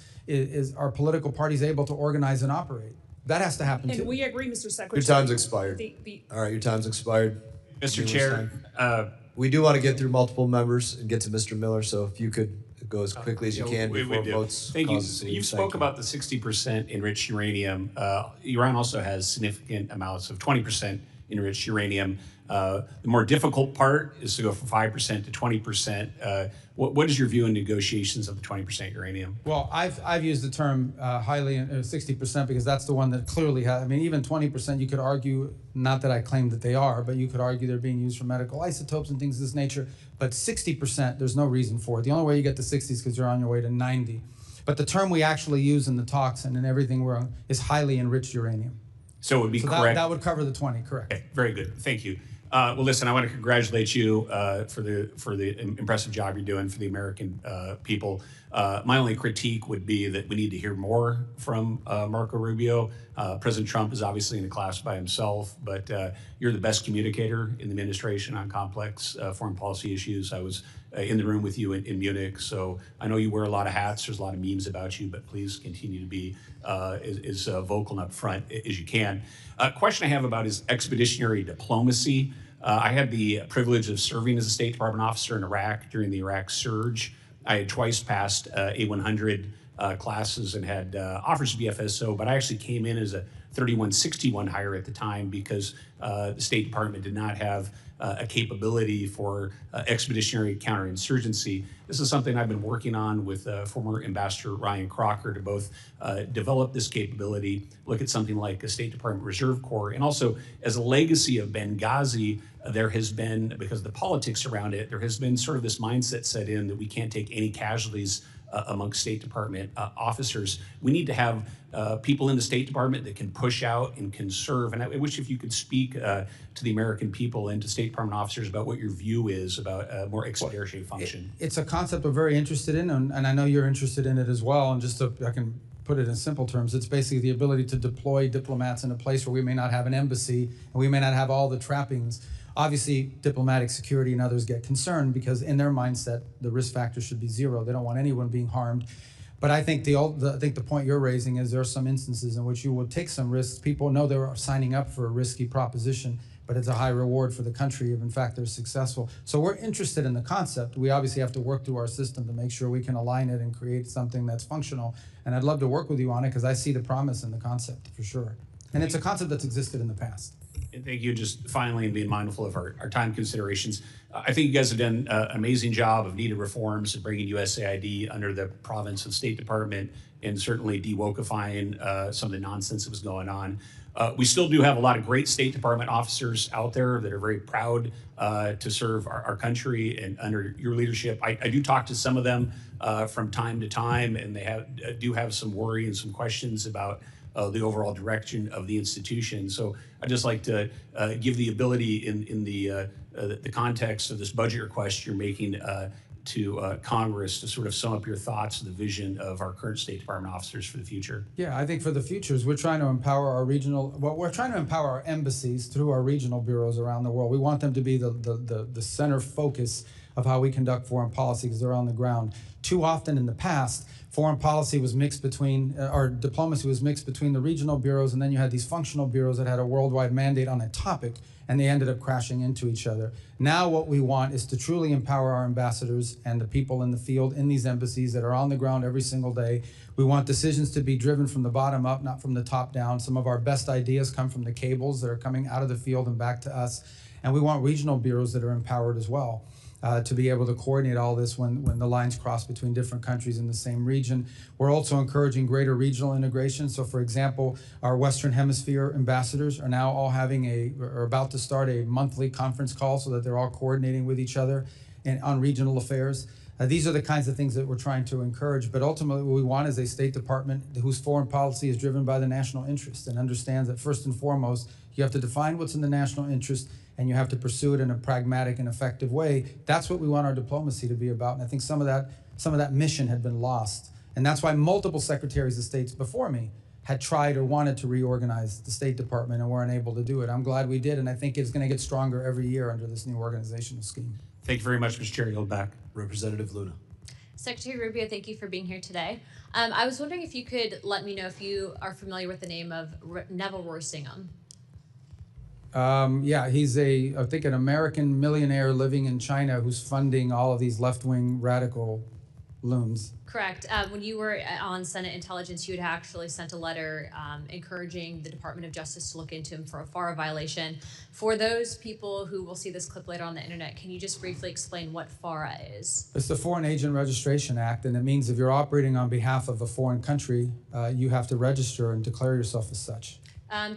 C: Are political parties able to organize and operate? That has to happen too.
U: And we agree, Mr. Secretary.
A: Your time's expired. All right, your time's expired.
H: Mr. Chair,
A: we do want to get through multiple members and get to Mr. Miller, so if you could go as quickly as you can before votes.
H: Thank you. You spoke about the 60% enriched uranium. Iran also has significant amounts of 20% enriched uranium. The more difficult part is to go from 5% to 20%. What is your view in negotiations of the 20% uranium?
C: Well, I've used the term highly 60% because that's the one that clearly has. I mean, even 20%, you could argue, not that I claim that they are, but you could argue they're being used for medical isotopes and things of this nature. But 60%, there's no reason for it. The only way you get to 60 is because you're on your way to 90. But the term we actually use in the talks and in everything we're on is highly enriched uranium.
H: So it would be correct.
C: That would cover the 20, correct.
H: Okay, very good. Thank you. Well, listen, I want to congratulate you for the impressive job you're doing for the American people. My only critique would be that we need to hear more from Marco Rubio. President Trump is obviously in a class by himself, but you're the best communicator in the administration on complex foreign policy issues. I was in the room with you in Munich, so I know you wear a lot of hats. There's a lot of memes about you, but please continue to be as vocal and upfront as you can. A question I have about is expeditionary diplomacy. I had the privilege of serving as a State Department officer in Iraq during the Iraq surge. I had twice passed A100 classes and had offers to be FSO, but I actually came in as a 3161 hire at the time because the State Department did not have a capability for expeditionary counterinsurgency. This is something I've been working on with former Ambassador Ryan Crocker to both develop this capability, look at something like a State Department Reserve Corps, and also as a legacy of Benghazi, there has been, because of the politics around it, there has been sort of this mindset set in that we can't take any casualties amongst State Department officers. We need to have people in the State Department that can push out and conserve. And I wish if you could speak to the American people and to State Department officers about what your view is about a more expeditionary function.
C: It's a concept we're very interested in, and I know you're interested in it as well. And just I can put it in simple terms, it's basically the ability to deploy diplomats in a place where we may not have an embassy and we may not have all the trappings. Obviously, diplomatic security and others get concerned because in their mindset, the risk factor should be zero. They don't want anyone being harmed. But I think the point you're raising is there are some instances in which you will take some risks. People know they're signing up for a risky proposition, but it's a high reward for the country if in fact they're successful. So we're interested in the concept. We obviously have to work through our system to make sure we can align it and create something that's functional. And I'd love to work with you on it because I see the promise in the concept for sure. And it's a concept that's existed in the past.
H: And thank you, just finally, and being mindful of our time considerations. I think you guys have done an amazing job of needed reforms and bringing USAID under the province of State Department and certainly de-wokifying some of the nonsense that was going on. We still do have a lot of great State Department officers out there that are very proud to serve our country and under your leadership. I do talk to some of them from time to time, and they do have some worry and some questions about the overall direction of the institution. So I'd just like to give the ability in the context of this budget request you're making to Congress to sort of sum up your thoughts, the vision of our current State Department officers for the future.
C: Yeah, I think for the future is we're trying to empower our we're trying to empower our embassies through our regional bureaus around the world. We want them to be the center focus of how we conduct foreign policy because they're on the ground. Too often in the past, foreign policy was mixed between, or diplomacy was mixed between the regional bureaus, and then you had these functional bureaus that had a worldwide mandate on a topic, and they ended up crashing into each other. Now what we want is to truly empower our ambassadors and the people in the field in these embassies that are on the ground every single day. We want decisions to be driven from the bottom up, not from the top down. Some of our best ideas come from the cables that are coming out of the field and back to us. And we want regional bureaus that are empowered as well. To be able to coordinate all this when the lines cross between different countries in the same region. We're also encouraging greater regional integration. So for example, our Western Hemisphere ambassadors are now all are about to start a monthly conference call so that they're all coordinating with each other on regional affairs. These are the kinds of things that we're trying to encourage, but ultimately what we want is a State Department whose foreign policy is driven by the national interest and understands that first and foremost, you have to define what's in the national interest and you have to pursue it in a pragmatic and effective way. That's what we want our diplomacy to be about. And I think some of that mission had been lost. And that's why multiple secretaries of states before me had tried or wanted to reorganize the State Department and were unable to do it. I'm glad we did, and I think it's going to get stronger every year under this new organizational scheme.
H: Thank you very much, Mr. Chair. Yield back.
A: Representative Luna.
I: Secretary Rubio, thank you for being here today. I was wondering if you could let me know if you are familiar with the name of Neville Rosingham.
C: Yeah, he's I think an American millionaire living in China who's funding all of these left-wing radical loons.
I: Correct. When you were on Senate Intelligence, you had actually sent a letter encouraging the Department of Justice to look into him for a FARA violation. For those people who will see this clip later on the internet, can you just briefly explain what FARA is?
C: It's the Foreign Agent Registration Act, and it means if you're operating on behalf of a foreign country, you have to register and declare yourself as such.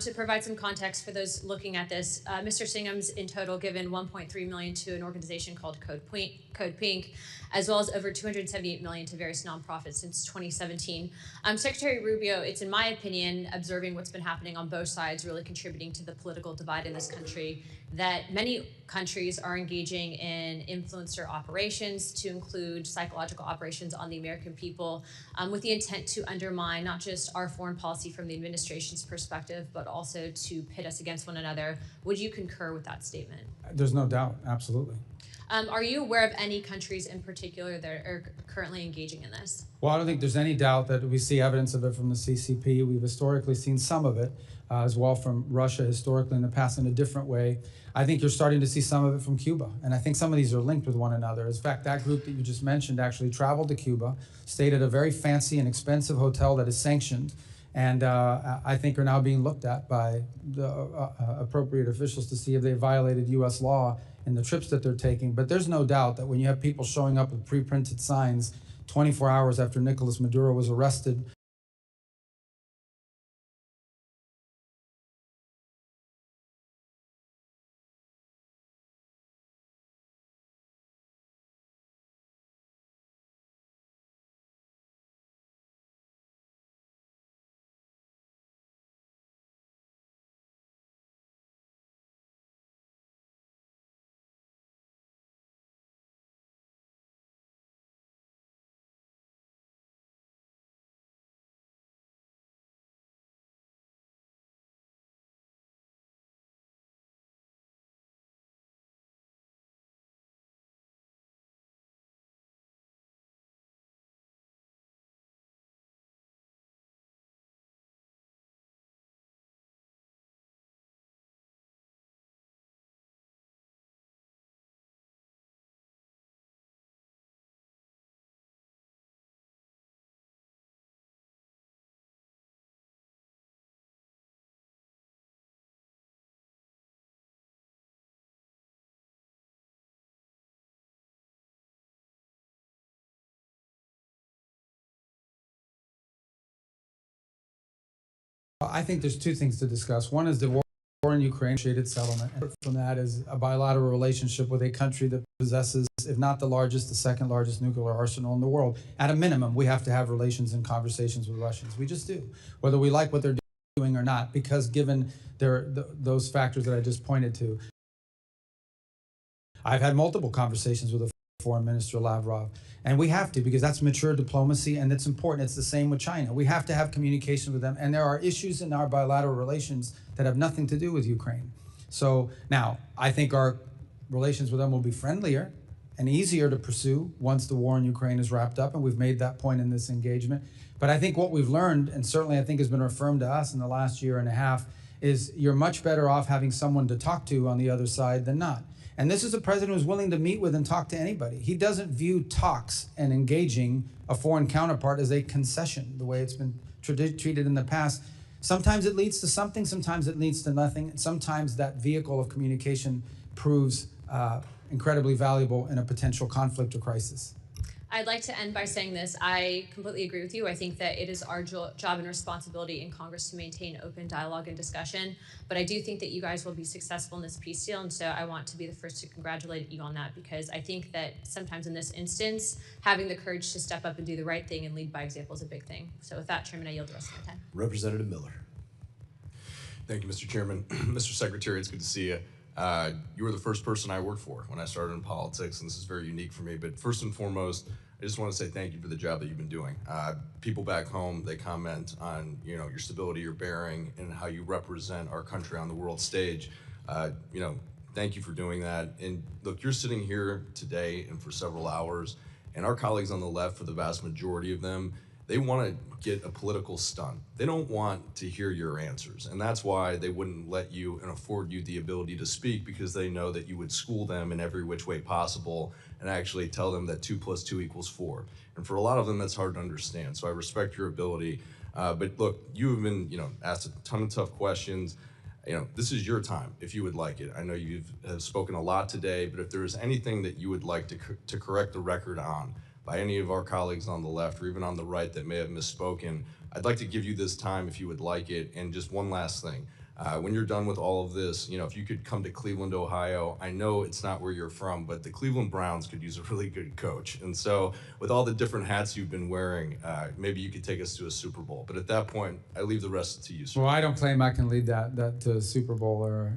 I: To provide some context for those looking at this, Mr. Singham's in total given $1.3 million to an organization called Code Pink, as well as over $278 million to various nonprofits since 2017. Secretary Rubio, it's in my opinion, observing what's been happening on both sides, really contributing to the political divide in this country, that many countries are engaging in influencer operations to include psychological operations on the American people with the intent to undermine not just our foreign policy from the administration's perspective, but also to pit us against one another. Would you concur with that statement?
C: There's no doubt, absolutely.
I: Are you aware of any countries in particular that are currently engaging in this?
C: Well, I don't think there's any doubt that we see evidence of it from the CCP. We've historically seen some of it as well from Russia historically in the past in a different way. I think you're starting to see some of it from Cuba, and I think some of these are linked with one another. In fact, that group that you just mentioned actually traveled to Cuba, stayed at a very fancy and expensive hotel that is sanctioned, and I think are now being looked at by the appropriate officials to see if they violated U.S. law in the trips that they're taking. But there's no doubt that when you have people showing up with pre-printed signs 24 hours after Nicolas Maduro was arrested I think there's two things to discuss. One is the war in Ukraine, negotiated settlement. And from that is a bilateral relationship with a country that possesses, if not the largest, the second largest nuclear arsenal in the world. At a minimum, we have to have relations and conversations with Russians. We just do, whether we like what they're doing or not, because given those factors that I just pointed to. I've had multiple conversations with the Foreign Minister Lavrov, and we have to, because that's mature diplomacy and it's important. It's the same with China. We have to have communication with them, and there are issues in our bilateral relations that have nothing to do with Ukraine. So now, I think our relations with them will be friendlier and easier to pursue once the war in Ukraine is wrapped up, and we've made that point in this engagement. But I think what we've learned, and certainly I think has been affirmed to us in the last year and a half, is you're much better off having someone to talk to on the other side than not. And this is a president who's willing to meet with and talk to anybody. He doesn't view talks and engaging a foreign counterpart as a concession, the way it's been treated in the past. Sometimes it leads to something, sometimes it leads to nothing, and sometimes that vehicle of communication proves incredibly valuable in a potential conflict or crisis.
I: I'd like to end by saying this. I completely agree with you. I think that it is our job and responsibility in Congress to maintain open dialogue and discussion. But I do think that you guys will be successful in this peace deal. And so I want to be the first to congratulate you on that, because I think that sometimes in this instance, having the courage to step up and do the right thing and lead by example is a big thing. So with that, Chairman, I yield the rest of my time.
G: Representative Miller.
J: Thank you, Mr. Chairman. Mr. Secretary, it's good to see you. You were the first person I worked for when I started in politics, and this is very unique for me. But first and foremost, I just want to say thank you for the job that you've been doing. People back home, they comment on your stability, your bearing, and how you represent our country on the world stage. Thank you for doing that. And look, you're sitting here today and for several hours, and our colleagues on the left, for the vast majority of them, they want to get a political stunt. They don't want to hear your answers. And that's why they wouldn't let you and afford you the ability to speak, because they know that you would school them in every which way possible and actually tell them that 2 + 2 = 4. And for a lot of them, that's hard to understand. So I respect your ability. But look, you have been, asked a ton of tough questions. This is your time, if you would like it. I know you have spoken a lot today, but if there is anything that you would like to correct the record on by any of our colleagues on the left or even on the right that may have misspoken, I'd like to give you this time if you would like it. And just one last thing. When you're done with all of this, if you could come to Cleveland, Ohio, I know it's not where you're from, but the Cleveland Browns could use a really good coach. And so with all the different hats you've been wearing, maybe you could take us to a Super Bowl. But at that point, I leave the rest to you, sir.
C: Well, I don't claim I can lead that to Super Bowl,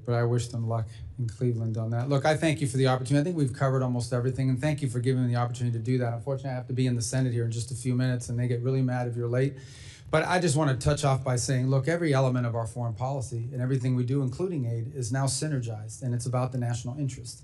C: but I wish them luck in Cleveland on that. Look, I thank you for the opportunity. I think we've covered almost everything, and thank you for giving me the opportunity to do that. Unfortunately, I have to be in the Senate here in just a few minutes, and they get really mad if you're late. But I just want to touch off by saying, look, every element of our foreign policy and everything we do, including aid, is now synergized, and it's about the national interest.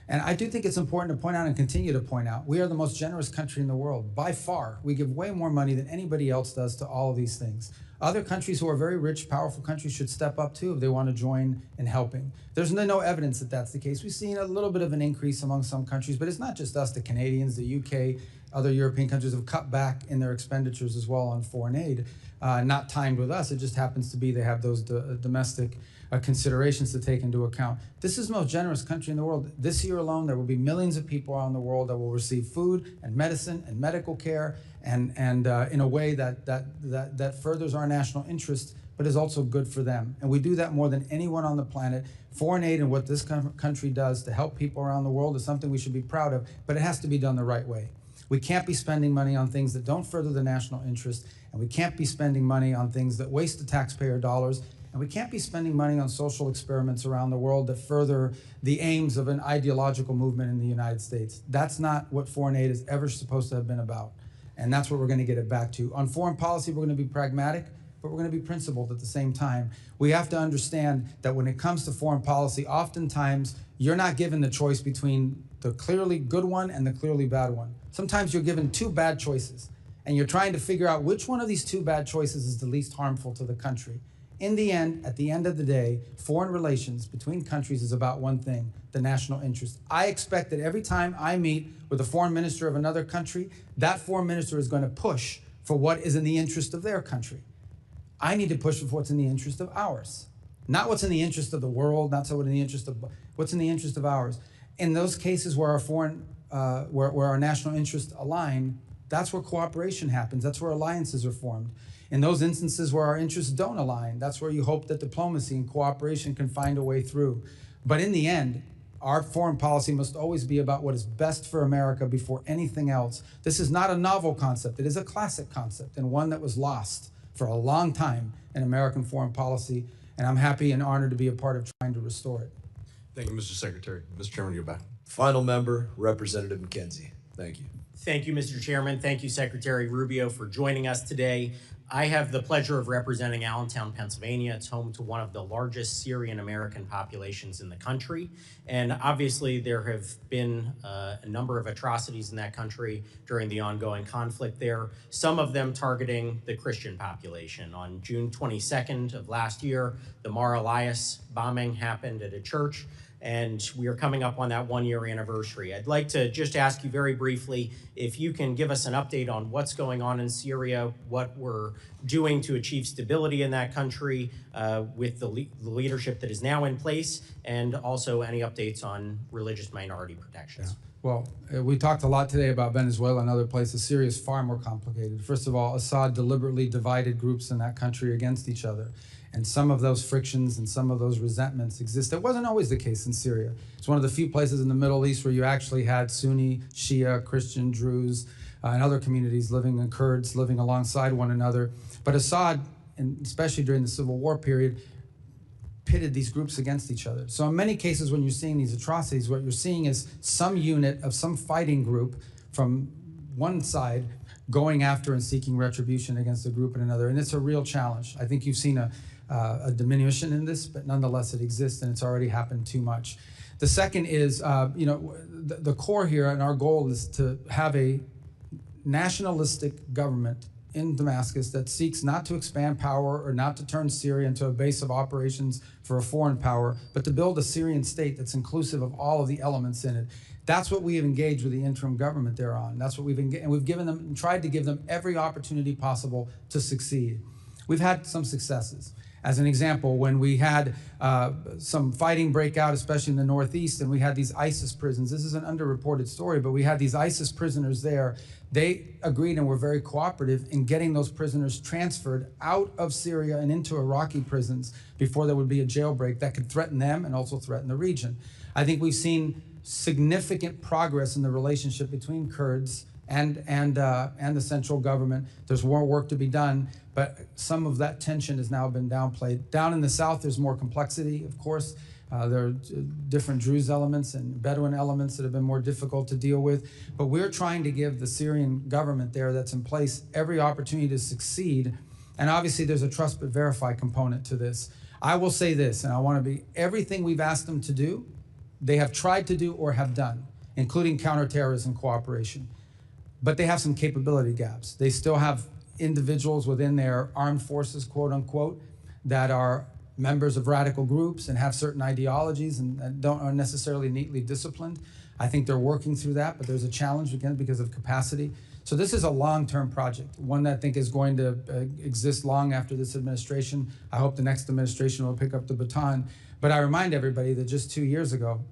C: And I do think it's important to point out and continue to point out, we are the most generous country in the world. By far, we give way more money than anybody else does to all of these things. Other countries who are very rich, powerful countries should step up too if they want to join in helping. There's no evidence that that's the case. We've seen a little bit of an increase among some countries, but it's not just us, the Canadians, the UK, other European countries have cut back in their expenditures as well on foreign aid. Not timed with us, it just happens to be they have those domestic considerations to take into account. This is the most generous country in the world. This year alone, there will be millions of people around the world that will receive food and medicine and medical care and in a way that furthers our national interest, but is also good for them. And we do that more than anyone on the planet. Foreign aid and what this country does to help people around the world is something we should be proud of, but it has to be done the right way. We can't be spending money on things that don't further the national interest, and we can't be spending money on things that waste the taxpayer dollars, and we can't be spending money on social experiments around the world that further the aims of an ideological movement in the United States. That's not what foreign aid is ever supposed to have been about, and that's what we're going to get it back to. On foreign policy, we're going to be pragmatic, but we're going to be principled at the same time. We have to understand that when it comes to foreign policy, oftentimes you're not given the choice between the clearly good one and the clearly bad one. Sometimes you're given 2 bad choices, and you're trying to figure out which one of these 2 bad choices is the least harmful to the country. In the end, at the end of the day, foreign relations between countries is about one thing, the national interest. I expect that every time I meet with a foreign minister of another country, that foreign minister is going to push for what is in the interest of their country. I need to push for what's in the interest of ours. Not what's in the interest of the world, not so what's in the interest of ours. In those cases where our where our national interests align, that's where cooperation happens. That's where alliances are formed. In those instances where our interests don't align, that's where you hope that diplomacy and cooperation can find a way through. But in the end, our foreign policy must always be about what is best for America before anything else. This is not a novel concept. It is a classic concept and one that was lost for a long time in American foreign policy, and I'm happy and honored to be a part of trying to restore it.
J: Thank you, Mr. Secretary. Mr. Chairman, you're back.
A: Final member, Representative McKenzie. Thank you.
S: Thank you, Mr. Chairman. Thank you, Secretary Rubio, for joining us today. I have the pleasure of representing Allentown, Pennsylvania. It's home to one of the largest Syrian American populations in the country. And obviously, there have been a number of atrocities in that country during the ongoing conflict there, some of them targeting the Christian population. On June 22nd of last year, the Mar Elias bombing happened at a church, and we are coming up on that one-year anniversary. I'd like to just ask you very briefly if you can give us an update on what's going on in Syria, what we're doing to achieve stability in that country with the leadership that is now in place, and also any updates on religious minority protections.
C: Well, we talked a lot today about Venezuela and other places. Syria is far more complicated. First of all, Assad deliberately divided groups in that country against each other. And some of those frictions and some of those resentments exist. That wasn't always the case in Syria. It's one of the few places in the Middle East where you actually had Sunni, Shia, Christian, Druze, and other communities living, and Kurds living alongside one another. But Assad, and especially during the civil war period, pitted these groups against each other. So in many cases, when you're seeing these atrocities, what you're seeing is some unit of some fighting group from one side going after and seeking retribution against a group and another. And it's a real challenge. I think you've seen a diminution in this, but nonetheless it exists, and it's already happened too much. The second is, the core here, and our goal is to have a nationalistic government in Damascus that seeks not to expand power or not to turn Syria into a base of operations for a foreign power, but to build a Syrian state that's inclusive of all of the elements in it. That's what we have engaged with the interim government there on. That's what we've engaged, and we've given them and tried to give them every opportunity possible to succeed. We've had some successes. As an example, when we had some fighting break out, especially in the Northeast, and we had these ISIS prisons. This is an underreported story, but we had these ISIS prisoners there. They agreed and were very cooperative in getting those prisoners transferred out of Syria and into Iraqi prisons before there would be a jailbreak that could threaten them and also threaten the region. I think we've seen significant progress in the relationship between Kurds and the central government. There's more work to be done, but some of that tension has now been downplayed. Down in the south, there's more complexity, of course. There are different Druze elements and Bedouin elements that have been more difficult to deal with. But we're trying to give the Syrian government there that's in place every opportunity to succeed. And obviously, there's a trust but verify component to this. I will say this, and I want to be, everything we've asked them to do, they have tried to do or have done, including counterterrorism cooperation. But they have some capability gaps. They still have individuals within their armed forces, quote unquote, that are members of radical groups and have certain ideologies and aren't necessarily neatly disciplined. I think they're working through that, but there's a challenge again because of capacity. So this is a long-term project, one that I think is going to exist long after this administration. I hope the next administration will pick up the baton. But I remind everybody that just 2 years ago,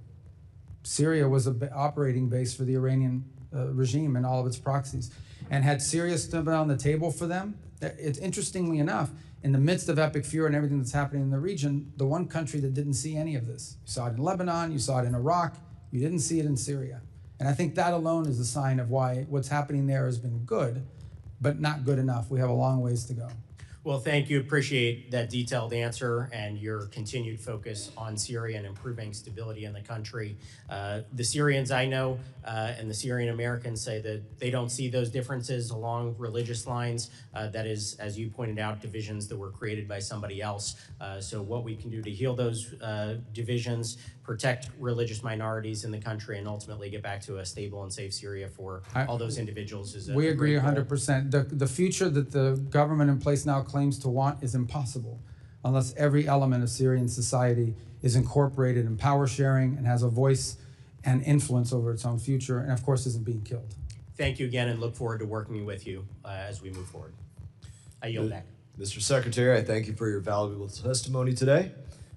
C: Syria was an operating base for the Iranian regime and all of its proxies. And had Syria stood on the table for them, it's interestingly enough, in the midst of epic fear and everything that's happening in the region, the one country that didn't see any of this. You saw it in Lebanon, you saw it in Iraq, you didn't see it in Syria. And I think that alone is a sign of why what's happening there has been good, but not good enough. We have a long ways to go.
S: Well, thank you. Appreciate that detailed answer and your continued focus on Syria and improving stability in the country. The Syrians I know and the Syrian Americans say that they don't see those differences along religious lines. That is, as you pointed out, divisions that were created by somebody else. So what we can do to heal those divisions, protect religious minorities in the country, and ultimately get back to a stable and safe Syria for all those individuals is a
C: We agree
S: great goal.
C: 100%. The future that the government in place now claims to want is impossible unless every element of Syrian society is incorporated in power sharing and has a voice and influence over its own future, and of course isn't being killed.
S: Thank you again, and look forward to working with you as we move forward. I yield back.
A: Mr. Secretary, I thank you for your valuable testimony today.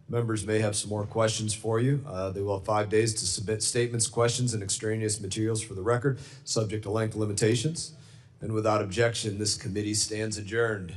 A: Members may have some more questions for you. They will have 5 days to submit statements, questions, and extraneous materials for the record, subject to length limitations. And without objection, this committee stands adjourned.